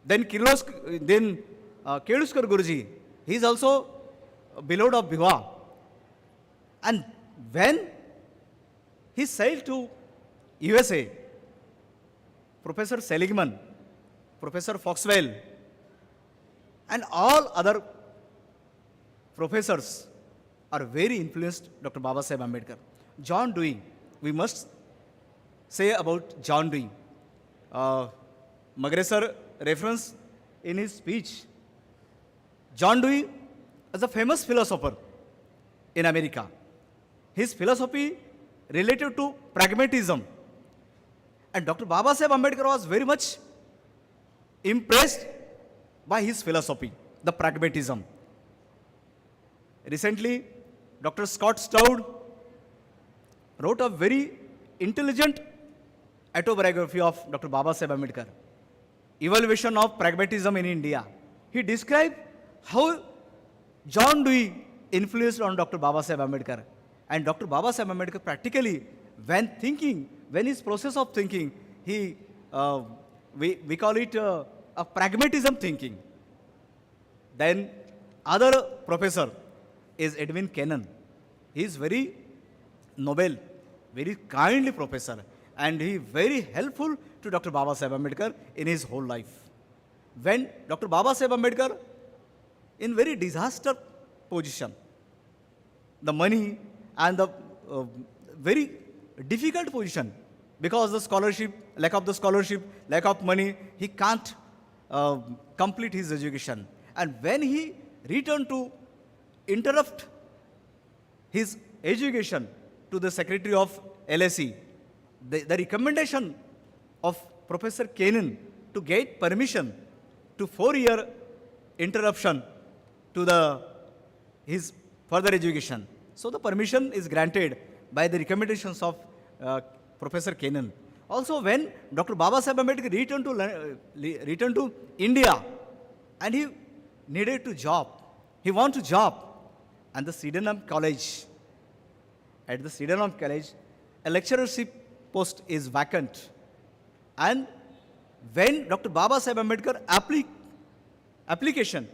Then Keluskar Guruji, he is also beloved of Bhiva. And when he sailed to USA, Professor Seligman, Professor Foxwell, and all other professors are very influenced Dr. Babasaheb Ambedkar. John Dewey, we must say about John Dewey. Magresar reference in his speech. John Dewey is a famous philosopher in America. His philosophy related to pragmatism. And Dr. Babasaheb Ambedkar was very much impressed by his philosophy, the pragmatism. Recently, Dr. Scott Stroud wrote a very intelligent autobiography of Dr. Babasaheb Ambedkar, Evaluation of Pragmatism in India. He described how John Dewey influenced on Dr. Babasaheb Ambedkar. And Dr. Babasaheb Ambedkar practically, when thinking, when his process of thinking, we call it a pragmatism thinking. Then other professor is Edwin Kennan. He is very noble, very kindly professor, and he very helpful to Dr. Babasaheb Ambedkar in his whole life. When Dr. Babasaheb Ambedkar in very disaster position, the money and the very difficult position, because the scholarship, lack of the scholarship, lack of money, he can't complete his education. And when he returned to interrupt his education to the secretary of LSE, the recommendation of Professor Kennan to get permission to 4-year interruption to his further education. So the permission is granted by the recommendations of Professor Kennan. Also, when Dr. Babasaheb Ambedkar returned to India, and he needed to job, he wanted to job, and the Sydenham College, at the Sydenham College, a lecturership post is vacant. And when Dr. Babasaheb Ambedkar application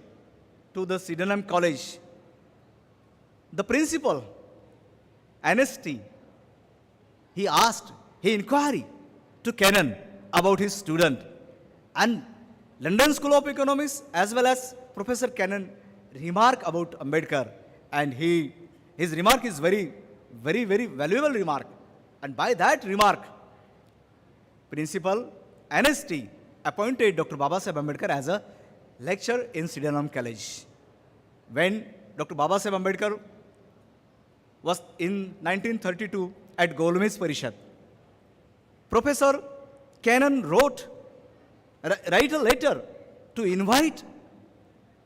to the Sydenham College, the principal, NST, he inquired to Kennan about his student. And London School of Economics as well as Professor Kennan remark about Ambedkar. And his remark is very, very, very valuable remark. And by that remark, Principal NST appointed Dr. Babasaheb Ambedkar as a lecturer in Sydenham College. When Dr. Babasaheb Ambedkar was in 1932 at Golmes Parishad, Professor Kennan write a letter to invite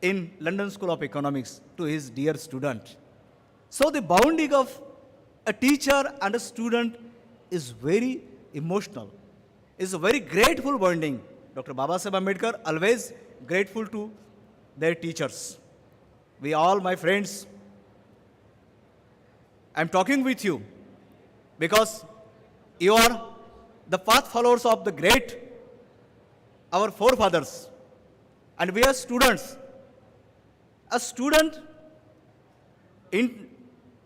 in London School of Economics to his dear student. So the bonding of a teacher and a student is very emotional. It's a very grateful bonding. Dr. Babasaheb Ambedkar always grateful to their teachers. We all, my friends, I'm talking with you because you are the path followers of the great, our forefathers, and we are students. A student, in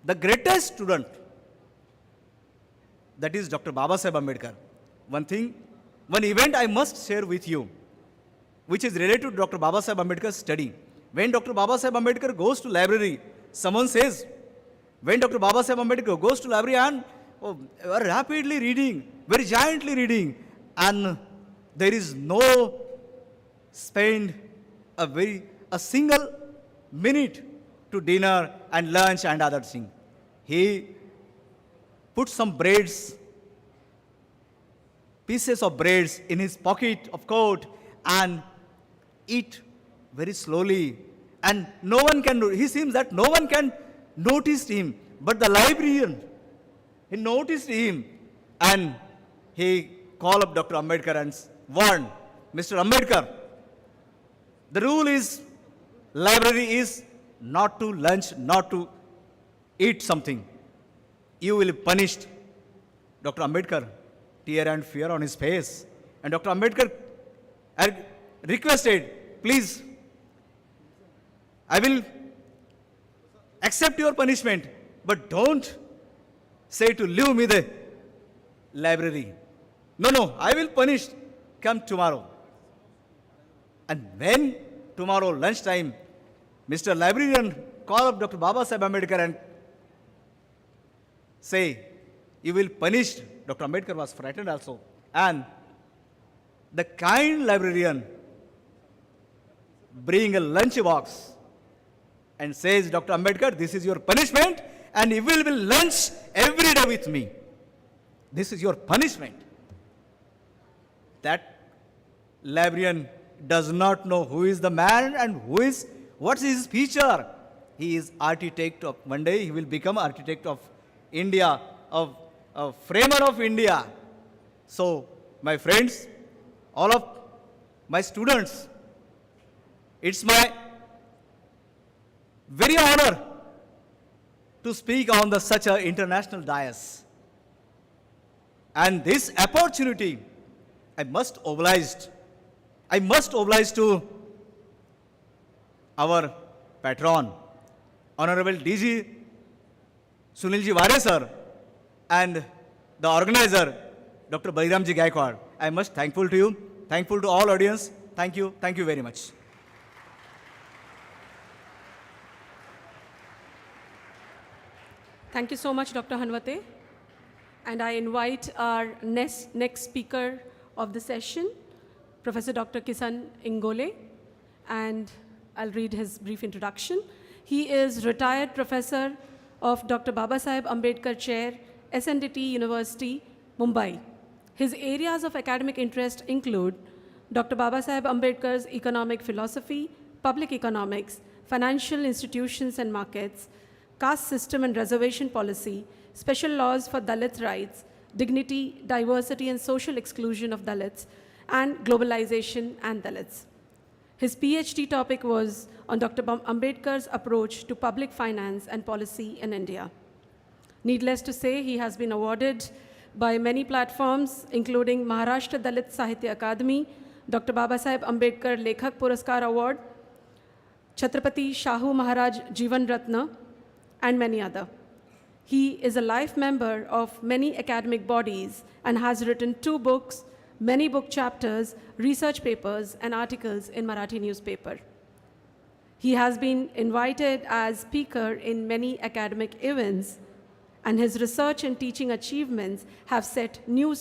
the greatest student, that is Dr. Babasaheb Ambedkar. One event I must share with you, which is related to Dr. Babasaheb Ambedkar's study. When Dr. Babasaheb Ambedkar goes to library, someone says, when Dr. Babasaheb Ambedkar goes to library and rapidly reading, very giantly reading, and there is no spend a single minute to dinner and lunch and other thing. He put some pieces of breads in his pocket of coat and eat very slowly. And no one can, he seems that no one can notice him, but the librarian, he noticed him and he called up Dr. Ambedkar and warned, Mr. Ambedkar, the rule is, library is not to lunch, not to eat something. You will be punished. Dr. Ambedkar, tear and fear on his face. And Dr. Ambedkar requested, please, I will accept your punishment, but don't say to leave me the library. No, I will punish. Come tomorrow. And when tomorrow lunchtime, Mr. Librarian call up Dr. Babasaheb Ambedkar and say, you will punish. Dr. Ambedkar was frightened also. And the kind librarian bring a lunch box and says, Dr. Ambedkar, this is your punishment and you will lunch every day with me. This is your punishment. That librarian does not know who is the man and what's his feature. He is architect of, one day he will become architect of India, a framer of India. So, my friends, all of my students, it's my very honor to speak on such an international dais. And this opportunity, I must oblige to our patron, Honorable DG Sunilji Vare sir, and the organizer, Dr. Baliramji Gaikwad. I must thankful to you, thankful to all audience. Thank you very much. Thank you so much, Dr. Hanwate. And I invite our next speaker of the session, Professor Dr. Kisan Ingole, and I'll read his brief introduction. He is retired professor of Dr. Babasaheb Ambedkar Chair, SNDT University, Mumbai. His areas of academic interest include Dr. Babasaheb Ambedkar's economic philosophy, public economics, financial institutions and markets, caste system and reservation policy, special laws for Dalit rights, dignity, diversity, and social exclusion of Dalits, and globalization and Dalits. His PhD topic was on Dr. Ambedkar's approach to public finance and policy in India. Needless to say, he has been awarded by many platforms, including Maharashtra Dalit Sahitya Akademi, Dr. Babasaheb Ambedkar Lekhak Puraskar Award, Chhatrapati Shahu Maharaj Jivan Ratna, and many other. He is a life member of many academic bodies and has written 2 books, many book chapters, research papers, and articles in Marathi newspaper. He has been invited as speaker in many academic events, and his research and teaching achievements have set new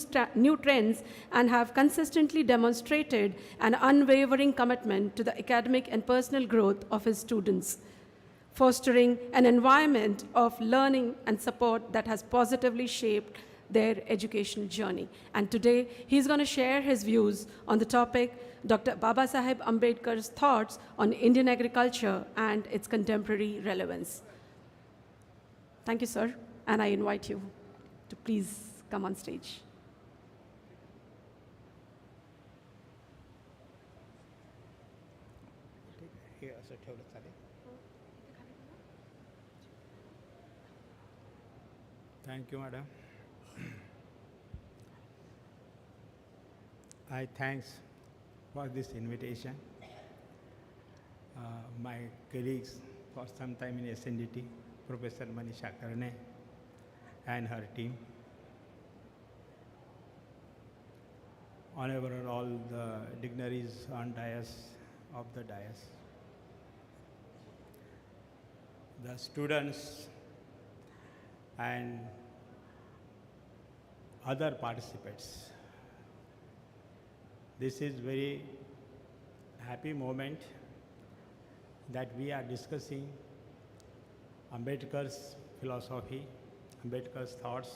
trends and have consistently demonstrated an unwavering commitment to the academic and personal growth of his students, fostering an environment of learning and support that has positively shaped their educational journey. And today, he's going to share his views on the topic, Dr. Babasaheb Ambedkar's thoughts on Indian agriculture and its contemporary relevance. Thank you, sir, and I invite you to please come on stage. Thank you, madam. I thanks for this invitation. My colleagues for some time in SNDT, Professor Manisha Karne and her team. Honorable all the dignitaries on dais of the dais. The students and other participants. This is very happy moment that we are discussing Ambedkar's philosophy, Ambedkar's thoughts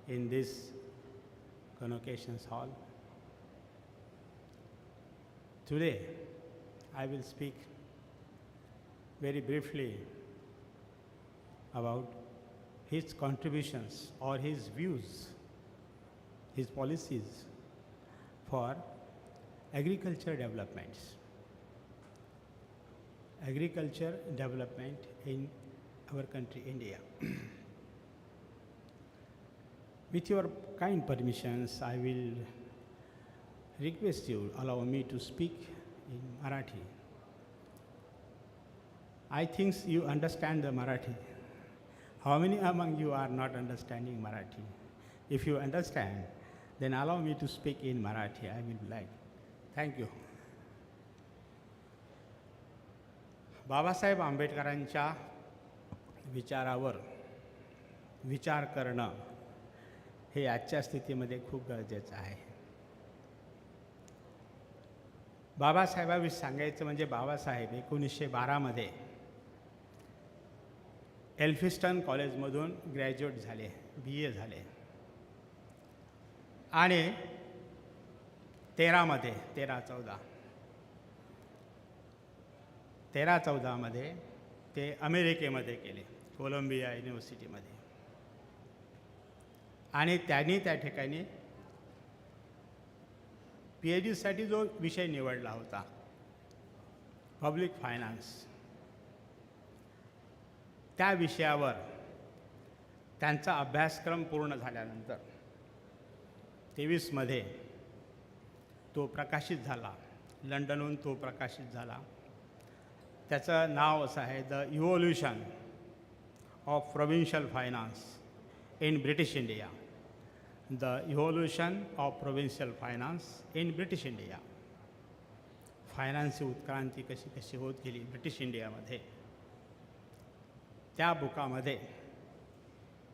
in this convocations hall. Today, I will speak very briefly about his contributions or his views, his policies for agriculture developments. Agriculture development in our country, India. With your kind permissions, I will request you allow me to speak in Marathi. I think you understand the Marathi. How many among you are not understanding Marathi? If you understand, then allow me to speak in Marathi. I will like. Thank you. Babasaheb आंबेडकरांच्या विचारावर विचार करणं हे आजच्या स्थितीमध्ये खूप गरजेचं आहे. बाबासाहेबाविषयी सांगायचं म्हणजे बाबासाहेब 1912 मध्ये एल्फिस्टन कॉलेजमधून ग्रॅज्युएट झाले, BA झाले आणि 1314 मध्ये ते अमेरिकेमध्ये गेले, कोलंबिया युनिव्हर्सिटीमध्ये. आणि त्यांनी त्या ठिकाणी PhD साठी जो विषय निवडला होता पब्लिक फायनान्स, त्या विषयावर त्यांचा अभ्यासक्रम पूर्ण झाल्यानंतर 23 मध्ये तो प्रकाशित झाला, लंडनहून तो प्रकाशित झाला. त्याचं नाव असं आहे the evolution of provincial finance in British India. The evolution of provincial finance in British India. फायनान्सची उत्क्रांती कशी कशी होत गेली ब्रिटिश इंडियामध्ये. त्या बुकामध्ये,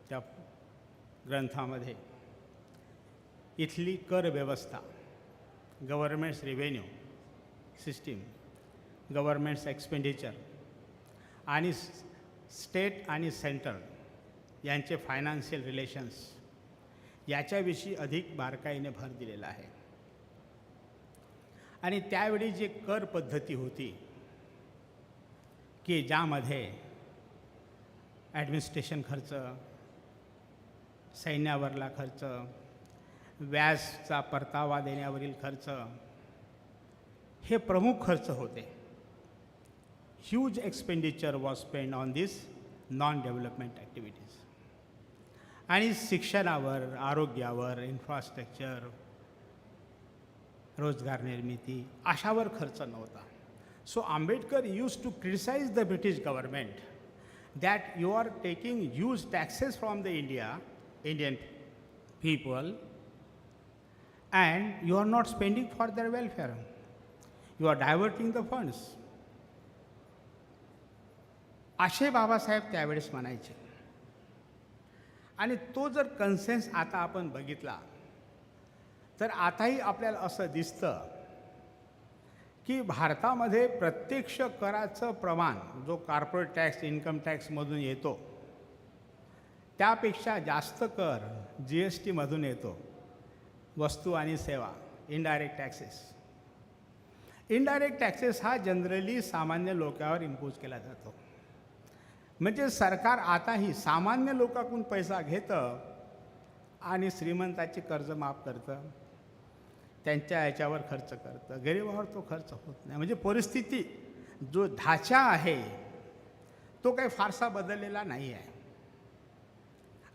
त्या ग्रंथामध्ये इथली कर व्यवस्था, governments revenue system, governments expenditure आणि स्टेट आणि सेंट्रल यांचे फायनान्शियल रिलेशन्स याच्याविषयी अधिक बारकाईने भर दिलेला आहे. आणि त्यावेळी जी कर पद्धती होती की ज्यामध्ये ॲडमिनिस्ट्रेशन खर्च, सैन्यावरला खर्च, व्याजचा परतावा देण्यावरील खर्च हे प्रमुख खर्च होते. Huge expenditure was spend on this non development activities. आणि शिक्षणावर, आरोग्यावर, इन्फ्रास्ट्रक्चर, रोजगार निर्मिती अशावर खर्च नव्हता. So Ambedkar use to criticise the British government that you are taking huge taxes from the Indian people and you are not spending for their welfare. You are diverting the funds. असे बाबासाहेब त्यावेळेस म्हणायचे. आणि तो जर कन्सेन्स आता आपण बघितला तर आताही आपल्याला असं दिसतं की भारतामध्ये प्रत्यक्ष कराचं प्रमाण जो कॉर्पोरेट टॅक्स, इन्कम टॅक्समधून येतो त्यापेक्षा जास्त कर GSTमधून येतो. वस्तू आणि सेवा, इनडायरेक्ट टॅक्सेस. इनडायरेक्ट टॅक्सेस हा जनरली सामान्य लोकांवर इम्पोज केला जातो. म्हणजे सरकार आताही सामान्य लोकांकडून पैसा घेतं आणि श्रीमंताची कर्ज माफ करतं, त्यांच्या याच्यावर खर्च करतं, गरिबावर तो खर्च होत नाही. म्हणजे परिस्थिती जो ढाचा आहे तो काही फारसा बदललेला नाही आहे.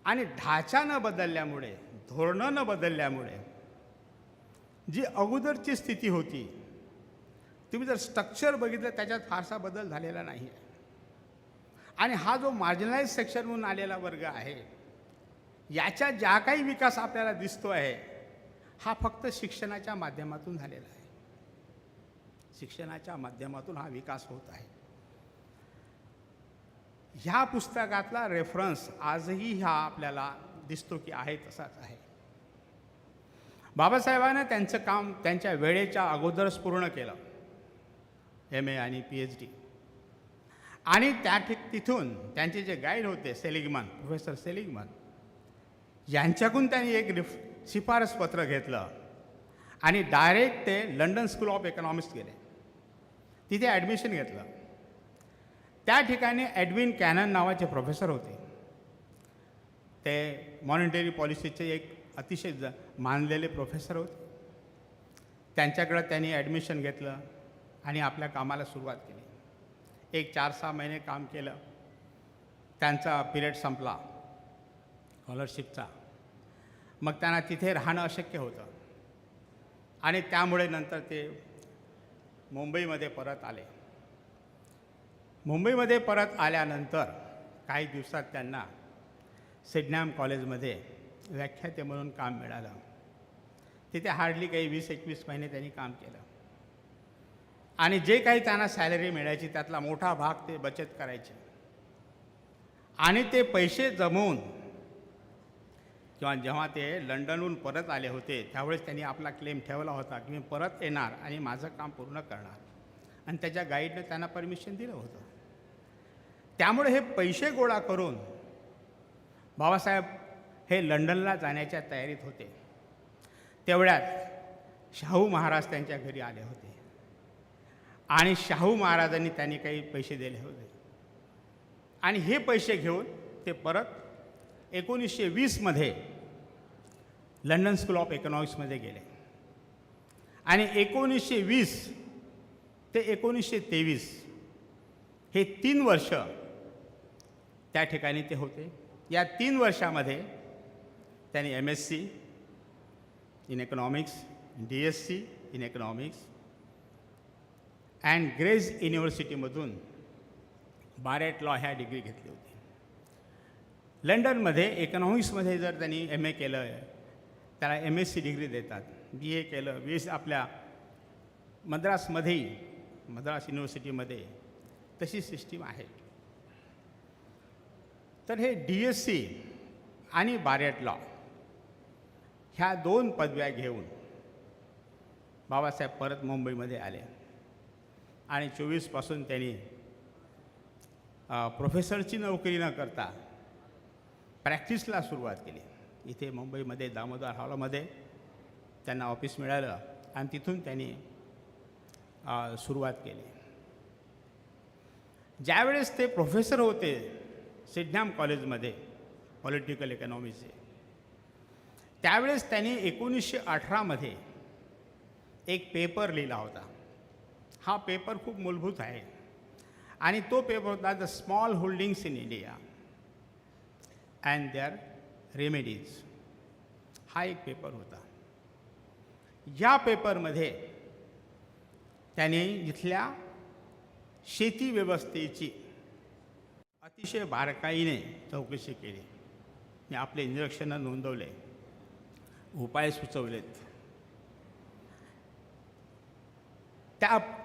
आणि ढाचा न बदलल्यामुळे, धोरणं न बदलल्यामुळे जी अगोदरची स्थिती होती, तुम्ही जर स्ट्रक्चर बघितलं त्याच्यात फारसा बदल झालेला नाही आहे. आणि हा जो मार्जिनलाइज सेक्शन म्हणून आलेला वर्ग आहे, याच्या ज्या काही विकास आपल्याला दिसतो आहे, हा फक्त शिक्षणाच्या माध्यमातून झालेला आहे. शिक्षणाच्या माध्यमातून हा विकास होत आहे. ह्या पुस्तकातला रेफरन्स आजही हा आपल्याला दिसतो की आहे तसाच आहे. बाबासाहेबांना त्यांचं काम त्यांच्या वेळेच्या अगोदरच पूर्ण केलं, MA आणि PhD. आणि तिथून त्यांचे जे गाईड होते सेलिग्मन, प्रोफेसर सेलिग्मन, यांच्याकडून त्यांनी एक शिफारस पत्र घेतलं आणि डायरेक्ट ते लंडन स्कूल ऑफ इकॉनॉमिक्स गेले. तिथे ॲडमिशन घेतलं. त्या ठिकाणी एडविन कॅनन नावाचे प्रोफेसर होते. ते मॉनिटरी पॉलिसीचे एक अतिशय मानलेले प्रोफेसर होते. त्यांच्याकडं त्यांनी ॲडमिशन घेतलं आणि आपल्या कामाला सुरुवात केली. एक 4-6 महिने काम केलं. त्यांचा पिरियड संपला स्कॉलरशिपचा. मग त्यांना तिथे राहणं अशक्य होतं आणि त्यामुळे नंतर ते मुंबईमध्ये परत आले. मुंबईमध्ये परत आल्यानंतर काही दिवसात त्यांना सिडनॅम कॉलेजमध्ये व्याख्याते म्हणून काम मिळालं. तिथे हार्डली काही 20-21 महिने त्यांनी काम केलं आणि जे काही त्यांना सॅलरी मिळायची त्यातला मोठा भाग ते बचत करायचे आणि ते पैसे जमवून किंवा जेव्हा ते लंडनहून परत आले होते त्यावेळेस त्यांनी आपला क्लेम ठेवला होता की मी परत येणार आणि माझं काम पूर्ण करणार, आणि त्याच्या गाईडनं त्यांना परमिशन दिलं होतं. त्यामुळे हे पैसे गोळा करून बाबासाहेब हे लंडनला जाण्याच्या तयारीत होते. तेवढ्यात शाहू महाराज त्यांच्या घरी आले होते आणि शाहू महाराजांनी त्यांनी काही पैसे दिले होते आणि हे पैसे घेऊन ते परत 1920मध्ये लंडन स्कूल ऑफ इकॉनॉमिक्समध्ये गेले आणि 1920 ते 1923 हे 3 वर्ष त्या ठिकाणी ते होते. या 3 वर्षामध्ये त्यांनी MSc in economics, DSc in economics and Gray's युनिव्हर्सिटीमधून बारेट लॉ ह्या डिग्री घेतली होती. लंडनमध्ये इकॉनॉमिक्समध्ये जर त्यांनी MA केलं त्याला MSc डिग्री देतात. BA केलं, BS आपल्या मद्रासमध्येही, मद्रास युनिव्हर्सिटीमध्ये तशी सिस्टीम आहे. तर हे DSc आणि बारेट लॉ ह्या 2 पदव्या घेऊन बाबासाहेब परत मुंबईमध्ये आले आणि 24पासून त्यांनी प्रोफेसरची नोकरी न करता प्रॅक्टिसला सुरुवात केली. इथे मुंबईमध्ये दामोदर हॉलमध्ये त्यांना ऑफिस मिळालं आणि तिथून त्यांनी सुरुवात केली. ज्यावेळेस ते प्रोफेसर होते सिडनॅम कॉलेजमध्ये पॉलिटिकल इकॉनॉमीचे, त्यावेळेस त्यांनी 1918मध्ये एक पेपर लिहिला होता. हा पेपर खूप मूलभूत आहे आणि तो पेपर होता the small holdings in India and their remedies. हा एक पेपर होता. या पेपरमध्ये त्याने इथल्या शेती व्यवस्थेची अतिशय बारकाईने चौकशी केली. मी आपले निरीक्षणं नोंदवले, उपाय सुचवलेत.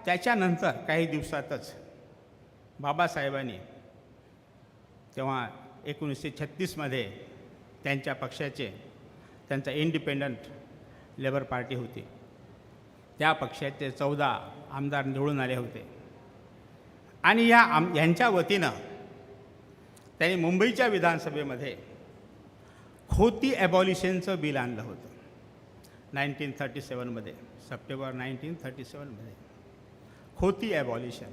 त्याच्यानंतर काही दिवसातच बाबासाहेबांनी तेव्हा 1936मध्ये त्यांच्या पक्षाचे, त्यांचा इंडिपेंडंट लेबर पार्टी होती, त्या पक्षाचे 14 आमदार निवडून आले होते आणि यांच्या वतीनं त्यांनी मुंबईच्या विधानसभेमध्ये खोती ॲबॉलिशनचं बिल आणलं होतं 1937मध्ये, सप्टेंबर 1937मध्ये. खोती ॲबॉलिशन,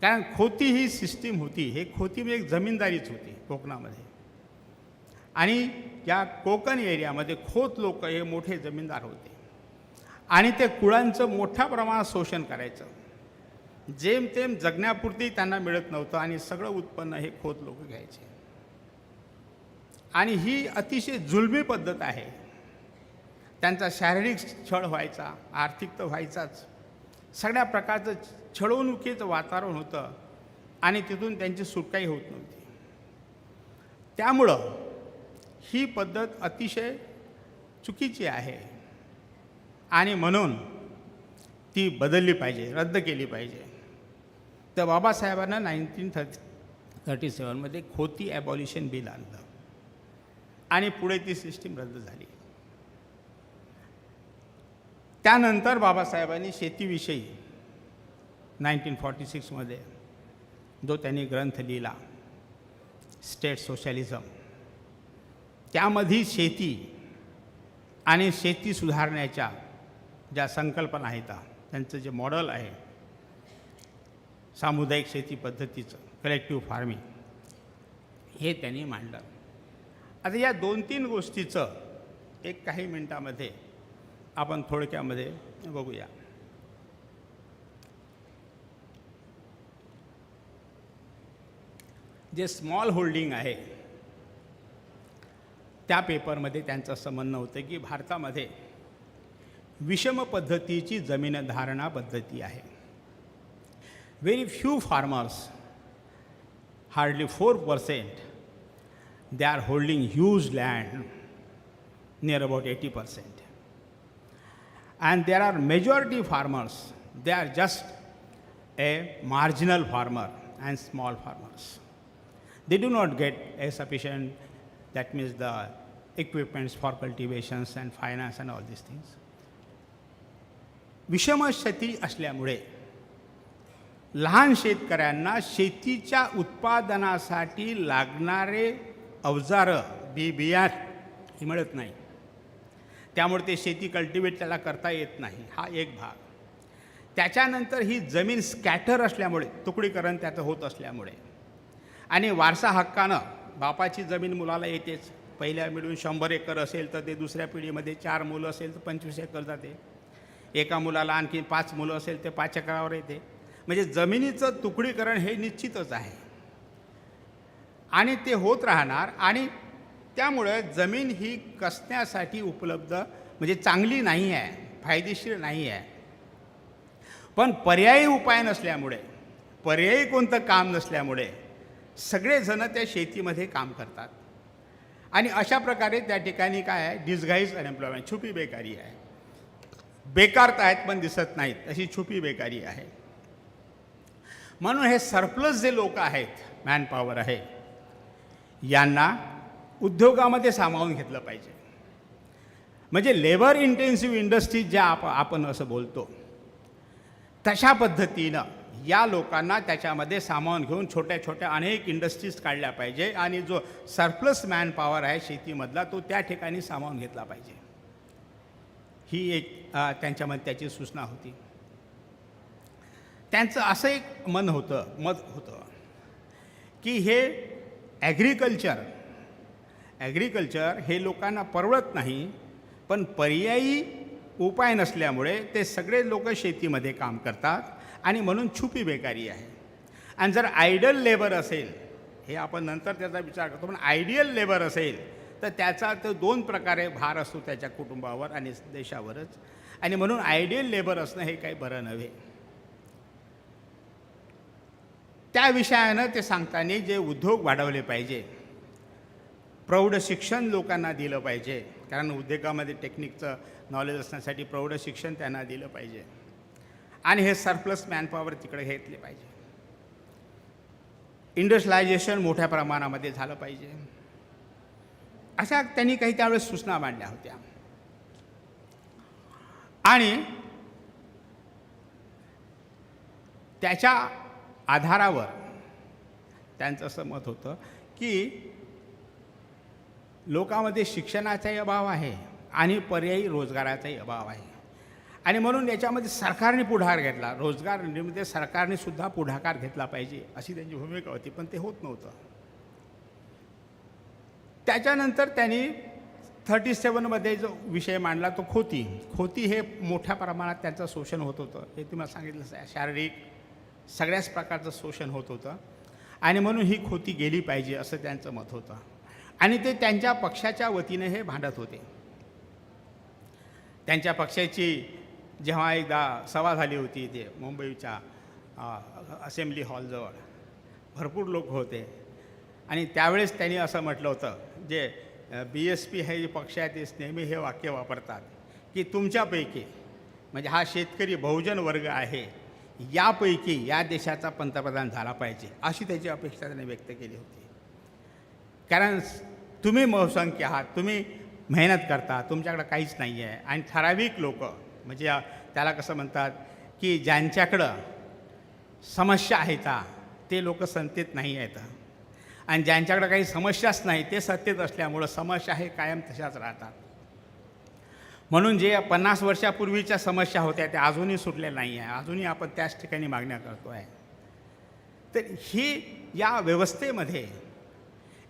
कारण खोती ही सिस्टीम होती. हे खोती म्हणजे एक जमीनदारीच होती कोकणामध्ये आणि या कोकण एरियामध्ये खोत लोक हे मोठे जमीनदार होते आणि ते कुळांचं मोठ्या प्रमाणात शोषण करायचं. जेमतेम जगण्यापुरती त्यांना मिळत नव्हतं आणि सगळं उत्पन्न हे खोत लोक घ्यायचे. आणि ही अतिशय जुलमी पद्धत आहे. त्यांचा शारीरिक छळ व्हायचा, आर्थिक तर व्हायचाच, सगळ्या प्रकारचं छळवणुकीचं वातावरण होतं आणि तिथून त्यांची सुटकाही होत नव्हती. त्यामुळं ही पद्धत अतिशय चुकीची आहे आणि म्हणून ती बदलली पाहिजे, रद्द केली पाहिजे. तर बाबासाहेबांना 1937मध्ये खोती ॲबॉलिशन बिल आणलं आणि पुढे ती सिस्टीम रद्द झाली. त्यानंतर बाबासाहेबांनी शेतीविषयी 1946मध्ये जो त्यांनी ग्रंथ लिहिला स्टेट सोशलिझम, त्यामध्ये शेती आणि शेती सुधारण्याच्या ज्या संकल्पना आहेत, त्यांचं जे मॉडेल आहे सामुदायिक शेती पद्धतीचं, कलेक्टिव्ह फार्मिंग, हे त्यांनी मांडलं. आता या 2-3 गोष्टीचं एक काही मिनटामध्ये आपण थोडक्यामध्ये बघूया. जे स्मॉल होल्डिंग आहे त्या पेपरमध्ये त्यांचं असं म्हणणं होतं की भारतामध्ये विषम पद्धतीची जमीन धारणा पद्धती आहे. Very few farmers, hardly 4%, they are holding huge land, near about 80%. And there are majority farmers, they are just a marginal farmer and small farmers. They do not get a sufficient, that means the equipments for cultivations and finance and all these things. विषम शेती असल्यामुळे लहान शेतकऱ्यांना शेतीच्या उत्पादनासाठी लागणारे अवजारं, बियाणे मिळत नाही. त्यामुळे ते शेती कल्टिवेट त्याला करता येत नाही. हा एक भाग. त्याच्यानंतर ही जमीन स्कॅटर असल्यामुळे, तुकडीकरण त्याचं होत असल्यामुळे, आणि वारसा हक्कानं बापाची जमीन मुलाला येतेच. पहिल्या मिळून 100 एकर असेल तर ते दुसऱ्या पिढीमध्ये 4 मुलं असेल तर 25 एकर जाते. एका मुलाला आणखी 5 मुलं असेल ते 5 एकरावर येते. म्हणजे जमिनीचं तुकडीकरण हे निश्चितच आहे आणि ते होत राहणार. आणि त्यामुळे जमीन ही कसण्यासाठी उपलब्ध म्हणजे चांगली नाही आहे, फायदेशीर नाही आहे. पण पर्यायी उपाय नसल्यामुळे, पर्यायी कोणतं काम नसल्यामुळे सगळेजण त्या शेतीमध्ये काम करतात. आणि अशा प्रकारे त्या ठिकाणी काय आहे, डिस्गाईज अनएम्प्लॉयमेंट, छुपी बेकारी आहे. बेकार तर आहेत पण दिसत नाहीत, अशी छुपी बेकारी आहे. म्हणून हे सरप्लस जे लोक आहेत, मॅनपॉवर आहे, यांना उद्योगामध्ये सामावून घेतलं पाहिजे. म्हणजे लेबर इंटेन्सिव्ह इंडस्ट्रीज ज्या आपण असं बोलतो तशा पद्धतीनं या लोकांना त्याच्यामध्ये सामावून घेऊन छोट्या छोट्या अनेक इंडस्ट्रीज काढल्या पाहिजे आणि जो सरप्लस मॅनपॉवर आहे शेतीमधला तो त्या ठिकाणी सामावून घेतला पाहिजे. ही एक त्यांच्यामध्ये त्याची सूचना होती. त्यांचं असं एक मत होतं की हे ॲग्रिकल्चर हे लोकांना परवडत नाही, पण पर्यायी उपाय नसल्यामुळे ते सगळे लोक शेतीमध्ये काम करतात आणि म्हणून छुपी बेकारी आहे. आणि जर आयडल लेबर असेल, हे आपण नंतर त्याचा विचार करतो, पण आयडियल लेबर असेल तर त्याचा तो 2 प्रकारे भार असतो त्याच्या कुटुंबावर आणि देशावरच. आणि म्हणून आयडियल लेबर असणं हे काही बरं नव्हे. त्या विषयानं ते सांगताना जे उद्योग वाढवले पाहिजे, प्रौढ शिक्षण लोकांना दिलं पाहिजे, कारण उद्योगामध्ये टेक्निकचं नॉलेज असण्यासाठी प्रौढ शिक्षण त्यांना दिलं पाहिजे. आणि हे सरप्लस मॅनपॉवर तिकडे घेतले पाहिजे. इंडस्ट्रियलायझेशन मोठ्या प्रमाणामध्ये झालं पाहिजे. अशा त्यांनी काही त्यावेळेस सूचना मांडल्या होत्या. आणि त्याच्या आधारावर त्यांचं असं मत होतं की लोकांमध्ये शिक्षणाचाही अभाव आहे आणि पर्यायी रोजगाराचाही अभाव आहे. आणि म्हणून याच्यामध्ये सरकारने पुढाकार घेतला, रोजगार निर्मितीमध्ये सरकारने सुद्धा पुढाकार घेतला पाहिजे अशी त्यांची भूमिका होती, पण ते होत नव्हतं. त्याच्यानंतर त्यांनी 37मध्ये जो विषय मांडला तो खोती हे मोठ्या प्रमाणात त्यांचं शोषण होत होतं. हे तुम्हाला सांगितलंच आहे, शारीरिक सगळ्याच प्रकारचं शोषण होत होतं आणि म्हणून ही खोती गेली पाहिजे असं त्यांचं मत होतं. आणि ते त्यांच्या पक्षाच्या वतीने हे भांडत होते. त्यांच्या पक्षाची जेव्हा एकदा सभा झाली होती इथे मुंबईच्या असेंब्ली हॉलजवळ, भरपूर लोक होते आणि त्यावेळेस त्यांनी असं म्हटलं होतं, जे BSP हे जे पक्ष आहे ते नेहमी हे वाक्य वापरतात की तुमच्यापैकी म्हणजे हा शेतकरी बहुजन वर्ग आहे यापैकी या देशाचा पंतप्रधान झाला पाहिजे, अशी त्याची अपेक्षा त्याने व्यक्त केली होती. कारण तुम्ही बहुसंख्य आहात, तुम्ही मेहनत करता, तुमच्याकडं काहीच नाही आहे आणि ठराविक लोक म्हणजे त्याला कसं म्हणतात की ज्यांच्याकडं समस्या आहेत ते लोक सत्तेत नाही आहेत आणि ज्यांच्याकडे काही समस्याच नाही ते सत्तेत असल्यामुळं समस्या हे कायम तशाच राहतात. म्हणून जे 50 वर्षापूर्वीच्या समस्या होत्या त्या अजूनही सुटल्या नाही आहे, अजूनही आपण त्याच ठिकाणी मागण्या करतो आहे. तर ही या व्यवस्थेमध्ये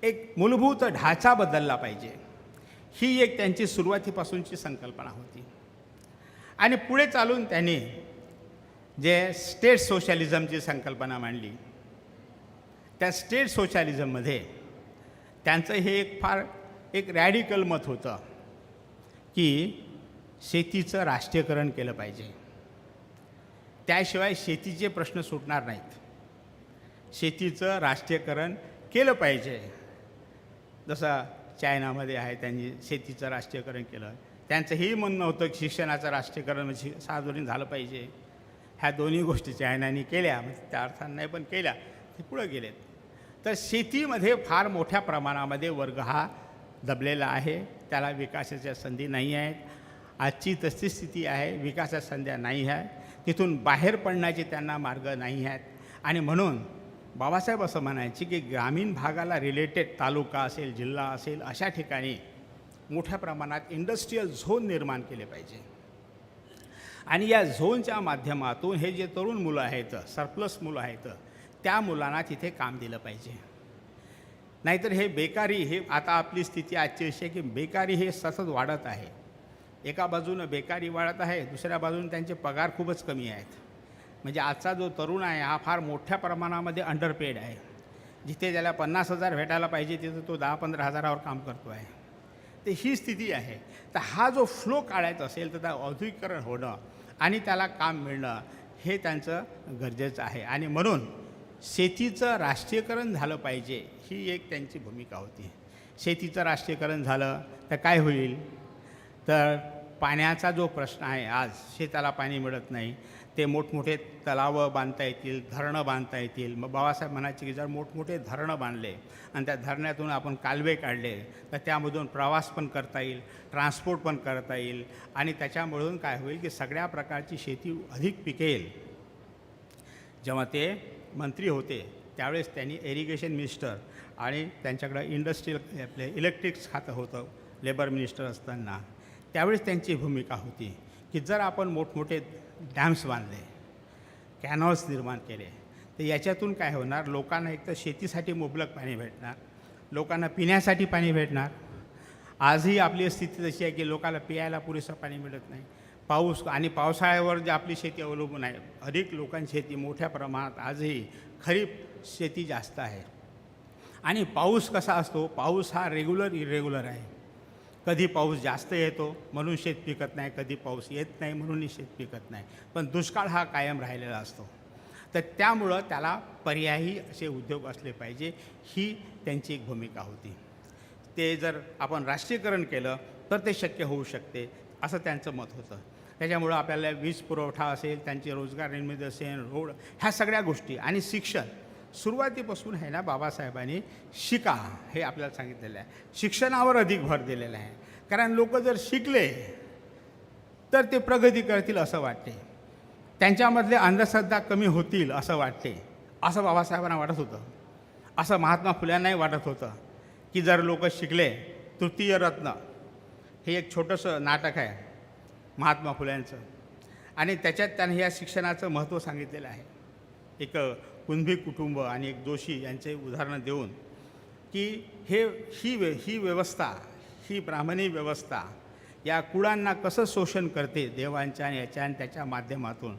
एक मूलभूत ढाचा बदलला पाहिजे, ही एक त्यांची सुरुवातीपासूनची संकल्पना होती. आणि पुढे चालून त्यांनी जे स्टेट सोशलिझमची संकल्पना मांडली, त्या स्टेट सोशलिझममध्ये त्यांचं हे फार एक रॅडिकल मत होतं की शेतीचं राष्ट्रीयकरण केलं पाहिजे, त्याशिवाय शेतीचे प्रश्न सुटणार नाहीत. शेतीचं राष्ट्रीयकरण केलं पाहिजे, जसं चायनामध्ये आहे त्यांनी शेतीचं राष्ट्रीयकरण केलं. त्यांचंही म्हणणं होतं की शिक्षणाचं राष्ट्रीयकरण म्हणजे सार्वजनिक झालं पाहिजे. ह्या दोन्ही गोष्टी चायनाने केल्या, म्हणजे त्या अर्थानं नाही पण केल्या, ते पुढं गेलेत. तर शेतीमध्ये फार मोठ्या प्रमाणामध्ये वर्ग हा दबलेला आहे, त्याला विकासाच्या संधी नाही आहेत. आजची तशी स्थिती आहे, विकासाच्या संध्या नाही आहे, तिथून बाहेर पडण्याचे त्यांना मार्ग नाही आहेत. आणि म्हणून बाबासाहेब असं म्हणायचे की ग्रामीण भागाला रिलेटेड तालुका असेल, जिल्हा असेल, अशा ठिकाणी मोठ्या प्रमाणात इंडस्ट्रीयल झोन निर्माण केले पाहिजे. आणि या झोनच्या माध्यमातून हे जे तरुण मुलं आहेत, सरप्लस मुलं आहेत, त्या मुलांना तिथे काम दिलं पाहिजे. नाहीतर हे बेकारी, हे आता आपली स्थिती आजची अशी आहे की बेकारी हे सतत वाढत आहे. एका बाजूनं बेकारी वाढत आहे, दुसऱ्या बाजूने त्यांचे पगार खूपच कमी आहेत. म्हणजे आजचा जो तरुण आहे हा फार मोठ्या प्रमाणामध्ये अंडरपेड आहे. जिथे त्याला 50,000 भेटायला पाहिजे तिथं तो 10-15 हजारावर काम करतो आहे. तर ही स्थिती आहे. तर हा जो फ्लो काढायचा असेल तर त्या औद्योगिकरण होणं आणि त्याला काम मिळणं हे त्यांचं गरजेचं आहे. आणि म्हणून शेतीचं राष्ट्रीयकरण झालं पाहिजे, ही एक त्यांची भूमिका होती. शेतीचं राष्ट्रीयकरण झालं तर काय होईल, तर पाण्याचा जो प्रश्न आहे, आज शेताला पाणी मिळत नाही, ते मोठमोठे तलावं बांधता येतील, धरणं बांधता येतील. मग बाबासाहेब म्हणायचे की जर मोठमोठे धरणं बांधले आणि त्या धरणातून आपण कालवे काढले तर त्यामधून प्रवास पण करता येईल, ट्रान्सपोर्ट पण करता येईल आणि त्याच्यामधून काय होईल की सगळ्या प्रकारची शेती अधिक पिकेल. जेव्हा ते मंत्री होते त्यावेळेस त्यांनी इरिगेशन मिनिस्टर आणि त्यांच्याकडं इंडस्ट्रियल आपले इलेक्ट्रिक्स खातं होतं लेबर मिनिस्टर असताना, त्यावेळेस त्यांची भूमिका होती की जर आपण मोठमोठे डॅम्स बांधले, कॅनॉल्स निर्माण केले तर याच्यातून काय होणार, लोकांना एक तर शेतीसाठी मुबलक पाणी भेटणार, लोकांना पिण्यासाठी पाणी भेटणार. आजही आपली स्थिती तशी आहे की लोकांना पियायला पुरेसं पाणी मिळत नाही. पाऊस आणि पावसाळ्यावर जी आपली शेती अवलंबून आहे, अधिक लोकांची शेती मोठ्या प्रमाणात आजही खरीप शेती जास्त आहे. आणि पाऊस कसा असतो, पाऊस हा रेग्युलर इरेग्युलर आहे. कधी पाऊस जास्त येतो म्हणून शेत पिकत नाही, कधी पाऊस येत नाही म्हणूनही शेत पिकत नाही, पण दुष्काळ हा कायम राहिलेला असतो. तर त्यामुळं त्याला पर्यायी असे उद्योग असले पाहिजे, ही त्यांची एक भूमिका होती. ते जर आपण राष्ट्रीयकरण केलं तर ते शक्य होऊ शकते असं त्यांचं मत होतं. त्याच्यामुळं आपल्याला वीज पुरवठा असेल, त्यांची रोजगार निर्मिती असेल, रोड, ह्या सगळ्या गोष्टी आणि शिक्षण सुरुवातीपासून आहे ना, बाबासाहेबांनी शिका हे आपल्याला सांगितलेलं आहे. शिक्षणावर अधिक भर दिलेला आहे. कारण लोक जर शिकले तर ते प्रगती करतील असं वाटते, त्यांच्यामधले अंधश्रद्धा कमी होतील असं वाटते, असं बाबासाहेबांना वाटत होतं. असं महात्मा फुल्यांनाही वाटत होतं की जर लोक शिकले. तृतीय रत्न हे एक छोटंसं नाटक आहे महात्मा फुल्यांचं आणि त्याच्यात त्याने या शिक्षणाचं महत्त्व सांगितलेलं आहे. एक कुणबी कुटुंब आणि एक जोशी यांचे उदाहरणं देऊन की ही व्यवस्था, ही ब्राह्मणी व्यवस्था या कुळांना कसं शोषण करते देवांच्या आणि याच्या आणि त्याच्या माध्यमातून,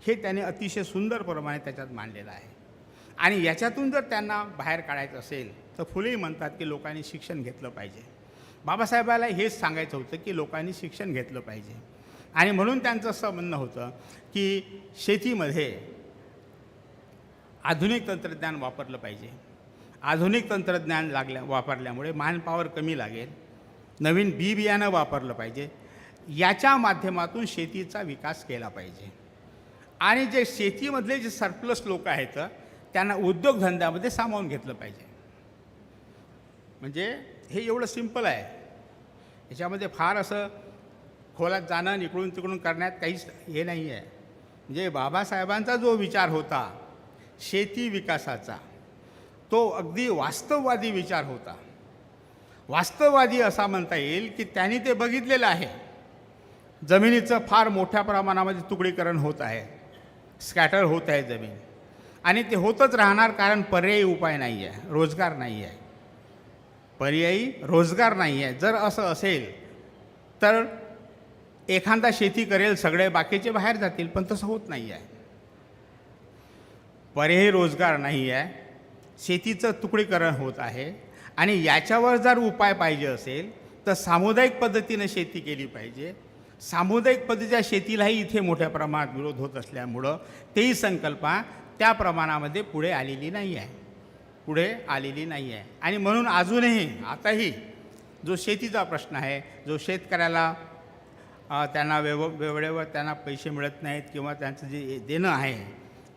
हे त्याने अतिशय सुंदर प्रमाणे त्याच्यात मांडलेलं आहे. आणि याच्यातून जर त्यांना बाहेर काढायचं असेल तर फुलेही म्हणतात की लोकांनी शिक्षण घेतलं पाहिजे. बाबासाहेबाला हेच सांगायचं होतं की लोकांनी शिक्षण घेतलं पाहिजे. आणि म्हणून त्यांचं असं म्हणणं होतं की शेतीमध्ये आधुनिक तंत्रज्ञान वापरलं पाहिजे. आधुनिक तंत्रज्ञान वापरल्यामुळे मॅनपॉवर कमी लागेल. नवीन बियाणं वापरलं पाहिजे. याच्या माध्यमातून शेतीचा विकास केला पाहिजे. आणि जे शेतीमधले जे सरप्लस लोक आहेत त्यांना उद्योगधंद्यामध्ये सामावून घेतलं पाहिजे. म्हणजे हे एवढं सिंपल आहे. याच्यामध्ये फार असं खोलात जाणं इकडून तिकडून करण्यात काहीच हे नाही आहे. म्हणजे बाबासाहेबांचा जो विचार होता शेती विकासाचा तो अगदी वास्तववादी विचार होता. वास्तववादी असा म्हणता येईल की त्यांनी ते बघितलेलं आहे. जमिनीचं फार मोठ्या प्रमाणामध्ये तुकडीकरण होत आहे, स्कॅटर होत आहे जमीन, आणि ते होतच राहणार कारण पर्यायी उपाय नाही आहे, रोजगार नाही आहे. पर्यायी रोजगार नाही आहे. जर असं असेल तर एखादा शेती करेल, सगळे बाकीचे बाहेर जातील, पण तसं होत नाही आहे. पर्यायी रोजगार नाही आहे, शेतीचं तुकडीकरण होत आहे. आणि याच्यावर जर उपाय पाहिजे असेल तर सामुदायिक पद्धतीनं शेती केली पाहिजे. सामुदायिक पद्धतीच्या शेतीलाही इथे मोठ्या प्रमाणात विरोध होत असल्यामुळं तेही संकल्पना त्या प्रमाणामध्ये पुढे आलेली नाही आहे. आणि म्हणून अजूनही आताही जो शेतीचा प्रश्न आहे, जो शेतकऱ्याला त्यांना वेळेवर त्यांना पैसे मिळत नाहीत किंवा त्यांचं जे देणं आहे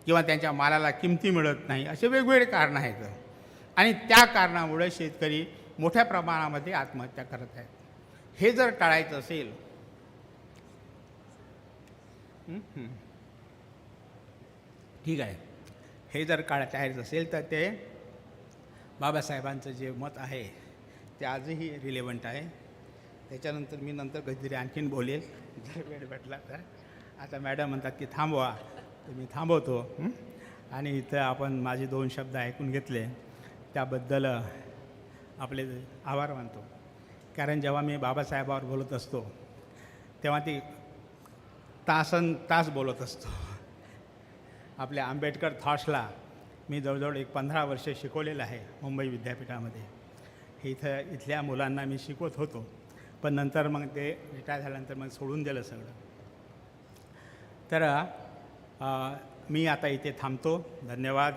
किंवा त्यांच्या मालाला किमती मिळत नाही, असे वेगवेगळे कारणं आहेत. आणि त्या कारणामुळे शेतकरी मोठ्या प्रमाणामध्ये आत्महत्या करत आहेत. हे जर टाळायचं असेल ठीक आहे, हे जर टाळायचं असेल तर ते बाबासाहेबांचं जे मत आहे ते आजही रिलेव्हंट आहे. त्याच्यानंतर मी नंतर कधीतरी आणखीन बोलेल जर वेळ भेटला तर. आता मॅडम म्हणतात की थांबवा, तर मी थांबवतो. आणि इथं आपण माझे 2 शब्द ऐकून घेतले त्याबद्दल आपले आभार मानतो. कारण जेव्हा मी बाबासाहेबावर बोलत असतो तेव्हा ती तास बोलत असतो. आपल्या आंबेडकर थॉट्सला मी जवळजवळ 15 वर्षे शिकवलेलं आहे मुंबई विद्यापीठामध्ये. इथल्या मुलांना मी शिकवत होतो, पण नंतर मग ते रिटायर झाल्यानंतर मग सोडून दिलं सगळं. तर मी आता इथे थांबतो. धन्यवाद.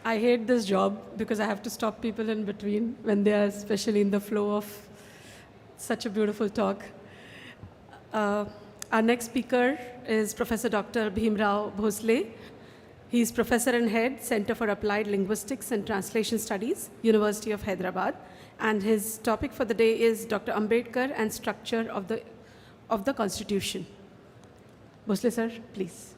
I hate this job because I have to stop people in between when they are especially in the flow of such a beautiful talk. Our next speaker is Professor Dr. Bhimrao Bhosle. He is Professor and Head, Center for Applied Linguistics and Translation Studies, University of Hyderabad. And his topic for the day is Dr. Ambedkar and Structure of the Constitution. Bhosle sir, please.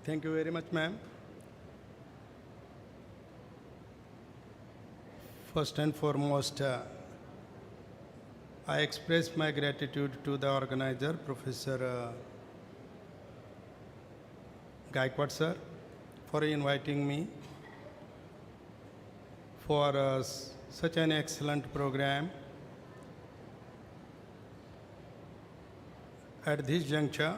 Thank you very much, ma'am. First and foremost, I express my gratitude to the organizer, Professor Gaikwad sir, for inviting me for such an excellent program. At this juncture,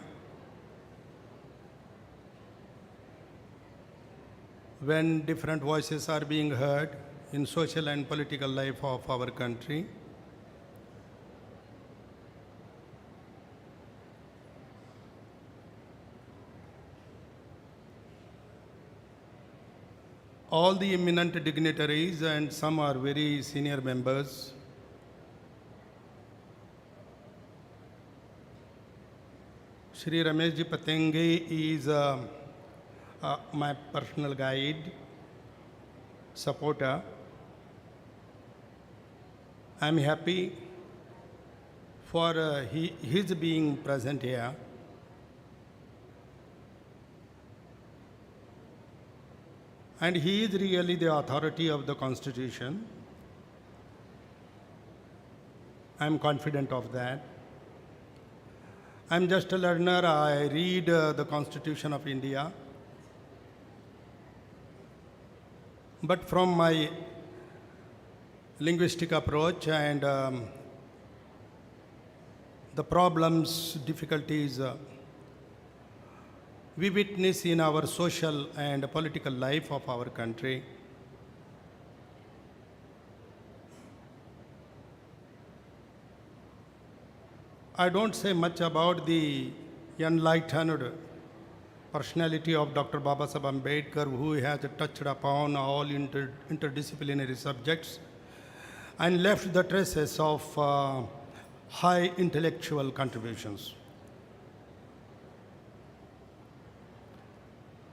when different voices are being heard in social and political life of our country, all the eminent dignitaries and some are very senior members, Shri Rameshji Patenge is my personal guide, supporter. I'm happy for his being present here. And he is really the authority of the Constitution. I'm confident of that. I'm just a learner. I read the Constitution of India. But from my linguistic approach and the problems, difficulties we witness in our social and political life of our country, I don't say much about the enlightened personality of Dr. Babasaheb Ambedkar, who has touched upon all interdisciplinary subjects and left the traces of high intellectual contributions.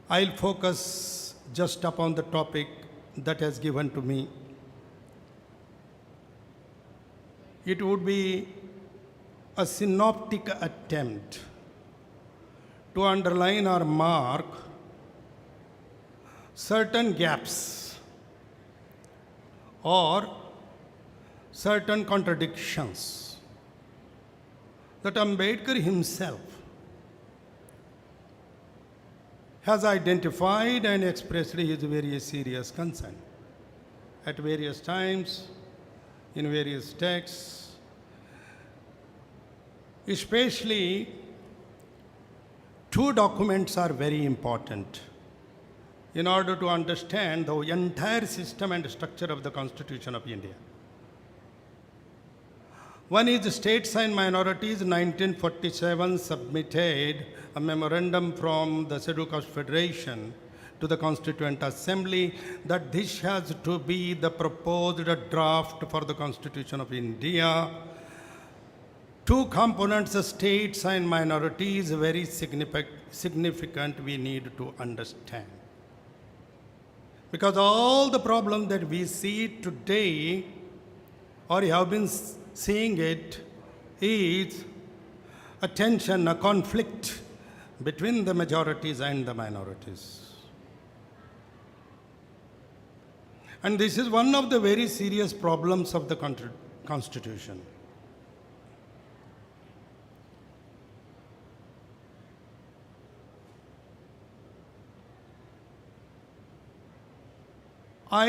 I'll focus just upon the topic that has given to me. It would be a synoptic attempt to underline or mark certain gaps or certain contradictions that Ambedkar himself has identified and expressed his very serious concern at various times, in various texts. Especially, two documents are very important in order to understand the entire system and structure of the Constitution of India. One is States and Minorities 1947 submitted a memorandum from the Scheduled Caste Federation to the Constituent Assembly that this has to be the proposed draft for the Constitution of India. Two components, states and minorities, very significant we need to understand. Because all the problems that we see today, or have been seeing it, is a tension, a conflict between the majorities and the minorities. And this is one of the very serious problems of the Constitution. I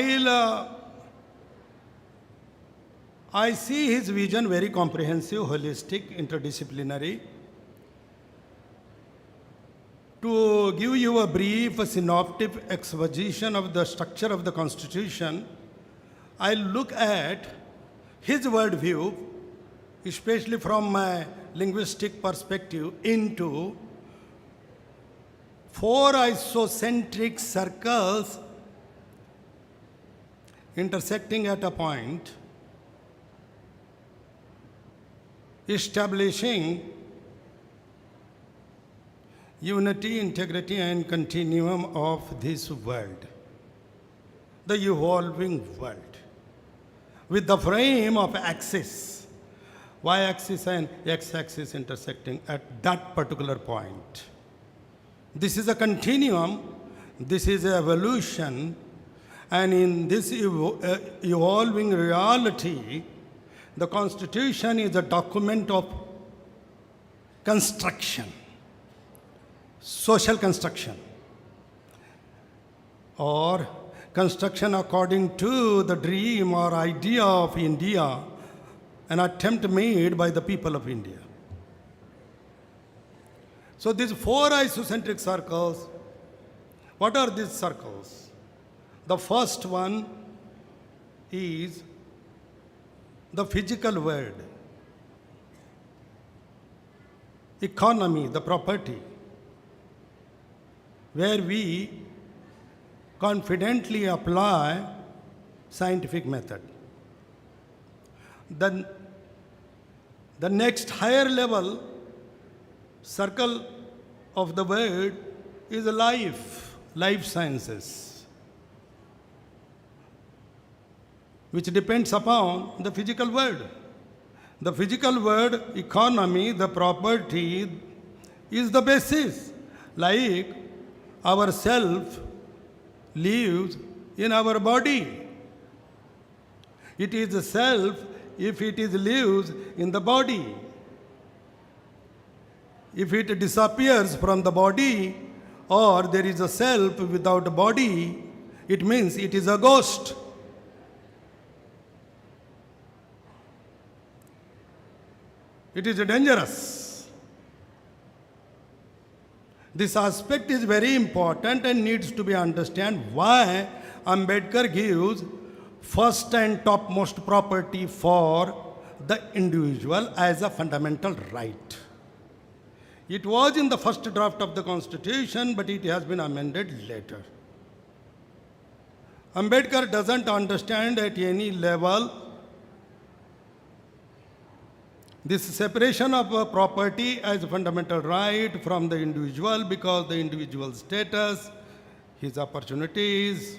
see his vision very comprehensive, holistic, interdisciplinary. To give you a brief, synoptic exposition of the structure of the Constitution, I look at his worldview, especially from my linguistic perspective, into four isocentric circles intersecting at a point, establishing unity, integrity, and continuum of this world, the evolving world, with the frame of axis, y-axis and x-axis intersecting at that particular point. This is a continuum, this is evolution, and in this evolving reality, the Constitution is a document of construction, social construction, or construction according to the dream or idea of India, an attempt made by the people of India. So these four isocentric circles, what are these circles? The first one is the physical world, economy, the property, where we confidently apply scientific method. Then the next higher level circle of the world is life sciences, which depends upon the physical world. The physical world, economy, the property is the basis. Like our self lives in our body. It is the self if it is lives in the body. if it disappears from the body, or there is a self without a body, it means it is a ghost. It is dangerous. This aspect is very important and needs to be understood why Ambedkar gives first and topmost property for the individual as a fundamental right. It was in the first draft of the Constitution, but it has been amended later. Ambedkar doesn't understand at any level this separation of property as a fundamental right from the individual, because the individual status, his opportunities,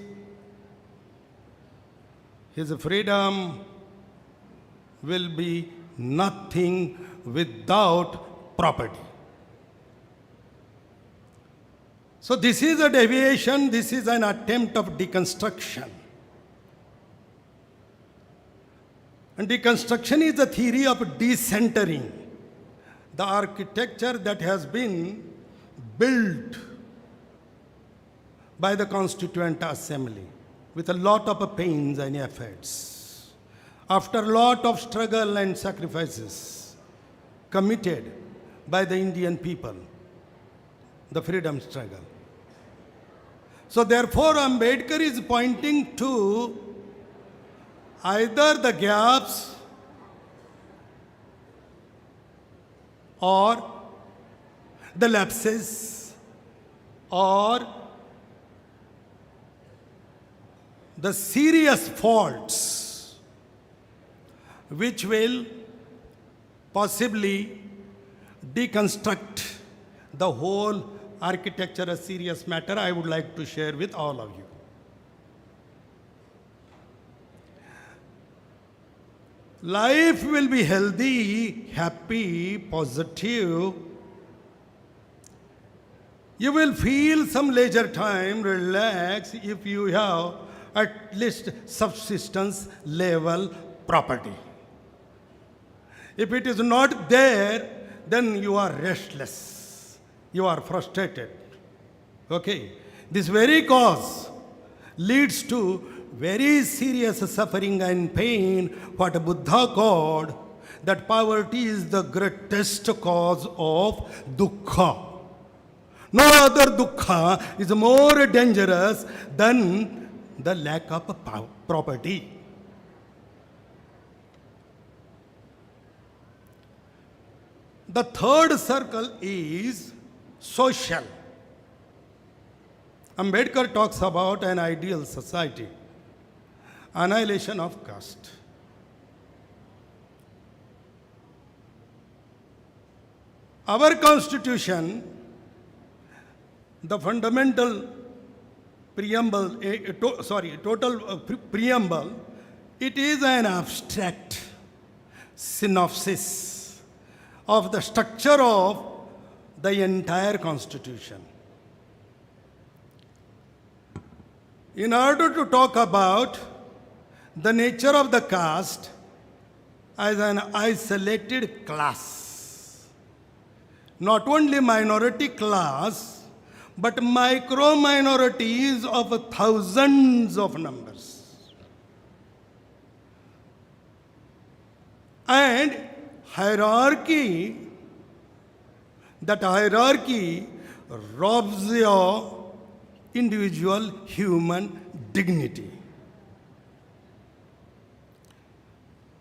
his freedom will be nothing without property. So this is a deviation, this is an attempt of deconstruction. And deconstruction is the theory of decentering, the architecture that has been built by the Constituent Assembly with a lot of pains and efforts. After a lot of struggle and sacrifices committed by the Indian people, the freedom struggle. So therefore, Ambedkar is pointing to either the gaps or the lapses or the serious faults which will possibly deconstruct the whole architecture, a serious matter I would like to share with all of you. Life will be healthy, happy, positive. You will feel some leisure time, relax, if you have at least subsistence level property. If it is not there, then you are restless, you are frustrated. Okay? This very cause leads to very serious suffering and pain, what Buddha called that poverty is the greatest cause of dukkha. No other dukkha is more dangerous than the lack of property. The third circle is social. Ambedkar talks about an ideal society, annihilation of caste. Our constitution, the fundamental preamble, preamble, it is an abstract synopsis of the structure of the entire constitution. In order to talk about the nature of the caste as an isolated class, not only minority class, but micro minorities of thousands of numbers. And hierarchy, that hierarchy robs your individual human dignity.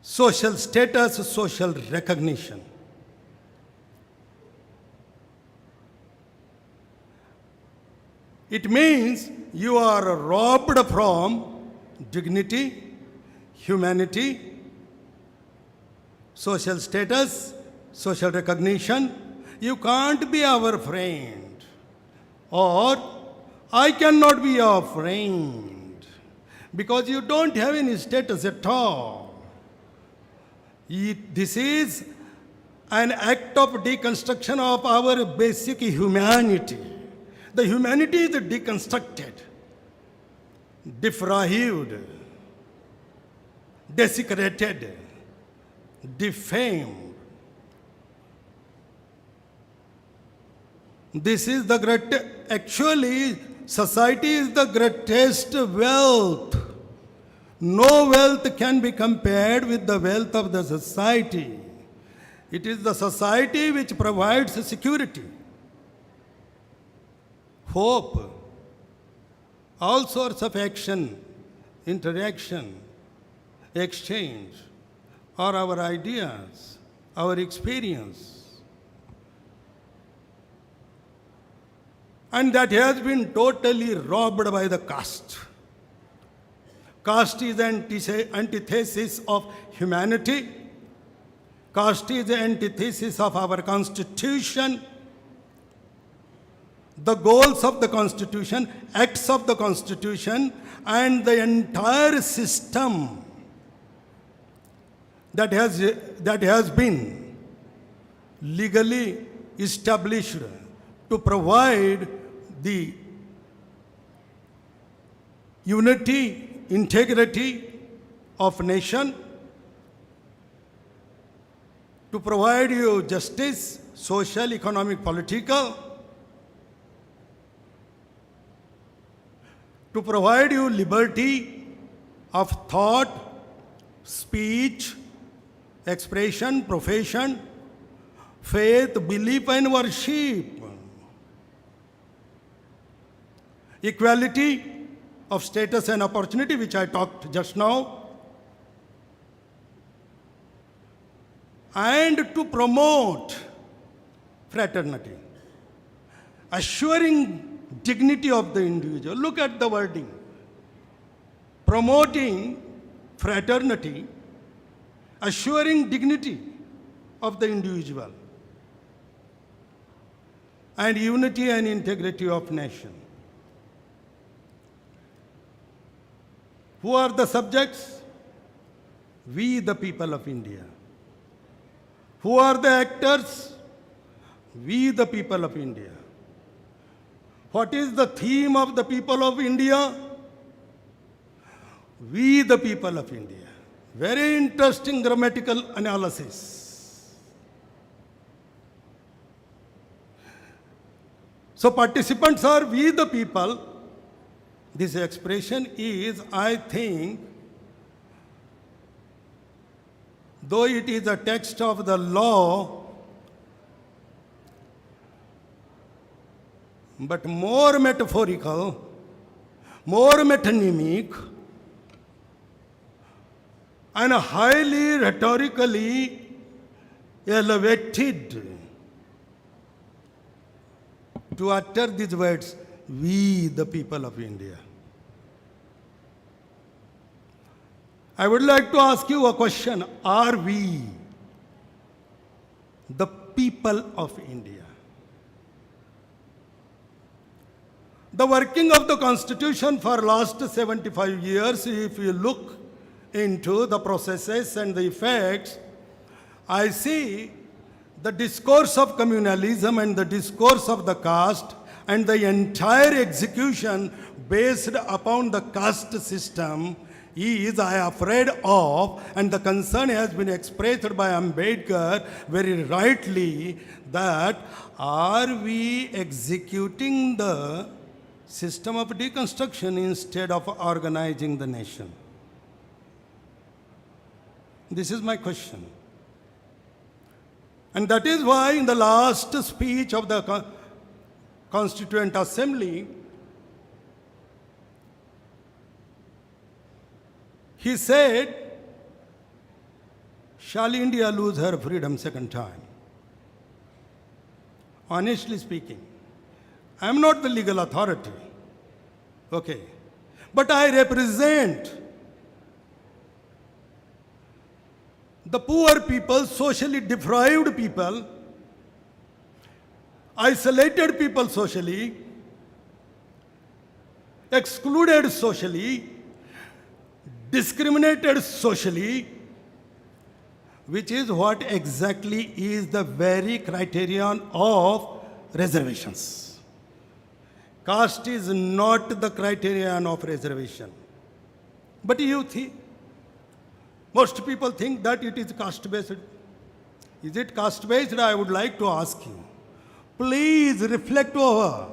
Social status, social recognition. It means you are robbed from dignity, humanity, social status, social recognition. You can't be our friend, or I cannot be your friend because you don't have any status at all. This is an act of deconstruction of our basic humanity. The humanity is deconstructed, defrauded, desecrated, defamed. This is the great, actually, society is the greatest wealth. No wealth can be compared with the wealth of the society. It is the society which provides security, hope, all sorts of action, interaction, exchange, or our ideas, our experience. And that has been totally robbed by the caste. Caste is the antithesis of humanity. Caste is the antithesis of our constitution. The goals of the constitution, acts of the constitution, and the entire system that has been legally established to provide the unity, integrity of nation, to provide you justice, social, economic, political, to provide you liberty of thought, speech, expression, profession, faith, belief, and worship. Equality of status and opportunity, which I talked just now, and to promote fraternity, assuring dignity of the individual. Look at the wording. Promoting fraternity, assuring dignity of the individual, and unity and integrity of nation. Who are the subjects? We, the people of India. Who are the actors? We, the people of India. What is the theme of the people of India? We, the people of India. Very interesting grammatical analysis. So participants are we, the people. This expression is, I think, though it is a text of the law, but more metaphorical, more metonymic, and highly rhetorically elevated to utter these words, we, the people of India. I would like to ask you a question. Are we the people of India? The working of the Constitution for last 75 years, if you look into the processes and the effects, I see the discourse of communalism and the discourse of the caste and the entire execution based upon the caste system is, I am afraid of, and the concern has been expressed by Ambedkar very rightly, that are we executing the system of deconstruction instead of organizing the nation? This is my question. And that is why in the last speech of the Constituent Assembly, he said, shall India lose her freedom second time? Honestly speaking, I am not the legal authority, okay, but I represent the poor people, socially deprived people, isolated people socially, excluded socially, discriminated socially, which is what exactly is the very criterion of reservations. Caste is not the criterion of reservation. But you think, most people think that it is caste-based. Is it caste-based? I would like to ask you. please reflect over.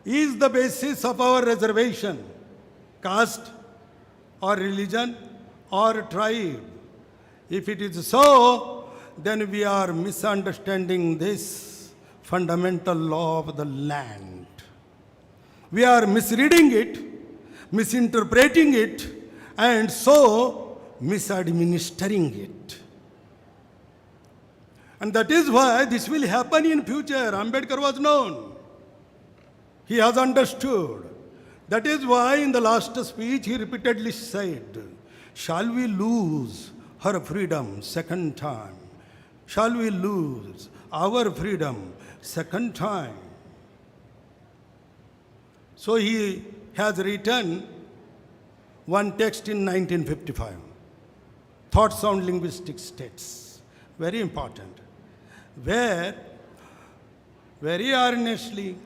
Is the basis of our reservation caste or religion or tribe? If it is so, then we are misunderstanding this fundamental law of the land. We are misreading it, misinterpreting it, and so misadministering it. And that is why this will happen in future. Ambedkar was known. He has understood. That is why in the last speech he repeatedly said, shall we lose her freedom second time? Shall we lose our freedom second time? So he has written one text in 1955, Thoughts on Linguistic States, very important, where very earnestly,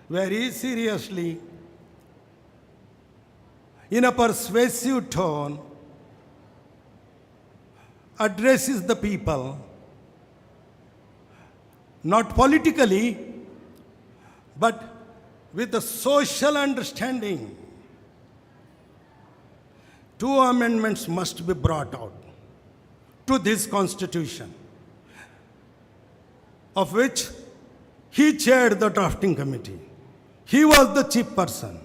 very seriously, in a persuasive tone, addresses the people, not politically, but with a social understanding. Two amendments must be brought out to this constitution, of which he chaired the drafting committee. He was the chief person,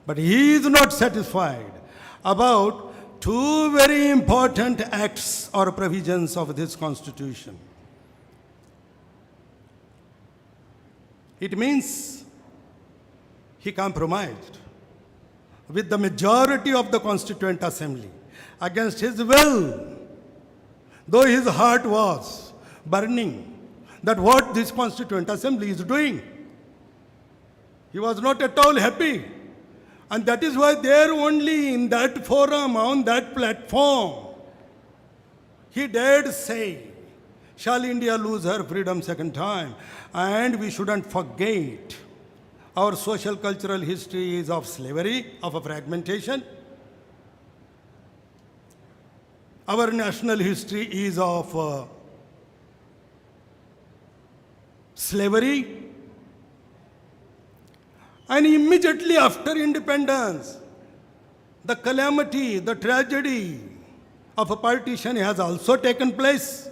but he is not satisfied about two very important acts or provisions of this constitution. It means he compromised with the majority of the Constituent Assembly against his will, though his heart was burning that what this Constituent Assembly is doing. He was not at all happy. And that is why there only in that forum, on that platform, he dared say, shall India lose her freedom second time? And we shouldn't forget, our social cultural history is of slavery, of a fragmentation. Our national history is of slavery. And immediately after independence, the calamity, the tragedy of a partition has also taken place.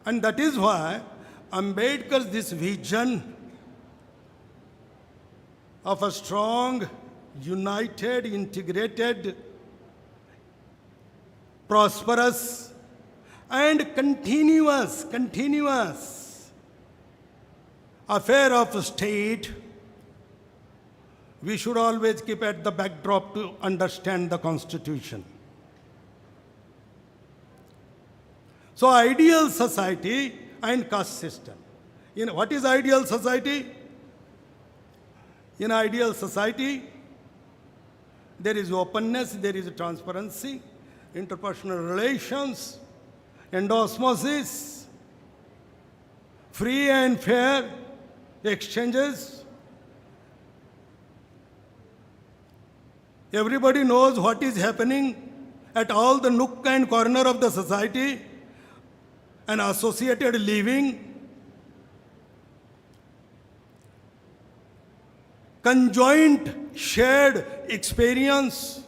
And that is why Ambedkar's this vision of a strong, united, integrated, prosperous, and continuous affair of state, we should always keep at the backdrop to understand the Constitution. So ideal society and caste system. What is ideal society? In ideal society, there is openness, there is transparency, interpersonal relations, endosmosis, free and fair exchanges. Everybody knows what is happening at all the nook and corner of the society, and associated living, conjoint shared experience.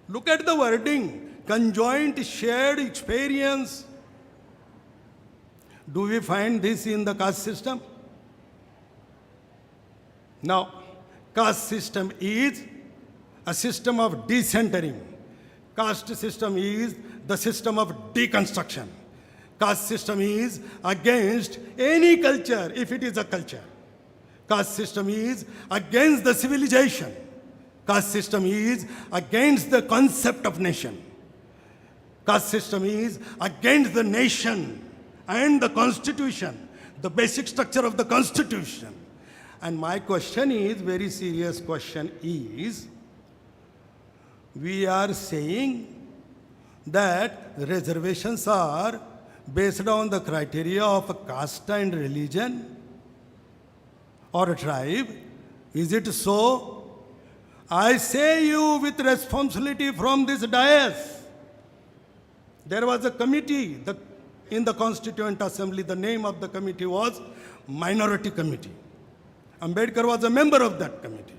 Look at the wording, conjoint shared experience. Do we find this in the caste system? Now, caste system is a system of decentering. Caste system is the system of deconstruction. Caste system is against any culture, if it is a culture. Caste system is against the civilization. Caste system is against the concept of nation. Caste system is against the nation and the constitution, the basic structure of the constitution. And my question is, very serious question is, we are saying that reservations are based on the criteria of caste and religion or tribe. Is it so? I say you with responsibility from this dais. There was a committee, the in the Constituent Assembly, the name of the committee was Minority Committee. Ambedkar was a member of that committee.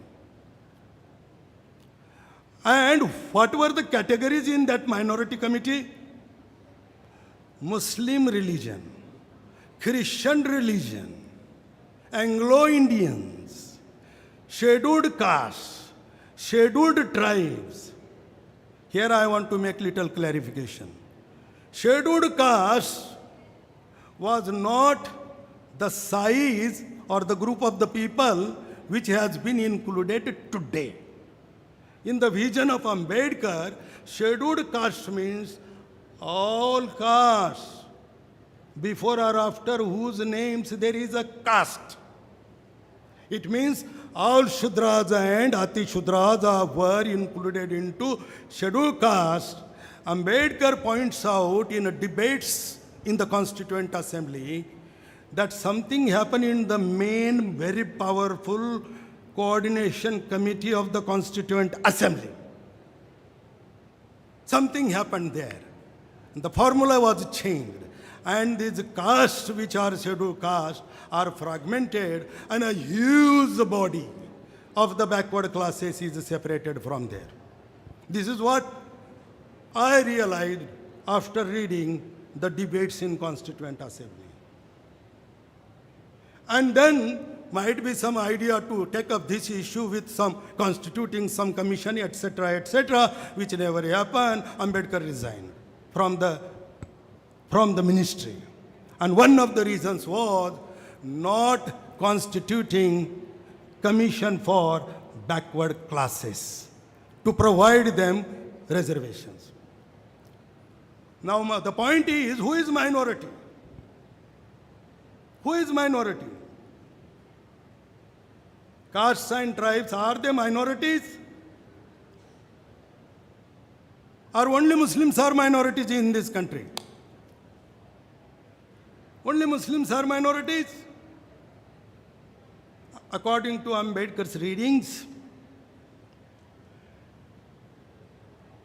And what were the categories in that minority committee? Muslim religion, Christian religion, Anglo-Indians, scheduled castes, scheduled tribes. Here I want to make little clarification. Scheduled caste was not the size or the group of the people which has been included today. In the vision of Ambedkar, scheduled caste means all castes, before or after whose names there is a caste. It means all Shudras and Ati Shudras were included into scheduled caste. Ambedkar points out in debates in the Constituent Assembly that something happened in the main, very powerful coordination committee of the Constituent Assembly. Something happened there. The formula was changed. And these castes, which are scheduled castes, are fragmented, and a huge body of the backward classes is separated from there. This is what I realized after reading the debates in Constituent Assembly. And then might be some idea to take up this issue with some constituting some commission, etc., which never happened. Ambedkar resigned from the ministry. And one of the reasons was not constituting commission for backward classes to provide them reservations. Now the point is, who is minority? Who is minority? Castes and tribes, are they minorities? Or only Muslims are minorities in this country? Only Muslims are minorities? According to Ambedkar's readings,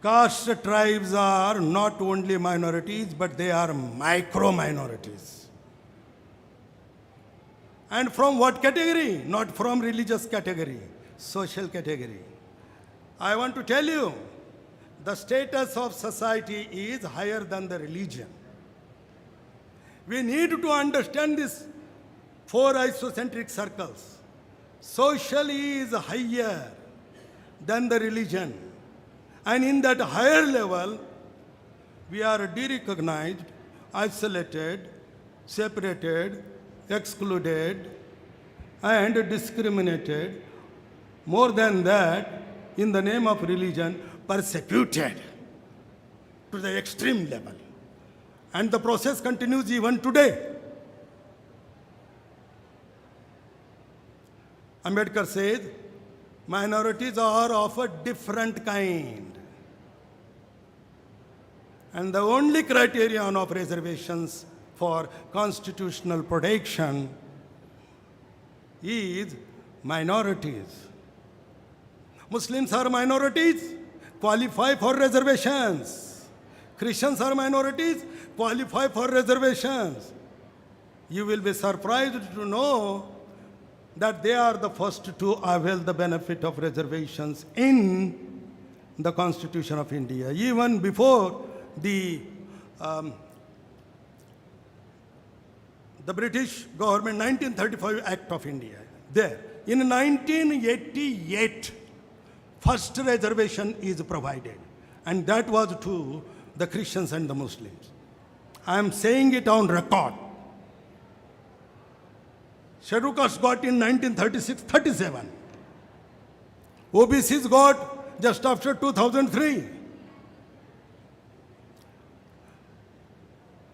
caste tribes are not only minorities, but they are micro-minorities. And from what category? Not from religious category, social category. I want to tell you, the status of society is higher than the religion. We need to understand these four isocentric circles. Social is higher than the religion. And in that higher level, we are derecognized, isolated, separated, excluded, and discriminated. More than that, in the name of religion, persecuted to the extreme level. And the process continues even today. Ambedkar says, minorities are of a different kind. And the only criterion of reservations for constitutional protection is minorities. Muslims are minorities, qualify for reservations. Christians are minorities, qualify for reservations. You will be surprised to know that they are the first to avail the benefit of reservations in the Constitution of India, even before the British government 1935 Act of India. There, in 1988, first reservation is provided, and that was to the Christians and the Muslims. I am saying it on record. Scheduled castes got in 1936-37. OBCs got just after 2003.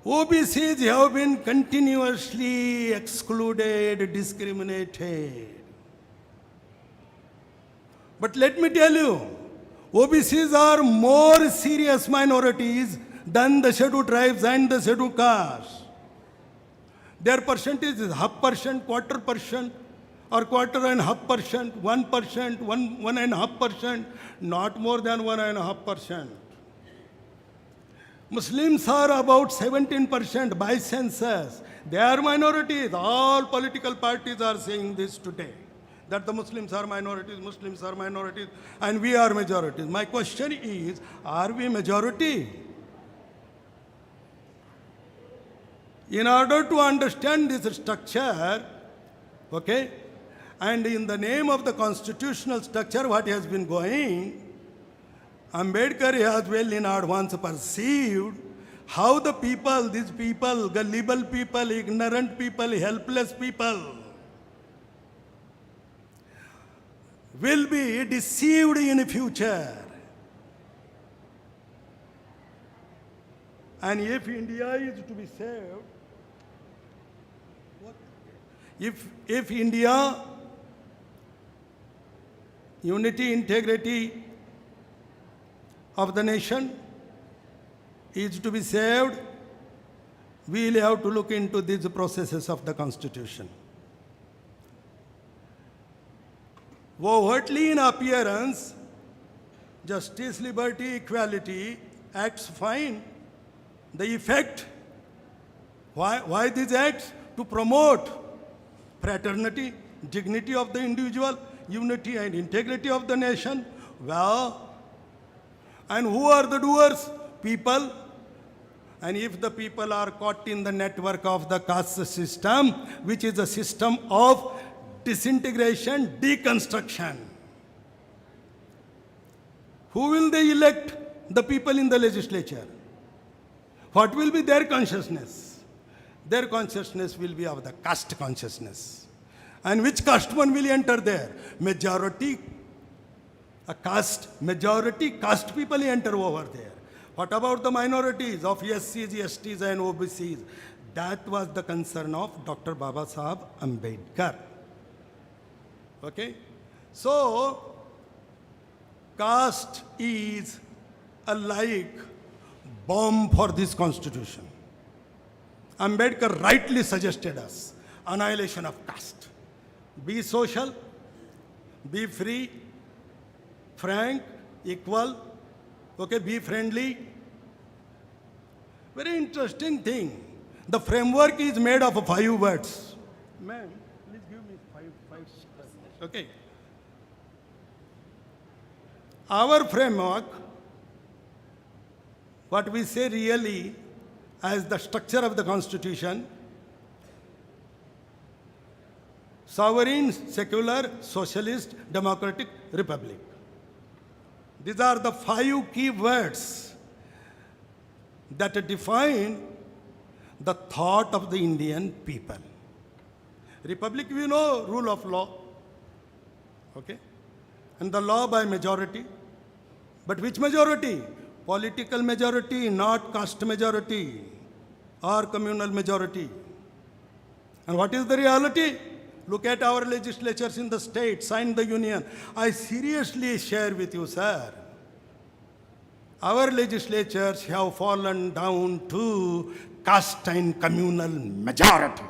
OBCs have been continuously excluded, discriminated. But let me tell you, OBCs are more serious minorities than the scheduled tribes and the scheduled castes. Their percentage is 0.5%, 1/4%, or 1.25%, 1%, 1.5%, not more than 1.5%. Muslims are about 17% by census. They are minorities. All political parties are saying this today, that the Muslims are minorities, and we are majorities. My question is, are we majority? In order to understand this structure, okay, and in the name of the constitutional structure, what has been going, Ambedkar has well in advance perceived how the people, these people, gullible people, ignorant people, helpless people, will be deceived in future. And if India is to be saved, if India, unity, integrity of the nation is to be saved, we will have to look into these processes of the Constitution. Overtly in appearance, justice, liberty, equality acts fine. The effect, why these acts? To promote fraternity, dignity of the individual, unity and integrity of the nation. Well, and who are the doers? People. And if the people are caught in the network of the caste system, which is a system of disintegration, deconstruction, who will they elect? The people in the legislature. What will be their consciousness? Their consciousness will be of the caste consciousness. And which caste one will enter there? Majority, a caste, majority caste people enter over there. What about the minorities of SCs, STs and OBCs? That was the concern of Dr. Baba Sahib Ambedkar. Okay? So, caste is a like bomb for this constitution. Ambedkar rightly suggested us annihilation of caste. Be social, be free, frank, equal, okay, be friendly. Very interesting thing. The framework is made of 5 words. Ma'am, please give me five words. Okay. Our framework, what we say really as the structure of the Constitution, sovereign, secular, socialist, democratic, republic. These are the 5 key words that define the thought of the Indian people. Republic, we know, rule of law, okay? And the law by majority. But which majority? Political majority, not caste majority or communal majority. And what is the reality? Look at our legislatures in the state, signed the union. I seriously share with you, sir. Our legislatures have fallen down to caste and communal majority.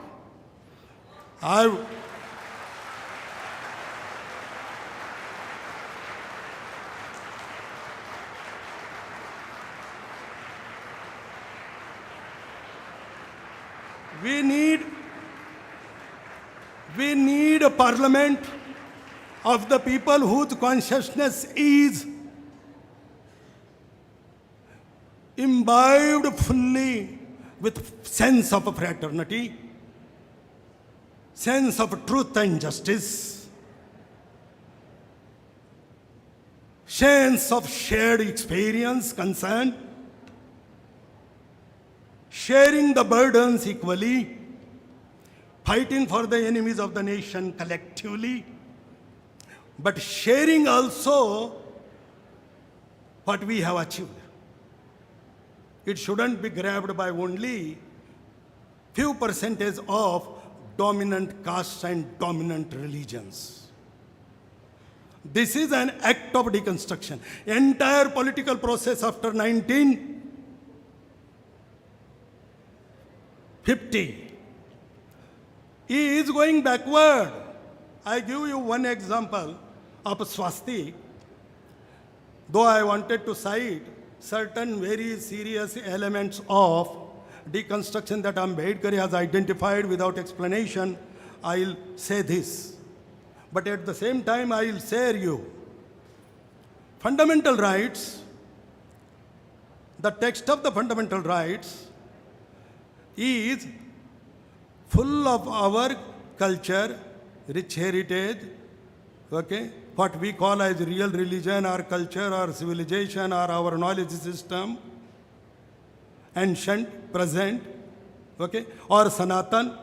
We need a parliament of the people whose consciousness is imbibed fully with sense of fraternity, sense of truth and justice, sense of shared experience, concern, sharing the burdens equally, fighting for the enemies of the nation collectively, but sharing also what we have achieved. It shouldn't be grabbed by only few percentage of dominant castes and dominant religions. This is an act of deconstruction. Entire political process after 1950 is going backward. I give you one example of swastik. Though I wanted to cite certain very serious elements of deconstruction that Ambedkar has identified without explanation, I'll say this. But at the same time, I'll share you fundamental rights. The text of the fundamental rights is full of our culture, rich heritage, okay, what we call as real religion or culture or civilization or our knowledge system, ancient, present, okay, or Sanatan.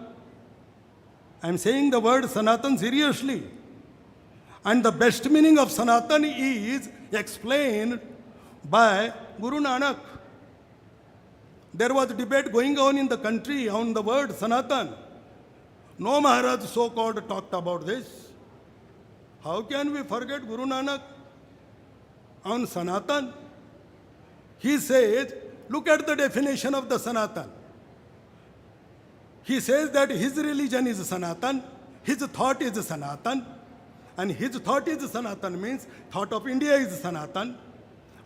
I'm saying the word Sanatan seriously. And the best meaning of Sanatan is explained by Guru Nanak. There was a debate going on in the country on the word Sanatan. No Maharaj so-called talked about this. How can we forget Guru Nanak on Sanatan? He says, look at the definition of the Sanatan. He says that his religion is Sanatan, his thought is Sanatan, and his thought is Sanatan means thought of India is Sanatan.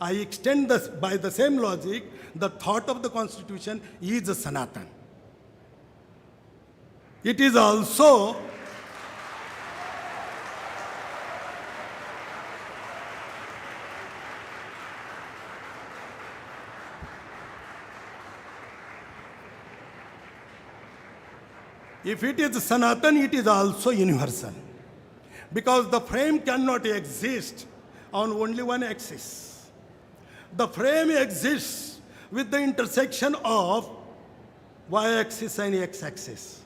I extend this by the same logic, the thought of the constitution is Sanatan. It is also if it is Sanatan, it is also universal. Because the frame cannot exist on only one axis. The frame exists with the intersection of y-axis and x-axis.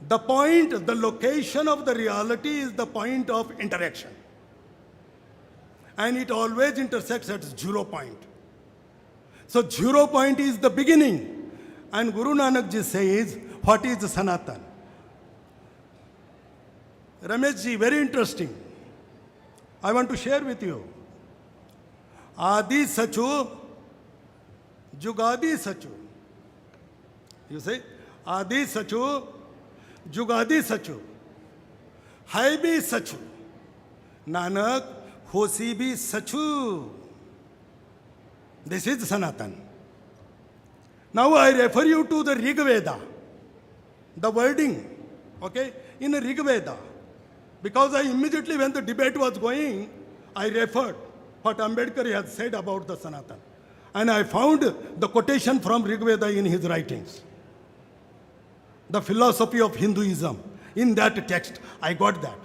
The point, the location of the reality is the point of interaction. And it always intersects at 0 point. So 0 point is the beginning. And Guru Nanak Ji says, what is Sanatan? Ramesh Ji, very interesting. I want to share with you. Adi Sachu, Jugadi Sachu. You say, Adi Sachu, Jugadi Sachu. Hai bhi Sachu. Nanak, Hosi bhi Sachu. This is Sanatan. Now I refer you to the Rig Veda. The wording, okay, in the Rig Veda. Because I immediately, when the debate was going, I referred what Ambedkar has said about the Sanatan. And I found the quotation from Rig Veda in his writings. The philosophy of Hinduism. In that text, I got that.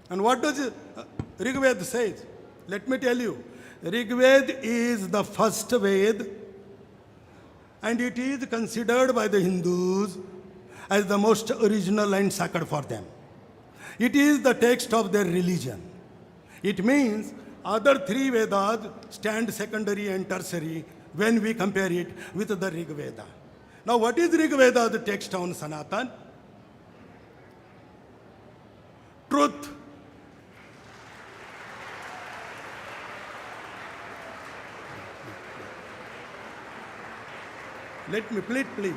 And what does Rig Veda say? Let me tell you. Rig Veda is the first Veda, and it is considered by the Hindus as the most original and sacred for them. It is the text of their religion. It means other 3 Vedas stand secondary and tertiary when we compare it with the Rig Veda. Now what is Rig Veda, the text on Sanatan? Truth. Let me please.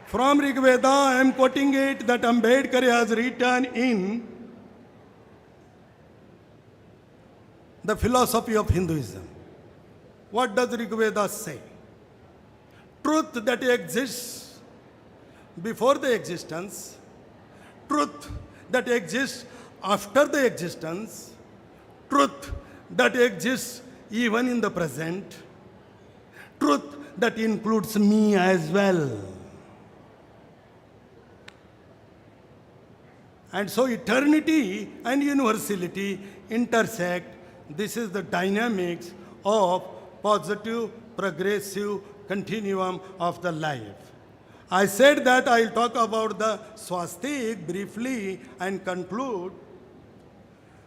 From Rig Veda, I am quoting it that Ambedkar has written in the philosophy of Hinduism. What does Rig Veda say? Truth that exists before the existence, truth that exists after the existence, truth that exists even in the present, truth that includes me as well. And so eternity and universality intersect. This is the dynamics of positive, progressive continuum of the life. I said that I'll talk about the swastik briefly and conclude.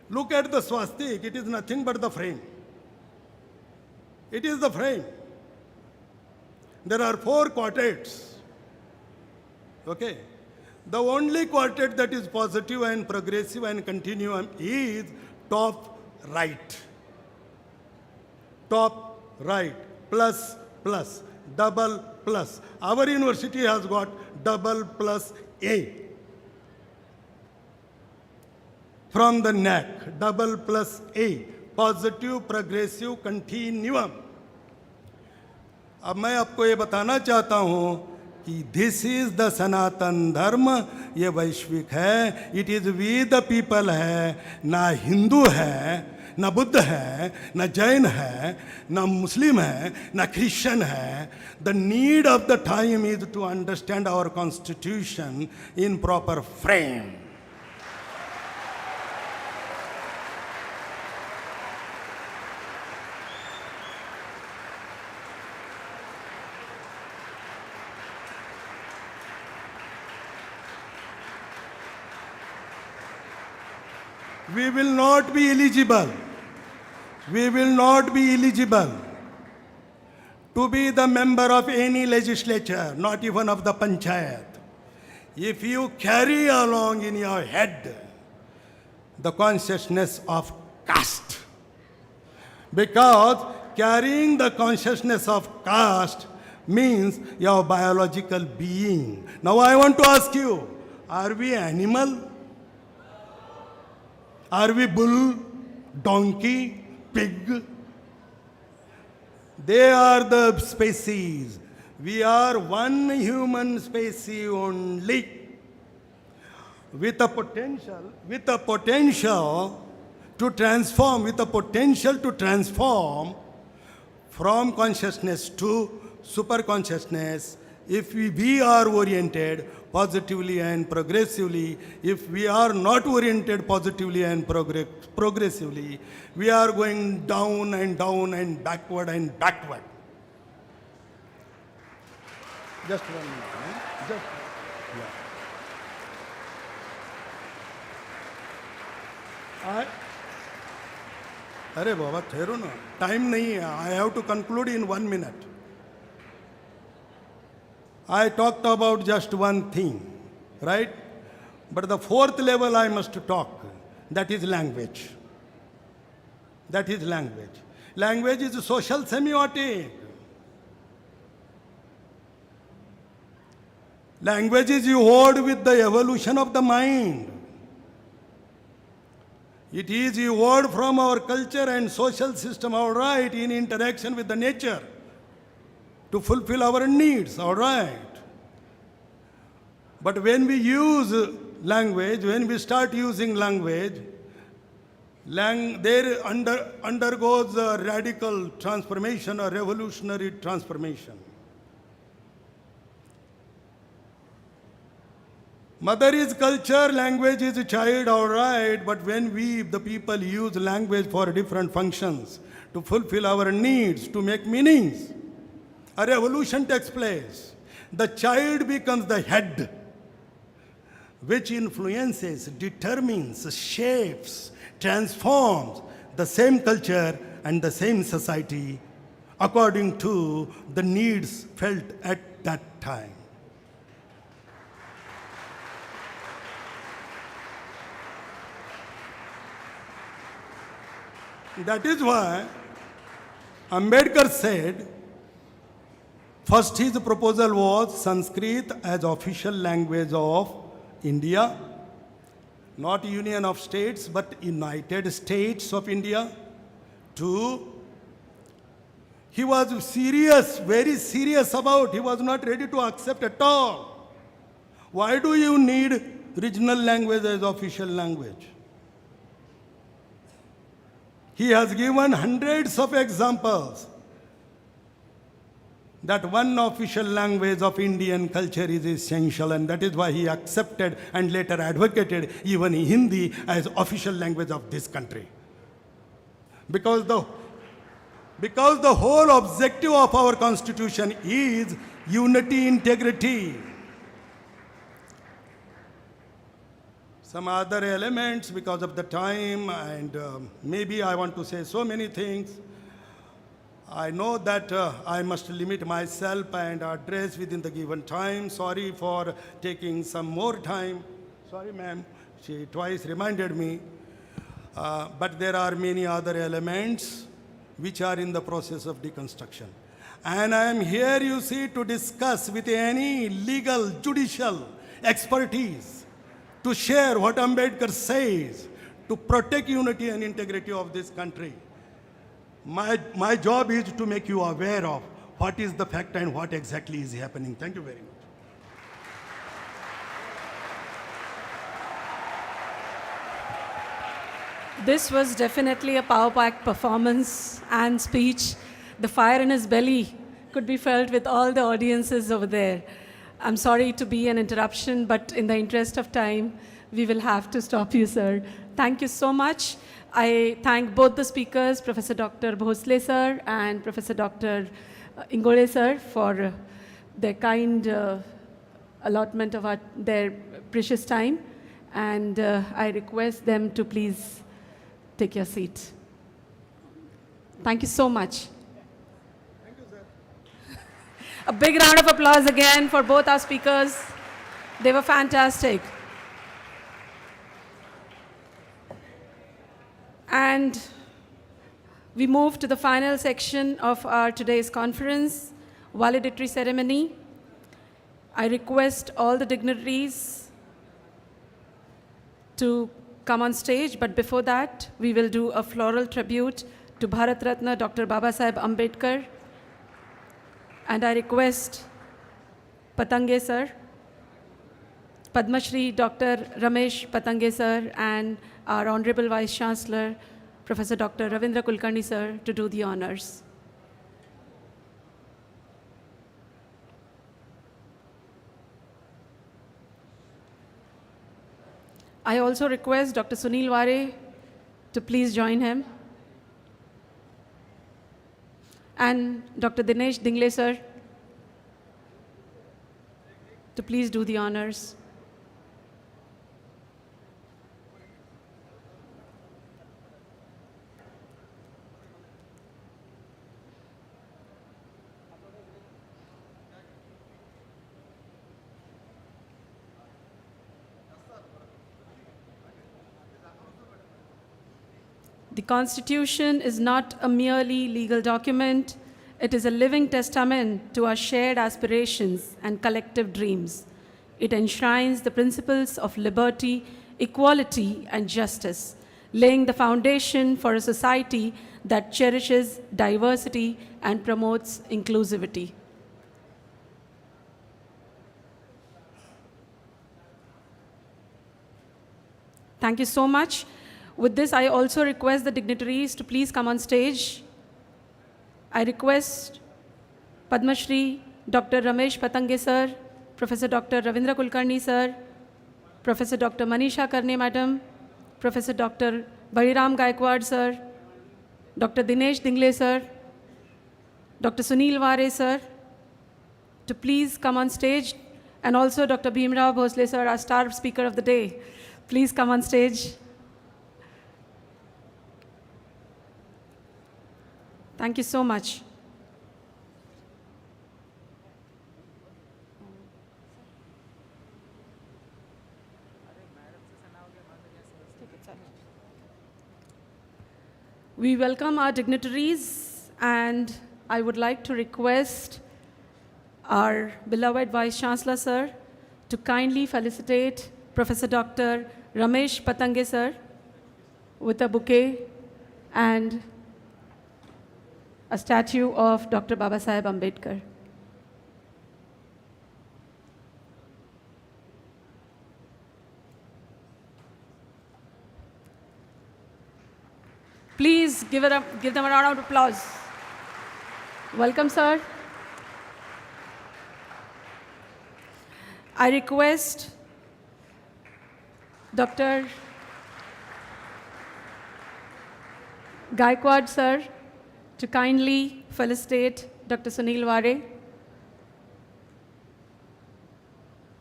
Look at the swastik. It is nothing but the frame. It is the frame. There are 4 quartets. Okay. The only quartet that is positive and progressive and continuum is top right. Top right, plus, plus, double plus. Our university has got double plus A. from the neck, double plus A, positive progressive continuum. अब मैं आपको ये बताना चाहता हूँ कि दिस इज द सनातन धर्म, ये वैश्विक है, it is we the people है, ना हिंदू है, ना बुद्ध है, ना जैन है, ना मुस्लिम है, ना क्रिश्चियन है. The need of the time is to understand our constitution in proper frame. We will not be eligible. We will not be eligible to be the member of any legislature, not even of the panchayat, if you carry along in your head the consciousness of caste. Because carrying the consciousness of caste means your biological being. Now I want to ask you, are we animal? Are we bull, donkey, pig? They are the species. We are one human species only, with a potential to transform from consciousness to super consciousness. If we are oriented positively and progressively, if we are not oriented positively and progressively, we are going down and down and backward and backward. Just 1 minute. Just, yeah. अरे बाबा ठहरो ना, टाइम नहीं है. I have to conclude in 1 minute. I talked about just one thing, right? But the fourth level I must talk, that is language. That is language. Language is social semiotic. Language is evolved with the evolution of the mind. It is evolved from our culture and social system, all right, in interaction with the nature, to fulfill our needs, all right. But when we use language, when we start using language, there undergoes a radical transformation, a revolutionary transformation. Mother is culture, language is a child, all right, but when we, the people, use language for different functions, to fulfill our needs, to make meanings, a revolution takes place. The child becomes the head, which influences, determines, shapes, transforms the same culture and the same society according to the needs felt at that time. That is why Ambedkar said, first his proposal was Sanskrit as official language of India, not Union of States, but United States of India. 2, he was serious, very serious about, he was not ready to accept at all. Why do you need regional language as official language? He has given hundreds of examples that one official language of Indian culture is essential, and that is why he accepted and later advocated even Hindi as official language of this country. Because the whole objective of our constitution is unity, integrity. Some other elements, because of the time, and maybe I want to say so many things. I know that I must limit myself and address within the given time. Sorry for taking some more time. Sorry, ma'am. She twice reminded me. But there are many other elements which are in the process of deconstruction. And I am here, you see, to discuss with any legal, judicial expertise, to share what Ambedkar says, to protect unity and integrity of this country. My job is to make you aware of what is the fact and what exactly is happening. Thank you very much. This was definitely a power-packed performance and speech. The fire in his belly could be felt with all the audiences over there. I'm sorry to be an interruption, but in the interest of time, we will have to stop you, sir. Thank you so much. I thank both the speakers, Professor Dr. Bhosle, sir, and Professor Dr. Ingole, sir, for their kind allotment of their precious time. And I request them to please take your seat. Thank you so much. Thank you, sir. A big round of applause again for both our speakers. They were fantastic. And we move to the final section of our today's conference, valedictory ceremony. I request all the dignitaries to come on stage, but before that, we will do a floral tribute to Bharat Ratna Dr. Babasaheb Ambedkar. And I request Patange sir, Padma Shri Dr. Ramesh Patange sir, and our Honorable Vice Chancellor, Professor Dr. Ravindra Kulkarni sir, to do the honors. I also request Dr. Sunil Ware to please join him. And Dr. Dinesh Dingle sir to please do the honors. The Constitution is not a merely legal document. It is a living testament to our shared aspirations and collective dreams. It enshrines the principles of liberty, equality, and justice, laying the foundation for a society that cherishes diversity and promotes inclusivity. Thank you so much. With this, I also request the dignitaries to please come on stage. I request Padma Shri Dr. Ramesh Patange sir, Professor Dr. Ravindra Kulkarni sir, Professor Dr. Manisha Karne madam, Professor Dr. Baliram Gaikwad sir, Dr. Dinesh Dingle sir, Dr. Sunil Ware sir, to please come on stage, and also Dr. Bhimrao Bhosle sir, our star speaker of the day. Please come on stage. Thank you so much. We welcome our dignitaries, and I would like to request our beloved Vice Chancellor sir to kindly felicitate Professor Dr. Ramesh Patange sir with a bouquet and a statue of Dr. Babasaheb Ambedkar. Please give them a round of applause. Welcome, sir. I request Dr. Gaikwad, sir, to kindly felicitate Dr. Sunil Ware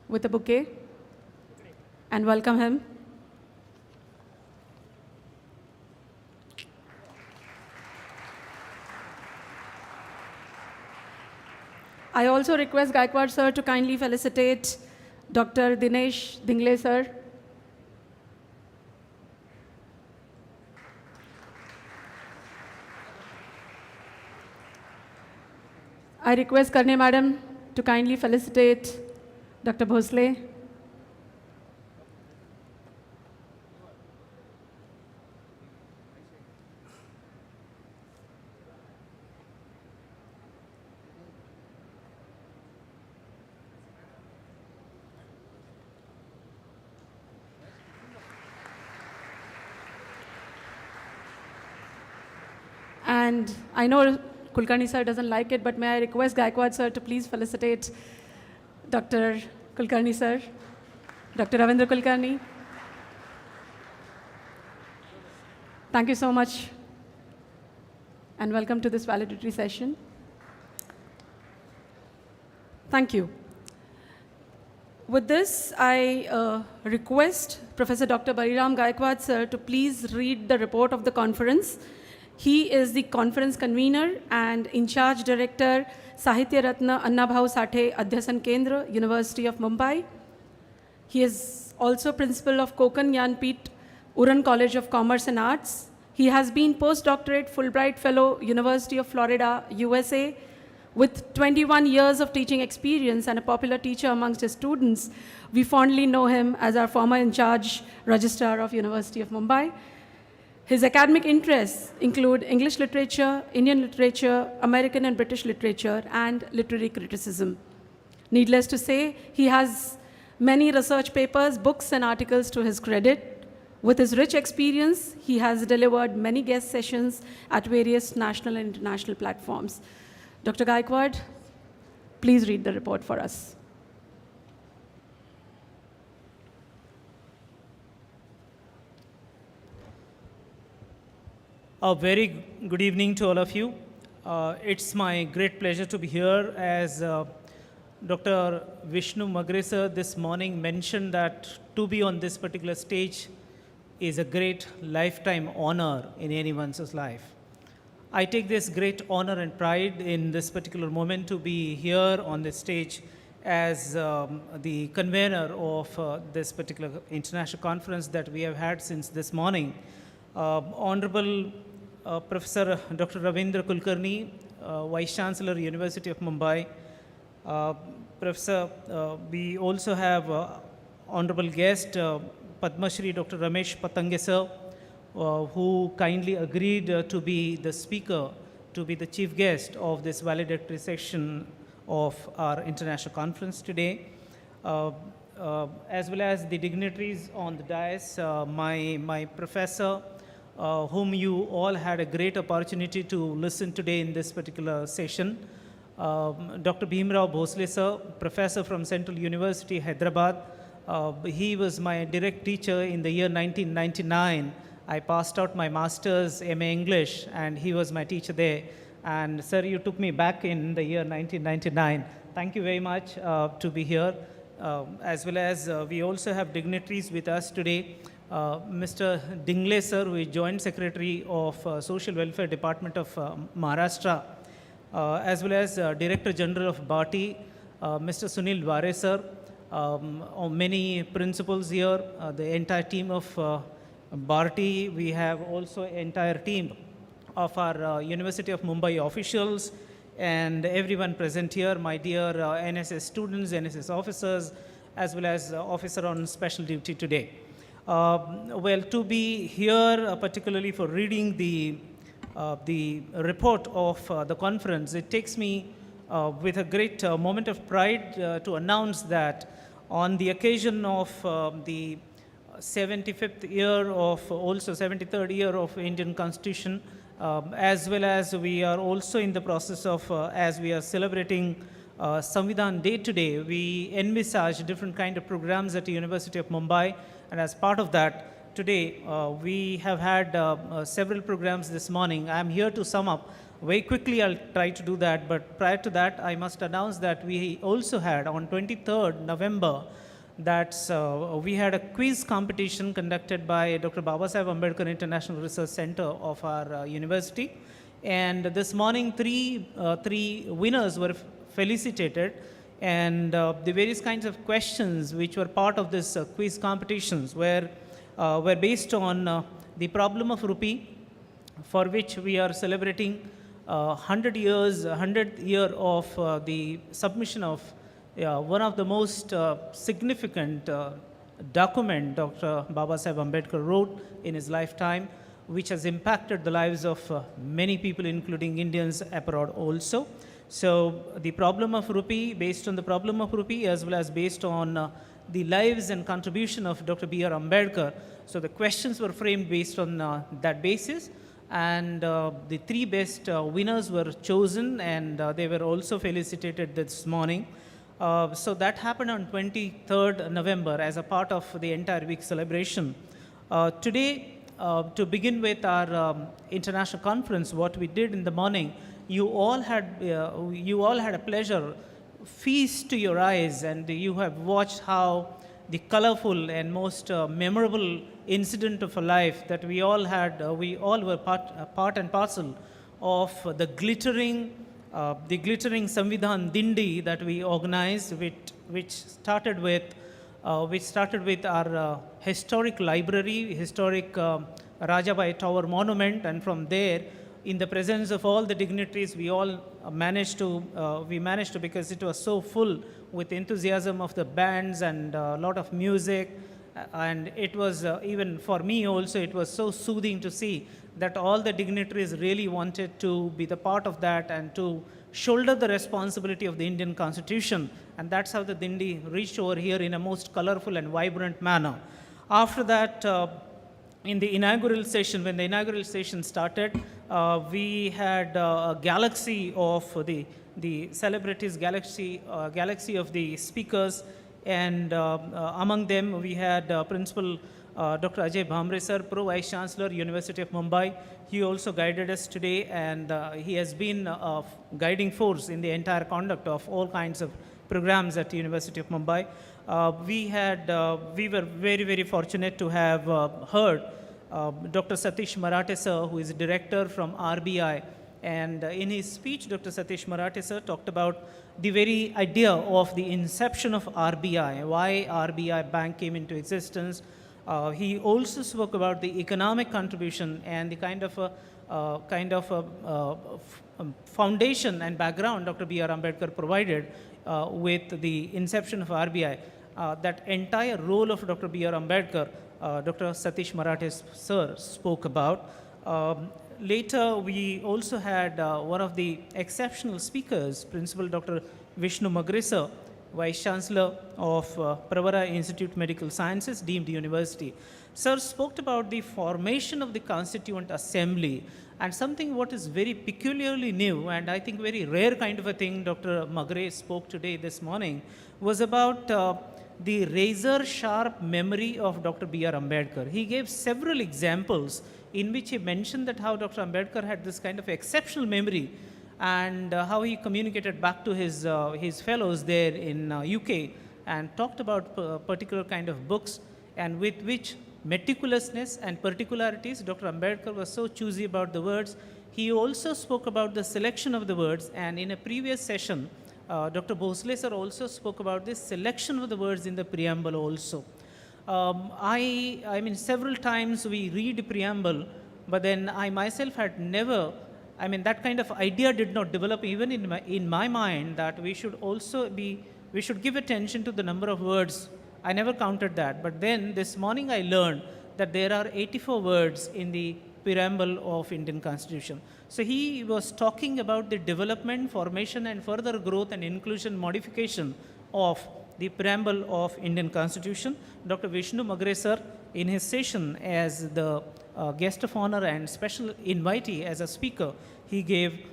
with a bouquet and welcome him. I also request Gaikwad sir to kindly felicitate Dr. Dinesh Dingle sir. I request Karne madam to kindly felicitate Dr. Bhosle. And I know Kulkarni sir doesn't like it, but may I request Gaikwad sir to please felicitate Dr. Kulkarni sir, Dr. Ravindra Kulkarni. Thank you so much, and welcome to this valedictory session. Thank you. With this, I request Professor Dr. Bariram Gaikwad sir to please read the report of the conference. He is the conference convener and in charge director, Sahitya Ratna Annabhau Sathe Adhyasan Kendra, University of Mumbai. He is also principal of Konkan Jnanpith, Uran College of Commerce and Arts. He has been postdoctorate Fulbright Fellow, University of Florida, USA. With 21 years of teaching experience and a popular teacher amongst his students, we fondly know him as our former in-charge registrar of University of Mumbai. His academic interests include English literature, Indian literature, American and British literature, and literary criticism. Needless to say, he has many research papers, books, and articles to his credit. With his rich experience, he has delivered many guest sessions at various national and international platforms. Dr. Gaikwad, please read the report for us. A very good evening to all of you. It's my great pleasure to be here as Dr. Vishnu Magre this morning mentioned that to be on this particular stage is a great lifetime honor in anyone's life. I take this great honor and pride in this particular moment to be here on the stage as the convener of this particular international conference that we have had since this morning. Honorable Professor Dr. Ravindra Kulkarni, Vice Chancellor, University of Mumbai. Professor, we also have honorable guest Padma Shri Dr. Ramesh Patange sir, who kindly agreed to be the speaker, to be the chief guest of this valedictory section of our international conference today, as well as the dignitaries on the dais, my professor, whom you all had a great opportunity to listen today in this particular session, Dr. Bhimrao Bhosle sir, professor from Central University, Hyderabad. He was my direct teacher in the year 1999. I passed out my master's MA English and he was my teacher there. And sir, you took me back in the year 1999. Thank you very much to be here. As well as we also have dignitaries with us today. Mr. Dingle sir, who is Joint Secretary of Social Welfare Department of Maharashtra, as well as Director General of Bharti, Mr. Sunil Dware sir, many principals here, the entire team of Bharti. We have also entire team of our University of Mumbai officials and everyone present here, my dear NSS students, NSS officers, as well as officer on special duty today. Well, to be here, particularly for reading the report of the conference, it takes me with a great moment of pride to announce that on the occasion of the 75th year of, also 73rd year of Indian Constitution, as well as we are also in the process of, as we are celebrating Samvidhan Day today, we envisage different kind of programs at the University of Mumbai, and as part of that, today we have had several programs this morning. I am here to sum up. Very quickly, I'll try to do that, but prior to that, I must announce that we also had on 23rd November, that's we had a quiz competition conducted by Dr. Babasaheb Ambedkar International Research Center of our university. And this morning, three winners were felicitated, and the various kinds of questions which were part of this quiz competitions were based on the problem of rupee, for which we are celebrating 100th year of the submission of one of the most significant document Dr. Babasaheb Ambedkar wrote in his lifetime, which has impacted the lives of many people, including Indians abroad also. So the problem of rupee, based on the problem of rupee, as well as based on the lives and contribution of Dr. B.R. Ambedkar. So the questions were framed based on that basis. and the three best winners were chosen, and they were also felicitated this morning. So that happened on 23rd November as a part of the entire week celebration. Today, to begin with our international conference, what we did in the morning, you all had a pleasure, feast to your eyes, and you have watched how the colorful and most memorable incident of a life that we all had, we all were part and parcel of the glittering Samvidhan Dindi that we organized, which started with our historic library, historic Rajabai Tower monument, and from there, in the presence of all the dignitaries, we managed to, because it was so full with enthusiasm of the bands and a lot of music, and it was, even for me also, it was so soothing to see that all the dignitaries really wanted to be the part of that and to shoulder the responsibility of the Indian Constitution, and that's how the Dindi reached over here in a most colorful and vibrant manner. After that, in the inaugural session, when the inaugural session started, we had a galaxy of the celebrities, galaxy of the speakers, and among them we had Principal Dr. Ajay Bhamre sir, Pro Vice Chancellor, University of Mumbai. He also guided us today, and he has been a guiding force in the entire conduct of all kinds of programs at the University of Mumbai. We were very, very fortunate to have heard Dr. Satish Marathe sir, who is director from RBI, and in his speech, Dr. Satish Marathe sir talked about the very idea of the inception of RBI, why RBI Bank came into existence. He also spoke about the economic contribution and the kind of foundation and background Dr. B.R. Ambedkar provided with the inception of RBI. That entire role of Dr. B.R. Ambedkar, Dr. Satish Marathe sir spoke about. Later, we also had one of the exceptional speakers, Principal Dr. Vishnu Magre, Vice Chancellor of Pravara Institute Medical Sciences, deemed university. Sir spoke about the formation of the Constituent Assembly, and something what is very peculiarly new and I think very rare kind of a thing Dr. Magre spoke today this morning was about the razor-sharp memory of Dr. B.R. Ambedkar. He gave several examples in which he mentioned that how Dr. Ambedkar had this kind of exceptional memory and how he communicated back to his fellows there in UK and talked about particular kind of books, and with which meticulousness and particularities Dr. Ambedkar was so choosy about the words. He also spoke about the selection of the words, and in a previous session, Dr. Bhosle sir also spoke about this selection of the words in the preamble also. I mean, several times we read preamble, but then I myself had never, I mean, that kind of idea did not develop even in my mind that we should give attention to the number of words. I never counted that, but then this morning I learned that there are 84 words in the preamble of Indian Constitution. So he was talking about the development, formation and further growth and inclusion modification of the preamble of Indian Constitution. Dr. Vishnu Magre sir, in his session as the guest of honor and special invitee as a speaker, he gave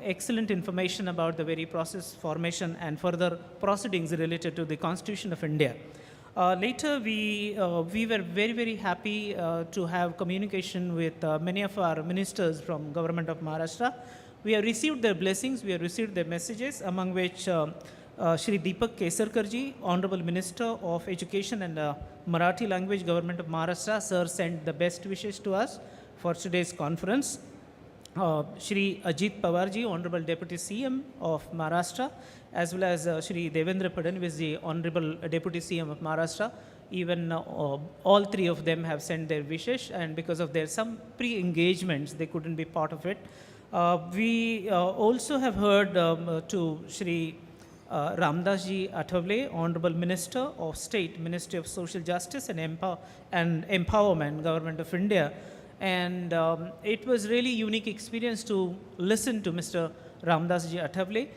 excellent information about the very process, formation and further proceedings related to the Constitution of India. Later, we were very, very happy to have communication with many of our ministers from Government of Maharashtra. We have received their blessings, we have received their messages, among which Shri Deepak Kesarkarji, Honorable Minister of Education and Marathi Language, Government of Maharashtra, sir sent the best wishes to us for today's conference. Shri Ajit Pawarji, Honorable Deputy CM of Maharashtra, as well as Shri Devendra Fadnavis, the Honorable Deputy CM of Maharashtra. Even all three of them have sent their wishes, and because of their some pre-engagements, they couldn't be part of it. We also have heard to Shri Ramdasji Athavale, Honorable Minister of State, Ministry of Social Justice and Empowerment, Government of India. And it was really unique experience to listen to Mr. Ramdasji Athavale.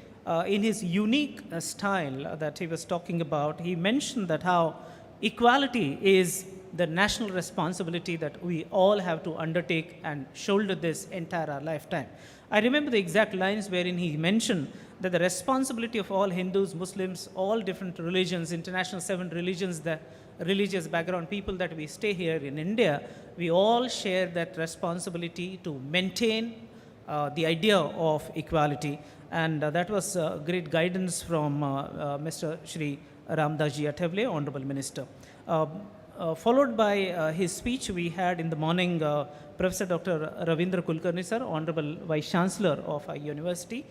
In his unique style that he was talking about, he mentioned that how equality is the national responsibility that we all have to undertake and shoulder this entire our lifetime. I remember the exact lines wherein he mentioned that the responsibility of all Hindus, Muslims, all different religions, international 7 religions, the religious background people that we stay here in India, we all share that responsibility to maintain the idea of equality. And that was great guidance from Mr. Shri Ramdasji Athevale, Honorable Minister. Followed by his speech, we had in the morning Professor Dr. Ravindra Kulkarni sir, Honorable Vice Chancellor of our university.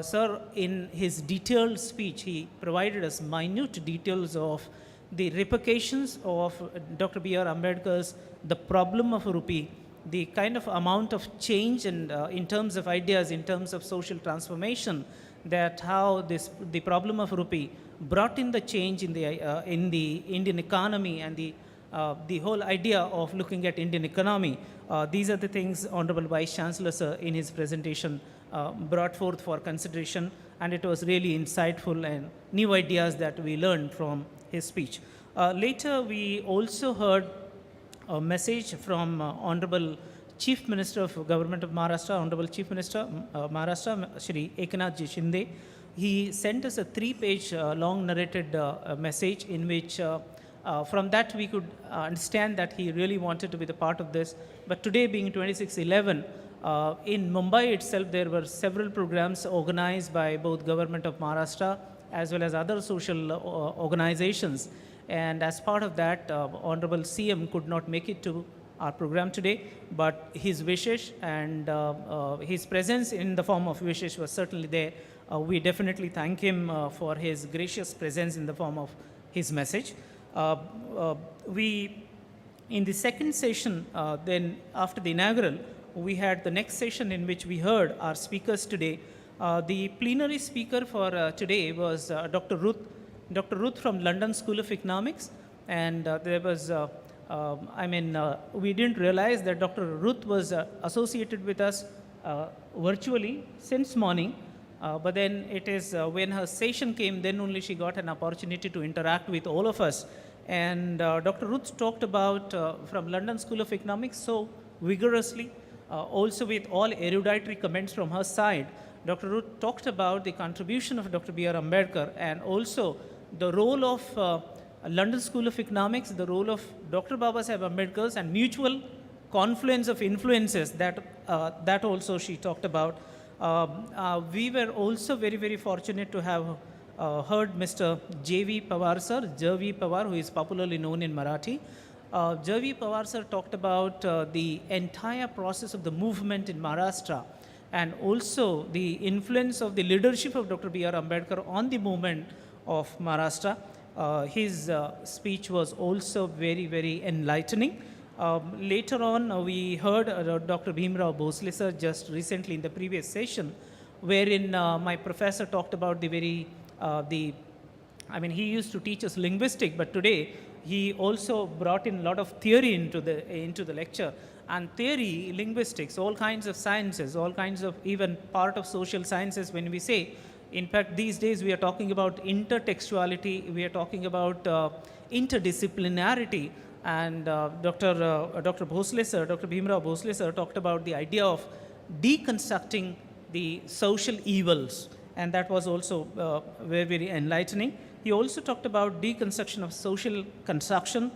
Sir, in his detailed speech, he provided us minute details of the repercussions of Dr. B.R. Ambedkar's The Problem of Rupee, the kind of amount of change and in terms of ideas, in terms of social transformation, that how the problem of rupee brought in the change in the Indian economy and the whole idea of looking at Indian economy. These are the things Honorable Vice Chancellor sir in his presentation brought forth for consideration, and it was really insightful and new ideas that we learned from his speech. Later, we also heard a message from Honorable Chief Minister of Government of Maharashtra, Honorable Chief Minister Maharashtra, Shri Eknath Ji Shinde. He sent us a 3-page long narrated message in which from that we could understand that he really wanted to be the part of this. But today being 26/11, in Mumbai itself there were several programs organized by both Government of Maharashtra as well as other social organizations. And as part of that, Honorable CM could not make it to our program today, but his wishes and his presence in the form of wishes was certainly there. We definitely thank him for his gracious presence in the form of his message. In the second session, then after the inaugural, we had the next session in which we heard our speakers today. The plenary speaker for today was Dr. Ruth from London School of Economics, and there was, we didn't realize that Dr. Ruth was associated with us virtually since morning, but then it is when her session came, then only she got an opportunity to interact with all of us. And Dr. Ruth talked about from London School of Economics so vigorously, also with all eruditory comments from her side. Dr. Ruth talked about the contribution of Dr. B.R. Ambedkar and also the role of London School of Economics, the role of Dr. Babasaheb Ambedkar and mutual confluence of influences that also she talked about. We were also very, very fortunate to have heard Mr. J.V. Pawar sir, J.V. Pawar, who is popularly known in Marathi. J.V. Pawar sir talked about the entire process of the movement in Maharashtra and also the influence of the leadership of Dr. B.R. Ambedkar on the movement of Maharashtra. His speech was also very, very enlightening. Later on, we heard Dr. Bhimrao Bhosle sir just recently in the previous session, wherein my professor talked about he used to teach us linguistics, but today he also brought in a lot of theory into the lecture. And theory, linguistics, all kinds of sciences, all kinds of even part of social sciences when we say, in fact, these days we are talking about intertextuality, we are talking about interdisciplinarity, and Dr. Bhosle sir, Dr. Bhimrao Bhosle sir talked about the idea of deconstructing the social evils, and that was also very, very enlightening. He also talked about deconstruction of social construction,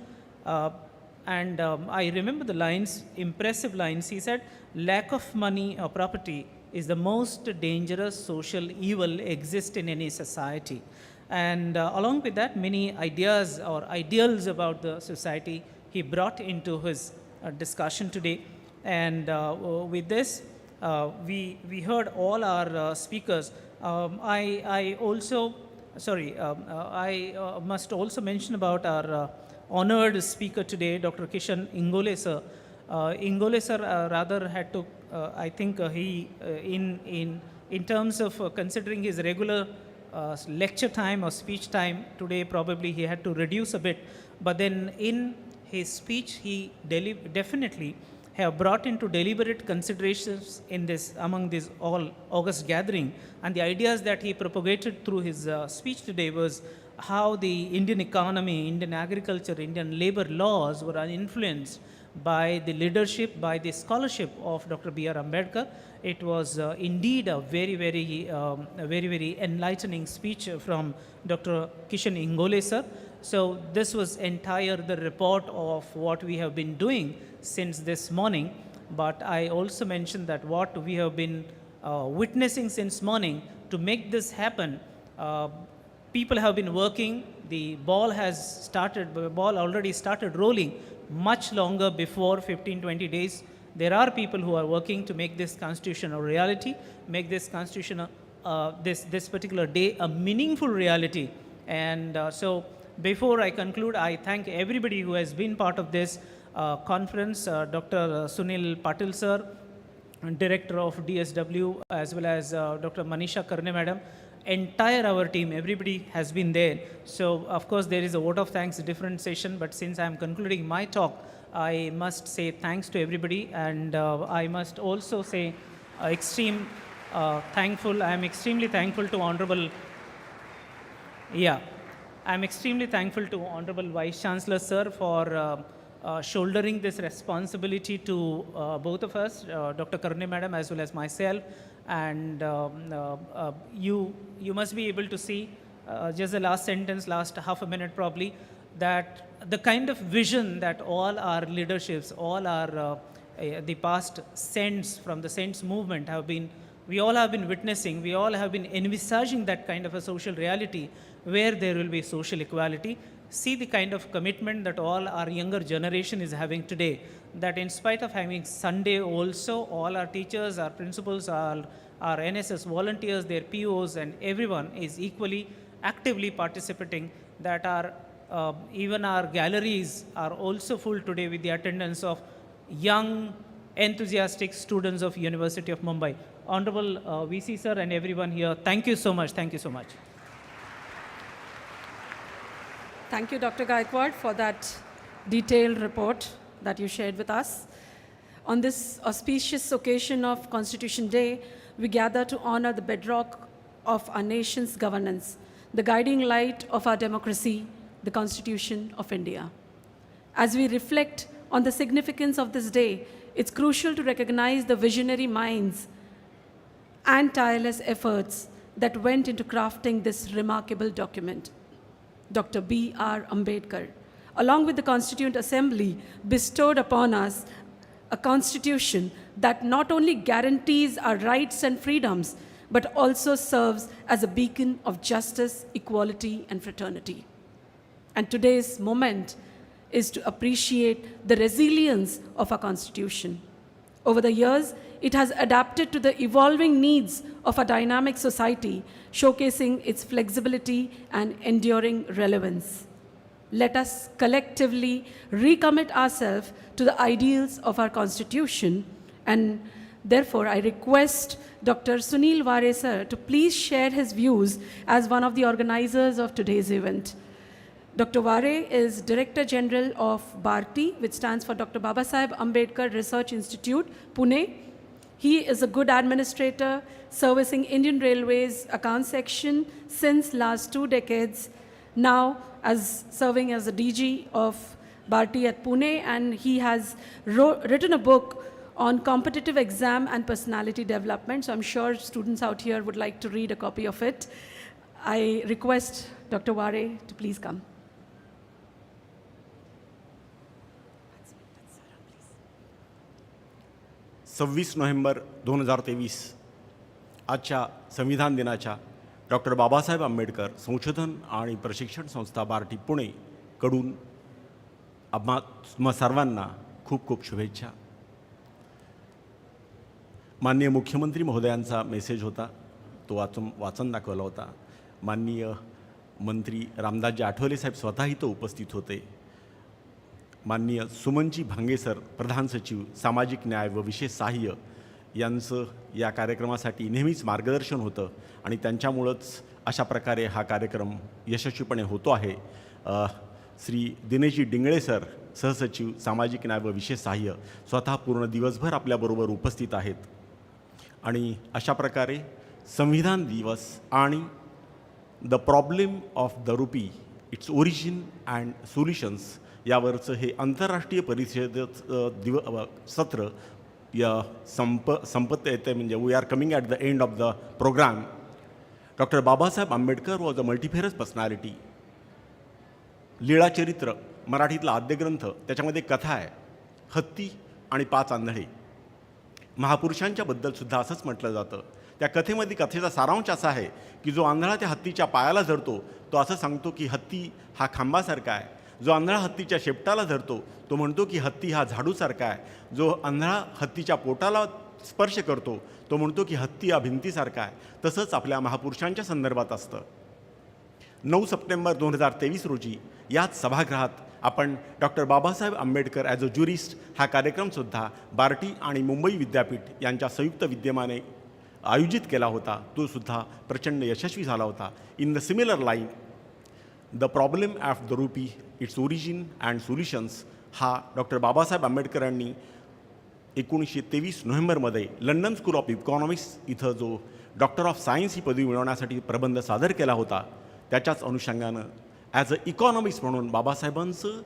and I remember the lines, impressive lines. He said, lack of money or property is the most dangerous social evil exist in any society. And along with that, many ideas or ideals about the society he brought into his discussion today. And with this, we heard all our speakers. I must also mention about our honored speaker today, Dr. Kishan Ingole sir. Ingole sir rather had to, I think in terms of considering his regular lecture time or speech time, today probably he had to reduce a bit. But then in his speech, he definitely have brought into deliberate considerations in this, among this all August gathering. And the ideas that he propagated through his speech today was, how the Indian economy, Indian agriculture, Indian labor laws were influenced by the leadership, by the scholarship of Dr. B.R. Ambedkar. It was indeed a very enlightening speech from Dr. Kishan Ingole sir. So this was entire the report of what we have been doing since this morning. But I also mentioned that what we have been witnessing since morning to make this happen, people have been working. The ball already started rolling much longer before 15-20 days. There are people who are working to make this constitution a reality, make this constitution this particular day a meaningful reality. And so before I conclude, I thank everybody who has been part of this conference, Dr. Sunil Patil sir, Director of DSW, as well as Dr. Manisha Karne madam, entire our team, everybody has been there. So of course there is a vote of thanks, different session, but since I am concluding my talk, I must say thanks to everybody, and I must also say I am extremely thankful to Honorable Vice Chancellor sir for shouldering this responsibility to both of us, Dr. Karne madam as well as myself. And you must be able to see just the last sentence, last half a minute probably, that the kind of vision that all our leaderships, all our the past saints from the saints movement we all have been witnessing, we all have been envisaging that kind of a social reality where there will be social equality. See the kind of commitment that all our younger generation is having today, that in spite of having Sunday also, all our teachers, our principals, our NSS volunteers, their POs, and everyone is equally actively participating, that even our galleries are also full today with the attendance of young, enthusiastic students of University of Mumbai. Honorable VC sir and everyone here, thank you so much. Thank you so much. Thank you, Dr. Gaikwad, for that detailed report that you shared with us. On this auspicious occasion of Constitution Day, we gather to honor the bedrock of our nation's governance, the guiding light of our democracy, the Constitution of India. As we reflect on the significance of this day, it's crucial to recognize the visionary minds and tireless efforts that went into crafting this remarkable document. Dr. B.R. Ambedkar, along with the Constituent Assembly, bestowed upon us a constitution that not only guarantees our rights and freedoms, but also serves as a beacon of justice, equality, and fraternity. And today's moment is to appreciate the resilience of our Constitution. Over the years, it has adapted to the evolving needs of a dynamic society, showcasing its flexibility and enduring relevance. Let us collectively recommit ourselves to the ideals of our Constitution, and therefore I request Dr. Sunil Ware sir to please share his views as one of the organizers of today's event. Dr. Ware is Director General of Bharti, which stands for Dr. Babasaheb Ambedkar Research Institute, Pune. He is a good administrator, servicing Indian Railways account section since last 2 decades, now as serving as the DG of Bharti at Pune, and he has written a book on competitive exam and personality development. So I'm sure students out here would like to read a copy of it. I request Dr. Ware to please come. 26 November 2023 आजच्या संविधान दिनाच्या डॉक्टर बाबासाहेब आंबेडकर संशोधन आणि प्रशिक्षण संस्था बार्टी पुणे कडून आम्हा सर्वांना खूप खूप शुभेच्छा. माननीय मुख्यमंत्री महोदयांचा मेसेज होता, तो वाचन दाखवला होता. माननीय मंत्री रामदासजी आठवले साहेब स्वतः इथं उपस्थित होते. माननीय सुमनजी भांगे सर, प्रधान सचिव सामाजिक न्याय व विशेष सहाय्य यांचं या कार्यक्रमासाठी नेहमीच मार्गदर्शन होतं आणि त्यांच्यामुळंच अशा प्रकारे हा कार्यक्रम यशस्वीपणे होतो आहे. श्री दिनेशजी डिंगळे सर, सहसचिव सामाजिक न्याय व विशेष सहाय्य, स्वतः पूर्ण दिवसभर आपल्याबरोबर उपस्थित आहेत. आणि अशा प्रकारे संविधान दिवस आणि the problem of the rupee its origin and solutions यावरचं हे आंतरराष्ट्रीय परिषदेचं सत्र या संपत येते. म्हणजे we are coming at the end of the programme. Doctor Babasaheb Ambedkar was a multifarious personality. Lilacharitra मराठीतला आद्यग्रंथ, त्याच्यामध्ये कथा आहे, हत्ती आणि 5 आंधळे. महापुरुषांच्याबद्दलसुद्धा असंच म्हटलं जातं. त्या कथेमध्ये कथेचा सारांश असा आहे की जो आंधळा त्या हत्तीच्या पायाला धरतो तो असं सांगतो की हत्ती हा खांबासारखा आहे. जो आंधळा हत्तीच्या शेपटाला धरतो तो म्हणतो की हत्ती हा झाडूसारखा आहे. जो आंधळा हत्तीच्या पोटाला स्पर्श करतो तो म्हणतो की हत्ती हा भिंतीसारखा आहे. तसंच आपल्या महापुरुषांच्या संदर्भात असतं. 9 सप्टेंबर 2023 रोजी याच सभागृहात आपण डॉक्टर बाबासाहेब आंबेडकर ॲज अ ज्युरिस्ट हा कार्यक्रमसुद्धा बार्टी आणि मुंबई विद्यापीठ यांच्या संयुक्त विद्यमाने आयोजित केला होता. तो सुद्धा प्रचंड यशस्वी झाला होता. In the similar line the problem of the rupee its origin and solutions हा डॉक्टर बाबासाहेब आंबेडकरांनी 1923 नोव्हेंबरमध्ये लंडन स्कूल ऑफ इकॉनॉमिक्स इथं जो डॉक्टर ऑफ सायन्स ही पदवी मिळवण्यासाठी प्रबंध सादर केला होता. त्याच्याच अनुषंगानं ॲज अ इकॉनॉमिक्स म्हणून बाबासाहेबांचं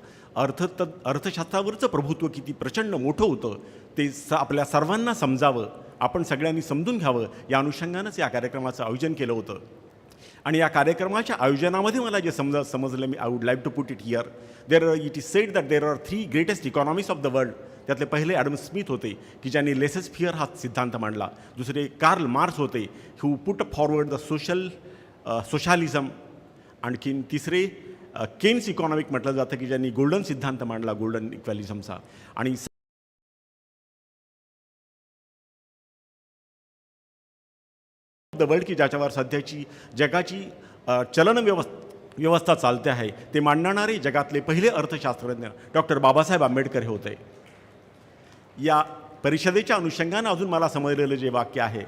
अर्थशास्त्रावरचं प्रभुत्व किती प्रचंड मोठं होतं ते आपल्या सर्वांना समजावं, आपण सगळ्यांनी समजून घ्यावं या अनुषंगानंच या कार्यक्रमाचं आयोजन केलं होतं. आणि या कार्यक्रमाच्या आयोजनामध्ये मला जे समजलं मी I would like to put it here. It is said that there are 3 greatest economist of the world. त्यातले पहिले ॲडम स्मिथ होते की ज्यांनी लेसेस फिअर हा सिद्धांत मांडला. दुसरे कार्ल मार्क्स होते हू पुट फॉरवर्ड द सोशलिझम. आणखीन तिसरे केन्स इकॉनॉमिक म्हटलं जातं की ज्यांनी गोल्डन सिद्धांत मांडला, गोल्डन इक्वॅलिझमचा. आणि द वर्ल्ड की ज्याच्यावर सध्याची जगाची चलन व्यवस्था चालते आहे ते मांडणारे जगातले पहिले अर्थशास्त्रज्ञ डॉक्टर बाबासाहेब आंबेडकर हे होते. या परिषदेच्या अनुषंगानं अजून मला समजलेलं जे वाक्य आहे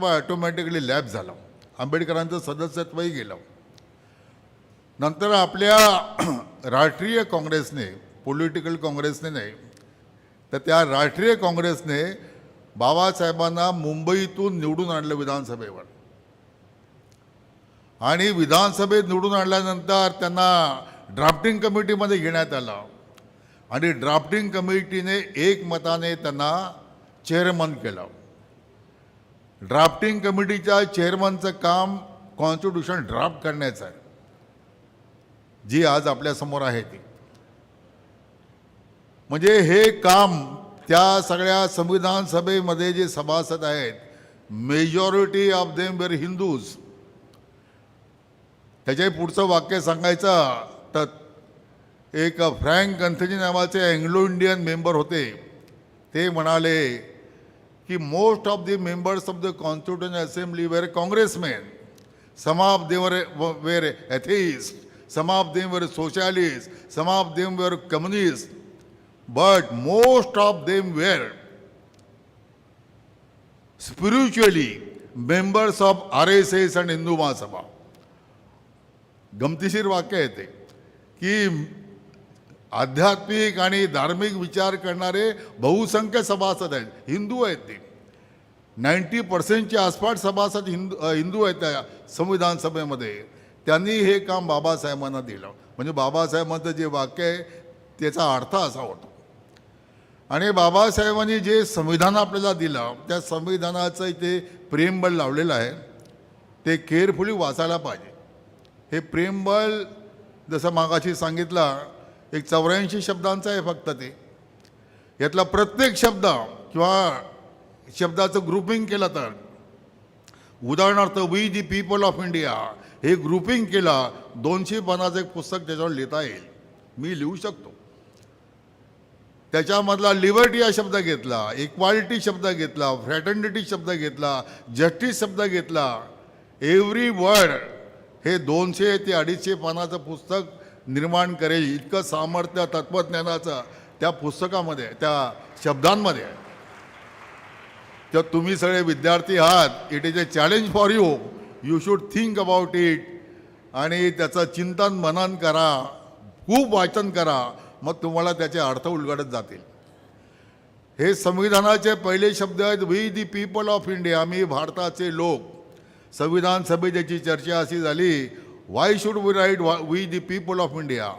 ऑटोमॅटिकली लॅप झाला. आंबेडकरांचं सदस्यत्वही गेलं. नंतर आपल्या राष्ट्रीय काँग्रेसने, पॉलिटिकल काँग्रेसने नाही तर त्या राष्ट्रीय काँग्रेसने बाबासाहेबांना मुंबईतून निवडून आणलं विधानसभेवर. आणि विधानसभेत निवडून आणल्यानंतर त्यांना ड्राफ्टिंग कमिटीमध्ये घेण्यात आलं आणि ड्राफ्टिंग कमिटीने एकमताने त्यांना चेअरमन केलं. ड्राफ्टिंग कमिटीच्या चेअरमनचं काम कॉन्स्टिट्यूशन ड्राफ्ट करण्याचं आहे, जी आज आपल्यासमोर आहे ती. म्हणजे हे काम त्या सगळ्या संविधान सभेमध्ये जे सभासद आहेत, majority of them where Hindus. त्याच्याही पुढचं वाक्य सांगायचं तर एक फ्रँक गंथजी नावाचे अँग्लो इंडियन मेंबर होते. ते म्हणाले की most of the members of the constitution assembly were Congressman. Some of them were atheist, some of them were socialists, some of them were communists, but most of them were spiritually members of RSS and Hindu Mahasabha. गमतीशीर वाक्य आहे ते की आध्यात्मिक आणि धार्मिक विचार करणारे बहुसंख्य सभासद आहेत, हिंदू आहेत. ते 90% आसपास सभासद हिंदू आहेत त्या संविधान सभेमध्ये. त्यांनी हे काम बाबासाहेबांना दिलं. म्हणजे बाबासाहेबांचं जे वाक्य आहे त्याचा अर्थ असा होतो. आणि बाबासाहेबांनी जे संविधान आपल्याला दिलं त्या संविधानाचं इथे प्रेमबळ लावलेलं आहे. ते केअरफुली वाचायला पाहिजे. हे प्रेमबळ जसं मागाशी सांगितलं एक 84 शब्दांचं आहे फक्त. ते यातला प्रत्येक शब्द किंवा शब्दाचं ग्रुपिंग केलं तर, उदाहरणार्थ we the people of India हे ग्रुपिंग केला 200 पानाचं एक पुस्तक त्याच्यावर लिहिता येईल. मी लिहू शकतो. त्याच्यामधला लिबर्टी हा शब्द घेतला, इक्वालिटी शब्द घेतला, फ्रॅटर्निटी शब्द घेतला, जस्टिस शब्द घेतला. एव्हरी वर्ड हे 200 ते 250 पानाचं पुस्तक निर्माण करेल इतकं सामर्थ्य तत्त्वज्ञानाचं त्या पुस्तकामध्ये, त्या शब्दांमध्ये आहे. तर तुम्ही सगळे विद्यार्थी आहात. It is a challenge for you. You should think about it आणि त्याचं चिंतन मनन करा, खूप वाचन करा, मग तुम्हाला त्याचे अर्थ उलगडत जातील. हे संविधानाचे पहिले शब्द आहेत, we the people of India. आम्ही भारताचे लोक. संविधान सभेत याची चर्चा अशी झाली, why should we write we the people of India.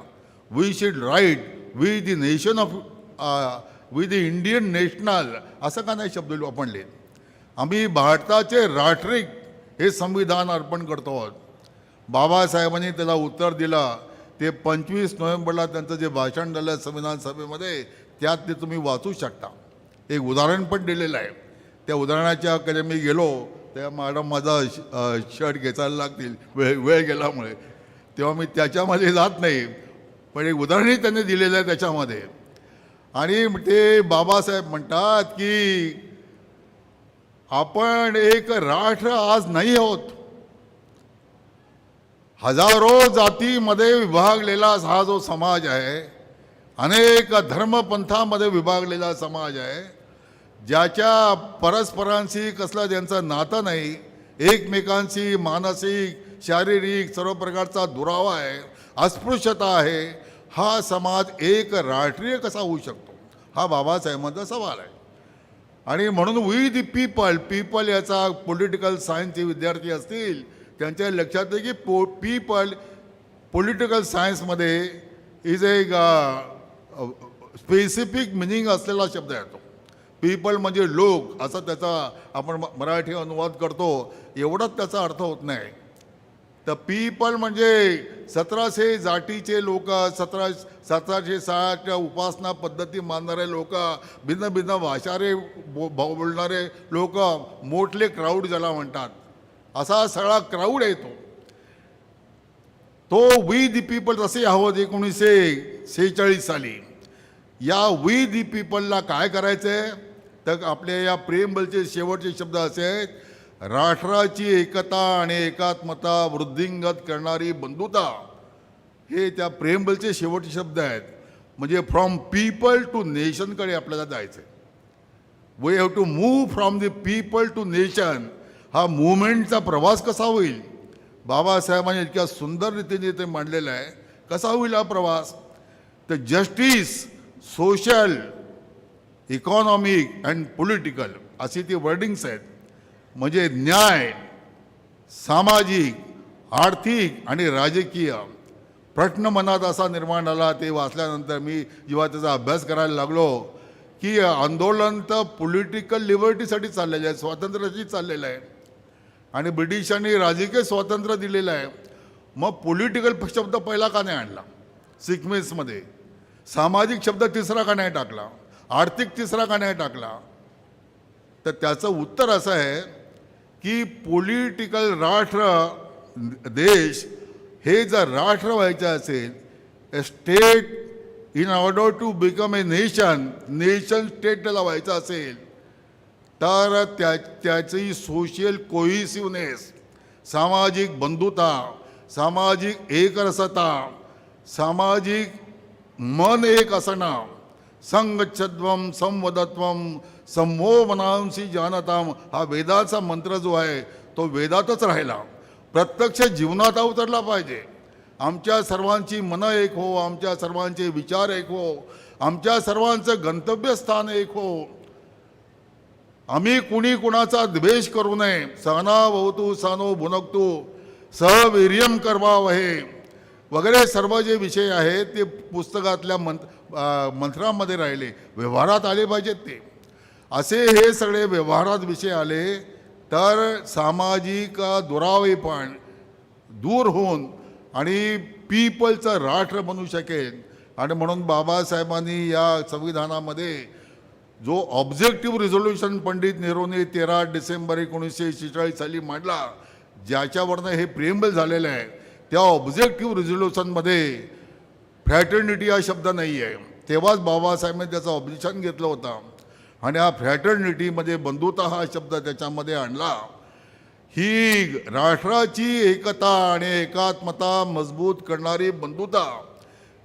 We should write we the nation of we the Indian national. असं का नाही शब्द आपण लिहित. आम्ही भारताचे राष्ट्रिक हे संविधान अर्पण करतो आहोत. बाबासाहेबांनी त्याला उत्तर दिलं. ते 25 नोव्हेंबरला त्यांचं जे भाषण झालं संविधान सभेमध्ये त्यात ते तुम्ही वाचू शकता. एक उदाहरण पण दिलेलं आहे. त्या उदाहरणाच्याकडे मी गेलो तेव्हा मॅडम माझा शर्ट घेचायला लागतील वेळ गेल्यामुळे, तेव्हा मी त्याच्यामध्ये जात नाही. पण एक उदाहरणही त्यांनी दिलेलं आहे त्याच्यामध्ये. आणि ते बाबासाहेब म्हणतात की आपण एक राष्ट्र आज नाही आहोत. हजारो जातीमध्ये विभागलेला हा जो समाज आहे, अनेक धर्मपंथामध्ये विभागलेला समाज आहे, ज्याच्या परस्परांशी कसलं ज्यांचं नातं नाही, एकमेकांशी मानसिक शारीरिक सर्व प्रकारचा दुरावा आहे, अस्पृश्यता आहे. हा समाज एक राष्ट्रीय कसा होऊ शकतो, हा बाबासाहेबांचा सवाल आहे. आणि म्हणून वी दी पीपल याचा पॉलिटिकल सायन्सचे विद्यार्थी असतील त्यांच्या लक्षात आहे की पीपल पॉलिटिकल सायन्समध्ये इज एक स्पेसिफिक मिनिंग असलेला शब्द आहे. तो पीपल म्हणजे लोक असं त्याचा आपण मराठी अनुवाद करतो, एवढाच त्याचा अर्थ होत नाही. तर पीपल म्हणजे 1700 जातीचे लोक, 1760 उपासना पद्धती मानणारे लोक, भिन्न भिन्न भाषारे बोलणारे लोक, मोठले क्राऊड ज्याला म्हणतात, असा सगळा क्राऊड आहे तो वी दी पीपल असे आहोत. 1946 साली या वी दी पीपलला काय करायचं आहे तर आपल्या या प्रेमबलचे शेवटचे शब्द असे आहेत, राष्ट्राची एकता आणि एकात्मता वृद्धिंगत करणारी बंधुता. हे त्या प्रेमबलचे शेवटचे शब्द आहेत. म्हणजे फ्रॉम पीपल टू नेशनकडे आपल्याला जायचं आहे. We have to move from the people to nation. हा मुवमेंटचा प्रवास कसा होईल? बाबासाहेबांनी इतक्या सुंदर रीतीने ते मांडलेलं आहे. कसा होईल हा प्रवास? तर justice, social, economic and political अशी ती वर्डिंग्स आहेत. म्हणजे न्याय, सामाजिक, आर्थिक आणि राजकीय प्रश्न मनात असा निर्माण झाला. ते वाचल्यानंतर मी जेव्हा त्याचा अभ्यास करायला लागलो की आंदोलन तर पॉलिटिकल लिबर्टीसाठी चाललेलं आहे, स्वातंत्र्यासाठी चाललेलं आहे आणि ब्रिटिशांनी राजकीय स्वातंत्र्य दिलेलं आहे. मग पॉलिटिकल शब्द पहिला का नाही आणला सिक्वेन्समध्ये? सामाजिक शब्द तिसरा का नाही टाकला? आर्थिक तिसरा का नाही टाकला? तर त्याचं उत्तर असं आहे की पॉलिटिकल राष्ट्र देश हे जर राष्ट्र व्हायचं असेल, a state in order to become a nation state त्याला व्हायचं असेल तर त्याची सोशल कोहिसिव्हनेस, सामाजिक बंधुता, सामाजिक एकरसता, सामाजिक मन एक असणं, संगच्छध्वम संवदत्वम समो मनांसी जानताम हा वेदाचा मंत्र जो आहे तो वेदातच राहिला, प्रत्यक्ष जीवनात उतरला पाहिजे. आमच्या सर्वांची मनं एक हो, आमच्या सर्वांचे विचार एक हो, आमच्या सर्वांचं गंतव्यस्थान एक हो. आम्ही कुणी कुणाचा द्वेष करू नये. सहना भवतु सहनो भुनक्तु सहवीर्यम कर्वावहे वगैरे सर्व जे विषय आहेत ते पुस्तकातल्या मंत्रामध्ये राहिले, व्यवहारात आले पाहिजेत. ते असे हे सगळे व्यवहारात विषय आले तर सामाजिक दुरावेपण दूर होऊन आणि पीपलचं राष्ट्र बनू शकेल. आणि म्हणून बाबासाहेबांनी या संविधानामध्ये जो ऑब्जेक्टिव्ह रिझोल्युशन पंडित नेहरूने 13 डिसेंबर 1946 साली मांडला, ज्याच्यावरनं हे प्रिएम्बल झालेलं आहे, त्या ऑब्जेक्टिव्ह रिझोल्युशनमध्ये फ्रॅटर्निटी हा शब्द नाही आहे. तेव्हाच बाबासाहेबांनी त्याचं ऑब्जेक्शन घेतलं होतं आणि हा फ्रॅटर्निटीमध्ये बंधुता हा शब्द त्याच्यामध्ये आणला. ही राष्ट्राची एकता आणि एकात्मता मजबूत करणारी बंधुता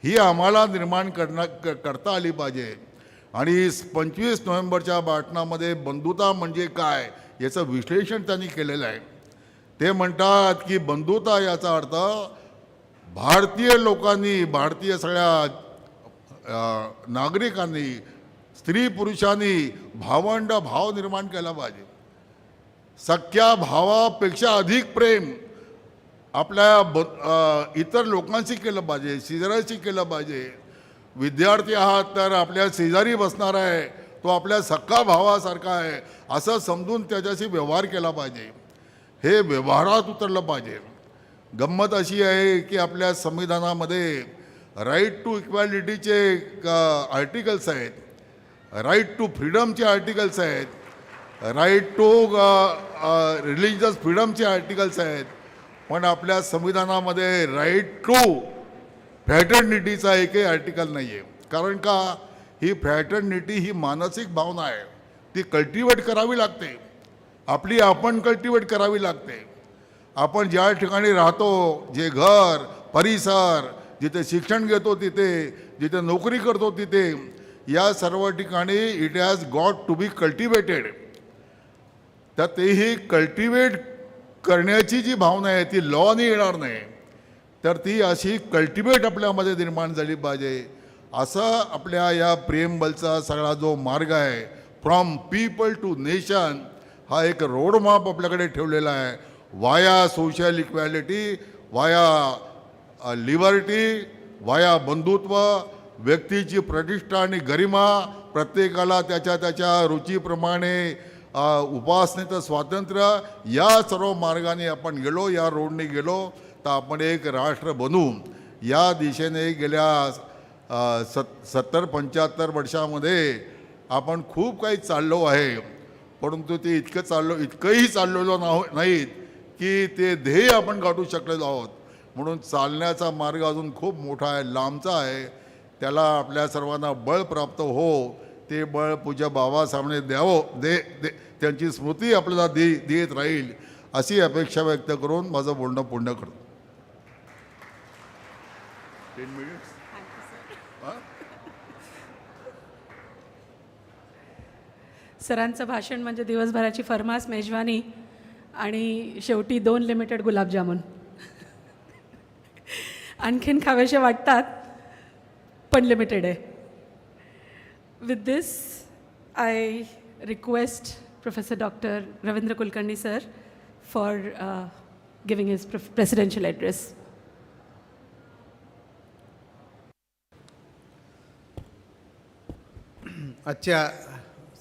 ही आम्हाला निर्माण करता आली पाहिजे. आणि 25 नोव्हेंबरच्या भाषणामध्ये बंधुता म्हणजे काय याचं विश्लेषण त्यांनी केलेलं आहे. ते म्हणतात की बंधुता याचा अर्थ भारतीय लोकांनी, भारतीय सगळ्या नागरिकांनी, स्त्री पुरुषांनी भावंड भाव निर्माण केला पाहिजे. सख्या भावापेक्षा अधिक प्रेम आपल्या इतर लोकांशी केलं पाहिजे, शेजाऱ्याशी केलं पाहिजे. विद्यार्थी आहात तर आपल्या शेजारी बसणार आहे, तो आपल्या सख्खा भावासारखा आहे असं समजून त्याच्याशी व्यवहार केला पाहिजे. हे व्यवहारात उतरलं पाहिजे. गंमत अशी आहे की आपल्या संविधानामध्ये राईट टू इक्वॅलिटीचे आर्टिकल्स आहेत, राईट टू फ्रीडमचे आर्टिकल्स आहेत, राईट टू रिलिजियस फ्रीडमचे आर्टिकल्स आहेत, पण आपल्या संविधानामध्ये राईट टू फ्रॅटर्निटीचा एकही आर्टिकल नाही आहे. कारण का? ही फ्रॅटर्निटी ही मानसिक भावना आहे, ती कल्टिवेट करावी लागते. आपली आपण कल्टिवेट करावी लागते. आपण ज्या ठिकाणी राहतो, जे घर परिसर, जिथे शिक्षण घेतो तिथे, जिथे नोकरी करतो तिथे, या सर्व ठिकाणी it has got to be cultivated. तर तेही कल्टिवेट करण्याची जी भावना आहे ती लॉने येणार नाही, तर ती अशी कल्टिवेट आपल्यामध्ये निर्माण झाली पाहिजे. असं आपल्या या प्रिएम्बलचा सगळा जो मार्ग आहे, फ्रॉम पीपल टू नेशन, हा एक रोडमॅप आपल्याकडे ठेवलेला आहे. वाया सोशल इक्वॅलिटी, वाया लिबर्टी, वाया बंधुत्व, व्यक्तीची प्रतिष्ठा आणि गरिमा, प्रत्येकाला त्याच्या त्याच्या रुचीप्रमाणे उपासनेचं स्वातंत्र्य, या सर्व मार्गाने आपण गेलो, या रोडने गेलो तर आपण एक राष्ट्र बनू. या दिशेने गेल्या 70-75 वर्षामध्ये आपण खूप काही चाललो आहे, परंतु ते इतकंही चाललेलो नाहीत की ते ध्येय आपण गाठू शकलेलो आहोत. म्हणून चालण्याचा मार्ग अजून खूप मोठा आहे, लांबचा आहे. त्याला आपल्या सर्वांना बळ प्राप्त हो, ते बळ पूज्य बाबासाहेबांनी द्यावं, त्यांची स्मृती आपल्याला देत राहील अशी अपेक्षा व्यक्त करून माझं बोलणं पूर्ण करतो. 10 minutes. सरांचं भाषण म्हणजे दिवसभराची फरमास मेजवानी. आणि शेवटी 2 लिमिटेड गुलाबजामुन. आणखीन खावेसे वाटतात पण लिमिटेड आहे. With this I request Professor Dr. Ravindra Kulkarni sir for giving his presidential address. आजच्या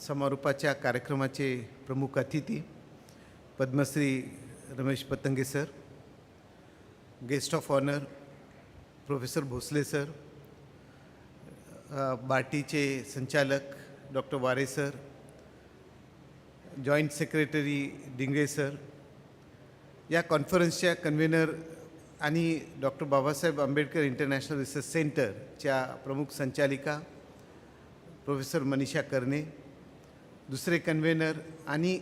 समारोपाच्या कार्यक्रमाचे प्रमुख अतिथी Padmashri Ramesh Patange sir, guest of honour professor Bhosale sir, बार्टीचे संचालक doctor Ware sir, joint secretary Dingre sir, या कॉन्फरन्सच्या कन्व्हेनर आणि doctor Babasaheb Ambedkar international research सेंटरच्या प्रमुख संचालिका प्रोफेसर मनीषा कर्णे, दुसरे कन्व्हेनर आणि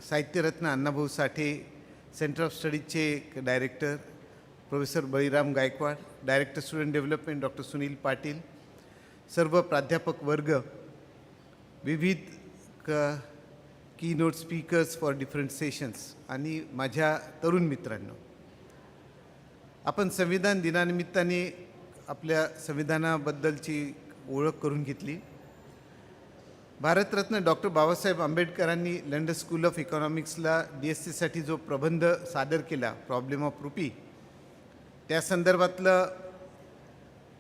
साहित्यरत्न अण्णाभाऊ साठे सेंटर ऑफ स्टडीजचे director professor Baliram Gaikwad, director student development doctor Sunil Patil, सर्व प्राध्यापक वर्ग, विविध keynote speakers for different sessions आणि माझ्या तरुण मित्रांनो, आपण संविधान दिनानिमित्ताने आपल्या संविधानाबद्दलची ओळख करून घेतली. भारतरत्न डॉक्टर बाबासाहेब आंबेडकरांनी लंडन स्कूल ऑफ इकॉनॉमिक्सला DSCसाठी जो प्रबंध सादर केला, प्रॉब्लेम ऑफ रुपी, त्या संदर्भातलं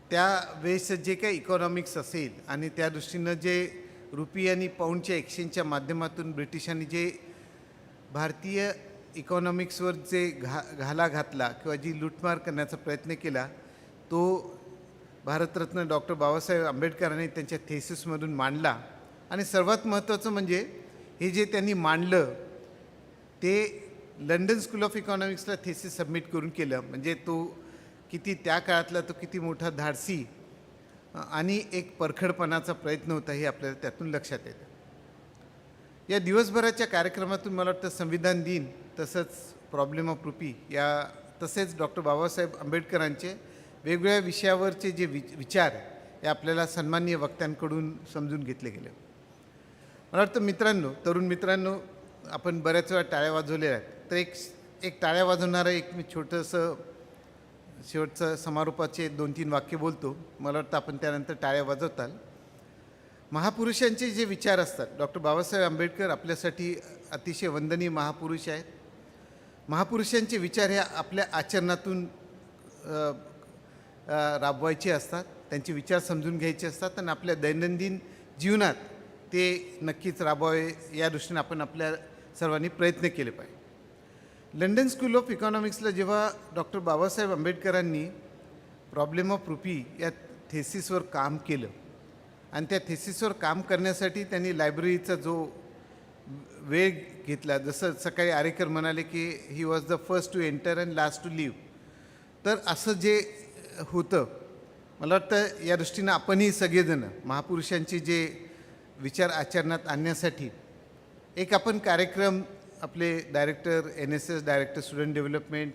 त्यावेळेस जे काही इकॉनॉमिक्स असेल आणि त्या दृष्टीनं जे रुपी आणि पाऊंडच्या एक्सचेंजच्या माध्यमातून ब्रिटिशांनी जे भारतीय इकॉनॉमिक्सवर जे घाला घातला किंवा जी लूटमार करण्याचा प्रयत्न केला, तो भारतरत्न डॉक्टर बाबासाहेब आंबेडकरांनी त्यांच्या थेसिसमधून मांडला. आणि सर्वात महत्त्वाचं म्हणजे हे जे त्यांनी मांडलं ते लंडन स्कूल ऑफ इकॉनॉमिक्सला थेसिस सबमिट करून केलं. म्हणजे तो किती त्या काळातला तो किती मोठा धाडसी आणि एक परखडपणाचा प्रयत्न होता हे आपल्याला त्यातून लक्षात येतं. या दिवसभराच्या कार्यक्रमातून मला वाटतं संविधान दिन तसंच प्रॉब्लेम ऑफ रुपी या तसेच डॉक्टर बाबासाहेब आंबेडकरांचे वेगवेगळ्या विषयावरचे जे विचार हे आपल्याला सन्माननीय वक्त्यांकडून समजून घेतले गेले. मला वाटतं मित्रांनो, तरुण मित्रांनो, आपण बऱ्याच वेळा टाळ्या वाजवलेल्या आहेत, तर एक टाळ्या वाजवणारं एक मी छोटंसं शेवटचं समारोपाचे 2-3 वाक्य बोलतो. मला वाटतं आपण त्यानंतर टाळ्या वाजवताल. महापुरुषांचे जे विचार असतात, डॉक्टर बाबासाहेब आंबेडकर आपल्यासाठी अतिशय वंदनीय महापुरुष आहेत. महापुरुषांचे विचार हे आपल्या आचरणातून राबवायचे असतात, त्यांचे विचार समजून घ्यायचे असतात आणि आपल्या दैनंदिन जीवनात ते नक्कीच राबवावे या दृष्टीने आपण आपल्या सर्वांनी प्रयत्न केले पाहिजे. लंडन स्कूल ऑफ इकॉनॉमिक्सला जेव्हा डॉक्टर बाबासाहेब आंबेडकरांनी प्रॉब्लेम ऑफ रुपी या थेसिसवर काम केलं आणि त्या थेसिसवर काम करण्यासाठी त्यांनी लायब्ररीचा जो वेळ घेतला, जसं सकाळी आरेकर म्हणाले की he was the first to enter and last to leave, तर असं जे होतं, मला वाटतं या दृष्टीनं आपणही सगळेजण महापुरुषांचे जे विचार आचरणात आणण्यासाठी एक आपण कार्यक्रम, आपले director NSS, director student development,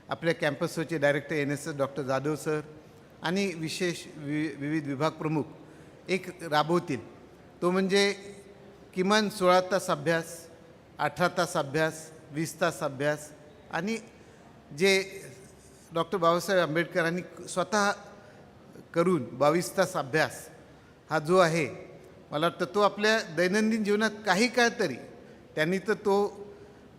आपल्या कॅम्पसवरचे director NSS doctor Jadhav sir आणि विशेष विविध विभाग प्रमुख एक राबवतील. तो म्हणजे किमान 16 तास अभ्यास, 18 तास अभ्यास, 20 तास अभ्यास आणि जे डॉक्टर बाबासाहेब आंबेडकरांनी स्वतः करून 22 तास अभ्यास हा जो आहे, मला वाटतं तो आपल्या दैनंदिन जीवनात काही काळ तरी त्यांनी तर तो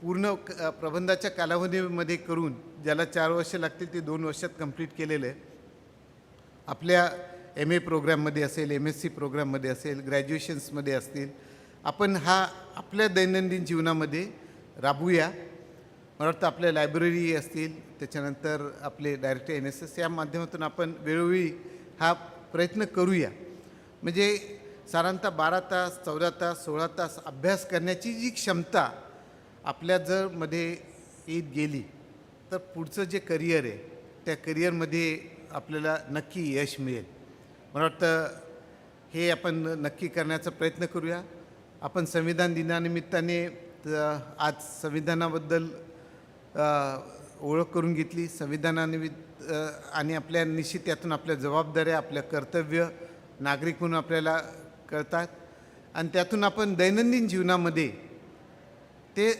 पूर्ण प्रबंधाच्या कालावधीमध्ये करून, ज्याला 4 वर्ष लागतील ते 2 वर्षात कंप्लीट केलेलं आहे. आपल्या MA प्रोग्राममध्ये असेल, MSc प्रोग्राममध्ये असेल, ग्रॅज्युएशन्समध्ये असतील, आपण हा आपल्या दैनंदिन जीवनामध्ये राबवूया. मला वाटतं आपल्या लायब्ररी असतील, त्याच्यानंतर आपले डायरेक्टर NSS या माध्यमातून आपण वेळोवेळी हा प्रयत्न करूया. म्हणजे साधारणतः 12 तास, 14 तास, 16 तास अभ्यास करण्याची जी क्षमता आपल्या जर मध्ये येत गेली तर पुढचं जे करिअर आहे त्या करिअरमध्ये आपल्याला नक्की यश मिळेल. मला वाटतं हे आपण नक्की करण्याचा प्रयत्न करूया. आपण संविधान दिनानिमित्ताने आज संविधानाबद्दल ओळख करून घेतली. संविधानानिमित्त आणि आपल्या निश्चित यातून आपल्या जबाबदाऱ्या, आपल्या कर्तव्य नागरिक म्हणून आपल्याला कळतात आणि त्यातून आपण दैनंदिन जीवनामध्ये ते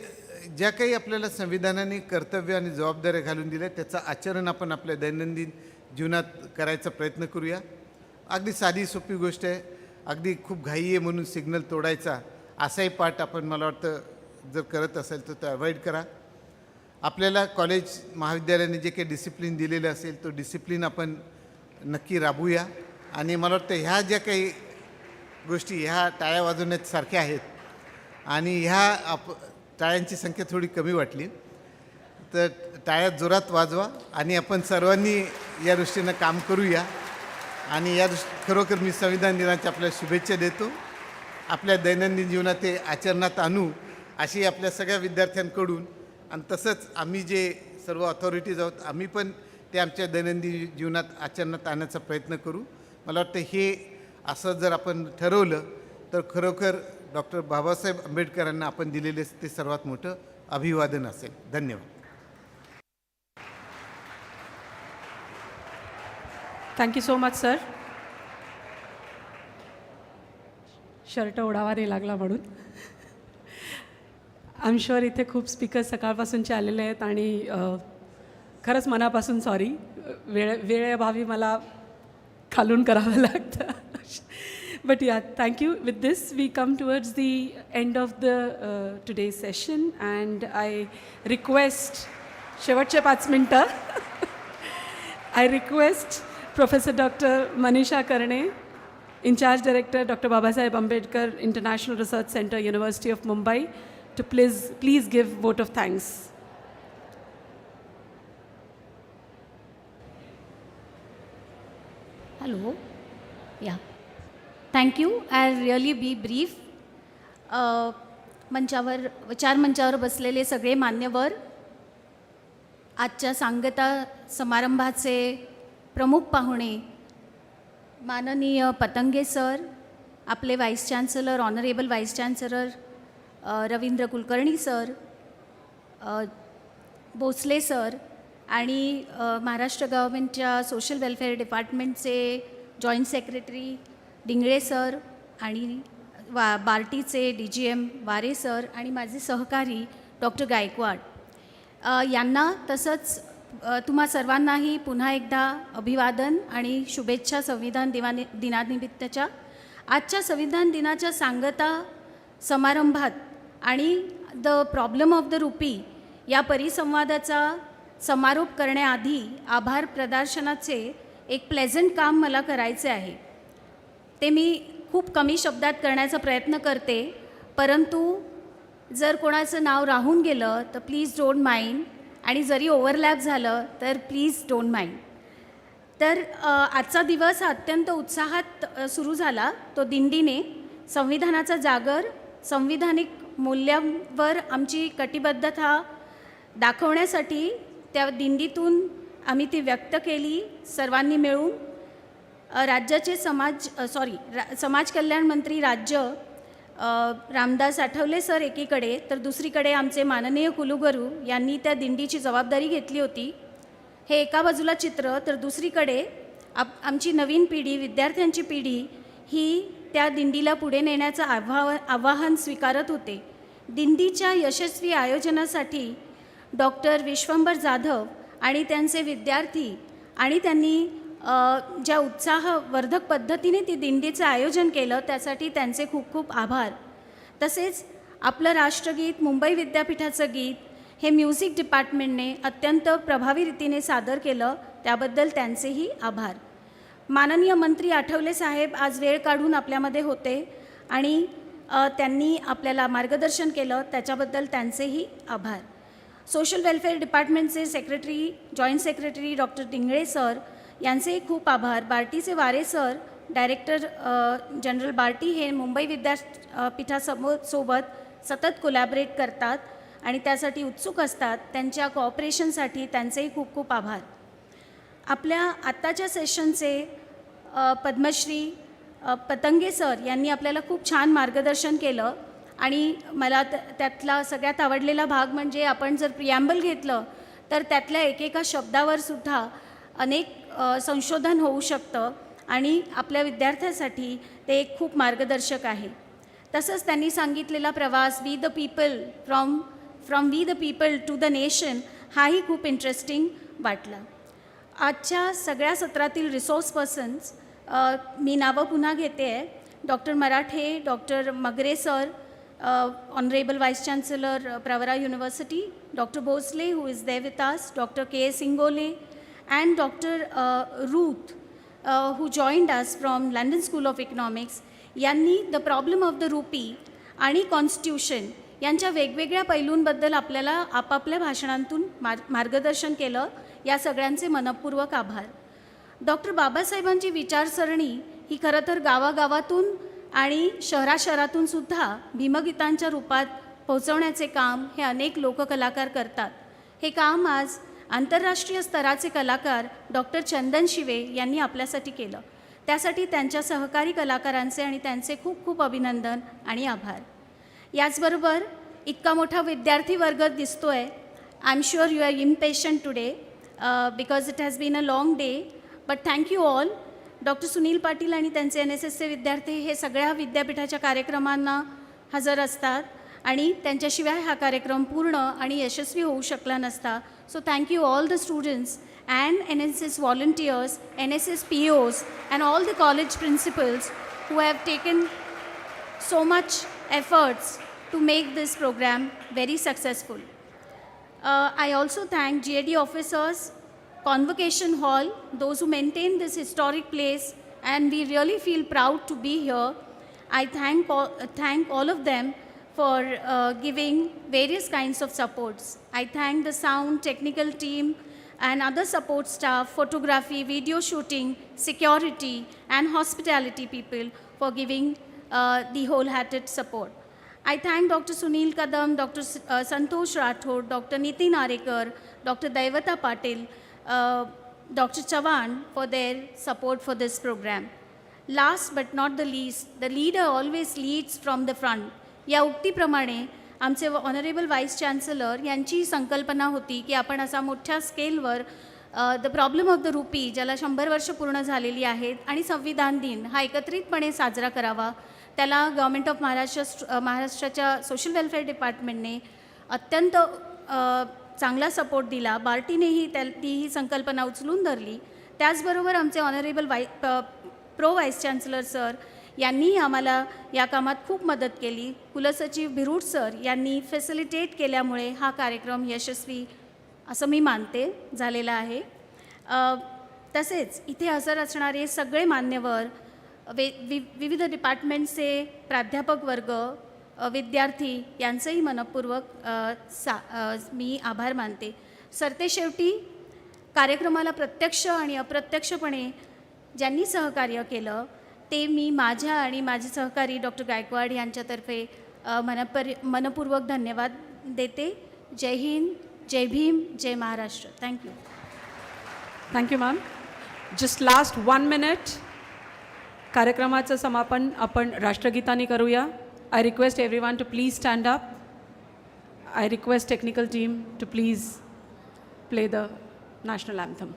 ज्या काही आपल्याला संविधानाने कर्तव्य आणि जबाबदाऱ्या घालून दिल्या त्याचं आचरण आपण आपल्या दैनंदिन जीवनात करायचा प्रयत्न करूया. अगदी साधी सोपी गोष्ट आहे. अगदी खूप घाई आहे म्हणून सिग्नल तोडायचा असाही पाठ आपण मला वाटतं जर करत असेल तर तो अवॉइड करा. आपल्याला कॉलेज महाविद्यालयाने जे काही डिसिप्लिन दिलेलं असेल तो डिसिप्लिन आपण नक्की राबवूया. आणि मला वाटतं ह्या ज्या काही गोष्टी ह्या टाळ्या वाजवण्यासारख्या आहेत आणि ह्या टाळ्यांची संख्या थोडी कमी वाटली तर टाळ्या जोरात वाजवा आणि आपण सर्वांनी या दृष्टीनं काम करूया. आणि या खरोखर मी संविधान दिनाच्या आपल्याला शुभेच्छा देतो. आपल्या दैनंदिन जीवनात ते आचरणात आणू अशी आपल्या सगळ्या विद्यार्थ्यांकडून आणि तसंच आम्ही जे सर्व ऑथॉरिटीज आहोत आम्ही पण ते आमच्या दैनंदिन जीवनात आचरणात आणण्याचा प्रयत्न करू. मला वाटतं हे असं जर आपण ठरवलं तर खरोखर डॉक्टर बाबासाहेब आंबेडकरांना आपण दिलेले ते सर्वात मोठं अभिवादन असेल. धन्यवाद. Thank you so much sir. Shirt ओढावा नाही लागला म्हणून. आय एम शुअर इथे खूप स्पीकर्स सकाळपासूनचे आलेले आहेत आणि खरंच मनापासून सॉरी. वेळेअभावी मला खालून करावं लागतं. But yeah, thank you. With this, we come towards the end of the today's session, and I request, शेवटचे 5 मिनिटं, I request Professor Dr. Manisha Karne, in charge director, Dr. Babasaheb Ambedkar International Research Center, University of Mumbai, to please give vote of thanks. Hello. Yeah. Thank you. I'll really be brief. मंचावर बसलेले सगळे मान्यवर, आजच्या सांगता समारंभाचे प्रमुख पाहुणे, माननीय पतंगे सर, आपले vice chancellor, honourable vice chancellor Ravindra Kulkarni sir, Bhosale sir आणि महाराष्ट्र गव्हर्मेंटच्या सोशल वेलफेअर डिपार्टमेंटचे जॉईंट सेक्रेटरी डिंगळे सर आणि बार्टीचे DGM वारे सर आणि माझे सहकारी डॉक्टर गायकवाड यांना, तसंच तुम्हा सर्वांनाही पुन्हा एकदा अभिवादन आणि शुभेच्छा संविधान दिनानिमित्तच्या. आजच्या संविधान दिनाच्या सांगता समारंभात आणि the problem of the RuPay या परिसंवादाचा समारोप करण्याआधी आभार प्रदर्शनाचे एक प्लेझंट काम मला करायचे आहे. ते मी खूप कमी शब्दात करण्याचा प्रयत्न करते, परंतु जर कोणाचं नाव राहून गेलं तर प्लीज डोंट माइंड, आणि जरी ओव्हरलॅप झालं तर प्लीज डोंट माइंड. तर आजचा दिवस अत्यंत उत्साहात सुरू झाला. तो दिंडीने संविधानाचा जागर, संविधानिक मूल्यांवर आमची कटिबद्धता दाखवण्यासाठी त्या दिंडीतून आम्ही ती व्यक्त केली सर्वांनी मिळून. राज्याचे समाज कल्याण मंत्री राज्य रामदास आठवले सर एकीकडे, तर दुसरीकडे आमचे माननीय कुलगुरू यांनी त्या दिंडीची जबाबदारी घेतली होती. हे एका बाजूला चित्र, तर दुसरीकडे आमची नवीन पिढी, विद्यार्थ्यांची पिढी ही त्या दिंडीला पुढे नेण्याचं आव्हान स्वीकारत होते. दिंडीच्या यशस्वी आयोजनासाठी डॉक्टर विश्वंभर जाधव आणि त्यांचे विद्यार्थी आणि त्यांनी ज्या उत्साहवर्धक पद्धतीने ती दिंडीचं आयोजन केलं त्यासाठी त्यांचे खूप खूप आभार. तसेच आपलं राष्ट्रगीत, मुंबई विद्यापीठाचं गीत हे म्युझिक डिपार्टमेंटने अत्यंत प्रभावी रीतीने सादर केलं, त्याबद्दल त्यांचेही आभार. माननीय मंत्री आठवले साहेब आज वेळ काढून आपल्यामध्ये होते आणि त्यांनी आपल्याला मार्गदर्शन केलं, त्याच्याबद्दल त्यांचेही आभार. सोशल वेलफेअर डिपार्टमेंटचे secretary, joint secretary doctor Dingle sir यांचेही खूप आभार. बार्टीचे वारे सर, डायरेक्टर जनरल बार्टी, हे मुंबई विद्यापीठासोबत सतत कोलॅबरेट करतात आणि त्यासाठी उत्सुक असतात. त्यांच्या कॉपरेशनसाठी त्यांचेही खूप खूप आभार. आपल्या आत्ताच्या सेशनचे पद्मश्री पतंगे सर यांनी आपल्याला खूप छान मार्गदर्शन केलं आणि मला त्यातला सगळ्यात आवडलेला भाग म्हणजे आपण जर प्रिॲम्बल घेतलं तर त्यातल्या एकेका शब्दावर सुद्धा अनेक संशोधन होऊ शकतं आणि आपल्या विद्यार्थ्यांसाठी ते एक खूप मार्गदर्शक आहे. तसंच त्यांनी सांगितलेला प्रवास we the people from from we the people to the nation हाही खूप इंटरेस्टिंग वाटला. आजच्या सगळ्या सत्रातील रिसोर्स पर्सन्स मी नावं पुन्हा घेते आहे. Doctor Marathe, doctor Magare sir, honourable vice chancellor Pravara university, doctor Bhosale who is there with us, doctor K Ingole and Dr. Ruth who joined us from London School of Economics यांनी the problem of the RuPay आणि कॉन्स्टिट्यूशन यांच्या वेगवेगळ्या पैलूंबद्दल आपल्याला आपापल्या भाषणांतून मार्गदर्शन केलं. या सगळ्यांचे मनपूर्वक आभार. डॉक्टर बाबासाहेबांची विचारसरणी ही खरं तर गावागावातून आणि शहराशहरातून सुद्धा भीमगीतांच्या रूपात पोहोचवण्याचे काम हे अनेक लोककलाकार करतात. हे काम आज आंतरराष्ट्रीय स्तराचे कलाकार डॉक्टर चंदन शिवे यांनी आपल्यासाठी केलं. त्यासाठी त्यांच्या सहकारी कलाकारांचे आणि त्यांचे खूप खूप अभिनंदन आणि आभार. याचबरोबर इतका मोठा विद्यार्थी वर्ग दिसतो आहे. I am sure you are impatient today because it has been a long day, but thank you all. Doctor Sunil Patil आणि त्यांचे NSSचे विद्यार्थी हे सगळ्या विद्यापीठाच्या कार्यक्रमांना हजर असतात आणि त्यांच्याशिवाय हा कार्यक्रम पूर्ण आणि यशस्वी होऊ शकला नसता. So thank you all the students and NSS volunteers, NSS POs and all the college principals who have taken so much efforts to make this program very successful. I also thank GAD officers, Convocation Hall, those who maintain this historic place, and we really feel proud to be here. I thank all of them for giving various kinds of supports. I thank the sound technical team and other support staff, photography, video shooting, security and hospitality people for giving the wholehearted support. I thank Dr. Sunil Kadam, Dr. Santosh Rathod, Dr. Nitin Arekar, Dr. Daivata Patil, Dr. Chavan for their support for this program. Last but not the least, the leader always leads from the front. या उक्तीप्रमाणे आमचे ऑनरेबल वाईस चान्सलर यांची संकल्पना होती की आपण असा मोठ्या स्केलवर the problem of the RuPay, ज्याला 100 वर्ष पूर्ण झालेली आहेत, आणि संविधान दिन हा एकत्रितपणे साजरा करावा. त्याला गव्हर्मेंट ऑफ महाराष्ट्राच्या सोशल वेलफेअर डिपार्टमेंटने अत्यंत चांगला सपोर्ट दिला. बार्टीनेही ती ही संकल्पना उचलून धरली. त्याचबरोबर आमचे honourable pro vice chancellor sir यांनी आम्हाला या कामात खूप मदत केली. कुलसचिव भिरूड सर यांनी फॅसिलिटेट केल्यामुळे हा कार्यक्रम यशस्वी असं मी मानते झालेला आहे. तसेच इथे हजर असणारे सगळे मान्यवर, विविध डिपार्टमेंटचे प्राध्यापक वर्ग, विद्यार्थी यांचंही मनपूर्वक मी आभार मानते. सरतेशेवटी कार्यक्रमाला प्रत्यक्ष आणि अप्रत्यक्षपणे ज्यांनी सहकार्य केलं ते मी माझ्या आणि माझे सहकारी डॉक्टर गायकवाड यांच्यातर्फे मनपूर्वक धन्यवाद देते. जय हिंद, जय भीम, जय Maharashtra. Thank you. Thank you ma'am. Just last 1 minute. कार्यक्रमाचं समापन आपण राष्ट्रगीताने करूया. I request everyone to please stand up. I request technical team to please play the national anthem.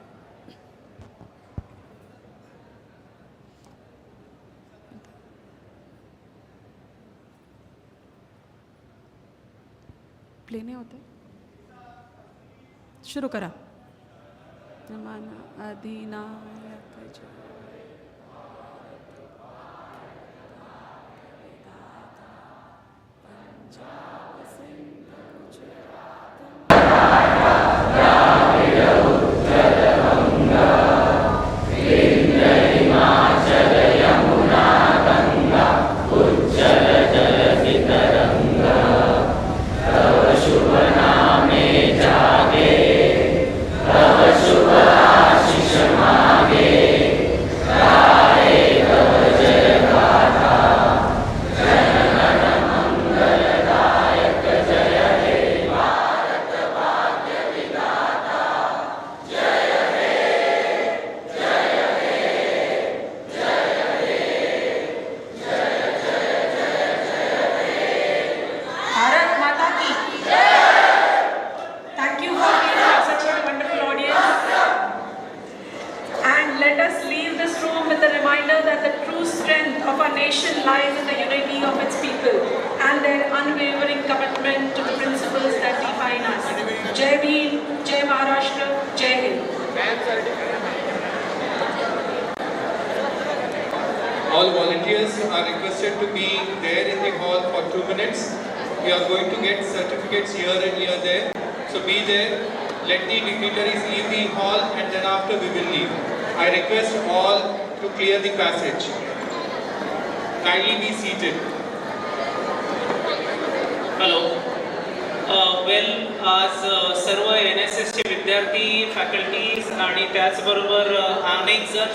Play नहीं होते. शुरू करा. मन अधिनायक lies in the unity of its people and their unwavering commitment to the principles that जय भीम, जय महाराष्ट्र, जय Hind. All volunteers are requested to be there in the hall for 2 minutes. We are going to get certificates here and here there. So be there. Let the dignitaries leave the hall and then after we will leave. I request all to clear the passage. Kindly be seated. Hello आज सर्व NSSचे विद्यार्थी फॅकल्टीज आणि त्याचबरोबर अनेक जण